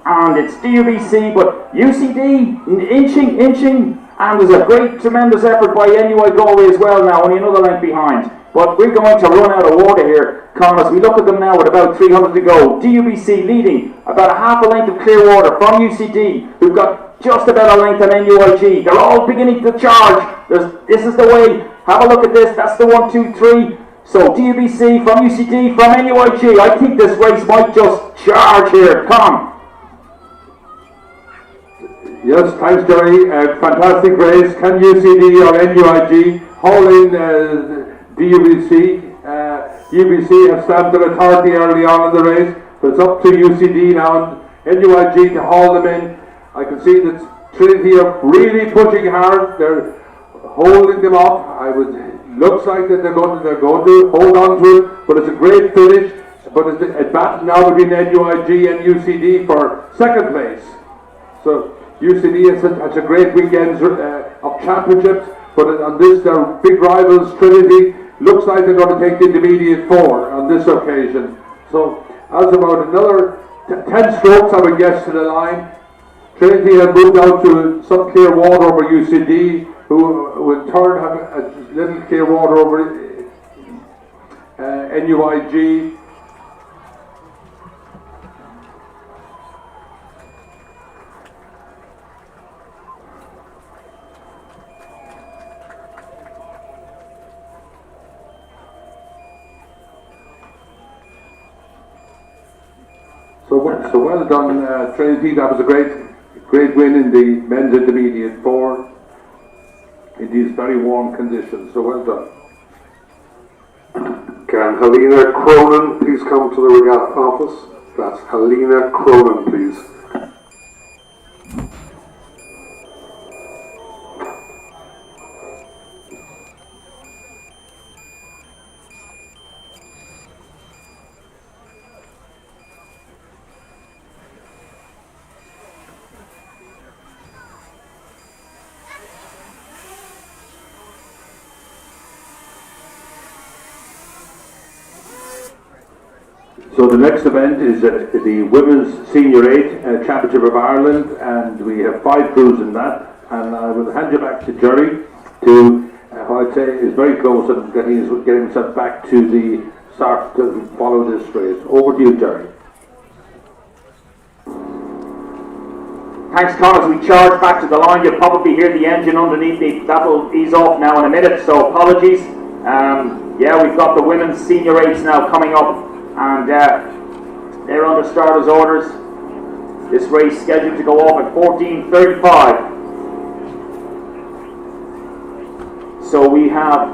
And it's DUBC, but UCD inching, and there's a great, tremendous effort by NUI Galway as well now, only another length behind. But we're going to run out of water here, Con, as we look at them now with about 300 to go. DUBC leading about a half a length of clear water from UCD, who've got just about a length on NUIG. They're all beginning to charge. This is the way. Have a look at this. That's the 1, 2, 3. So DUBC from UCD from NUIG. I think this race might just charge here. Come. Yes, thanks, Jerry. Fantastic race. Can UCD or NUIG haul in DUBC? UBC have stamped their authority early on in the race, but it's up to UCD now and NUIG to haul them in. I can see that Trinity are really pushing hard. They're holding them up. Looks like that they're going to hold on to it, but it's a great finish. But it's a battle now between NUIG and UCD for second place. So UCD has a great weekend of championships, but on this, their big rivals, Trinity, looks like they're going to take the intermediate 4 on this occasion. So, as about another 10 strokes, I would guess, to the line. Trinity have moved out to some clear water over UCD, who in turn have a little clear water over NUIG. So well done, Trinity. That was a great win in the men's intermediate 4 in these very warm conditions. So well done. Can Helena Cronin please come to the regatta office? That's Helena Cronin, please. So the next event is the Women's Senior 8 Championship of Ireland, and we have 5 crews in that. And I will hand you back to Jerry to, who I'd say is very close and getting himself back to the start to follow this race. Over to you, Jerry. Thanks, Con. As we charge back to the line, you'll probably hear the engine underneath me. That will ease off now in a minute, so apologies. Yeah, we've got the Women's Senior 8s now coming up, and they're under starters' orders. This race scheduled to go off at 14:35. So we have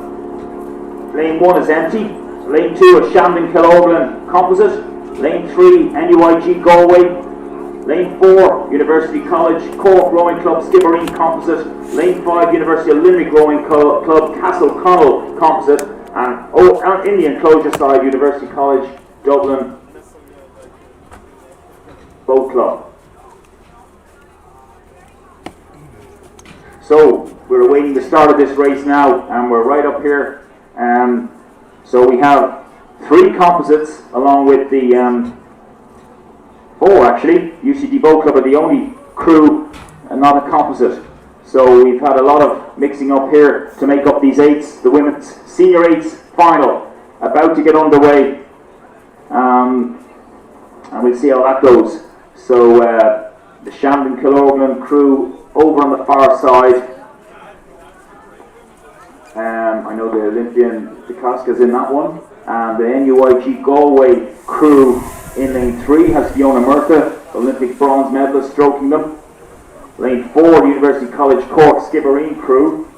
lane 1 is empty, lane 2 is Shandon Killoughlin Composite, lane 3 NUIG Galway, lane 4 University College Cork Rowing Club Skibbereen Composite, lane 5 University of Limerick Rowing Club Castle Connell Composite, and in the enclosure side University College Dublin Boat Club. So we're awaiting the start of this race now, and we're right up here. So we have 3 composites along with the 4 actually. UCD Boat Club are the only crew and not a composite. So we've had a lot of mixing up here to make up these 8s. The women's senior 8s final about to get underway, and we'll see how that goes. So the Shandon Killoughlin crew over on the far side. I know the Olympian DeCosca's in that one, and the NUIG Galway crew in lane 3 has Fiona Murtha, Olympic bronze medalist, stroking them. Lane 4, University College Cork Skibbereen crew,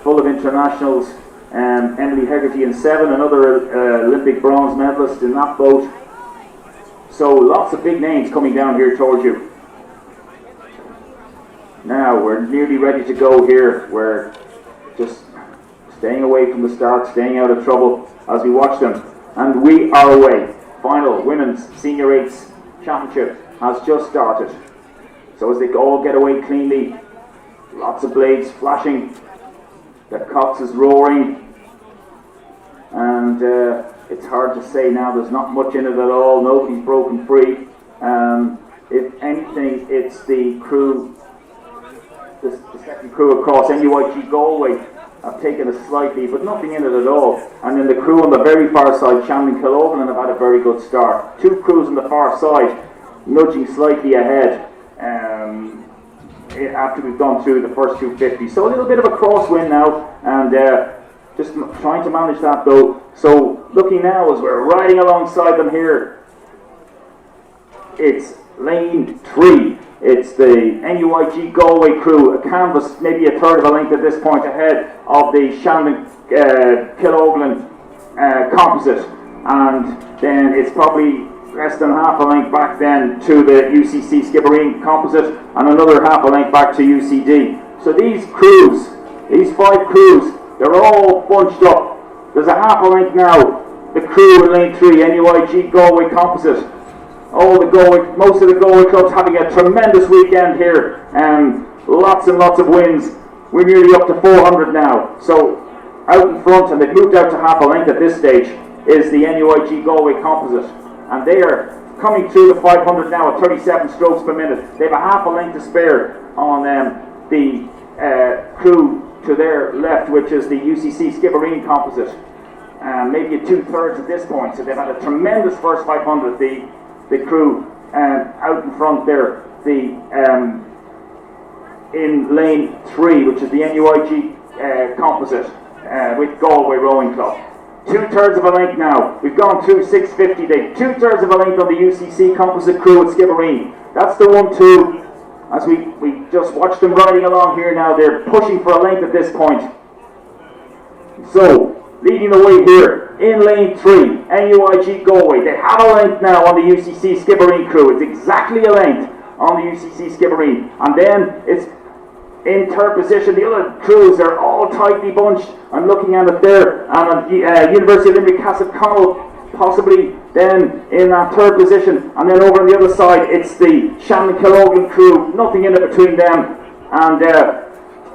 full of internationals. Emily Hegarty in 7, another Olympic bronze medalist in that boat. So lots of big names coming down here towards you. Now we're nearly ready to go here. We're just staying away from the start, staying out of trouble as we watch them. And we are away. Final women's senior 8s championship has just started. So as they all get away cleanly, lots of blades flashing, the cox is roaring, and it's hard to say now. There's not much in it at all. Nobody's broken free. If anything, it's the crew, the second crew across NUIG Galway have taken a slightly, but nothing in it at all. And then the crew on the very far side, Shandon Killoughlin, have had a very good start. 2 crews on the far side, nudging slightly ahead after we've gone through the first 250. So a little bit of a crosswind now, and just trying to manage that though. So looking now as we're riding alongside them here, it's lane 3. It's the NUIG Galway crew, a canvas maybe a third of a length at this point ahead of the Shandon Killoughlin composite, and then it's probably less than half a length back then to the UCC Skibbereen composite, and another half a length back to UCD. So these crews, these 5 crews, they're all bunched up. There's a half a length now. The crew in lane 3, NUIG Galway composite. Most of the Galway clubs having a tremendous weekend here, and lots of wins. We're nearly up to 400 now. So out in front, and they've moved out to half a length at this stage, is the NUIG Galway composite, and they are coming through the 500 now at 37 strokes per minute. They have a half a length to spare on the crew to their left, which is the UCC Skibbereen composite, maybe a 2/3 at this point. So they've had a tremendous first 500. The crew out in front there, in lane 3, which is the NUIG composite with Galway Rowing Club. 2/3 of a length now. We've gone through 650 day. 2/3 of a length on the UCC composite crew at Skibbereen. That's the 1-2. As we just watched them riding along here now, they're pushing for a length at this point. So, leading the way here, in lane 3, NUIG Galway. They have a length now on the UCC Skibbereen crew. It's exactly a length on the UCC Skibbereen. And then it's in third position. The other crews are all tightly bunched. I'm looking at it there. And University of Limerick Castle Connell possibly then in that third position. And then over on the other side, it's the Shandon Killoughlin crew. Nothing in it between them. And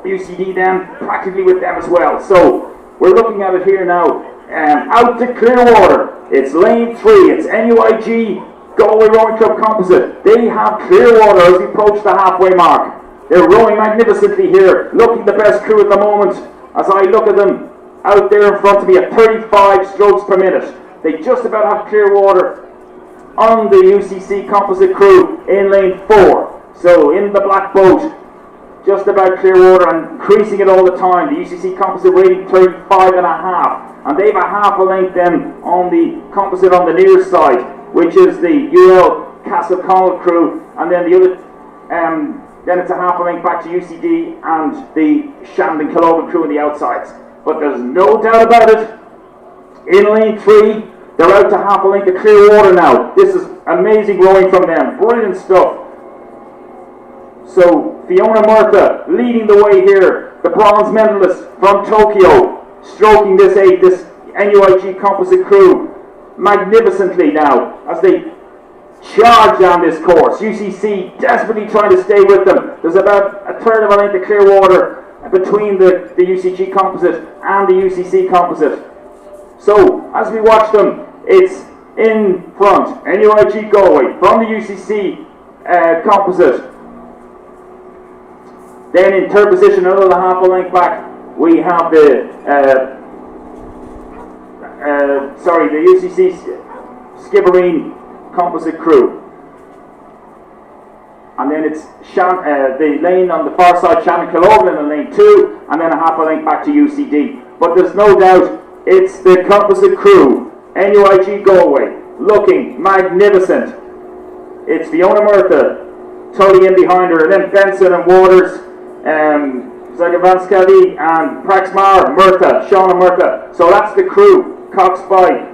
UCD then practically with them as well. So we're looking at it here now. Out to Clearwater. It's lane 3. It's NUIG Galway Rowing Club composite. They have Clearwater as we approach the halfway mark. They're rowing magnificently here, looking the best crew at the moment. As I look at them out there in front of me at 35 strokes per minute. They just about have Clearwater on the UCC composite crew in lane 4. So in the black boat, just about Clearwater and increasing it all the time. The UCC composite rating 35.5. And they have a half a length then on the composite on the near side, which is the UL Castleconnell crew, and then the other, then it's a half a length back to UCD and the Shandon Killovan crew on the outsides. But there's no doubt about it, in lane 3, they're out to half a length of Clearwater now. This is amazing rowing from them, brilliant stuff. So Fiona Murtha leading the way here, the bronze medalist from Tokyo, stroking this NUIG composite crew magnificently now as they charge down this course. UCC desperately trying to stay with them. There's about a third of a length of Clearwater between the UCG composite and the UCC composite. So as we watch them, it's in front, NUIG Galway from the UCC composite. Then in third position, another half a length back, we have the UCC Skibbereen composite crew. And then it's the lane on the far side, Shannon Killovan in lane 2, and then a half a length back to UCD. But there's no doubt it's the composite crew, NUIG Galway, looking magnificent. It's Fiona Murtha, Tully in behind her, and then Benson and Waters, Zagavanskali and Praxmar, Murtha, Shauna Murtha. So that's the crew, Cox by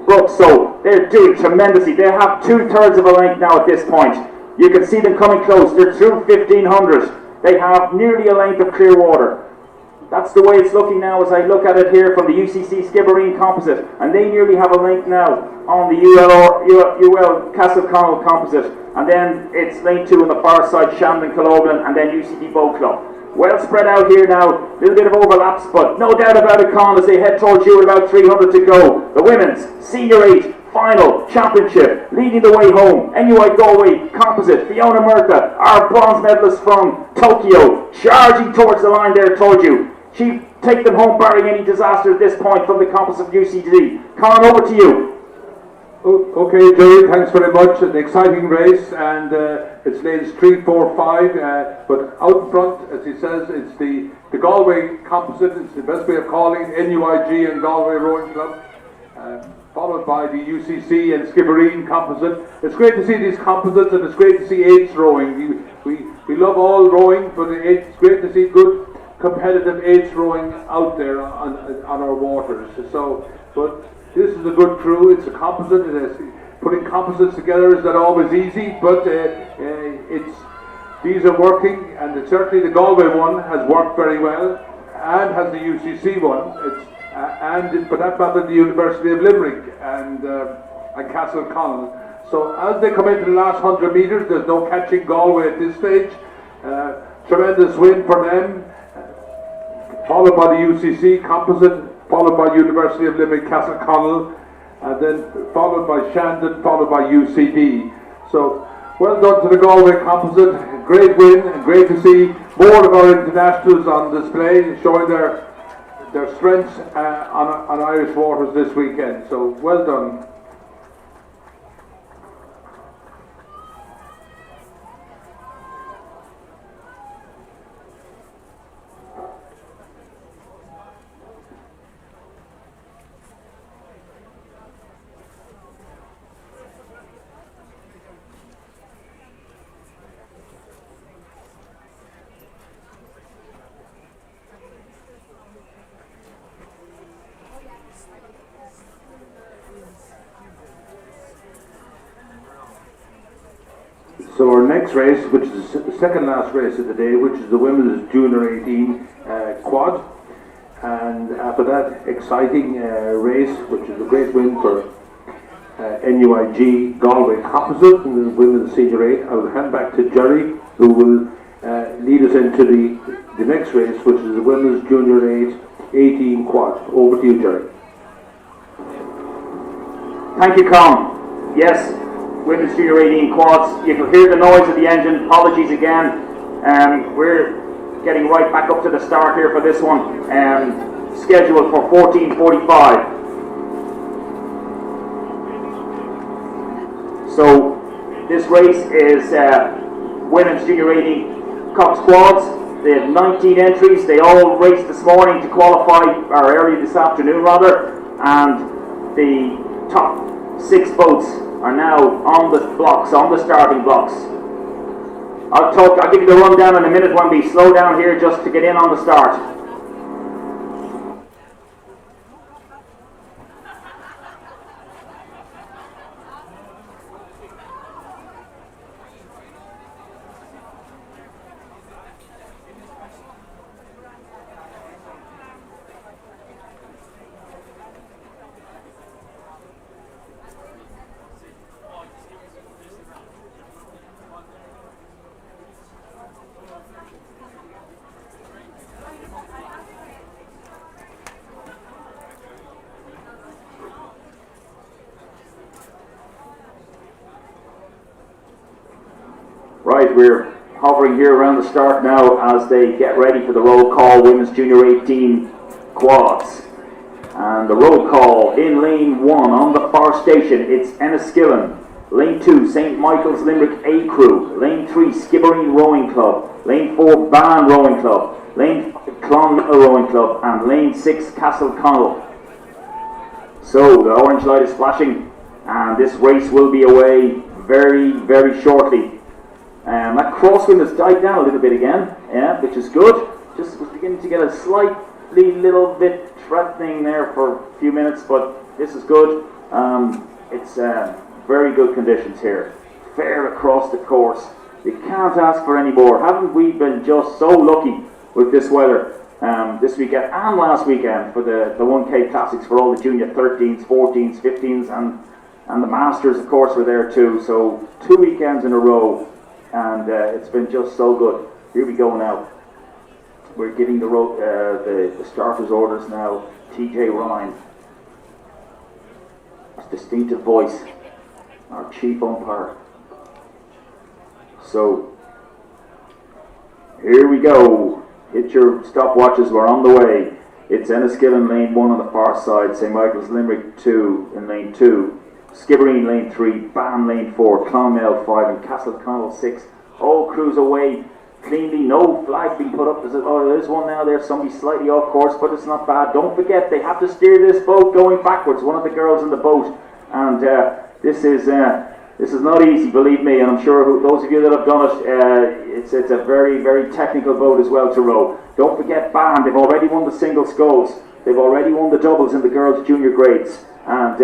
Brooks. So they're doing tremendously. They have 2/3 of a length now at this point. You can see them coming close. They're through 1500. They have nearly a length of Clearwater. That's the way it's looking now as I look at it here from the UCC Skibbereen composite. And they nearly have a length now on the UL Castleconnell composite. And then it's lane 2 on the far side, Shandon Killovan, and then UCD Boat Club. Well spread out here now, a little bit of overlaps, but no doubt about it, Con, as they head towards you with about 300 to go. The women's Senior 8 final championship, leading the way home, NUI Galway composite, Fiona Murtha, our bronze medalist from Tokyo, charging towards the line there, told you. She take them home barring any disaster at this point from the composite UCD. Con, over to you. Okay, Jerry, thanks very much. An exciting race, and it's lanes 3, 4, 5. But out in front, as he says, it's the Galway composite. It's the best way of calling it, NUIG and Galway Rowing Club, followed by the UCC and Skibbereen composite. It's great to see these composites, and it's great to see eights rowing. We love all rowing, but it's great to see good competitive eights rowing out there on our waters. So, but this is a good crew. It's a composite. Putting composites together is not always easy, but these are working, and certainly the Galway one has worked very well, and has the UCC one. And for that matter, the University of Limerick and Castleconnell. So as they come into the last 100 metres, there's no catching Galway at this stage. Tremendous win for them, followed by the UCC composite, followed by University of Limerick, Castleconnell, and then followed by Shandon, followed by UCD. So well done to the Galway composite. Great win, and great to see more of our internationals on display, showing their strengths on Irish waters this weekend. So well done. So our next race, which is the second last race of the day, which is the Women's Junior 18 quad, and after that exciting race, which is a great win for NUIG Galway composite and the Women's Senior 8, I will hand back to Jerry, who will lead us into the next race, which is the Women's Junior 8 18 quad. Over to you, Jerry. Thank you, Con. Yes, Women's Junior 18 quads. You can hear the noise of the engine. Apologies again. We're getting right back up to the start here for this one. Scheduled for 14:45. So this race is Women's Junior 18 Cox quads. They have 19 entries. They all raced this morning to qualify, or early this afternoon rather, and the top 6 boats are now on the blocks, on the starting blocks. I'll give you the rundown in a minute when we slow down here just to get in on the start. Right, we're hovering here around the start now as they get ready for the roll call Women's Junior 18 quads. And the roll call in lane 1 on the far station, it's Enniskillen. Lane 2, St. Michael's Limerick A Crew. Lane 3, Skibbereen Rowing Club. Lane 4, Ban Rowing Club. Lane 5, Clonmel Rowing Club. And lane 6, Castleconnell. So the orange light is flashing and this race will be away very, very shortly. That crosswind has died down a little bit again, yeah, which is good. Just was beginning to get a slightly little bit threatening there for a few minutes, but this is good. It's very good conditions here. Fair across the course. You can't ask for any more. Haven't we been just so lucky with this weather this weekend and last weekend for the 1K Classics for all the junior 13s, 14s, 15s, and the Masters, of course, were there too. So 2 weekends in a row. And it's been just so good. Here we go now. We're giving the starters orders now. TJ Ryan, his distinctive voice, our chief umpire. So here we go. Hit your stopwatches. We're on the way. It's Enniskillen lane 1 on the far side. St. Michael's Limerick 2 in lane 2. Skibbereen lane 3, Ban lane 4, Clonmel 5 and Castleconnell 6. All crews away cleanly, no flag being put up. There's one now there, somebody slightly off course, but it's not bad. Don't forget, they have to steer this boat going backwards, one of the girls in the boat. And this is not easy, believe me, and I'm sure those of you that have done it, it's a very, very technical boat as well to row. Don't forget Ban, they've already won the single sculls. They've already won the doubles in the girls' junior grades. And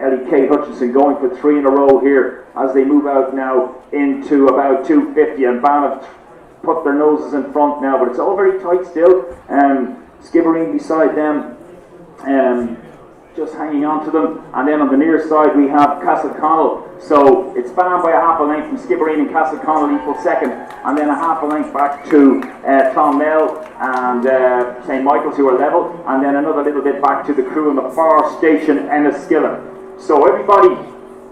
Ellie Kate Hutchinson going for 3 in a row here as they move out now into about 250, and Ban have put their noses in front now, but it's all very tight still. Skibbereen beside them, just hanging on to them, and then on the near side we have Castleconnell. So it's Ban by a half a length from Skibbereen, and Castleconnell equal second, and then a half a length back to Clonmel and St. Michael's, who are level, and then another little bit back to the crew in the far station, Enniskillen. So everybody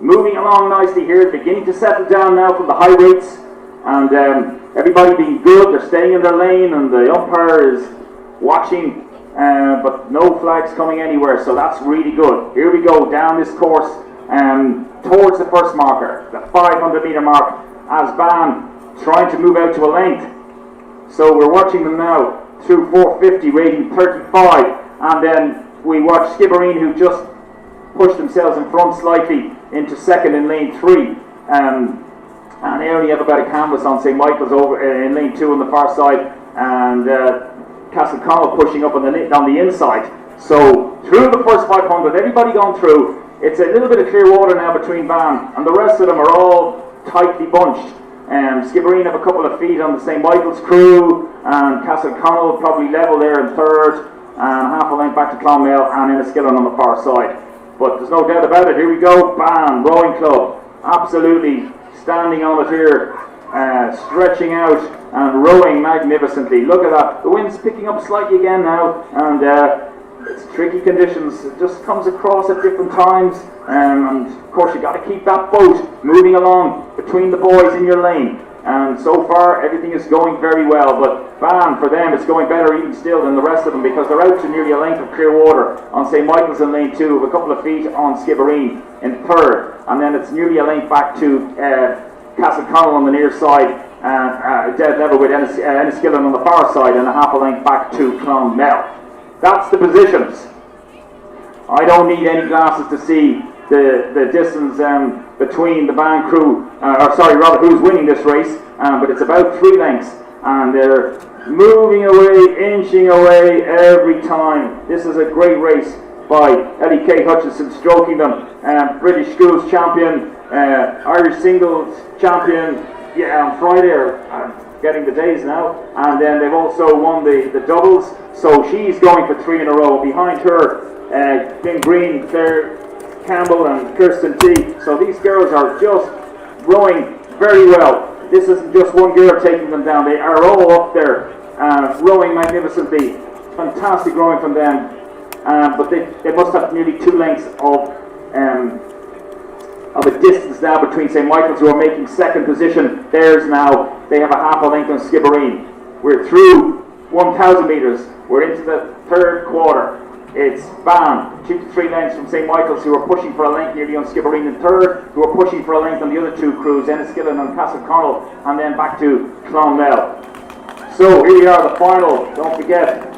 moving along nicely here, beginning to settle down now from the high rates, and everybody being good. They're staying in their lane, and the umpire is watching, but no flags coming anywhere, so that's really good. Here we go down this course towards the first marker, the 500 metre mark, as Ban trying to move out to a length. So we're watching them now through 450, rating 35, and then we watch Skibbereen, who just pushed themselves in front slightly into second in lane 3, and they only have about a canvas on St. Michael's over in lane 2 on the far side, and Castleconnell pushing up on the inside. So through the first 500, everybody gone through. It's a little bit of clear water now between Ban, and the rest of them are all tightly bunched. Skibbereen have a couple of feet on the St. Michael's crew, and Castleconnell probably level there in third, and half a length back to Clonmel and Enniskillen on the far side. But there's no doubt about it. Here we go. Ban Rowing Club, absolutely standing on it here, stretching out and rowing magnificently. Look at that. The wind's picking up slightly again now, and it's tricky conditions. It just comes across at different times, and of course you've got to keep that boat moving along between the boys in your lane. And so far everything is going very well, but Ban, for them, it's going better even still than the rest of them, because they're out to nearly a length of clear water on St. Michael's in lane 2, with a couple of feet on Skibbereen in third, and then it's nearly a length back to Castleconnell on the near side, dead level with Enniskillen on the far side, and a half a length back to Clonmel. That's the positions. I don't need any glasses to see the distance between the band crew, or sorry, rather, who's winning this race, but it's about 3 lengths, and they're moving away, inching away every time. This is a great race by Ellie Kay Hutchinson, stroking them. British Schools champion, Irish singles champion, on Friday, or getting the days now, and then they've also won the doubles, so she's going for 3 in a row. Behind her, Lynn Green, Claire Campbell and Kirsten T. So these girls are just rowing very well. This isn't just one girl taking them down, they are all up there rowing magnificently. Fantastic rowing from them, but they must have nearly 2 lengths of a distance now between St. Michael's, who are making 2nd position. Theirs now, they have a half a length on Skibbereen. We're through 1,000 metres, we're into the 3rd quarter. It's BAM, 2 to 3 lengths from St. Michael's, who are pushing for a length nearly on Skibbereen in 3rd, who are pushing for a length on the other 2 crews, Enniskillen and Castleconnell, and then back to Clonmel. So here we are, the final. Don't forget,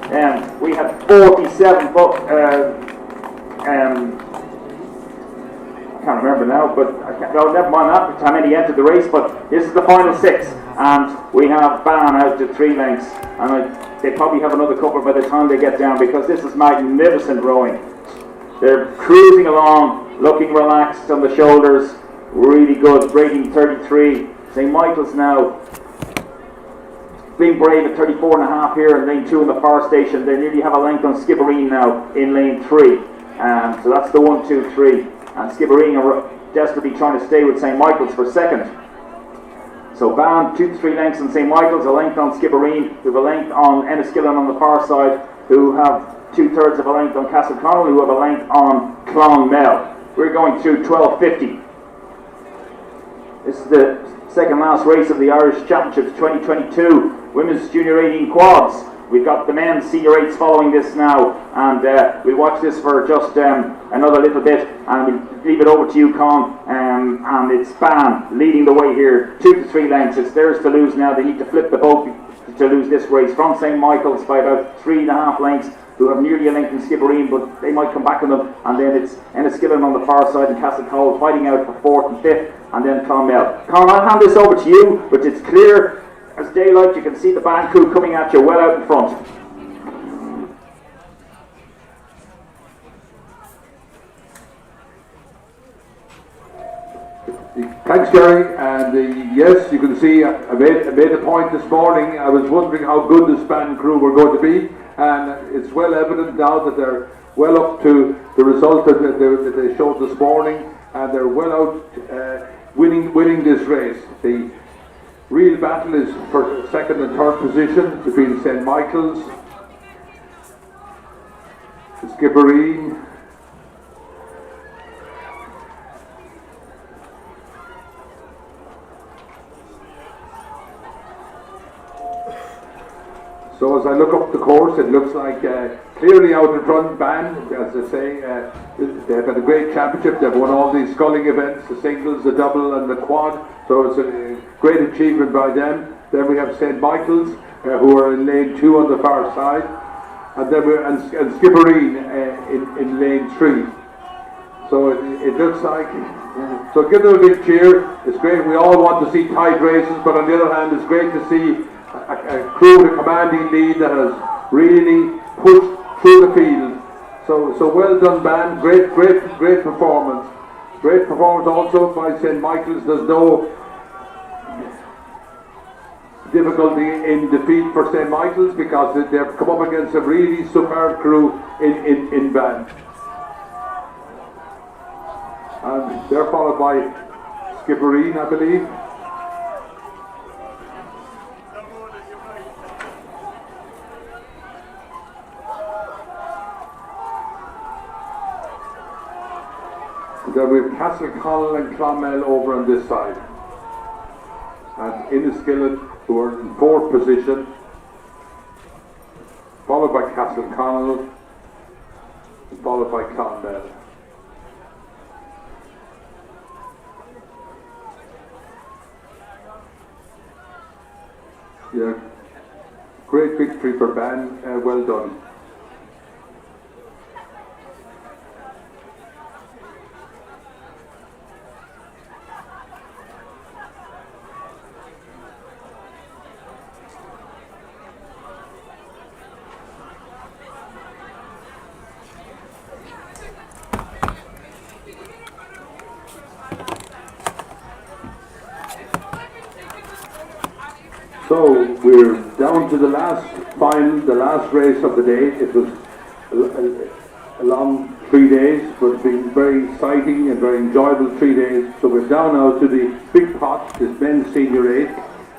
we had 47 I can't remember now, but never mind that, how many entered the race, but this is the final 6, and we have BAM out to 3 lengths, and they probably have another couple by the time they get down, because this is magnificent rowing. They're cruising along, looking relaxed on the shoulders, really good, rating 33. St. Michael's now being brave at 34.5 here in lane 2 in the far station. They nearly have a length on Skibbereen now in lane 3, so that's the 1, 2, 3. And Skibbereen are desperately trying to stay with St. Michael's for 2nd. So BAM, 2 to 3 lengths on St. Michael's, a length on Skibbereen, we have a length on Enniskillen on the far side, who have 2/3 of a length on Castleconnell, who have a length on Clonmel. We're going through 12:50. This is the 2nd last race of the Irish Championships 2022, Women's Junior 18 Quads. We've got the men's senior 8s following this now, and we'll watch this for just another little bit, and we'll leave it over to you, Con, and it's BAM leading the way here, 2 to 3 lengths. It's theirs to lose now. They need to flip the boat to lose this race from St. Michael's by about 3.5 lengths, who have nearly a length in Skibbereen, but they might come back on them, and then it's Enniskillen on the far side and Castleconnell fighting out for 4th and 5th, and then Clonmel. Con, I'll hand this over to you, but it's clear as daylight. You can see the band crew coming at you well out in front. Thanks, Gary. And yes, you can see I made a point this morning. I was wondering how good this band crew were going to be, and it's well evident now that they're well up to the result that they showed this morning, and they're well out winning this race. The real battle is for 2nd and 3rd position between St. Michael's, Skibbereen, so as I look up the course, it looks like clearly out in front, BAM, as I say, they've had a great championship. They've won all these sculling events, the singles, the double and the quad, so it's a great achievement by them. Then we have St. Michael's, who are in lane 2 on the far side, and then and Skibbereen in lane 3. So it looks like, so give them a big cheer. It's great. We all want to see tight races, but on the other hand, it's great to see a crew with a commanding lead that has really pushed through the field. So well done, BAM. Great performance. Great performance also by St. Michael's. There's no difficulty in defeat for St. Michael's because they've come up against a really superb crew in BAM. And they're followed by Skibbereen, I believe. Then we have Castleconnell and Clonmel over on this side, and Enniskillen, who are in 4th position, followed by Castleconnell, followed by Clonmel. Yeah, great victory for BAM. Well done. So we're down to the last final, the last race of the day. It was a long 3 days, but it's been very exciting and very enjoyable 3 days. So we're down now to the big pot, this men's senior 8,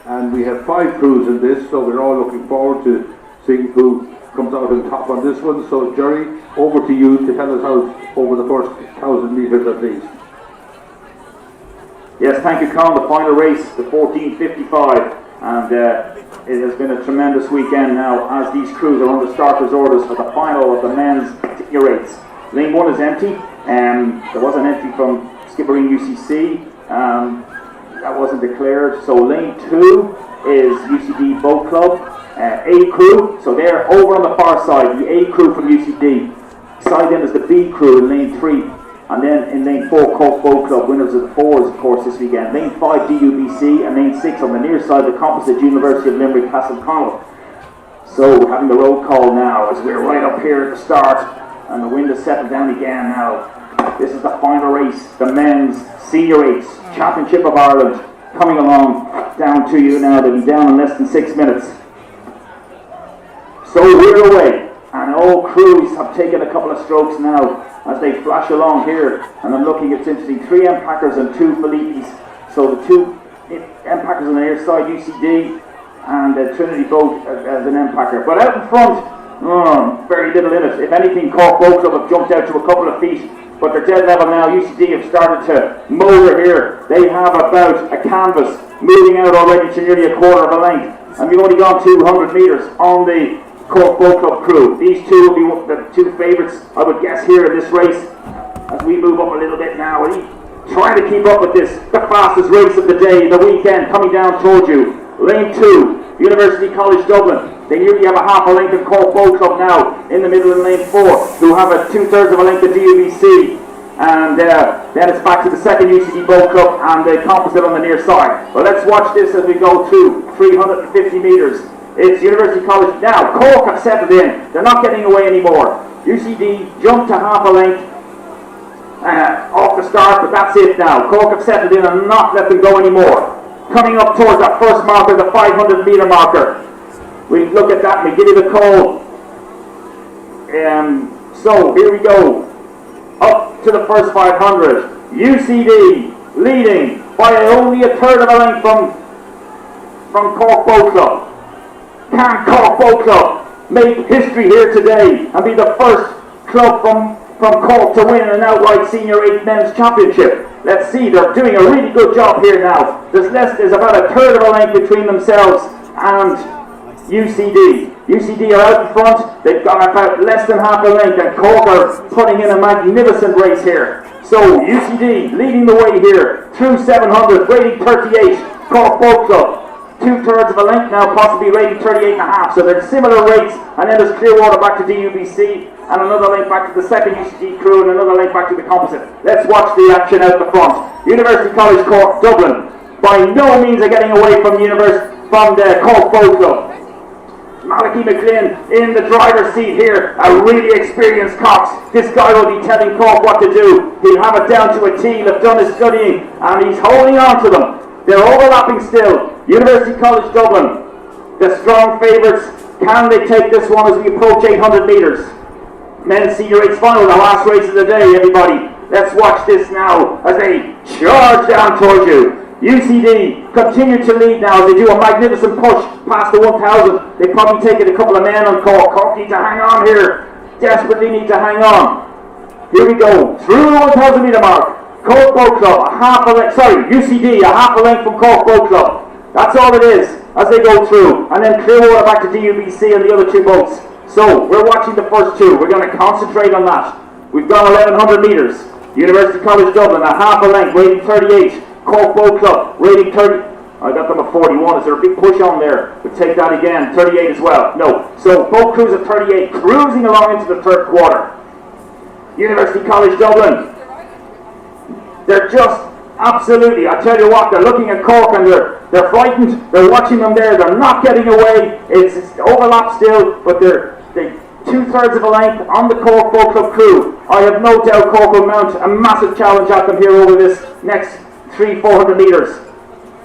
and we have 5 crews in this, so we're all looking forward to seeing who comes out on top on this one. So Jerry, over to you to tell us how over the first 1,000 metres at least. Yes, thank you, Colin. The final race, the 14:55, and it has been a tremendous weekend now as these crews are under starters' orders for the final of the men's senior race. Lane 1 is empty. There was an entry from Skibbereen UCC. That wasn't declared. So lane 2 is UCD Boat Club, A crew. So they're over on the far side, the A crew from UCD. Side in is the B crew in lane 3. And then in lane 4, Cork Boat Club, winners of the 4s, of course, this weekend. Lane 5, DUBC, and lane 6 on the near side, the composite University of Limerick, Castleconnell. So, having the roll call now, as we're right up here at the start, and the wind has settled down again now. This is the final race, the men's senior 8s, Championship of Ireland, coming along down to you now. They'll be down in less than 6 minutes. So, we're away, and all crews have taken a couple of strokes now as they flash along here, and I'm looking, it's interesting, 3 M Packers and 2 Philippes. So the 2 M Packers on the near side, UCD, and Trinity Boat as an M Packer. But out in front, very little in it. If anything, Cork Boat Club have jumped out to a couple of feet, but they're dead level now. UCD have started to motor here. They have about a canvas moving out already to nearly a quarter of a length, and we've only gone 200 metres on the Cork Boat Club crew. These two will be the 2 favourites, I would guess, here in this race. As we move up a little bit now, trying to keep up with this, the fastest race of the day, the weekend, coming down towards you. Lane 2, University College Dublin. They nearly have a half a length of Cork Boat Club now in the middle in lane 4, who have a 2/3 of a length of DUBC. And then it's back to the second UCD Boat Club and the composite on the near side. Well, let's watch this as we go through 350 metres. It's University College now. Cork have settled in. They're not getting away anymore. UCD jumped to half a length off the start, but that's it now. Cork have settled in and not let them go anymore. Coming up towards that first marker, the 500 metre marker. We look at that and we give you the call. So here we go. Up to the first 500. UCD leading by only a third of a length from Cork Boat Club. Can Cork Boat Club make history here today and be the first club from Cork to win an outright Senior 8 Men's Championship? Let's see, they're doing a really good job here now. There's about a third of a length between themselves and UCD. UCD are out in front, they've got about less than half a length, and Cork are putting in a magnificent race here. So UCD leading the way here through 700, rating 38, Cork Boat Club. 2/3 of a length now, possibly rating 38.5. So they're similar rates, and then there's Clearwater back to DUBC, and another length back to the second UCD crew, and another length back to the composite. Let's watch the action out the front. University College Cork Dublin, by no means are getting away from the Cork Boat Club. Malachi McLean in the driver's seat here, a really experienced cox. This guy will be telling Cork what to do. He'll have it down to a T. He'll have done his studying, and he's holding on to them. They're overlapping still. University College Dublin, the strong favourites. Can they take this one as we approach 800 metres? Men's Senior 8's final, the last race of the day, everybody. Let's watch this now as they charge down towards you. UCD continue to lead now as they do a magnificent push past the 1,000. They've probably taken a couple of men on Cork. Cork need to hang on here. Desperately need to hang on. Here we go. Through the 1,000 metre mark. Cork Boat Club, UCD, a half a length from Cork Boat Club. That's all it is as they go through. And then Clearwater back to DUBC and the other 2 boats. So we're watching the first 2. We're going to concentrate on that. We've gone 1,100 metres. University College Dublin, a half a length, rating 38. Cork Boat Club, rating 30. I got them at 41. Is there a big push on there? We'll take that again. 38 as well. No. So both crews at 38, cruising along into the third quarter. University College Dublin. They're just absolutely, I tell you what, they're looking at Cork and they're frightened. They're watching them there. They're not getting away. It's overlap still, but they're 2/3 of a length on the Cork Boat Club crew. I have no doubt Cork will mount a massive challenge at them here over this next 300-400 metres.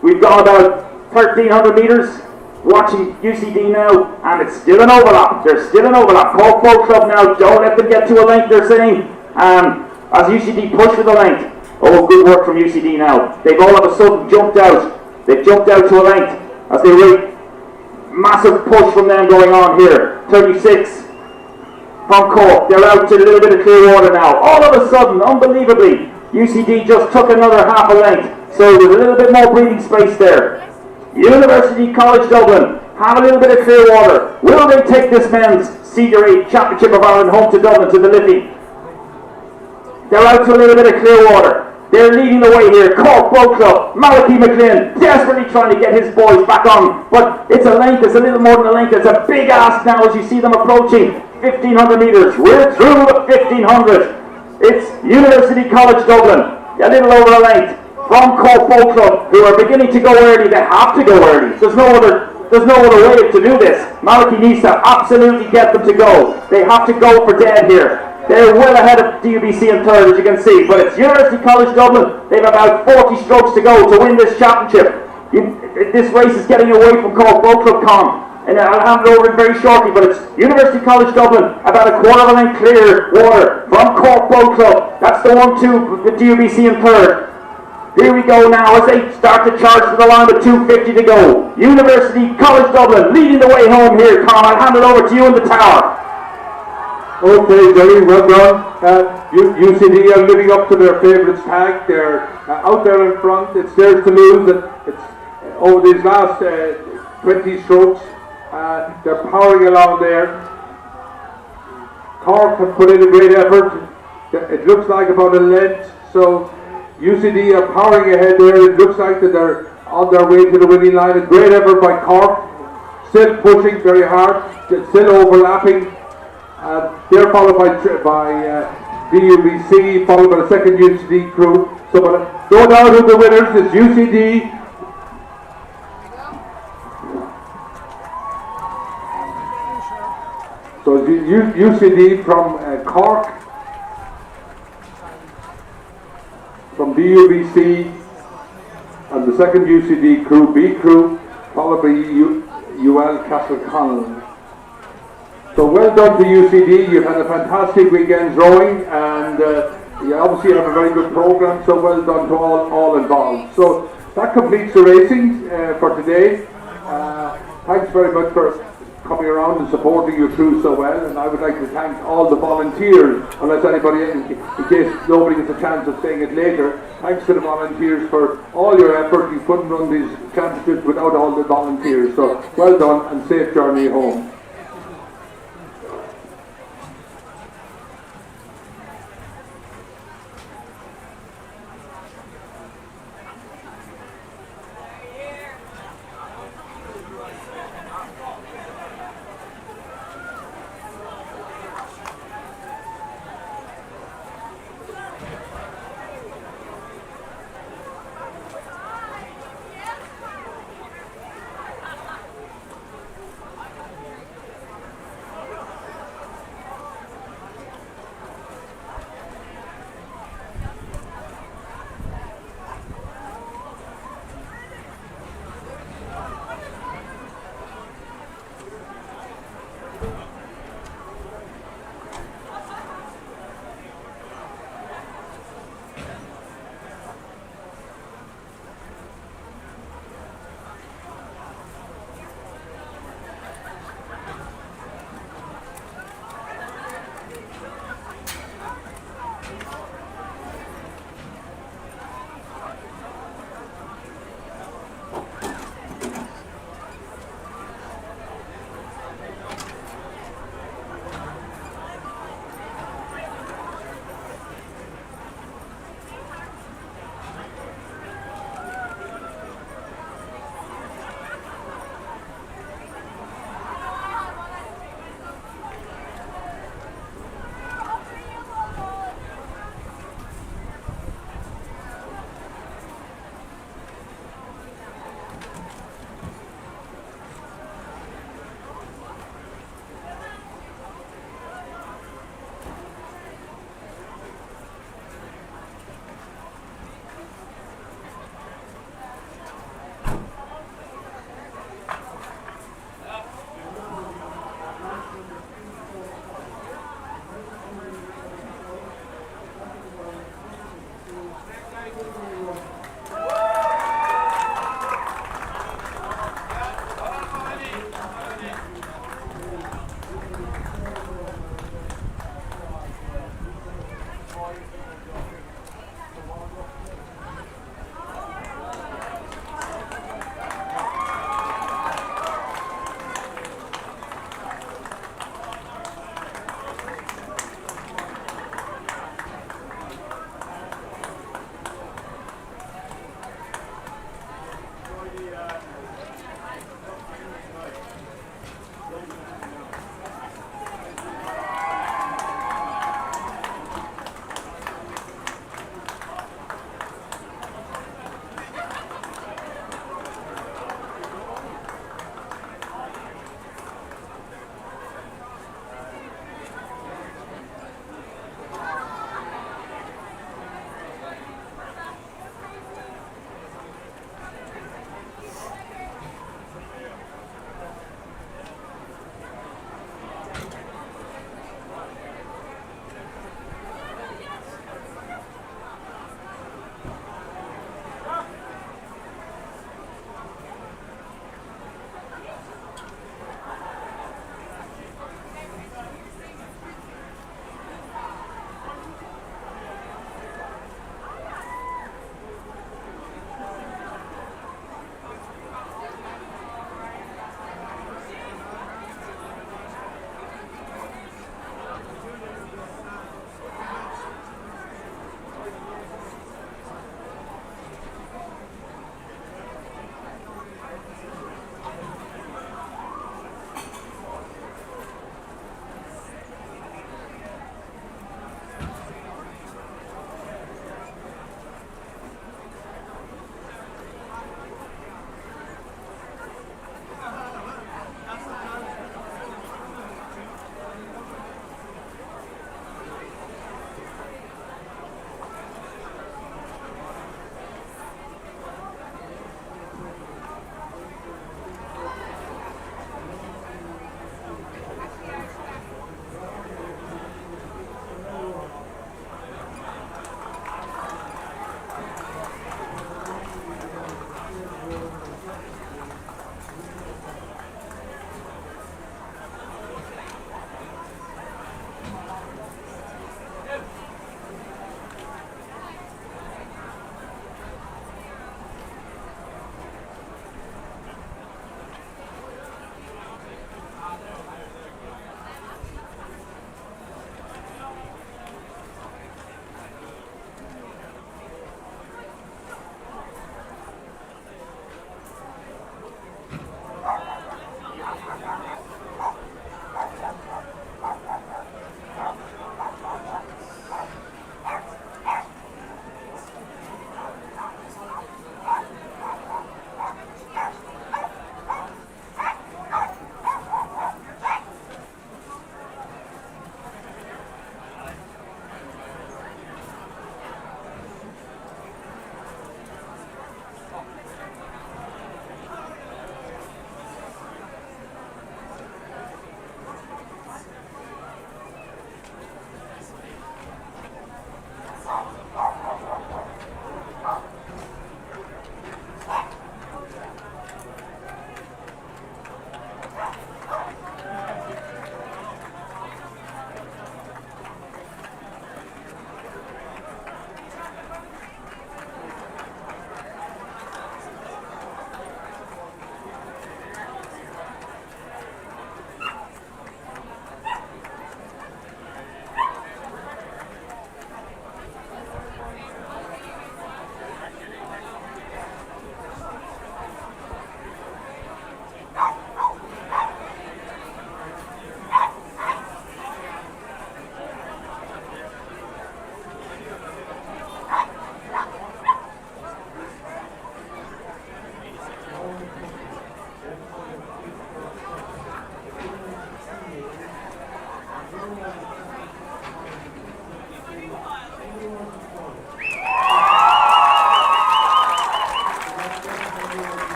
We've gone about 1,300 metres. watching UCD now, and it's still an overlap. There's still an overlap. Cork Boat Club now, don't let them get to a length, they're saying. As UCD push for the length. Oh, good work from UCD now. They've all of a sudden jumped out. They've jumped out to a length as they wait. Massive push from them going on here. 36 from Cork. They're out to a little bit of clear water now. All of a sudden, unbelievably, UCD just took another half a length. So there's a little bit more breathing space there. University College Dublin have a little bit of clear water. Will they take this men's Senior A Championship of Ireland home to Dublin, to the Liffey? They're out to a little bit of clear water. They're leading the way here. Cork Boat Club, Malachi McLean, desperately trying to get his boys back on. But it's a length, it's a little more than a length. It's a big ask now as you see them approaching 1,500 metres. We're through the 1,500. It's University College Dublin, a little over a length. From Cork Boat Club, who are beginning to go early. They have to go early. There's no other way to do this. Malachi needs to absolutely get them to go. They have to go for dead here. They're well ahead of DUBC in third, as you can see. But it's University College Dublin. They've about 40 strokes to go to win this championship. This race is getting away from Cork Boat Club, Con. And I'll hand it over very shortly, but it's University College Dublin, about a quarter of a length clear water from Cork Boat Club. That's the 1-2 with DUBC in third. Here we go now as they start to charge to the line with 2:50 to go. University College Dublin leading the way home here, Con. I'll hand it over to you in the tower. Okay, Jerry, well done. UCD are living up to their favourites tag. They're out there in front. It's theirs to lose. It's over these last 20 strokes. They're powering along there. Cork have put in a great effort. It looks like about a length. So UCD are powering ahead there. It looks like that they're on their way to the winning line. A great effort by Cork. Still pushing very hard. Still overlapping. They're followed by DUBC, followed by the second UCD crew. So, but no doubt who the winners is UCD. So UCD from Cork, from DUBC, and the second UCD crew, B crew, followed by UL Castleconnell. So well done to UCD. You've had a fantastic weekend rowing, and you obviously have a very good program. So well done to all involved. So that completes the racing for today. Thanks very much for coming around and supporting your crew so well, and I would like to thank all the volunteers, unless anybody, in case nobody gets a chance of saying it later, thanks to the volunteers for all your effort. You couldn't run these championships without all the volunteers, so well done and safe journey home.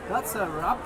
That's a wrap.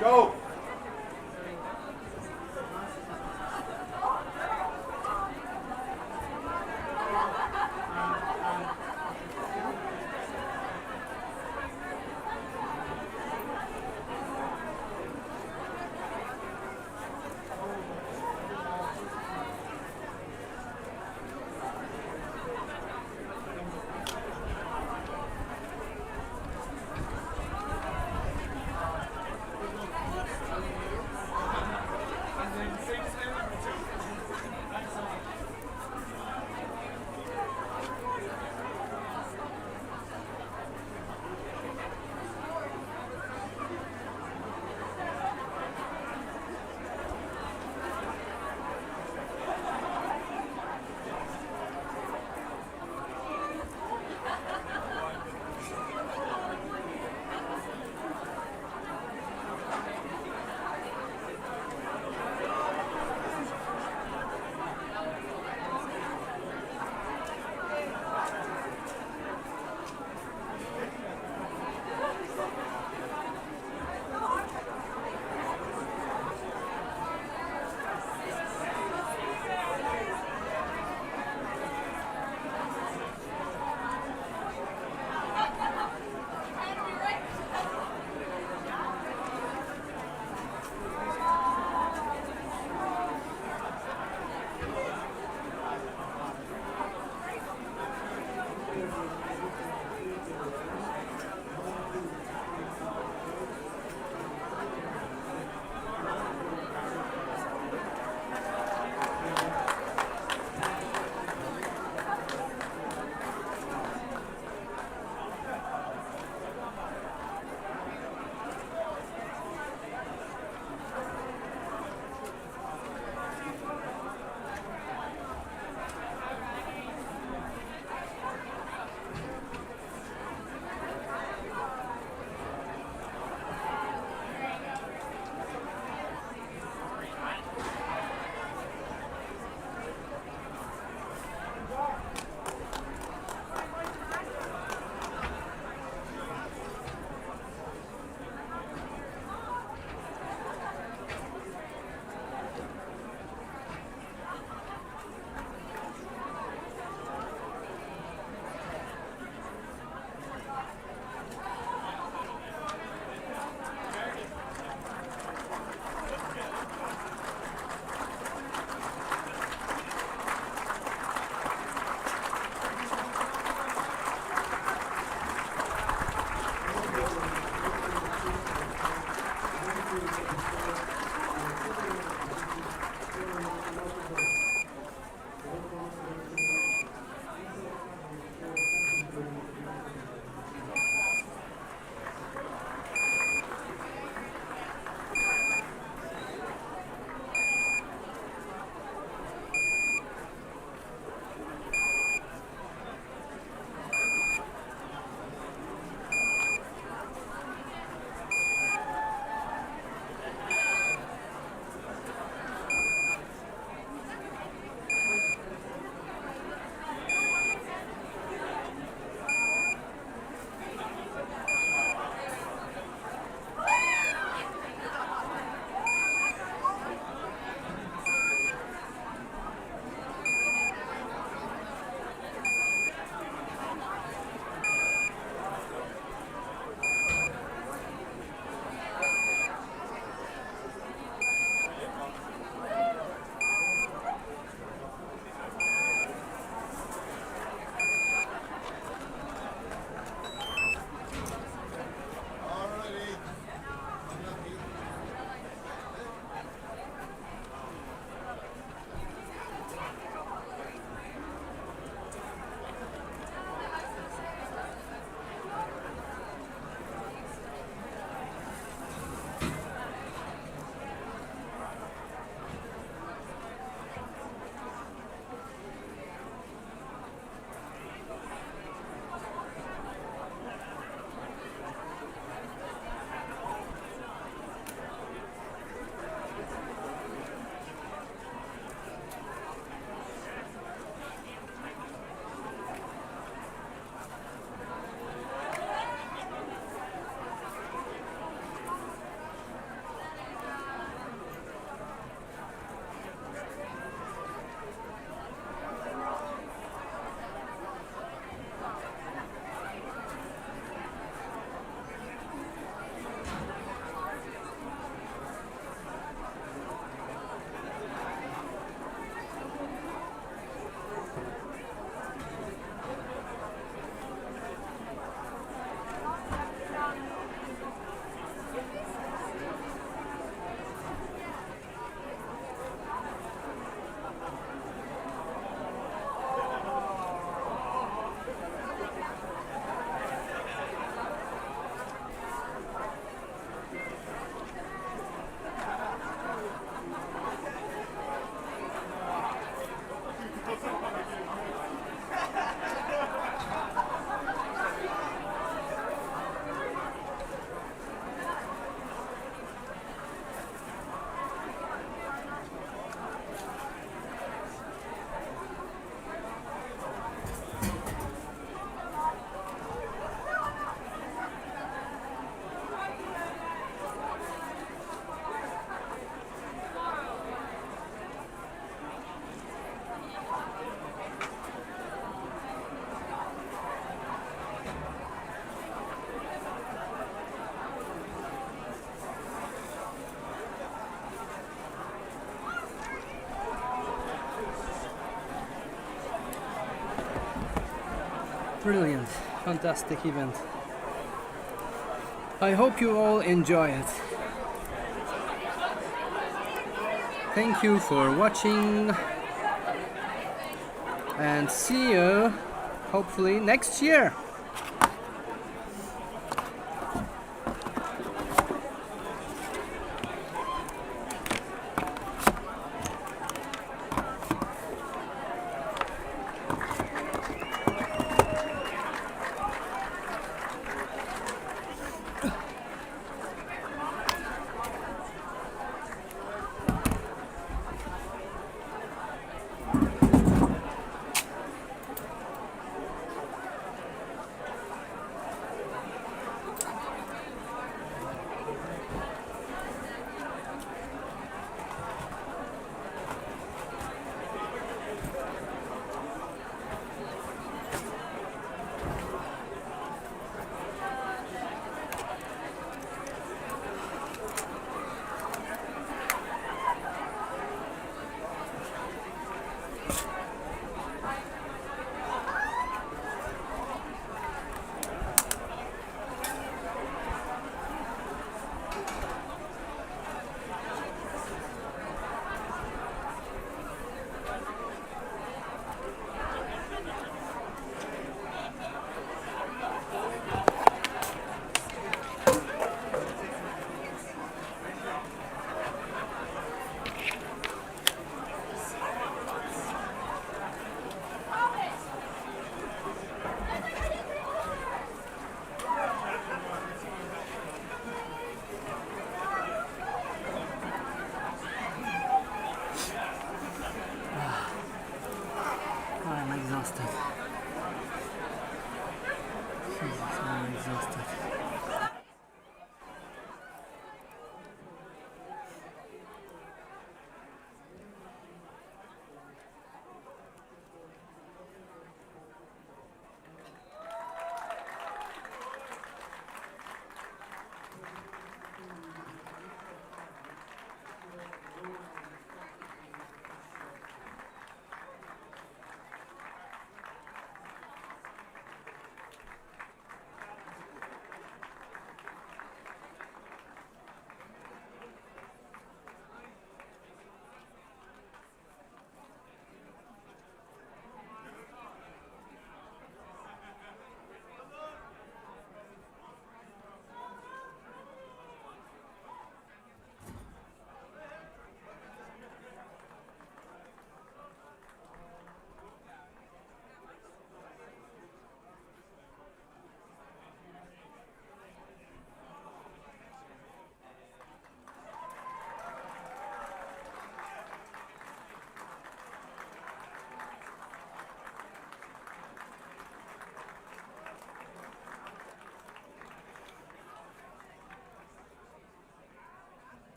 Go! Brilliant, fantastic event. I hope you all enjoy it. Thank you for watching and see you hopefully next year. I'm exhausted. Jesus, I'm exhausted.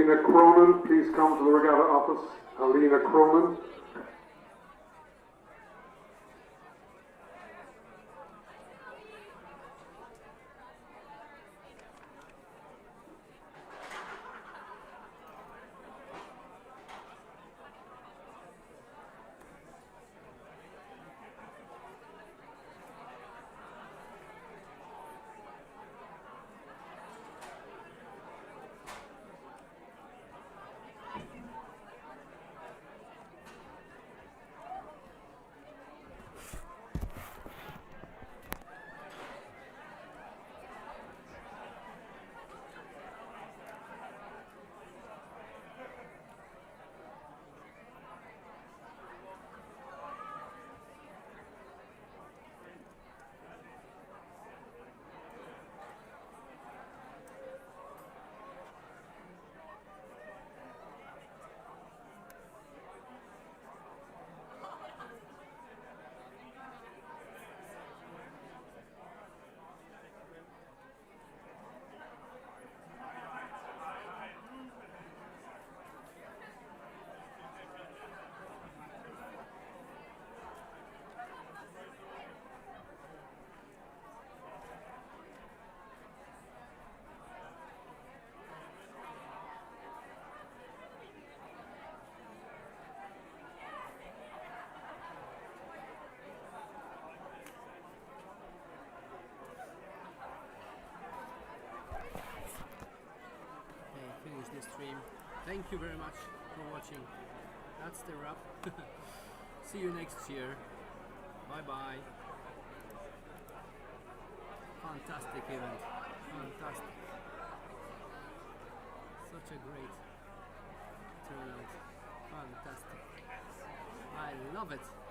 Alina Cronin, please come to the regatta office. Alina Cronin. Finish this stream. Thank you very much for watching. That's the wrap. See you next year. Bye bye. Fantastic event. Fantastic. Such a great turnout. Fantastic. I love it.